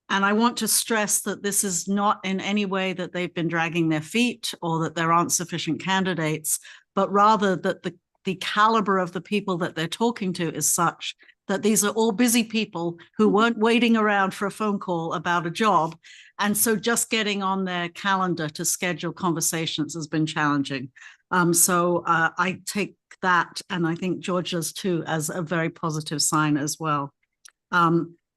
And I want to stress that this is not in any way that they've been dragging their feet or that there aren't sufficient candidates, but rather that the caliber of the people that they're talking to is such that these are all busy people who weren't waiting around for a phone call about a job. And so just getting on their calendar to schedule conversations has been challenging. So I take that, and I think George does too, as a very positive sign as well.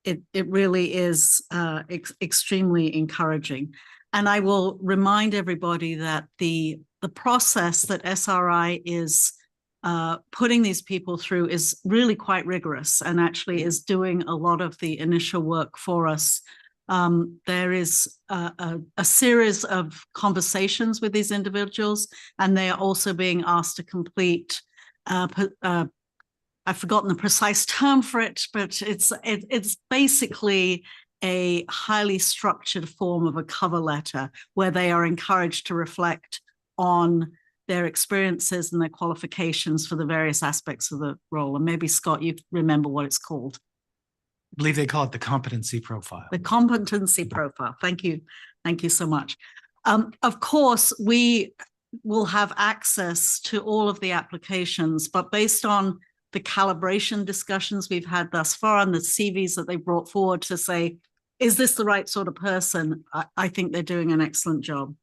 It really is extremely encouraging. And I will remind everybody that the process that SRI is putting these people through is really quite rigorous, and actually is doing a lot of the initial work for us. There is a series of conversations with these individuals, and they are also being asked to complete, I've forgotten the precise term for it, but it's basically a highly structured form of a cover letter where they are encouraged to reflect on their experiences and their qualifications for the various aspects of the role. And maybe, Scott, you remember what it's called. I believe they call it the competency profile. The competency profile. Thank you. Thank you so much. Of course, we will have access to all of the applications, but based on the calibration discussions we've had thus far and the CVs that they brought forward to say, is this the right sort of person? I think they're doing an excellent job.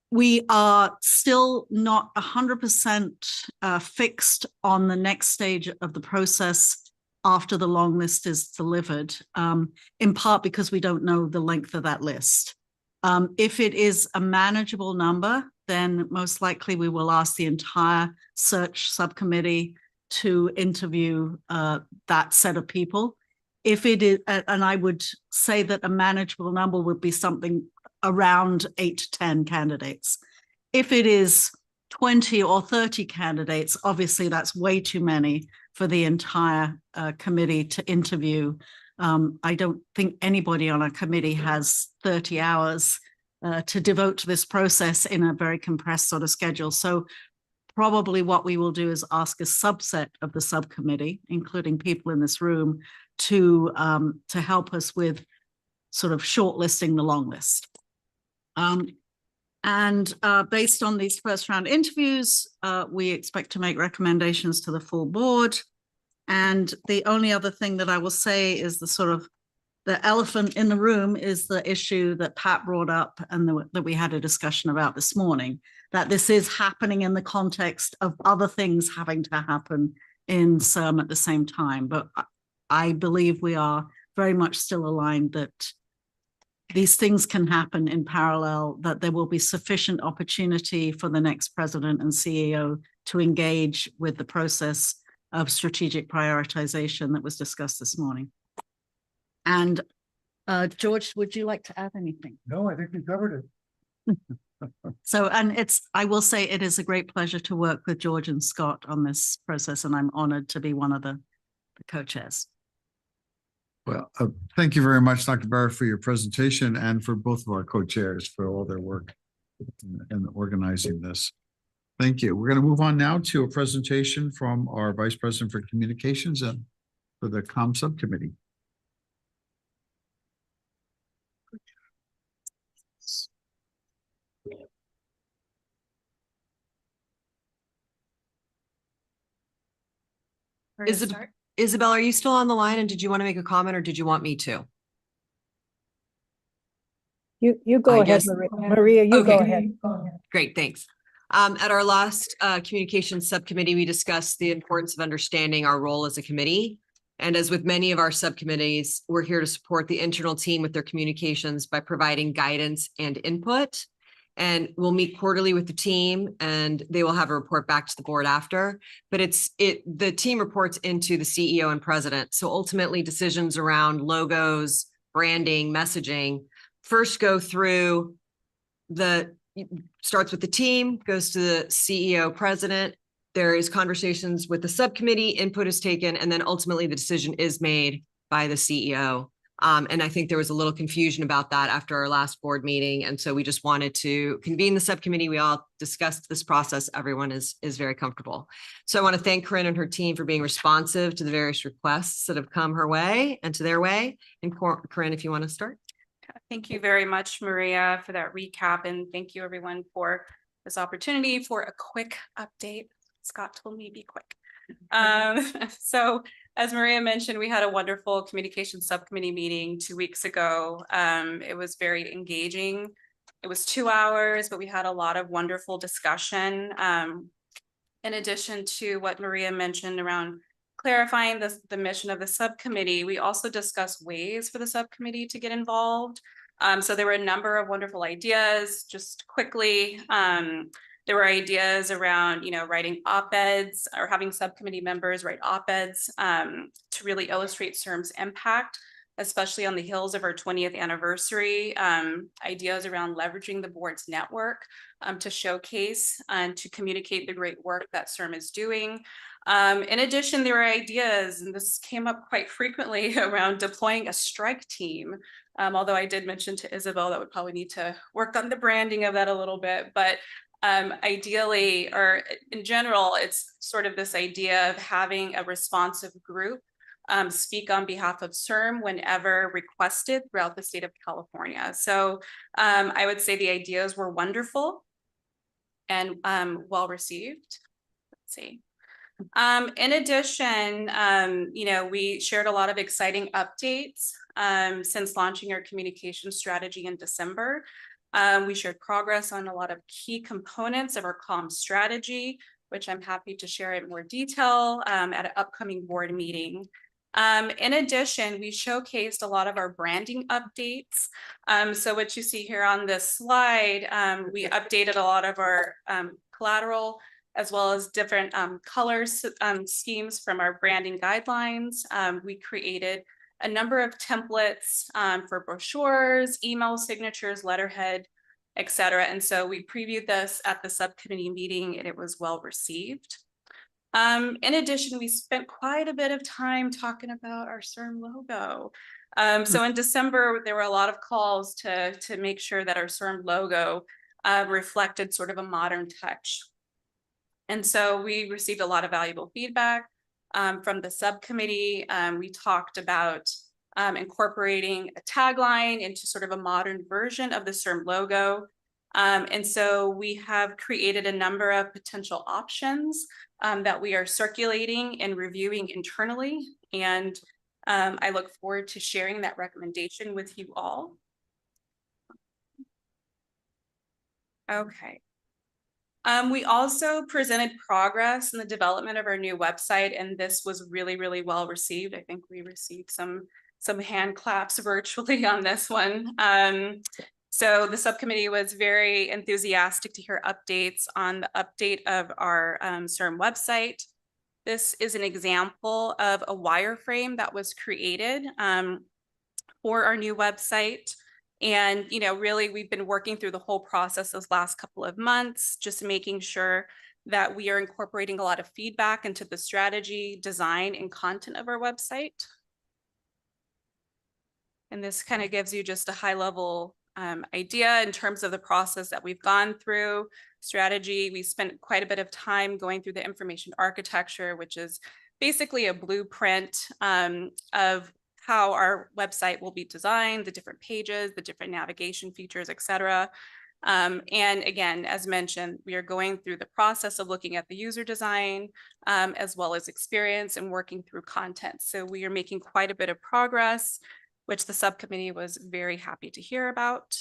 We are still not 100% fixed on the next stage of the process after the long list is delivered, in part because we don't know the length of that list. If it is a manageable number, then most likely we will ask the entire search subcommittee to interview that set of people. If it is, and I would say that a manageable number would be something around 8 to 10 candidates. If it is 20 or 30 candidates, obviously that's way too many for the entire committee to interview. I don't think anybody on a committee has 30 hours to devote to this process in a very compressed sort of schedule. So probably what we will do is ask a subset of the subcommittee, including people in this room, to help us with sort of shortlisting the long list. Based on these first round interviews, we expect to make recommendations to the full board. And the only other thing that I will say is the elephant in the room is the issue that Pat brought up and that we had a discussion about this morning, that this is happening in the context of other things having to happen in CIRM at the same time. But I believe we are very much still aligned that these things can happen in parallel, that there will be sufficient opportunity for the next president and CEO to engage with the process of strategic prioritization that was discussed this morning. And George, would you like to add anything? No, I think you covered it. So, and I will say it is a great pleasure to work with George and Scott on this process, and I'm honored to be one of the co-chairs. Well, thank you very much, Dr. Barrett, for your presentation and for both of our co-chairs for all their work in organizing this. Thank you. We're going to move on now to a presentation from our Vice President for Communications and for the COM subcommittee. Isabel, are you still on the line, and did you want to make a comment, or did you want me to? You go ahead, Maria, you go ahead. Great, thanks. At our last communications subcommittee, we discussed the importance of understanding our role as a committee. And as with many of our subcommittees, we're here to support the internal team with their communications by providing guidance and input. And we'll meet quarterly with the team, and they will have a report back to the board after. But the team reports into the CEO and president. So ultimately, decisions around logos, branding, messaging first go through starts with the team, goes to the CEO, president. There is conversations with the subcommittee, input is taken, and then ultimately the decision is made by the CEO. And I think there was a little confusion about that after our last board meeting. And so we just wanted to convene the subcommittee. We all discussed this process. Everyone is very comfortable. So I want to thank Corinne and her team for being responsive to the various requests that have come her way and to their way. And Corinne, if you want to start. Thank you very much, Maria, for that recap. And thank you everyone for this opportunity for a quick update. Scott told me to be quick. So as Maria mentioned, we had a wonderful communication subcommittee meeting 2 weeks ago. It was very engaging. It was 2 hours, but we had a lot of wonderful discussion. In addition to what Maria mentioned around clarifying the mission of the subcommittee, we also discussed ways for the subcommittee to get involved. So there were a number of wonderful ideas. Just quickly, there were ideas around, writing op-eds or having subcommittee members write op-eds to really illustrate CIRM's impact, especially on the heels of our 20th anniversary. Ideas around leveraging the board's network to showcase and to communicate the great work that CIRM is doing. In addition, there were ideas, and this came up quite frequently, around deploying a strike team. Although I did mention to Isabel that would probably need to work on the branding of that a little bit, but ideally, or in general, it's sort of this idea of having a responsive group speak on behalf of CIRM whenever requested throughout the state of California. So I would say the ideas were wonderful and well received. Let's see. In addition, we shared a lot of exciting updates since launching our communication strategy in December. We shared progress on a lot of key components of our comm strategy, which I'm happy to share in more detail at an upcoming board meeting. In addition, we showcased a lot of our branding updates. So what you see here on this slide, we updated a lot of our collateral as well as different colors schemes from our branding guidelines. We created a number of templates for brochures, email signatures, letterhead, etc. And so we previewed this at the subcommittee meeting and it was well received. In addition, we spent quite a bit of time talking about our CIRM logo. So in December, there were a lot of calls to make sure that our CIRM logo reflected sort of a modern touch. And so we received a lot of valuable feedback from the subcommittee. We talked about incorporating a tagline into sort of a modern version of the CIRM logo. And so we have created a number of potential options that we are circulating and reviewing internally. And I look forward to sharing that recommendation with you all. Okay. We also presented progress in the development of our new website, and this was really, really well received. I think we received some hand claps virtually on this one. So the subcommittee was very enthusiastic to hear updates on the update of our CIRM website. This is an example of a wireframe that was created for our new website. And, really, we've been working through the whole process those last couple of months, just making sure that we are incorporating a lot of feedback into the strategy, design, and content of our website. And this kind of gives you just a high level idea in terms of the process that we've gone through. Strategy, we spent quite a bit of time going through the information architecture, which is basically a blueprint of how our website will be designed, the different pages, the different navigation features, etc. And again, as mentioned, we are going through the process of looking at the user design as well as experience and working through content. So we are making quite a bit of progress, which the subcommittee was very happy to hear about.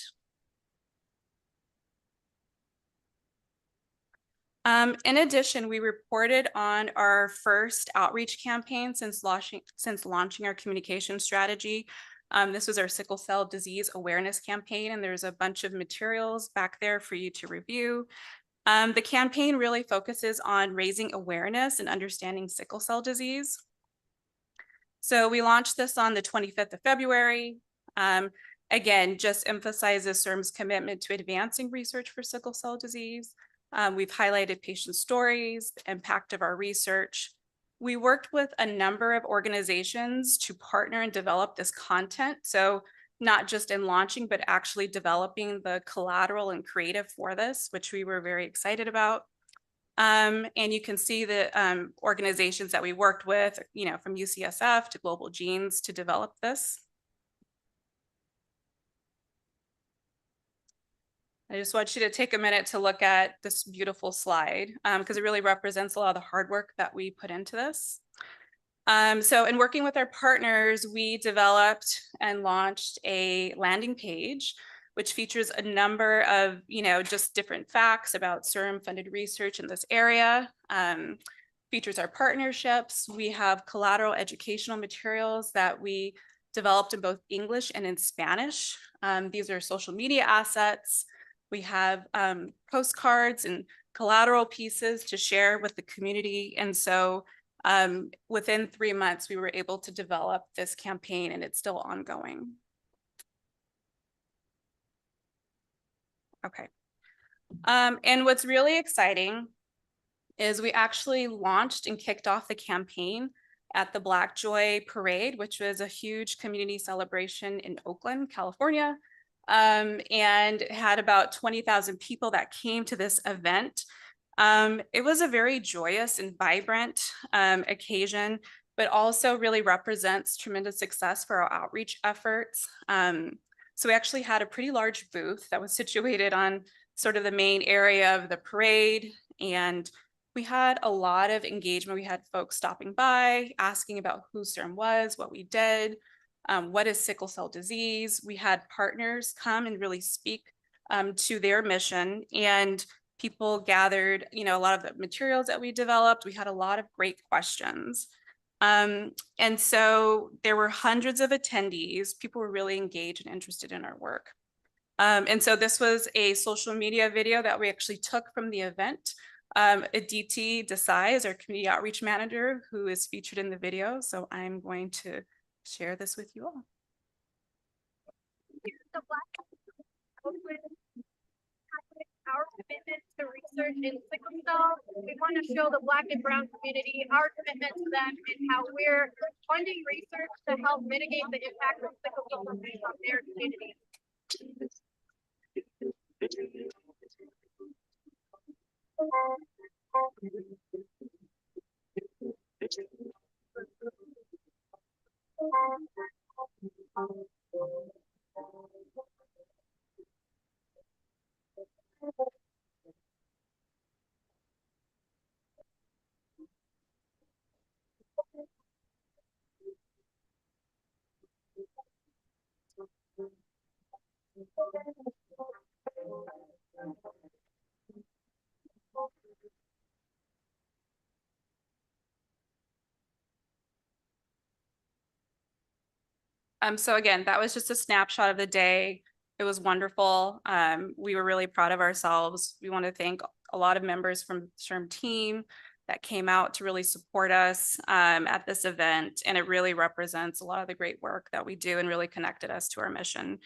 In addition, we reported on our first outreach campaign since launching our communication strategy. This was our sickle cell disease awareness campaign, and there's a bunch of materials back there for you to review. The campaign really focuses on raising awareness and understanding sickle cell disease. So we launched this on the 25th of February. Again, just emphasizes CIRM's commitment to advancing research for sickle cell disease. We've highlighted patient stories, the impact of our research. We worked with a number of organizations to partner and develop this content. So not just in launching, but actually developing the collateral and creative for this, which we were very excited about. And you can see the organizations that we worked with, from UCSF to Global Genes to develop this. I just want you to take a minute to look at this beautiful slide because it really represents a lot of the hard work that we put into this. So in working with our partners, we developed and launched a landing page, which features a number of, just different facts about CIRM funded research in this area. Features our partnerships. We have collateral educational materials that we developed in both English and in Spanish. These are social media assets. We have postcards and collateral pieces to share with the community. And so within 3 months, we were able to develop this campaign, and it's still ongoing. Okay. And what's really exciting is we actually launched and kicked off the campaign at the Black Joy Parade, which was a huge community celebration in Oakland, California. And had about 20,000 people that came to this event. It was a very joyous and vibrant occasion, but also really represents tremendous success for our outreach efforts. So we actually had a pretty large booth that was situated on sort of the main area of the parade. And we had a lot of engagement. We had folks stopping by, asking about who CIRM was, what we did, what is sickle cell disease. We had partners come and really speak to their mission, and people gathered, a lot of the materials that we developed. We had a lot of great questions. And so there were hundreds of attendees. People were really engaged and interested in our work. And so this was a social media video that we actually took from the event. Aditi Desai is our community outreach manager who is featured in the video. So I'm going to share this with you all. Our commitment to research in sickle cell. We want to show the Black and Brown community our commitment to them and how we're funding research to help mitigate the impact of sickle cell disease on their communities. So again, that was just a snapshot of the day. It was wonderful. We were really proud of ourselves. We want to thank a lot of members from the CIRM team that came out to really support us at this event. And it really represents a lot of the great work that we do and really connected us to our mission.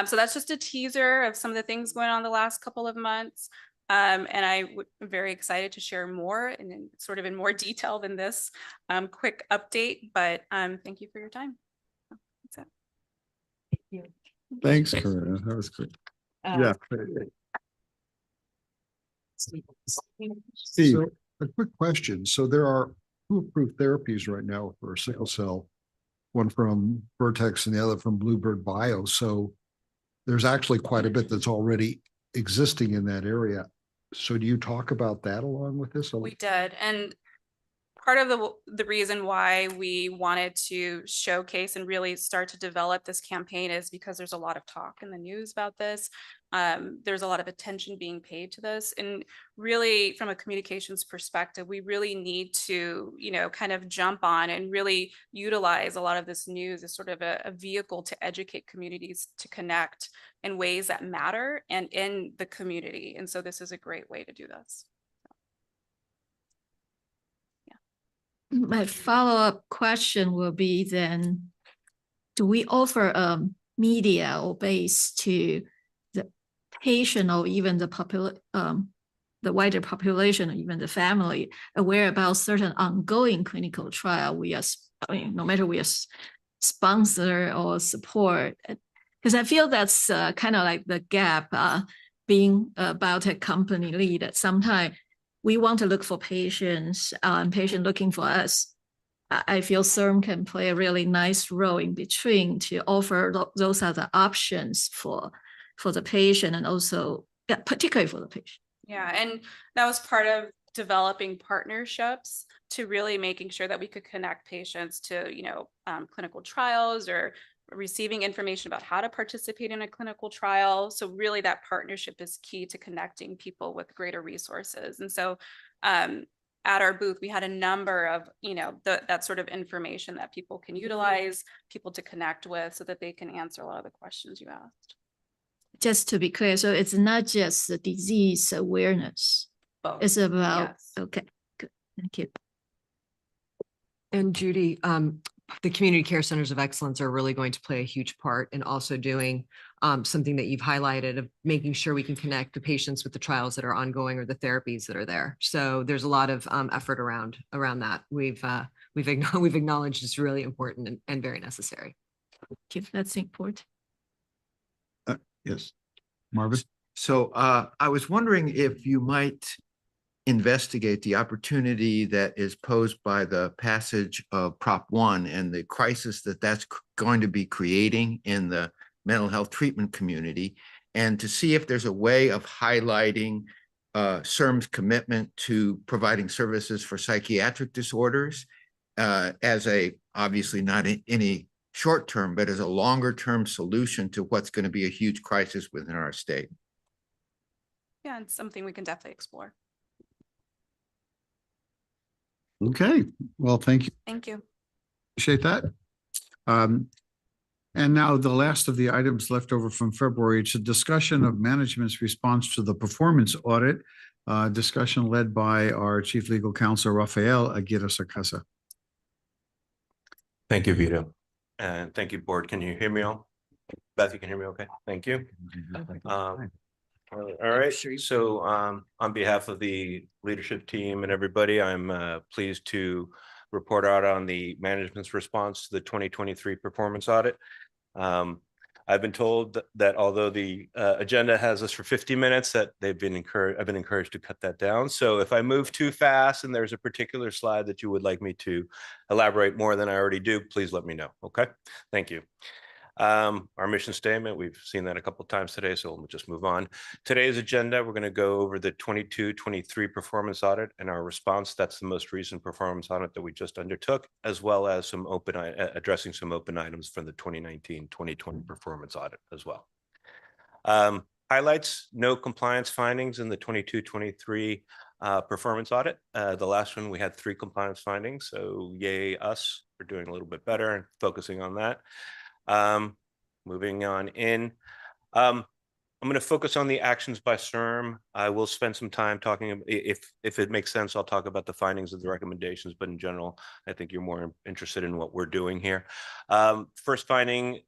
So that's just a teaser of some of the things going on the last couple of months. And I'm very excited to share more and sort of in more detail than this quick update, but thank you for your time. That's it. Thank you. Thanks, Corinna. That was great. Yeah. Steve, So, a quick question. So there are two approved therapies right now for sickle cell, one from Vertex and the other from Bluebird Bio. So there's actually quite a bit that's already existing in that area. So do you talk about that along with this? We did. And part of the reason why we wanted to showcase and really start to develop this campaign is because there's a lot of talk in the news about this. There's a lot of attention being paid to this. And really, from a communications perspective, we really need to, kind of jump on and really utilize a lot of this news as sort of a vehicle to educate communities to connect in ways that matter and in the community. And so this is a great way to do this. My follow-up question will be then, do we offer a media or base to the patient or even the wider population or even the family aware about certain ongoing clinical trial no matter we are sponsor or support? Because I feel that's kind of like the gap being a biotech company lead at some time. We want to look for patients, patient looking for us. I feel CIRM can play a really nice role in between to offer those are the options for the patient and also Yeah, particularly for the patient. Yeah, and that was part of developing partnerships to really making sure that we could connect patients to, clinical trials or receiving information about how to participate in a clinical trial. So really that partnership is key to connecting people with greater resources. And so at our booth, we had a number of, that sort of information that people can utilize, people to connect with so that they can answer a lot of the questions you asked. Just to be clear, so it's not just the disease awareness. Both. It's about, Yes. okay, good, thank you. And Judy, the community care centers of excellence are really going to play a huge part in also doing something that you've highlighted of making sure we can connect the patients with the trials that are ongoing or the therapies that are there. So there's a lot of effort around that. We've acknowledged it's really important and very necessary. That's important. Yes, Marvin. So I was wondering if you might investigate the opportunity that is posed by the passage of Prop 1 and the crisis that that's going to be creating in the mental health treatment community, and to see if there's a way of highlighting CIRM's commitment to providing services for psychiatric disorders as a, obviously not any short term, but as a longer term solution to what's going to be a huge crisis within our state. Yeah, it's something we can definitely explore. Okay, well, thank you. Thank you. Appreciate that. And now the last of the items left over from February, it's a discussion of management's response to the performance audit, discussion led by our Chief Legal Counsel, Rafael Aguirre-Sacasa. Thank you, Vito. And thank you, board. Can you hear me all? Beth, you can hear me okay? Thank you. All right, so on behalf of the leadership team and everybody, I'm pleased to report out on the management's response to the 2023 performance audit. I've been told that although the agenda has us for 50 minutes, that I've been encouraged to cut that down. So if I move too fast and there's a particular slide that you would like me to elaborate more than I already do, please let me know. Okay, thank you. Our mission statement, we've seen that a couple of times today, so we'll just move on. Today's agenda, we're going to go over the 22-23 performance audit and our response. That's the most recent performance audit that we just undertook, as well as some addressing some open items from the 2019-2020 performance audit as well. Highlights: no compliance findings in the 22-23 performance audit. The last one, we had 3 compliance findings, so yay us for doing a little bit better and focusing on that. Moving on in, I'm going to focus on the actions by CIRM. I will spend some time talking, if it makes sense, I'll talk about the findings of the recommendations, but in general, I think you're more interested in what we're doing here. First finding,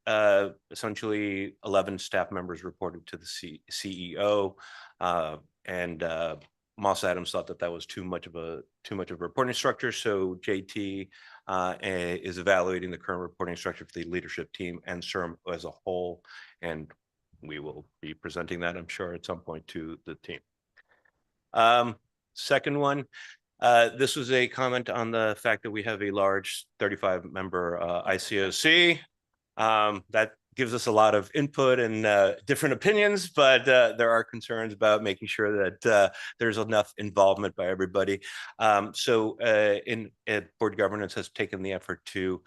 essentially 11 staff members reported to the CEO, and Moss Adams thought that was too much of a reporting structure. So JT is evaluating the current reporting structure for the leadership team and CIRM as a whole, and we will be presenting that, I'm sure, at some point to the team. Second one, this was a comment on the fact that we have a large 35-member ICOC. That gives us a lot of input and different opinions, but there are concerns about making sure that there's enough involvement by everybody. So board governance has taken the effort to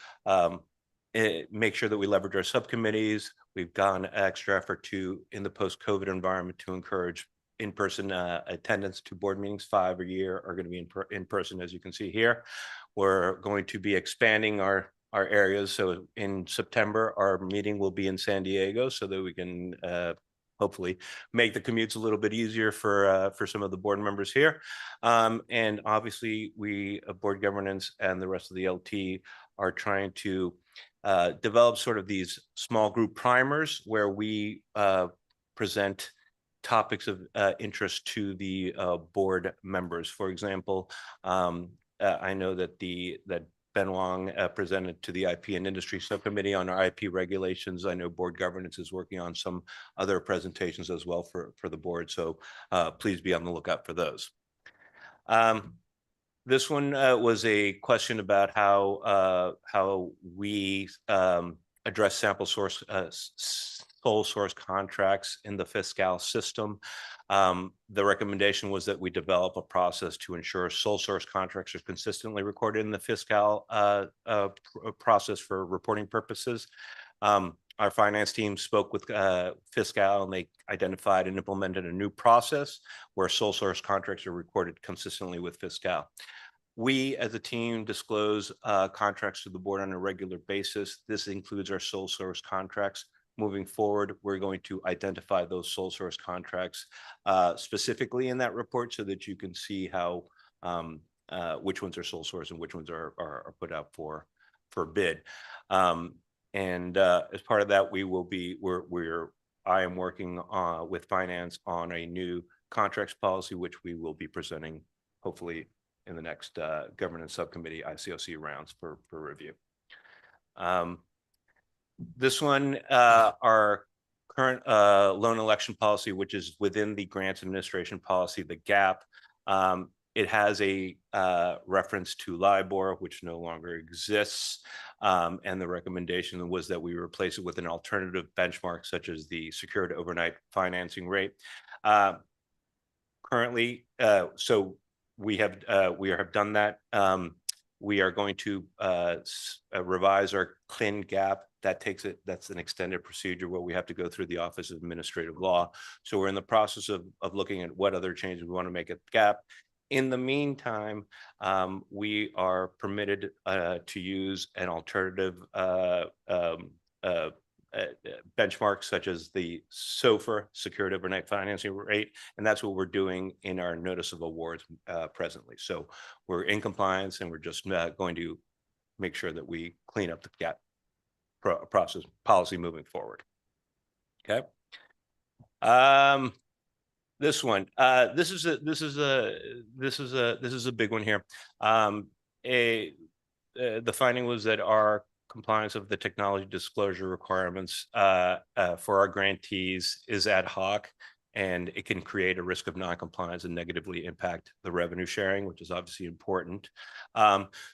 make sure that we leverage our subcommittees. We've gone extra effort in the post-COVID environment to encourage in-person attendance to board meetings. 5 a year are going to be in person, as you can see here. We're going to be expanding our areas. So in September, our meeting will be in San Diego so that we can hopefully make the commutes a little bit easier for some of the board members here. And obviously we, board governance and the rest of the LT, are trying to develop sort of these small group primers where we present topics of interest to the board members. For example, I know that Ben Wong presented to the IP and Industry Subcommittee on our IP regulations. I know board governance is working on some other presentations as well for the board. So please be on the lookout for those. This one was a question about how we address sample sole source contracts in the fiscal system. The recommendation was that we develop a process to ensure sole source contracts are consistently recorded in the fiscal process for reporting purposes. Our finance team spoke with fiscal, and they identified and implemented a new process where sole source contracts are recorded consistently with fiscal. We as a team disclose contracts to the board on a regular basis. This includes our sole source contracts. Moving forward, we're going to identify those sole source contracts specifically in that report so that you can see how which ones are sole source and which ones are put out for bid. As part of that, I am working with finance on a new contracts policy, which we will be presenting hopefully in the next governance subcommittee ICOC rounds for review. This one, our current loan election policy, which is within the grants administration policy, the GAP, it has a reference to LIBOR, which no longer exists. And the recommendation was that we replace it with an alternative benchmark, such as the secured overnight financing rate. Currently, so we have done that. We are going to revise our CLIN gap. That's an extended procedure where we have to go through the Office of Administrative Law. So we're in the process of looking at what other changes we want to make at gap. In the meantime, we are permitted to use an alternative benchmarks such as the SOFR, secured overnight financing rate, and that's what we're doing in our notice of awards presently. So we're in compliance, and we're just going to make sure that we clean up the gap process policy moving forward. Okay. This one, this is a big one here. The finding was that our compliance of the technology disclosure requirements for our grantees is ad hoc, and it can create a risk of non-compliance and negatively impact the revenue sharing, which is obviously important.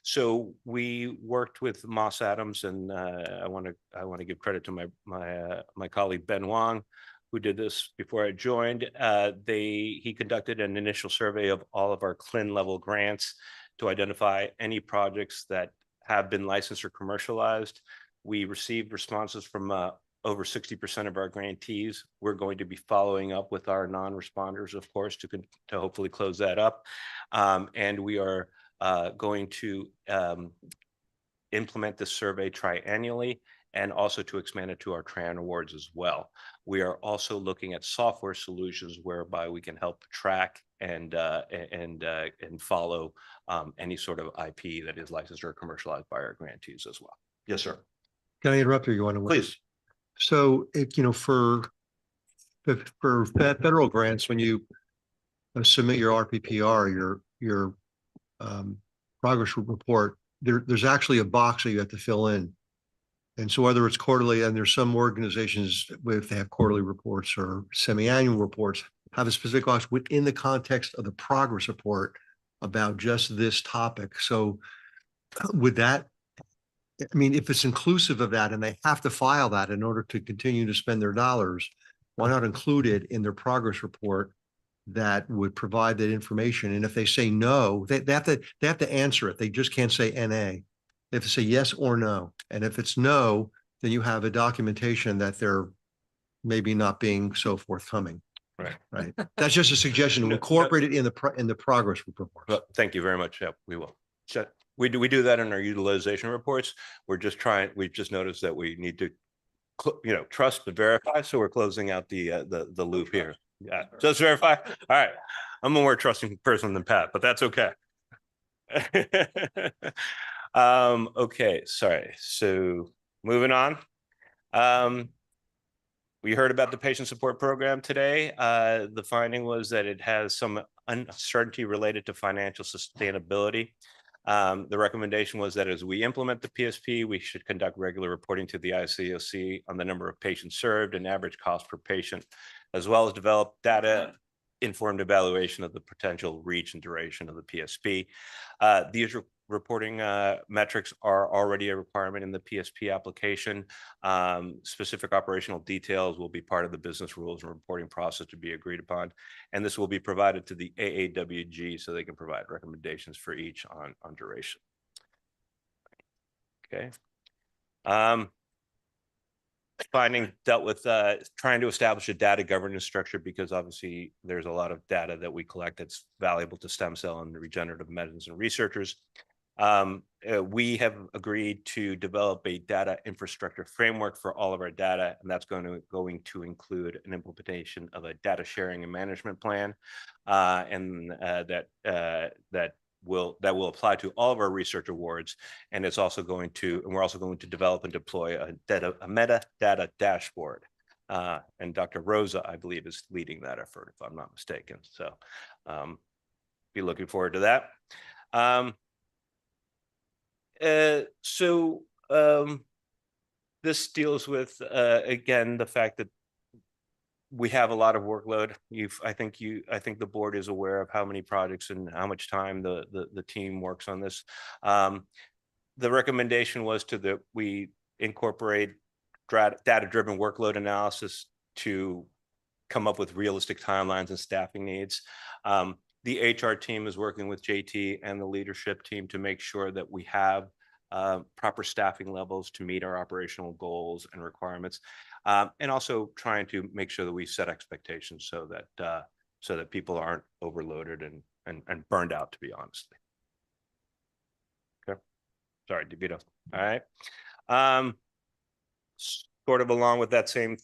So we worked with Moss Adams, and I want to give credit to my colleague Ben Wong, who did this before I joined. He conducted an initial survey of all of our CLIN level grants to identify any projects that have been licensed or commercialized. We received responses from over 60% of our grantees. We're going to be following up with our non-responders, of course, to hopefully close that up. And we are going to implement this survey triannually, and also to expand it to our Tran awards as well. We are also looking at software solutions whereby we can help track and follow any sort of IP that is licensed or commercialized by our grantees as well. Yes, sir. Can I interrupt you? You want to? Please. So, for federal grants, when you submit your RPPR, your progress report, there's actually a box that you have to fill in. And so whether it's quarterly, and there's some organizations, if they have quarterly reports or semi-annual reports, have a specific box within the context of the progress report about just this topic. So would that, I mean, if it's inclusive of that and they have to file that in order to continue to spend their dollars, why not include it in their progress report that would provide that information? And if they say no, they have to answer it. They just can't say NA. They have to say yes or no. And if it's no, then you have a documentation that they're maybe not being so forthcoming. Right. Right. That's just a suggestion to incorporate it in the progress report. Well, thank you very much. Yeah, we will. We do that in our utilization reports. We've just noticed that we need to, trust but verify. So we're closing out the loop here. Yeah, just verify. All right. I'm a more trusting person than Pat, but that's okay. Okay, sorry. So moving on. We heard about the patient support program today. The finding was that it has some uncertainty related to financial sustainability. The recommendation was that as we implement the PSP, we should conduct regular reporting to the ICOC on the number of patients served and average cost per patient, as well as develop data-informed evaluation of the potential reach and duration of the PSP. reporting metrics are already a requirement in the PSP application. Specific operational details will be part of the business rules and reporting process to be agreed upon. And this will be provided to the AAWG so they can provide recommendations for each on duration. Okay. Finding dealt with trying to establish a data governance structure, because obviously there's a lot of data that we collect that's valuable to stem cell and regenerative medicine researchers. We have agreed to develop a data infrastructure framework for all of our data, and that's going to include an implementation of a data sharing and management plan, and that will apply to all of our research awards. And we're also going to develop and deploy a metadata dashboard. And Dr. Rosa, I believe, is leading that effort, if I'm not mistaken. So be looking forward to that. This deals with, again, the fact that we have a lot of workload. I think the board is aware of how many projects and how much time the team works on this. The recommendation was that we incorporate data-driven workload analysis to come up with realistic timelines and staffing needs. The HR team is working with JT and the leadership team to make sure that we have proper staffing levels to meet our operational goals and requirements, and also trying to make sure that we set expectations so that people aren't overloaded and burned out, to be honest. Okay, sorry, DeVito. All right. Sort of along with that same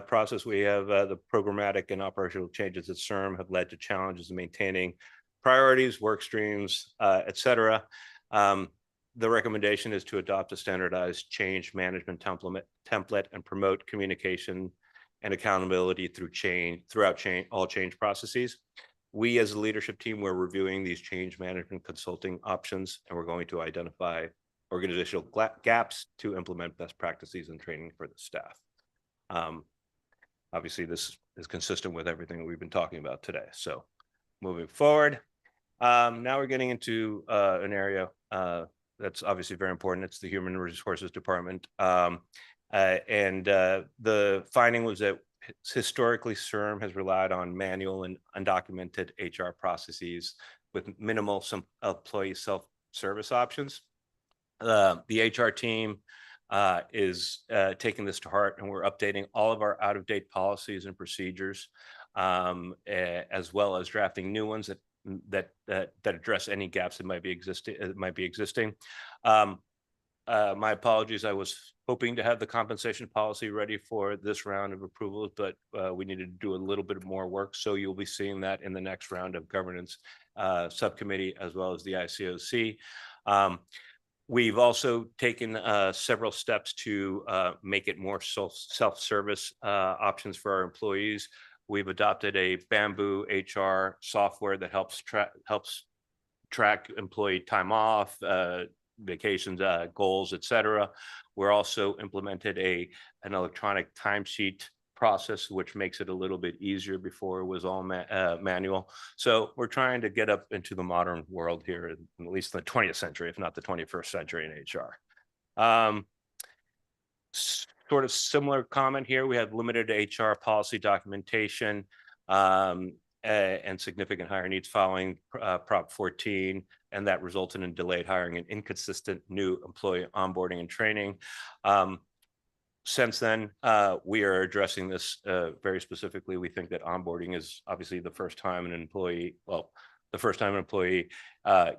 process, we have the programmatic and operational changes at CIRM have led to challenges in maintaining priorities, work streams, et cetera. The recommendation is to adopt a standardized change management template and promote communication and accountability throughout all change processes. We as a leadership team, we're reviewing these change management consulting options, and we're going to identify organizational gaps to implement best practices and training for the staff. Obviously, this is consistent with everything that we've been talking about today. So moving forward, now we're getting into an area that's obviously very important. It's the Human Resources Department. The finding was that historically CIRM has relied on manual and undocumented HR processes with minimal employee self-service options. The HR team is taking this to heart, and we're updating all of our out-of-date policies and procedures, as well as drafting new ones that address any gaps that might be existing. My apologies. I was hoping to have the compensation policy ready for this round of approvals, but we needed to do a little bit more work. So you'll be seeing that in the next round of governance subcommittee, as well as the ICOC. We've also taken several steps to make it more self-service options for our employees. We've adopted a Bamboo HR software that helps track employee time off, vacations, goals, et cetera. We're also implemented an electronic timesheet process, which makes it a little bit easier. Before it was all manual. So we're trying to get up into the modern world here, at least in the 20th century, if not the 21st century in HR. Sort of similar comment here. We have limited HR policy documentation and significant hire needs following Prop 14, and that resulted in delayed hiring and inconsistent new employee onboarding and training. Since then, we are addressing this very specifically. We think that onboarding is obviously the first time an employee,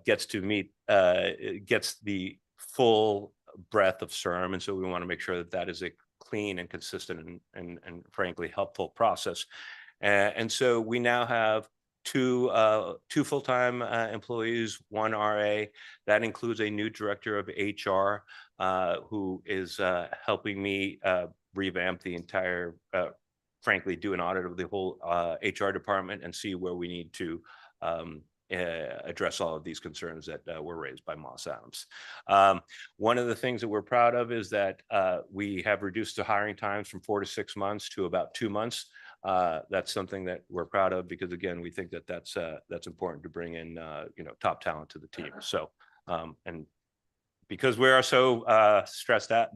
gets to meet, gets the full breadth of CIRM. And so we want to make sure that that is a clean and consistent and frankly helpful process. And so we now have two full-time employees, one RA. That includes a new director of HR who is helping me revamp the entire, frankly, do an audit of the whole HR department and see where we need to address all of these concerns that were raised by Moss Adams. One of the things that we're proud of is that we have reduced the hiring times from 4 to 6 months to about 2 months. That's something that we're proud of because, again, we think that that's important to bring in top talent to the team. So And because we are so not stressed out,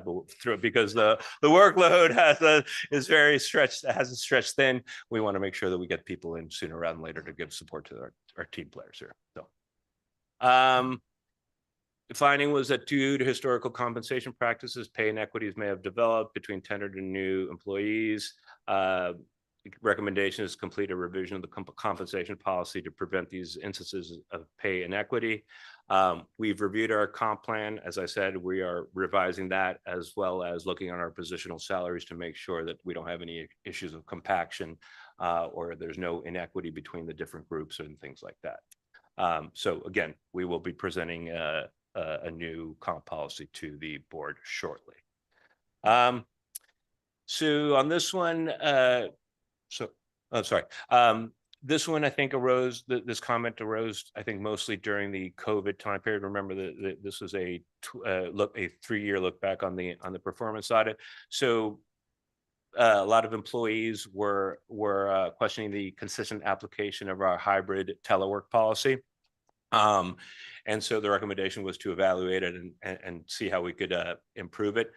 but through because the workload is very stretched, hasn't stretched thin. We want to make sure that we get people in sooner rather than later to give support to our team players here. So, the finding was that due to historical compensation practices, pay inequities may have developed between tenured and new employees. Recommendation is complete a revision of the compensation policy to prevent these instances of pay inequity. We've reviewed our comp plan. As I said, we are revising that as well as looking on our positional salaries to make sure that we don't have any issues of compaction or there's no inequity between the different groups and things like that. So again, we will be presenting a new comp policy to the board shortly. So on this one, this one, I think arose, this comment arose, I think mostly during the COVID time period. Remember that this was a 3-year look back on the performance audit. So a lot of employees were questioning the consistent application of our hybrid telework policy. And so the recommendation was to evaluate it and see how we could improve it.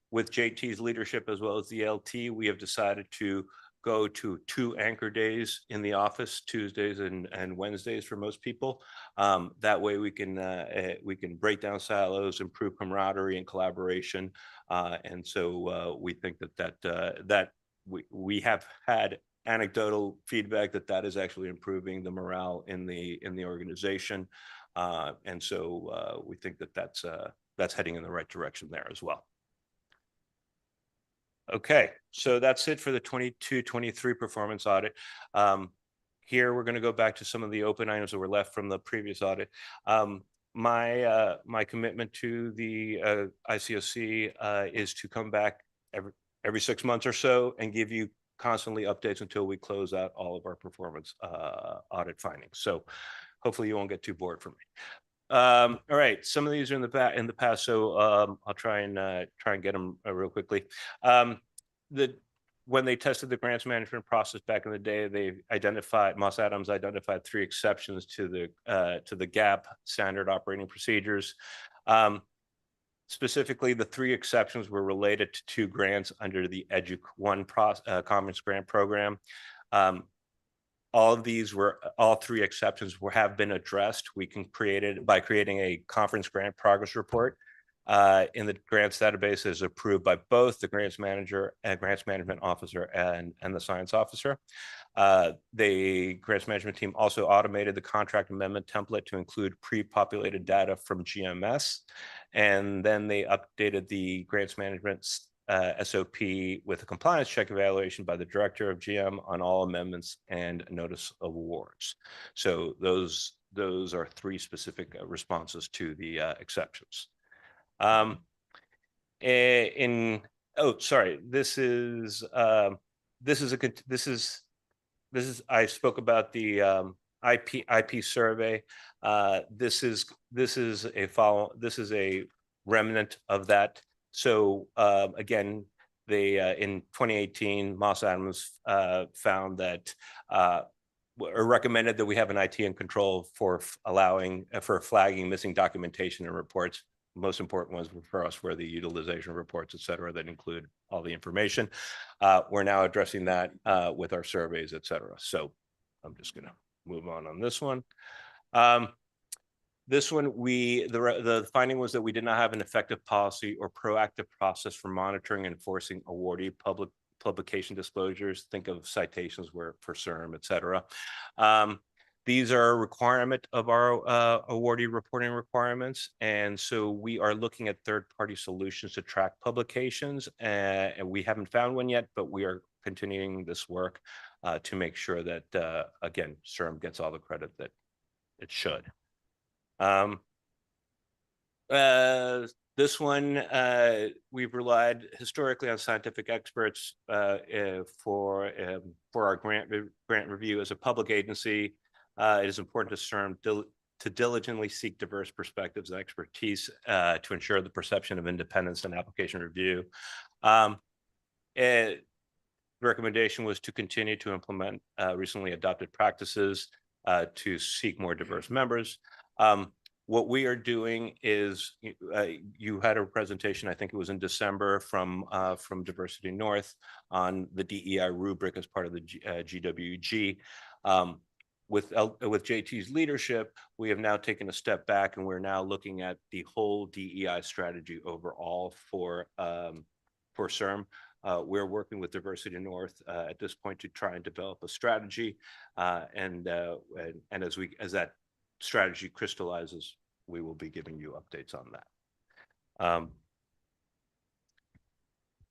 With JT's leadership as well as the LT, we have decided to go to 2 anchor days in the office, Tuesdays and Wednesdays for most people. That way we can break down silos, improve camaraderie and collaboration. And so we think that we have had anecdotal feedback that is actually improving the morale in the organization. And so we think that's heading in the right direction there as well. Okay, so that's it for the 22-23 performance audit. Here we're going to go back to some of the open items that were left from the previous audit. My commitment to the ICOC is to come back every 6 months or so and give you constantly updates until we close out all of our performance audit findings. So hopefully you won't get too bored from me. All right, some of these are in the past, so I'll try and get them real quickly. When they tested the grants management process back in the day, Moss Adams identified 3 exceptions to the GAP standard operating procedures. Specifically, the 3 exceptions were related to 2 grants under the Edu1 Commons Grant Program. All 3 exceptions have been addressed. We can create it by creating a conference grant progress report in the grants database is approved by both the grants manager and grants management officer and the science officer. The grants management team also automated the contract amendment template to include pre-populated data from GMS. And then they updated the grants management SOP with a compliance check evaluation by the director of GM on all amendments and notice of awards. So those are 3 specific responses to the exceptions. I spoke about the IP survey. This is a remnant of that. So again, in 2018, Moss Adams found that or recommended that we have an IT and control for flagging missing documentation and reports. Most important ones for us were the utilization reports, et cetera, that include all the information. We're now addressing that with our surveys, et cetera. So I'm just going to move on this one. This one, the finding was that we did not have an effective policy or proactive process for monitoring and enforcing awardee publication disclosures. Think of citations for CIRM, et cetera. These are a requirement of our awardee reporting requirements. And so we are looking at third-party solutions to track publications. And we haven't found one yet, but we are continuing this work to make sure that, again, CIRM gets all the credit that it should. This one, we've relied historically on scientific experts for our grant review. As a public agency, it is important to CIRM to diligently seek diverse perspectives and expertise to ensure the perception of independence in application review. The recommendation was to continue to implement recently adopted practices to seek more diverse members. What we are doing is, you had a presentation, I think it was in December from Diversity North on the DEI rubric as part of the GWG. With JT's leadership, we have now taken a step back and we're now looking at the whole DEI strategy overall for CIRM. We're working with Diversity North at this point to try and develop a strategy, and as that strategy crystallizes, we will be giving you updates on that.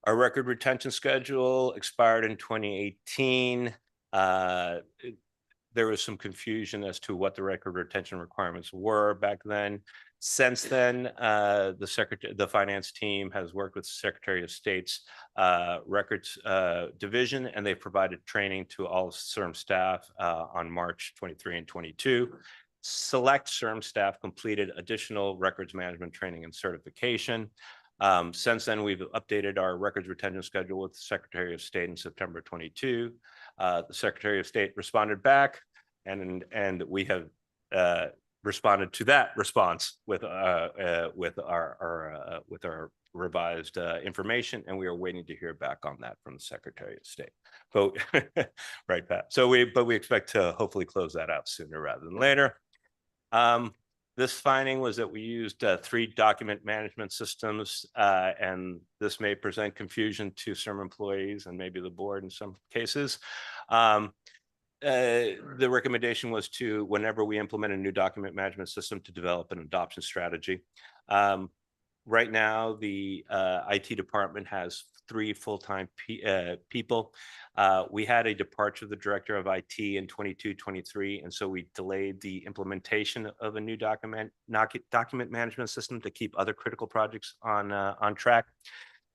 Our record retention schedule expired in 2018. There was some confusion as to what the record retention requirements were back then. Since then, the finance team has worked with the Secretary of State's records division, and they've provided training to all CIRM staff on March 23 and 22. Select CIRM staff completed additional records management training and certification. Since then, we've updated our records retention schedule with the Secretary of State in September 22. The Secretary of State responded back, and we have responded to that response with our revised information, and we are waiting to hear back on that from the Secretary of State. But right, Pat. So we expect to hopefully close that out sooner rather than later. This finding was that we used 3 document management systems, and this may present confusion to some employees and maybe the board in some cases. The recommendation was to, whenever we implement a new document management system, to develop an adoption strategy. Right now, the IT department has 3 full-time people. We had a departure of the director of IT in 22-23, and so we delayed the implementation of a new document management system to keep other critical projects on track.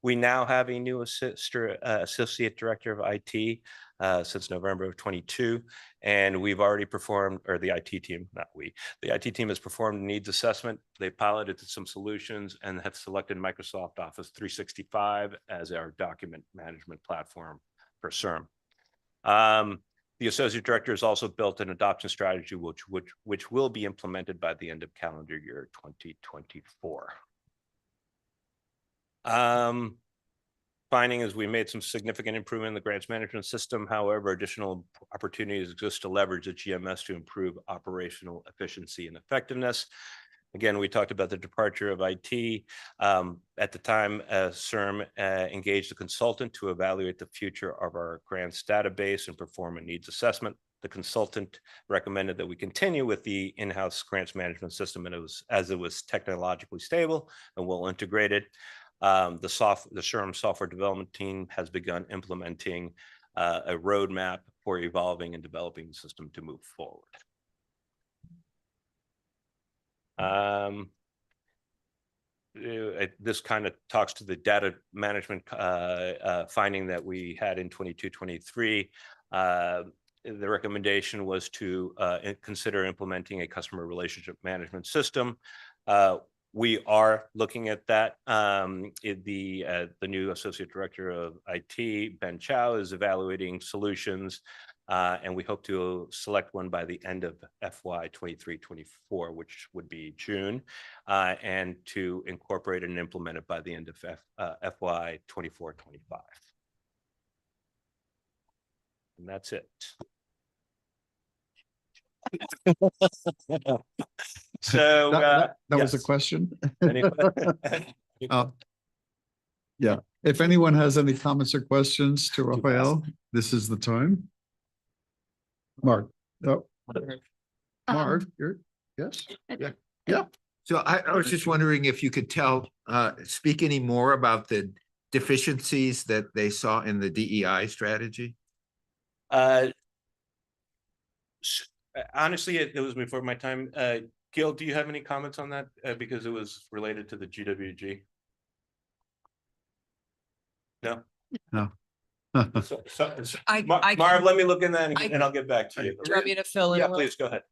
We now have a new associate director of IT since November of 22, and we've already performed, or the IT team, not we, the IT team has performed needs assessment. They piloted some solutions and have selected Microsoft Office 365 as our document management platform for CIRM. The associate director has also built an adoption strategy, which will be implemented by the end of calendar year 2024. Finding is we made some significant improvement in the grants management system. However, additional opportunities exist to leverage the GMS to improve operational efficiency and effectiveness. Again, we talked about the departure of IT. At the time, CIRM engaged a consultant to evaluate the future of our grants database and perform a needs assessment. The consultant recommended that we continue with the in-house grants management system, and as it was technologically stable and well integrated. The CIRM software development team has begun implementing a roadmap for evolving and developing the system to move forward. This kind of talks to the data management finding that we had in 22-23. The recommendation was to consider implementing a customer relationship management system. We are looking at that. The new associate director of IT, Ben Chow, is evaluating solutions, and we hope to select one by the end of FY 23-24, which would be June, and to incorporate and implement it by the end of FY 24-25. And that's it. So that was a yes. question. Yeah. Yeah, if anyone has any comments or questions to Raphael, this is the time. Mark. Oh. Mark, yes. Yeah. So I was just wondering if you could speak any more about the deficiencies that they saw in the DEI strategy? Honestly, it was before my time. Gil, do you have any comments on that? Because it was related to the GWG. No. No. Marv, let me look in that and I'll get back to you. Do you want me to fill in? Yeah, please go ahead.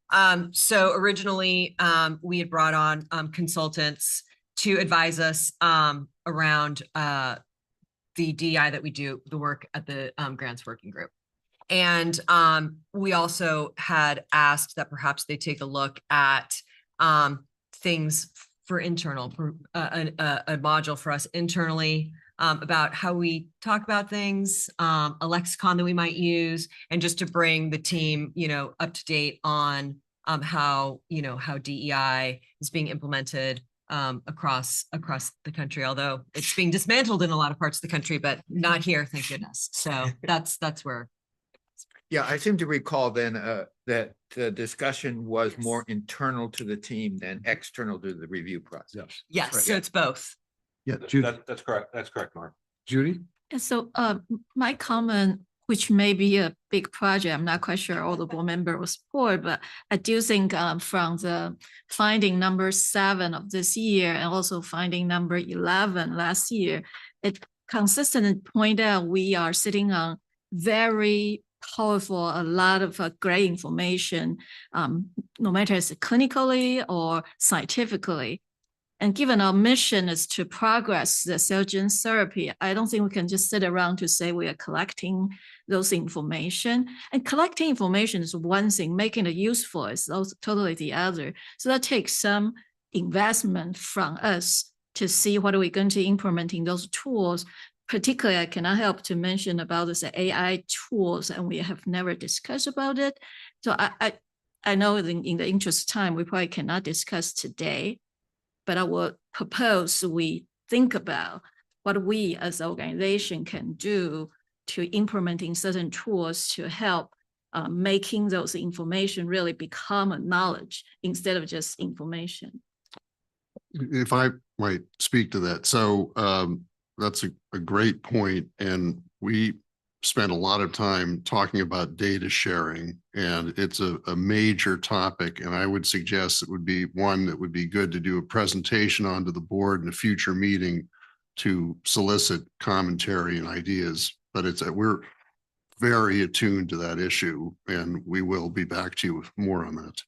So originally, we had brought on consultants to advise us around the DEI that we do, the work at the grants working group. And we also had asked that perhaps they take a look at things for internal, a module for us internally about how we talk about things, a lexicon that we might use, and just to bring the team, up to date on how DEI is being implemented across the country, although it's being dismantled in a lot of parts of the country, but not here, thank goodness. So that's where. Yeah, I seem to recall then that the discussion was more internal to the team than external to the review process. Yes, so it's both. Yeah, Judy. That's correct. That's correct, Mark. Judy? And so my comment, which may be a big project, I'm not quite sure all the board members will support, but I do think from the finding number 7 of this year and also finding number 11 last year, it consistently point out we are sitting on very powerful, a lot of great information, no matter it's clinically or scientifically. And given our mission is to progress the cell gene therapy, I don't think we can just sit around to say we are collecting those information. And collecting information is one thing, making it useful is also totally the other. So that takes some investment from us to see what are we going to implement in those tools. Particularly, I cannot help to mention about this AI tools, and we have never discussed about it. So I know in the interest of time, we probably cannot discuss today, but I will propose we think about what we as an organization can do to implementing certain tools to help making those information really become a knowledge instead of just information. If I might speak to that. So that's a great point. And we spent a lot of time talking about data sharing, and it's a major topic. And I would suggest it would be one that would be good to do a presentation onto the board in a future meeting to solicit commentary and ideas. But we're very attuned to that issue, and we will be back to you with more on that.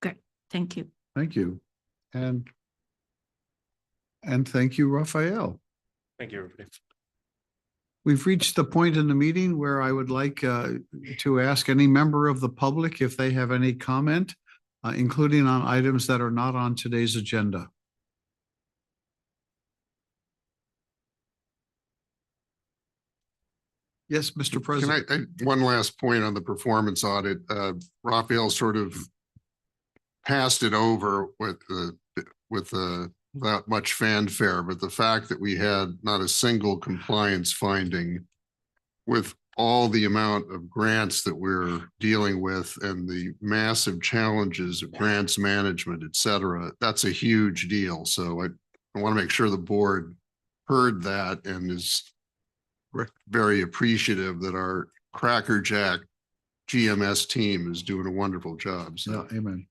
Great, thank you. Thank you. And thank you, Raphael. Thank you, everybody. We've reached the point in the meeting where I would like to ask any member of the public if they have any comment, including on items that are not on today's agenda. Yes, Mr. President. Can one last point on the performance audit? Raphael sort of passed it over without much fanfare, but the fact that we had not a single compliance finding with all the amount of grants that we're dealing with and the massive challenges of grants management, et cetera, that's a huge deal. So I want to make sure the board heard that and is very appreciative that our crackerjack GMS team is doing a wonderful job. So. Yeah, amen.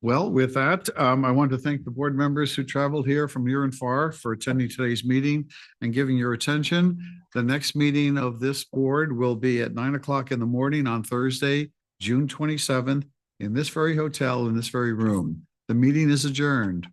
Well, with that, I want to thank the board members who traveled here from near and far for attending today's meeting and giving your attention. The next meeting of this board will be at 9 o'clock in the morning on Thursday, June 27th, in this very hotel, in this very room. The meeting is adjourned.